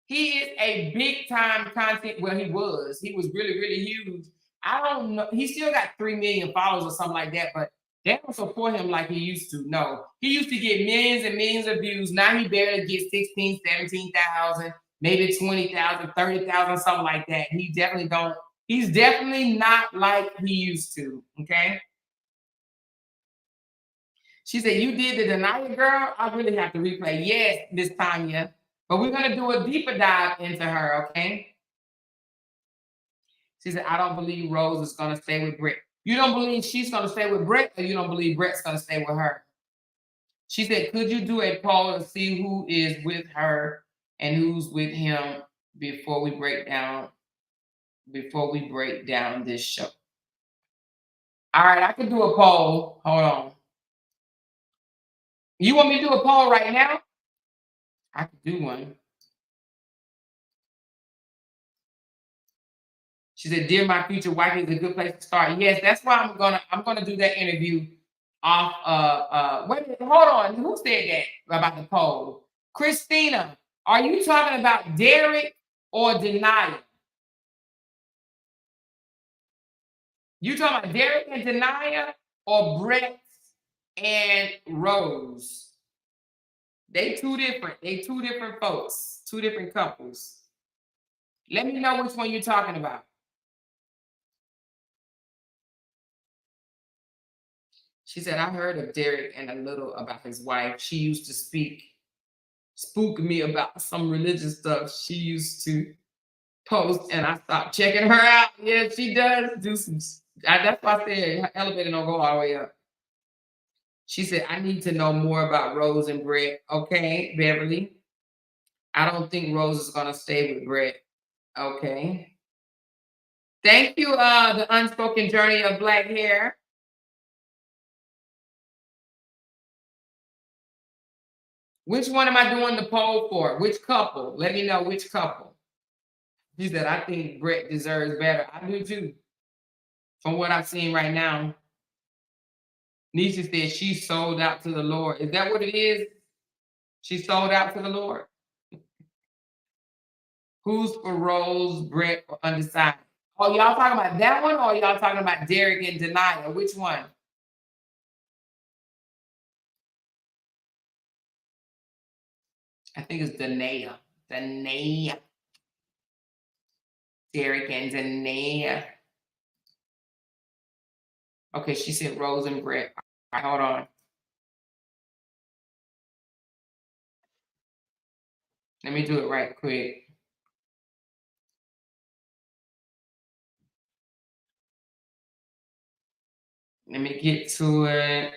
He is a big time content. Well, he was really, really huge. I don't know. He still got 3 million followers or something like that, but they don't support him like he used to. No, he used to get millions and millions of views. Now he barely gets 16, 17,000, maybe 20,000, 30,000, something like that. He definitely don't. He's definitely not like he used to. Okay. She said, you did the Naia girl? I really have to replay. Yes, Miss Tanya. But we're going to do a deeper dive into her, okay? She said, I don't believe Rose is going to stay with Bret. You don't believe she's going to stay with Bret, or you don't believe Bret's going to stay with her? She said, could you do a poll to see who is with her and who's with him before we break down this show? All right, I can do a poll. Hold on. You want me to do a poll right now? I can do one. She said, "Dear my future wife is a good place to start." Yes, that's why I'm gonna do that interview off wait a minute, hold on. Who said that about the poll? Christina, are you talking about Derrick or Naia? You talking about Derrick and Naia or Bret and Rose? They two different folks, two different couples. Let me know which one you're talking about. She said, I heard of Derrick and a little about his wife. She used to spook me about some religious stuff she used to post, and I stopped checking her out. Yeah, she does do some. That's why I said her elevator don't go all the way up. She said, I need to know more about Rose and Bret. Okay, Beverly. I don't think Rose is going to stay with Bret. Okay. Thank you, The Unspoken Journey of Black Hair. Which one am I doing the poll for? Which couple? Let me know which couple. She said, I think Bret deserves better. I do too. From what I've seen right now. Nisha said she sold out to the Lord. Is that what it is? She sold out to the Lord? Who's for Rose, Bret, or undecided? Oh, y'all talking about that one, or y'all talking about Derrick and Naia? Which one? I think it's Naia. Naia. Derrick and Naia. Okay, she said Rose and Bret. All right, hold on. Let me do it right quick. Let me get to it.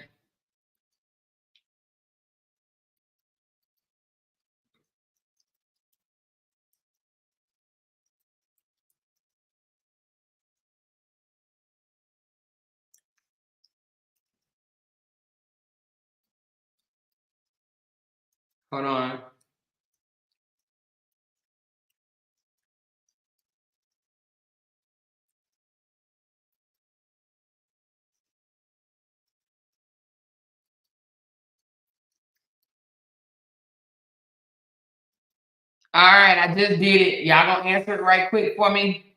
Hold on. All right, I just did it. Y'all gonna answer it right quick for me?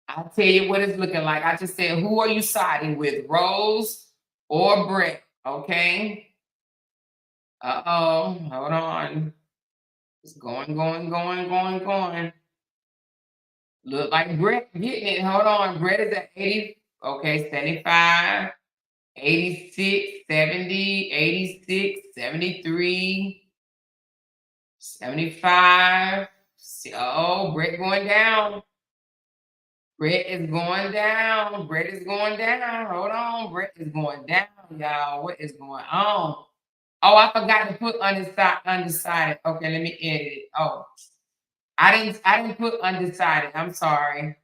I'll tell you what it's looking like. I just said, who are you siding with, Rose or Bret? Okay. Uh-oh. Hold on. It's going. Look like Bret getting it. Hold on. Bret is at 80. Okay, 75, 86, 70, 86, 73. 75. Oh, Bret going down. Bret is going down. Bret is going down. Hold on. Bret is going down, y'all. What is going on? Oh, I forgot to put undecided. Okay, let me edit it. Oh, I didn't put undecided. I'm sorry.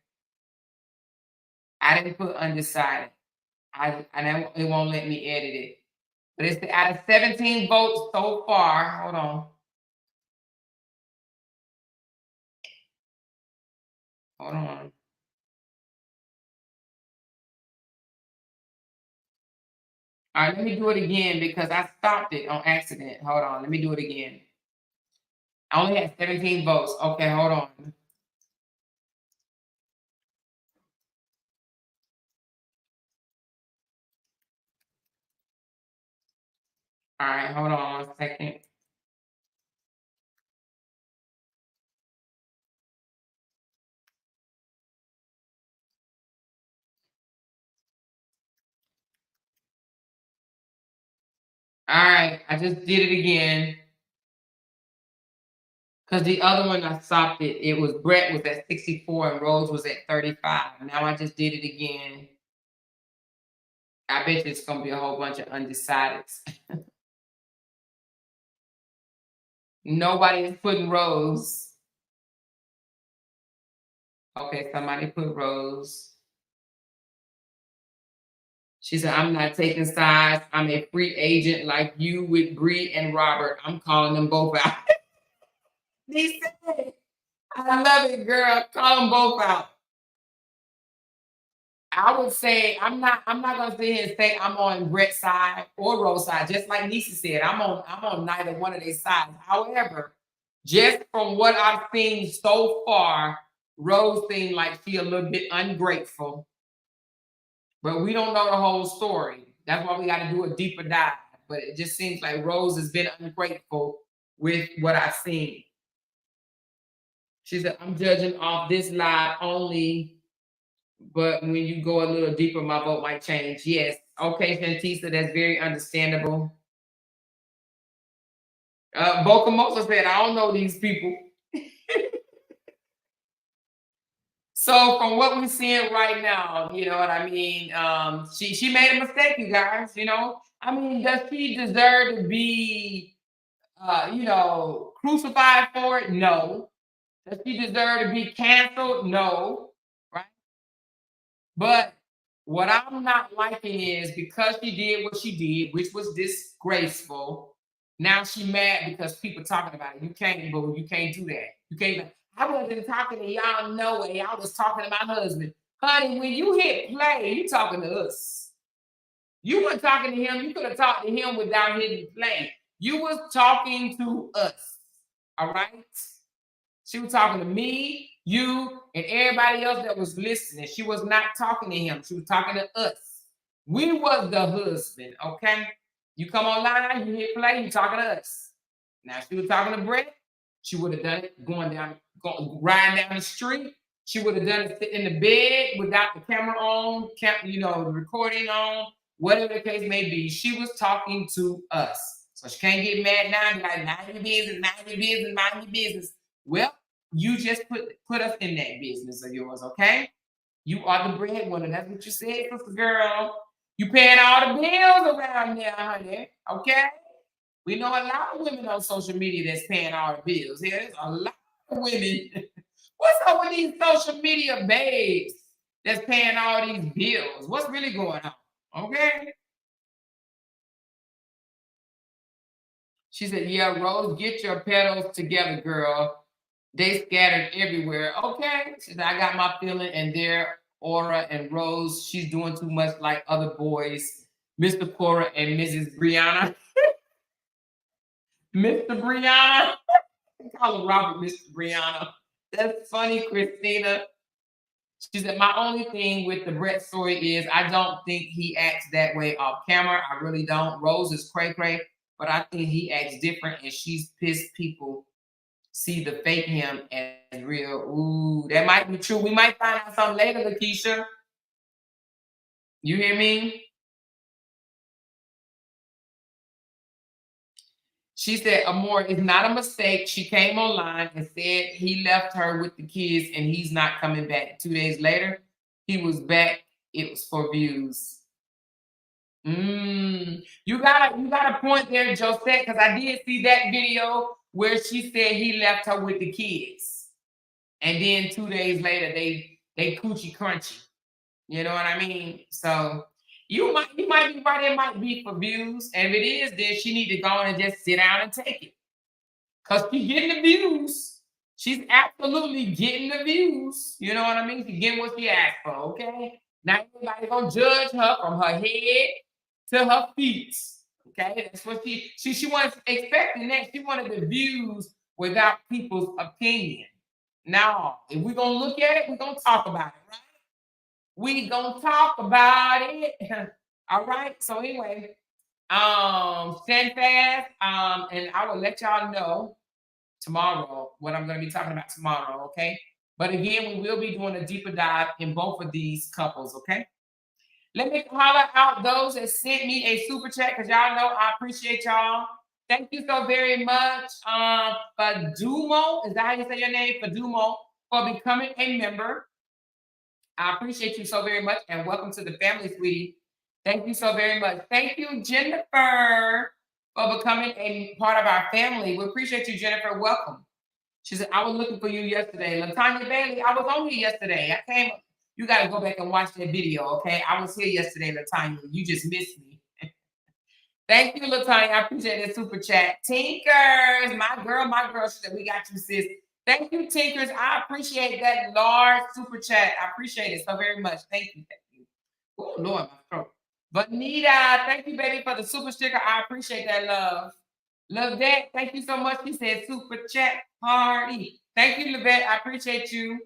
I didn't put undecided. It won't let me edit it. But it's out of 17 votes so far. Hold on. Hold on. All right, let me do it again because I stopped it on accident. Hold on, let me do it again. I only had 17 votes. Okay, hold on. All right, hold on 1 second. All right, I just did it again. Because the other one I stopped it. It was Bret was at 64 and Rose was at 35. Now I just did it again. I bet it's gonna be a whole bunch of undecideds. Nobody is putting Rose. Okay, somebody put Rose. She said, I'm not taking sides. I'm a free agent like you with Bree and Robert. I'm calling them both out. They said, I love it, girl. Call them both out. I would say I'm not gonna sit here and say I'm on Bret's side or Rose's side. Just like Nisa said, I'm on neither one of their sides. However, just from what I've seen so far, Rose seemed like she a little bit ungrateful. But we don't know the whole story. That's why we got to do a deeper dive. But it just seems like Rose has been ungrateful with what I've seen. She said, I'm judging off this live only, but when you go a little deeper, my vote might change. Yes. Okay, Shantisa, that's very understandable. Boca Mosa said, I don't know these people. So from what we're seeing right now, you know what I mean? She made a mistake, you guys, you know? I mean, does she deserve to be, crucified for it? No. Does she deserve to be canceled? No. Right? But what I'm not liking is because she did what she did, which was disgraceful, now she mad because people talking about it. You can't, boo. You can't do that. You can't. I wasn't talking to y'all no way. I was talking to my husband. Honey, when you hit play, you talking to us. You weren't talking to him. You could have talked to him without hitting play. You was talking to us. All right? She was talking to me, you, and everybody else that was listening. She was not talking to him. She was talking to us. We was the husband, okay? You come online, you hit play, you talking to us. Now, if she was talking to Bret, she would have done it riding down the street. She would have done it sitting in the bed without the camera on, the recording on, whatever the case may be. She was talking to us. So she can't get mad now and be like, mind your business, mind your business, mind your business. Well, you just put us in that business of yours, okay? You are the breadwinner. That's what you said, sister girl. You paying all the bills around there, honey, okay? We know a lot of women on social media that's paying all the bills. There's a lot of women. What's up with these social media babes that's paying all these bills? What's really going on? Okay? She said, yeah, Rose, get your petals together, girl. They scattered everywhere. Okay. She said, I got my feeling and their aura and Rose, she's doing too much like other boys, Mr. Cora and Mrs. Brianna. Mr. Brianna. Call him Robert Mr. Brianna. That's funny, Christina. She said, my only thing with the Bret story is I don't think he acts that way off camera. I really don't. Rose is cray-cray, but I think he acts different and she's pissed people see the fake him as real. Ooh, that might be true. We might find out something later, Lakeisha. You hear me? She said, Amor, it's not a mistake. She came online and said he left her with the kids and he's not coming back. 2 days later, he was back. It was for views. You got a point there, Josette, because I did see that video where she said he left her with the kids. And then 2 days later, they coochie crunchy. You know what I mean? So you might be right, it might be for views. And if it is, then she need to go on and just sit down and take it. Because she's getting the views. She's absolutely getting the views. You know what I mean? She's getting what she asked for, okay? Now everybody's gonna judge her from her head to her feet. Okay, that's what she was expecting that. She wanted the views without people's opinion. Now, if we're gonna look at it, we're gonna talk about it, right? We're gonna talk about it. All right. So anyway, stand fast. And I will let y'all know tomorrow what I'm gonna be talking about tomorrow, okay? But again, we will be doing a deeper dive in both of these couples, okay? Let me holler out those that sent me a super chat because y'all know I appreciate y'all. Thank you so very much, Fadumo. Is that how you say your name? Fadumo, for becoming a member. I appreciate you so very much, and welcome to the family, sweetie. Thank you so very much. Thank you, Jennifer, for becoming a part of our family. We appreciate you, Jennifer. Welcome. She said, I was looking for you yesterday. LaTanya Bailey, I was on here yesterday. I came. You got to go back and watch that video, okay? I was here yesterday, LaTanya. You just missed me. Thank you, LaTanya. I appreciate that super chat. Tinkers, my girl. She said, we got you, sis. Thank you, Tinkers. I appreciate that large super chat. I appreciate it so very much. Thank you. Oh, Lord, my throat. But Nida, thank you, baby, for the super sticker. I appreciate that, love. Lavette, thank you so much. She said super chat party. Thank you, Lavette. I appreciate you.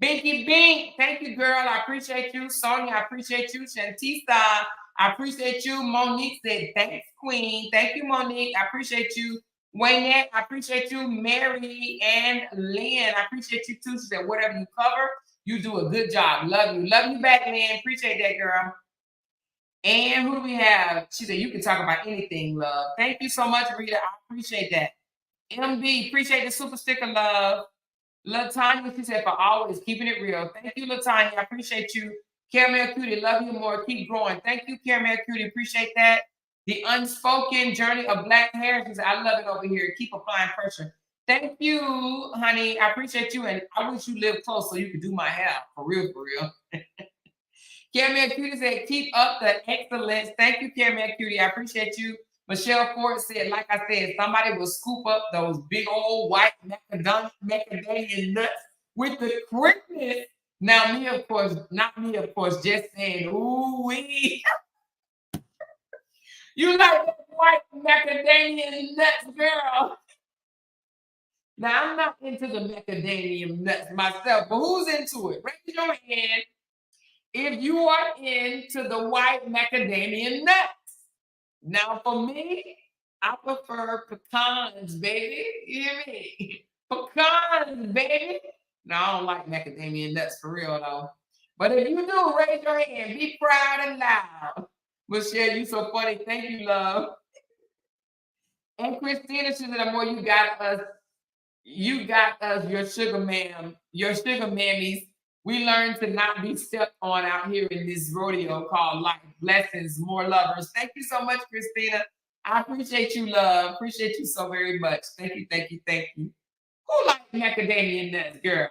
Binky Bink, thank you, girl. I appreciate you. Sonia, I appreciate you. Shantista, I appreciate you. Monique said, thanks, Queen. Thank you, Monique. I appreciate you. Wayne, I appreciate you. Mary and Lynn, I appreciate you too. She said, whatever you cover, you do a good job. Love you. Love you back, Lynn. Appreciate that, girl. And who do we have? She said, you can talk about anything, love. Thank you so much, Rita. I appreciate that. MB, appreciate the super sticker, love. LaTanya, she said, for always keeping it real. Thank you, LaTanya. I appreciate you. Caramel Cutie, love you more. Keep growing. Thank you, Caramel Cutie. Appreciate that. The unspoken journey of black hair. She said, I love it over here. Keep applying pressure. Thank you, honey. I appreciate you. And I wish you lived close so you could do my hair. For real, for real. Caramel Cutie said, keep up the excellence. Thank you, Caramel Cutie. I appreciate you. Michelle Ford said, like I said, somebody will scoop up those big old white macadamia nuts with the quickness. Now, me, of course, not me, of course, just saying, ooh wee. You like the white macadamia nuts, girl. Now, I'm not into the macadamia nuts myself, but who's into it? Raise your hand if you are into the white macadamia nuts. Now, for me, I prefer pecans, baby. You hear me? Pecans, baby. No, I don't like macadamia nuts for real, though. But if you do, raise your hand. Be proud and loud. Michelle, you so funny. Thank you, love. And Christina, she said, the more you got us, your sugar mammies. We learn to not be stepped on out here in this rodeo called life. Blessings, more lovers. Thank you so much, Christina. I appreciate you, love. Appreciate you so very much. Thank you, thank you, thank you. Who likes macadamia nuts, girl?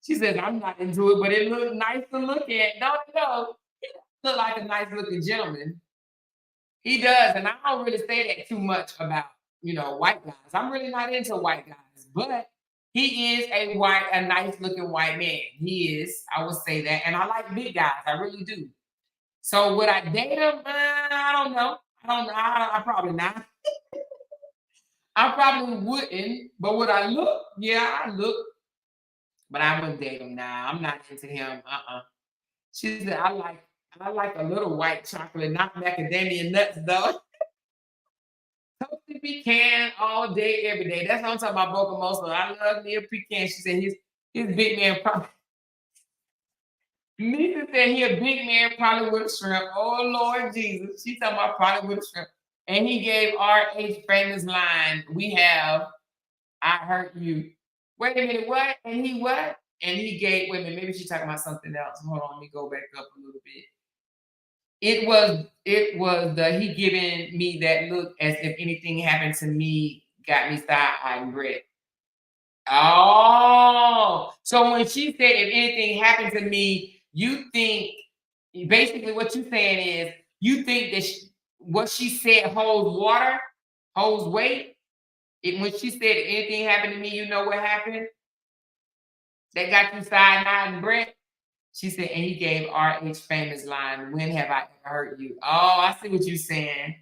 She says, I'm not into it, but it looks nice to look at. Don't it know? He look like a nice looking gentleman. He does, and I don't really say that too much about, white guys. I'm really not into white guys, but he is a nice looking white man. He is, I would say that. And I like big guys. I really do. So would I date him? I don't know. I probably not. I probably wouldn't. But would I look? Yeah, I look. But I wouldn't date him now. I'm not into him. She said, I like a little white chocolate, not macadamia nuts though. Toasted pecan all day, every day. That's what I'm talking about, Boca Mosa. I love me a pecan. She said his big man probably. Nisa said he a big man probably with shrimp. Oh Lord Jesus. She talking about probably with shrimp. And he gave RH famous line, we have, I hurt you. Wait a minute, what? And he what? And he gave, wait a minute, maybe she's talking about something else. Hold on, let me go back up a little bit. It was the he giving me that look as if anything happened to me, got me side-eyeing Bret. Oh, so when she said if anything happened to me, you think basically what you're saying is you think that what she said holds water, holds weight. When she said if anything happened to me, you know what happened? That got you side-eyeing Bret. She said, and he gave RH famous line, when have I ever hurt you? Oh, I see what you're saying.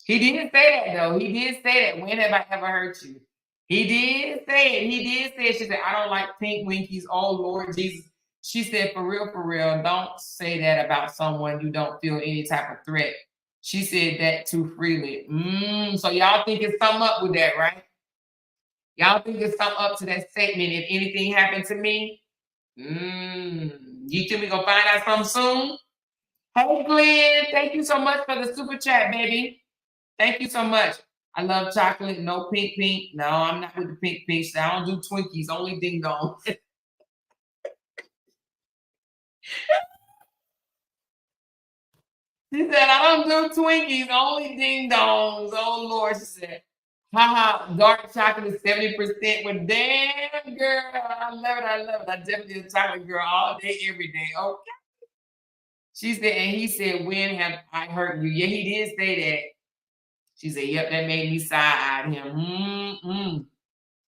He didn't say that, though. He did say that, when have I ever hurt you? He did say it. He did say it. She said, I don't like pink Winkies. Oh, Lord Jesus. She said, for real, don't say that about someone you don't feel any type of threat. She said that too freely. So y'all think it's something up with that, right? Y'all think it's something up to that statement, if anything happened to me? You think we gonna find out something soon? Hey Glenn, thank you so much for the super chat, baby. Thank you so much. I love chocolate. No pink. No, I'm not with the pink. So I don't do Twinkies. Only ding dongs. She said, I don't do Twinkies, only ding dongs. Oh Lord, she said, haha, dark chocolate is 70%. Well, damn girl, I love it. I definitely a chocolate girl all day, every day. Okay. She said, and he said, when have I hurt you? Yeah, he did say that. She said, yep, that made me side-eyed him.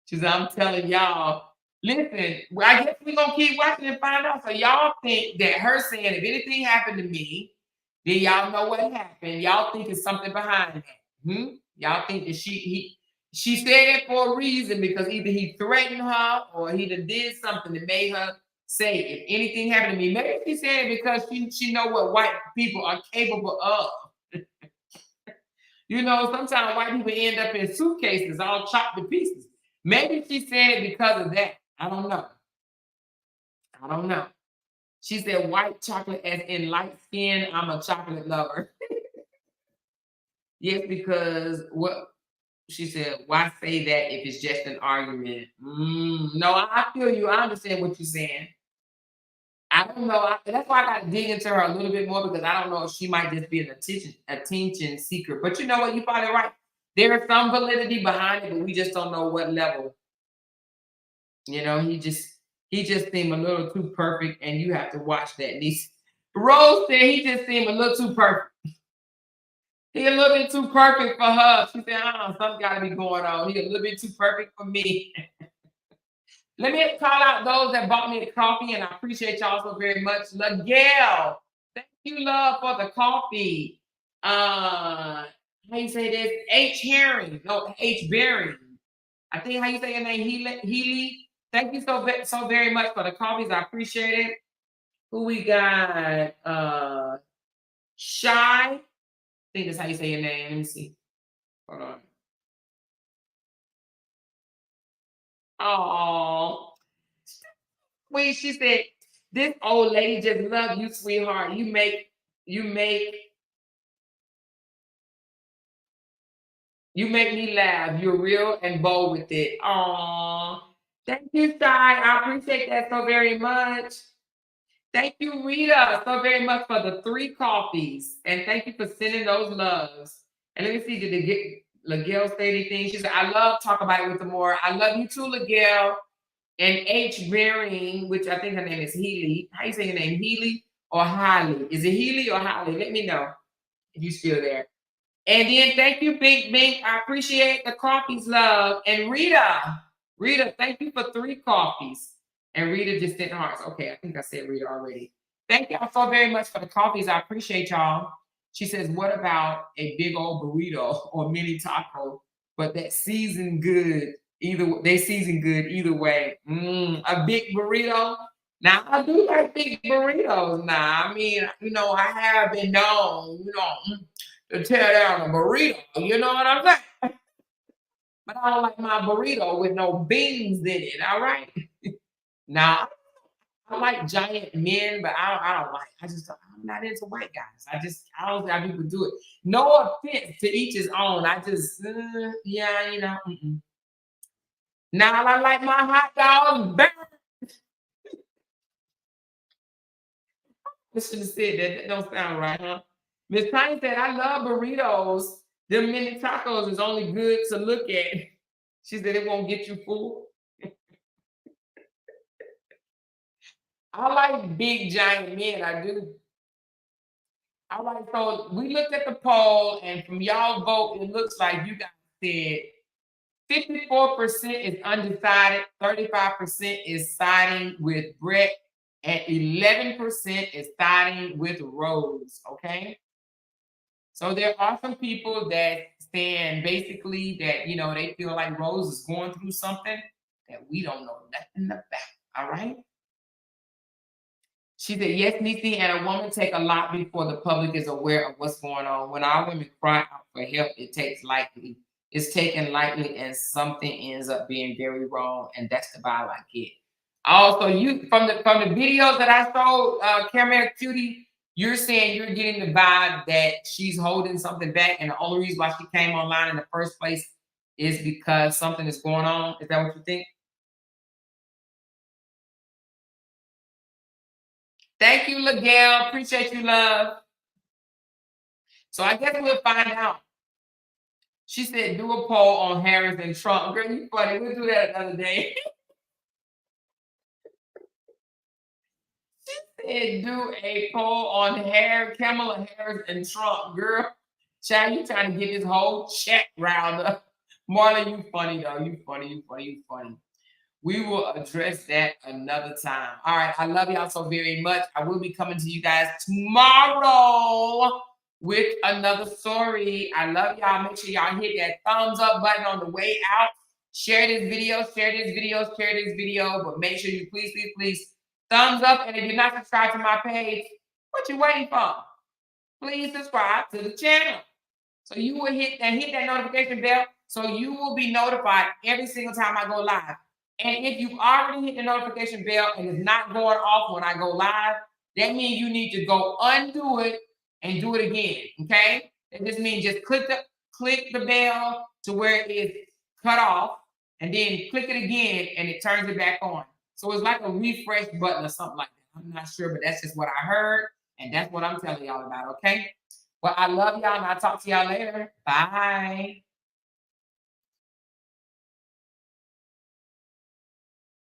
She said, I'm telling y'all. Listen, well, I guess we're gonna keep watching and find out. So y'all think that her saying if anything happened to me, then y'all know what happened. Y'all think it's something behind that. Y'all think that she said it for a reason because either he threatened her or he did something that made her say if anything happened to me. Maybe she said it because she know what white people are capable of. You know, sometimes white people end up in suitcases all chopped to pieces. Maybe she said it because of that. I don't know. She said white chocolate as in light skin. I'm a chocolate lover. Yes, because what she said, why say that if it's just an argument? No, I feel you. I understand what you're saying. I don't know. That's why I got to dig into her a little bit more because I don't know if she might just be an attention seeker. But you know what? You're probably right. There is some validity behind it, but we just don't know what level. You know, he just seemed a little too perfect, and you have to watch that. Rose said he just seemed a little too perfect. He a little bit too perfect for her. She said, something got to be going on. He a little bit too perfect for me. Let me call out those that bought me the coffee, and I appreciate y'all so very much. LaGale, thank you, love, for the coffee. How you say this? H. Berry. I think how you say your name, Healy. Thank you so very much for the coffees. I appreciate it. Who we got? Shy. I think that's how you say your name. Let me see. Hold on. Oh. Sweet, she said, this old lady just love you, sweetheart. You make me laugh. You're real and bold with it. Aww. Thank you, Shy. I appreciate that so very much. Thank you, Rita, so very much for the 3 coffees. And thank you for sending those loves. And let me see, did LaGale say anything? She said, I love talk about it with the more. I love you too, LaGale. And H. Bearing, which I think her name is Healy. How you say your name? Healy or Holly? Is it Healy or Holly? Let me know if you're still there. And then thank you, Bink. I appreciate the coffees, love. And Rita, thank you for 3 coffees. And Rita just sent hearts. Okay, I think I said Rita already. Thank y'all so very much for the coffees. I appreciate y'all. She says, what about a big old burrito or mini taco, but that seasoned good? They season good either way. A big burrito. Now I do like big burritos. Now, I mean, I have been known, to tear down a burrito. You know what I'm saying? But I don't like my burrito with no beans in it. All right. Now I like giant men, but I don't like. I'm not into white guys. I don't think how people do it. No offense to each his own. I just yeah. Now I like my hot dogs better. I should have said that. That don't sound right, huh? Miss Tiny said, I love burritos. Them mini tacos is only good to look at. She said it won't get you full. I like big giant men. I do. So we looked at the poll, and from y'all vote, it looks like you guys said 54% is undecided, 35% is siding with Bret, and 11% is siding with Rose, okay? So there are some people that stand basically that, they feel like Rose is going through something that we don't know nothing about, all right? She said, yes, Niecy, and a woman take a lot before the public is aware of what's going on. When our women cry out for help, it's taken lightly, and something ends up being very wrong, and that's the vibe I get. Also, you from the videos that I saw, Caramel Cutie, You're saying you're getting the vibe that she's holding something back, and the only reason why she came online in the first place is because something is going on. Is that what you think? Thank you, Miguel. Appreciate you, love. So I guess we'll find out. She said, do a poll on Harris and Trump. Girl, you funny. We'll do that another day. She said, do a poll on Kamala Harris and Trump. Girl, child, you trying to get this whole chat round up. Marla, you funny, though. You funny, you funny, you funny. We will address that another time. All right. I love y'all so very much. I will be coming to you guys tomorrow with another story. I love y'all. Make sure y'all hit that thumbs up button on the way out. Share this video, share this video, share this video. But make sure you please, please, please thumbs up. And if you're not subscribed to my page, what you waiting for? Please subscribe to the channel. So you will hit that notification bell so you will be notified every single time I go live. And if you already hit the notification bell and it's not going off when I go live, that means you need to go undo it and do it again, okay? That just means just click the bell to where it's cut off, and then click it again and it turns it back on. So it's like a refresh button or something like that. I'm not sure, but that's just what I heard, and that's what I'm telling y'all about, okay? Well, I love y'all, and I'll talk to y'all later. Bye.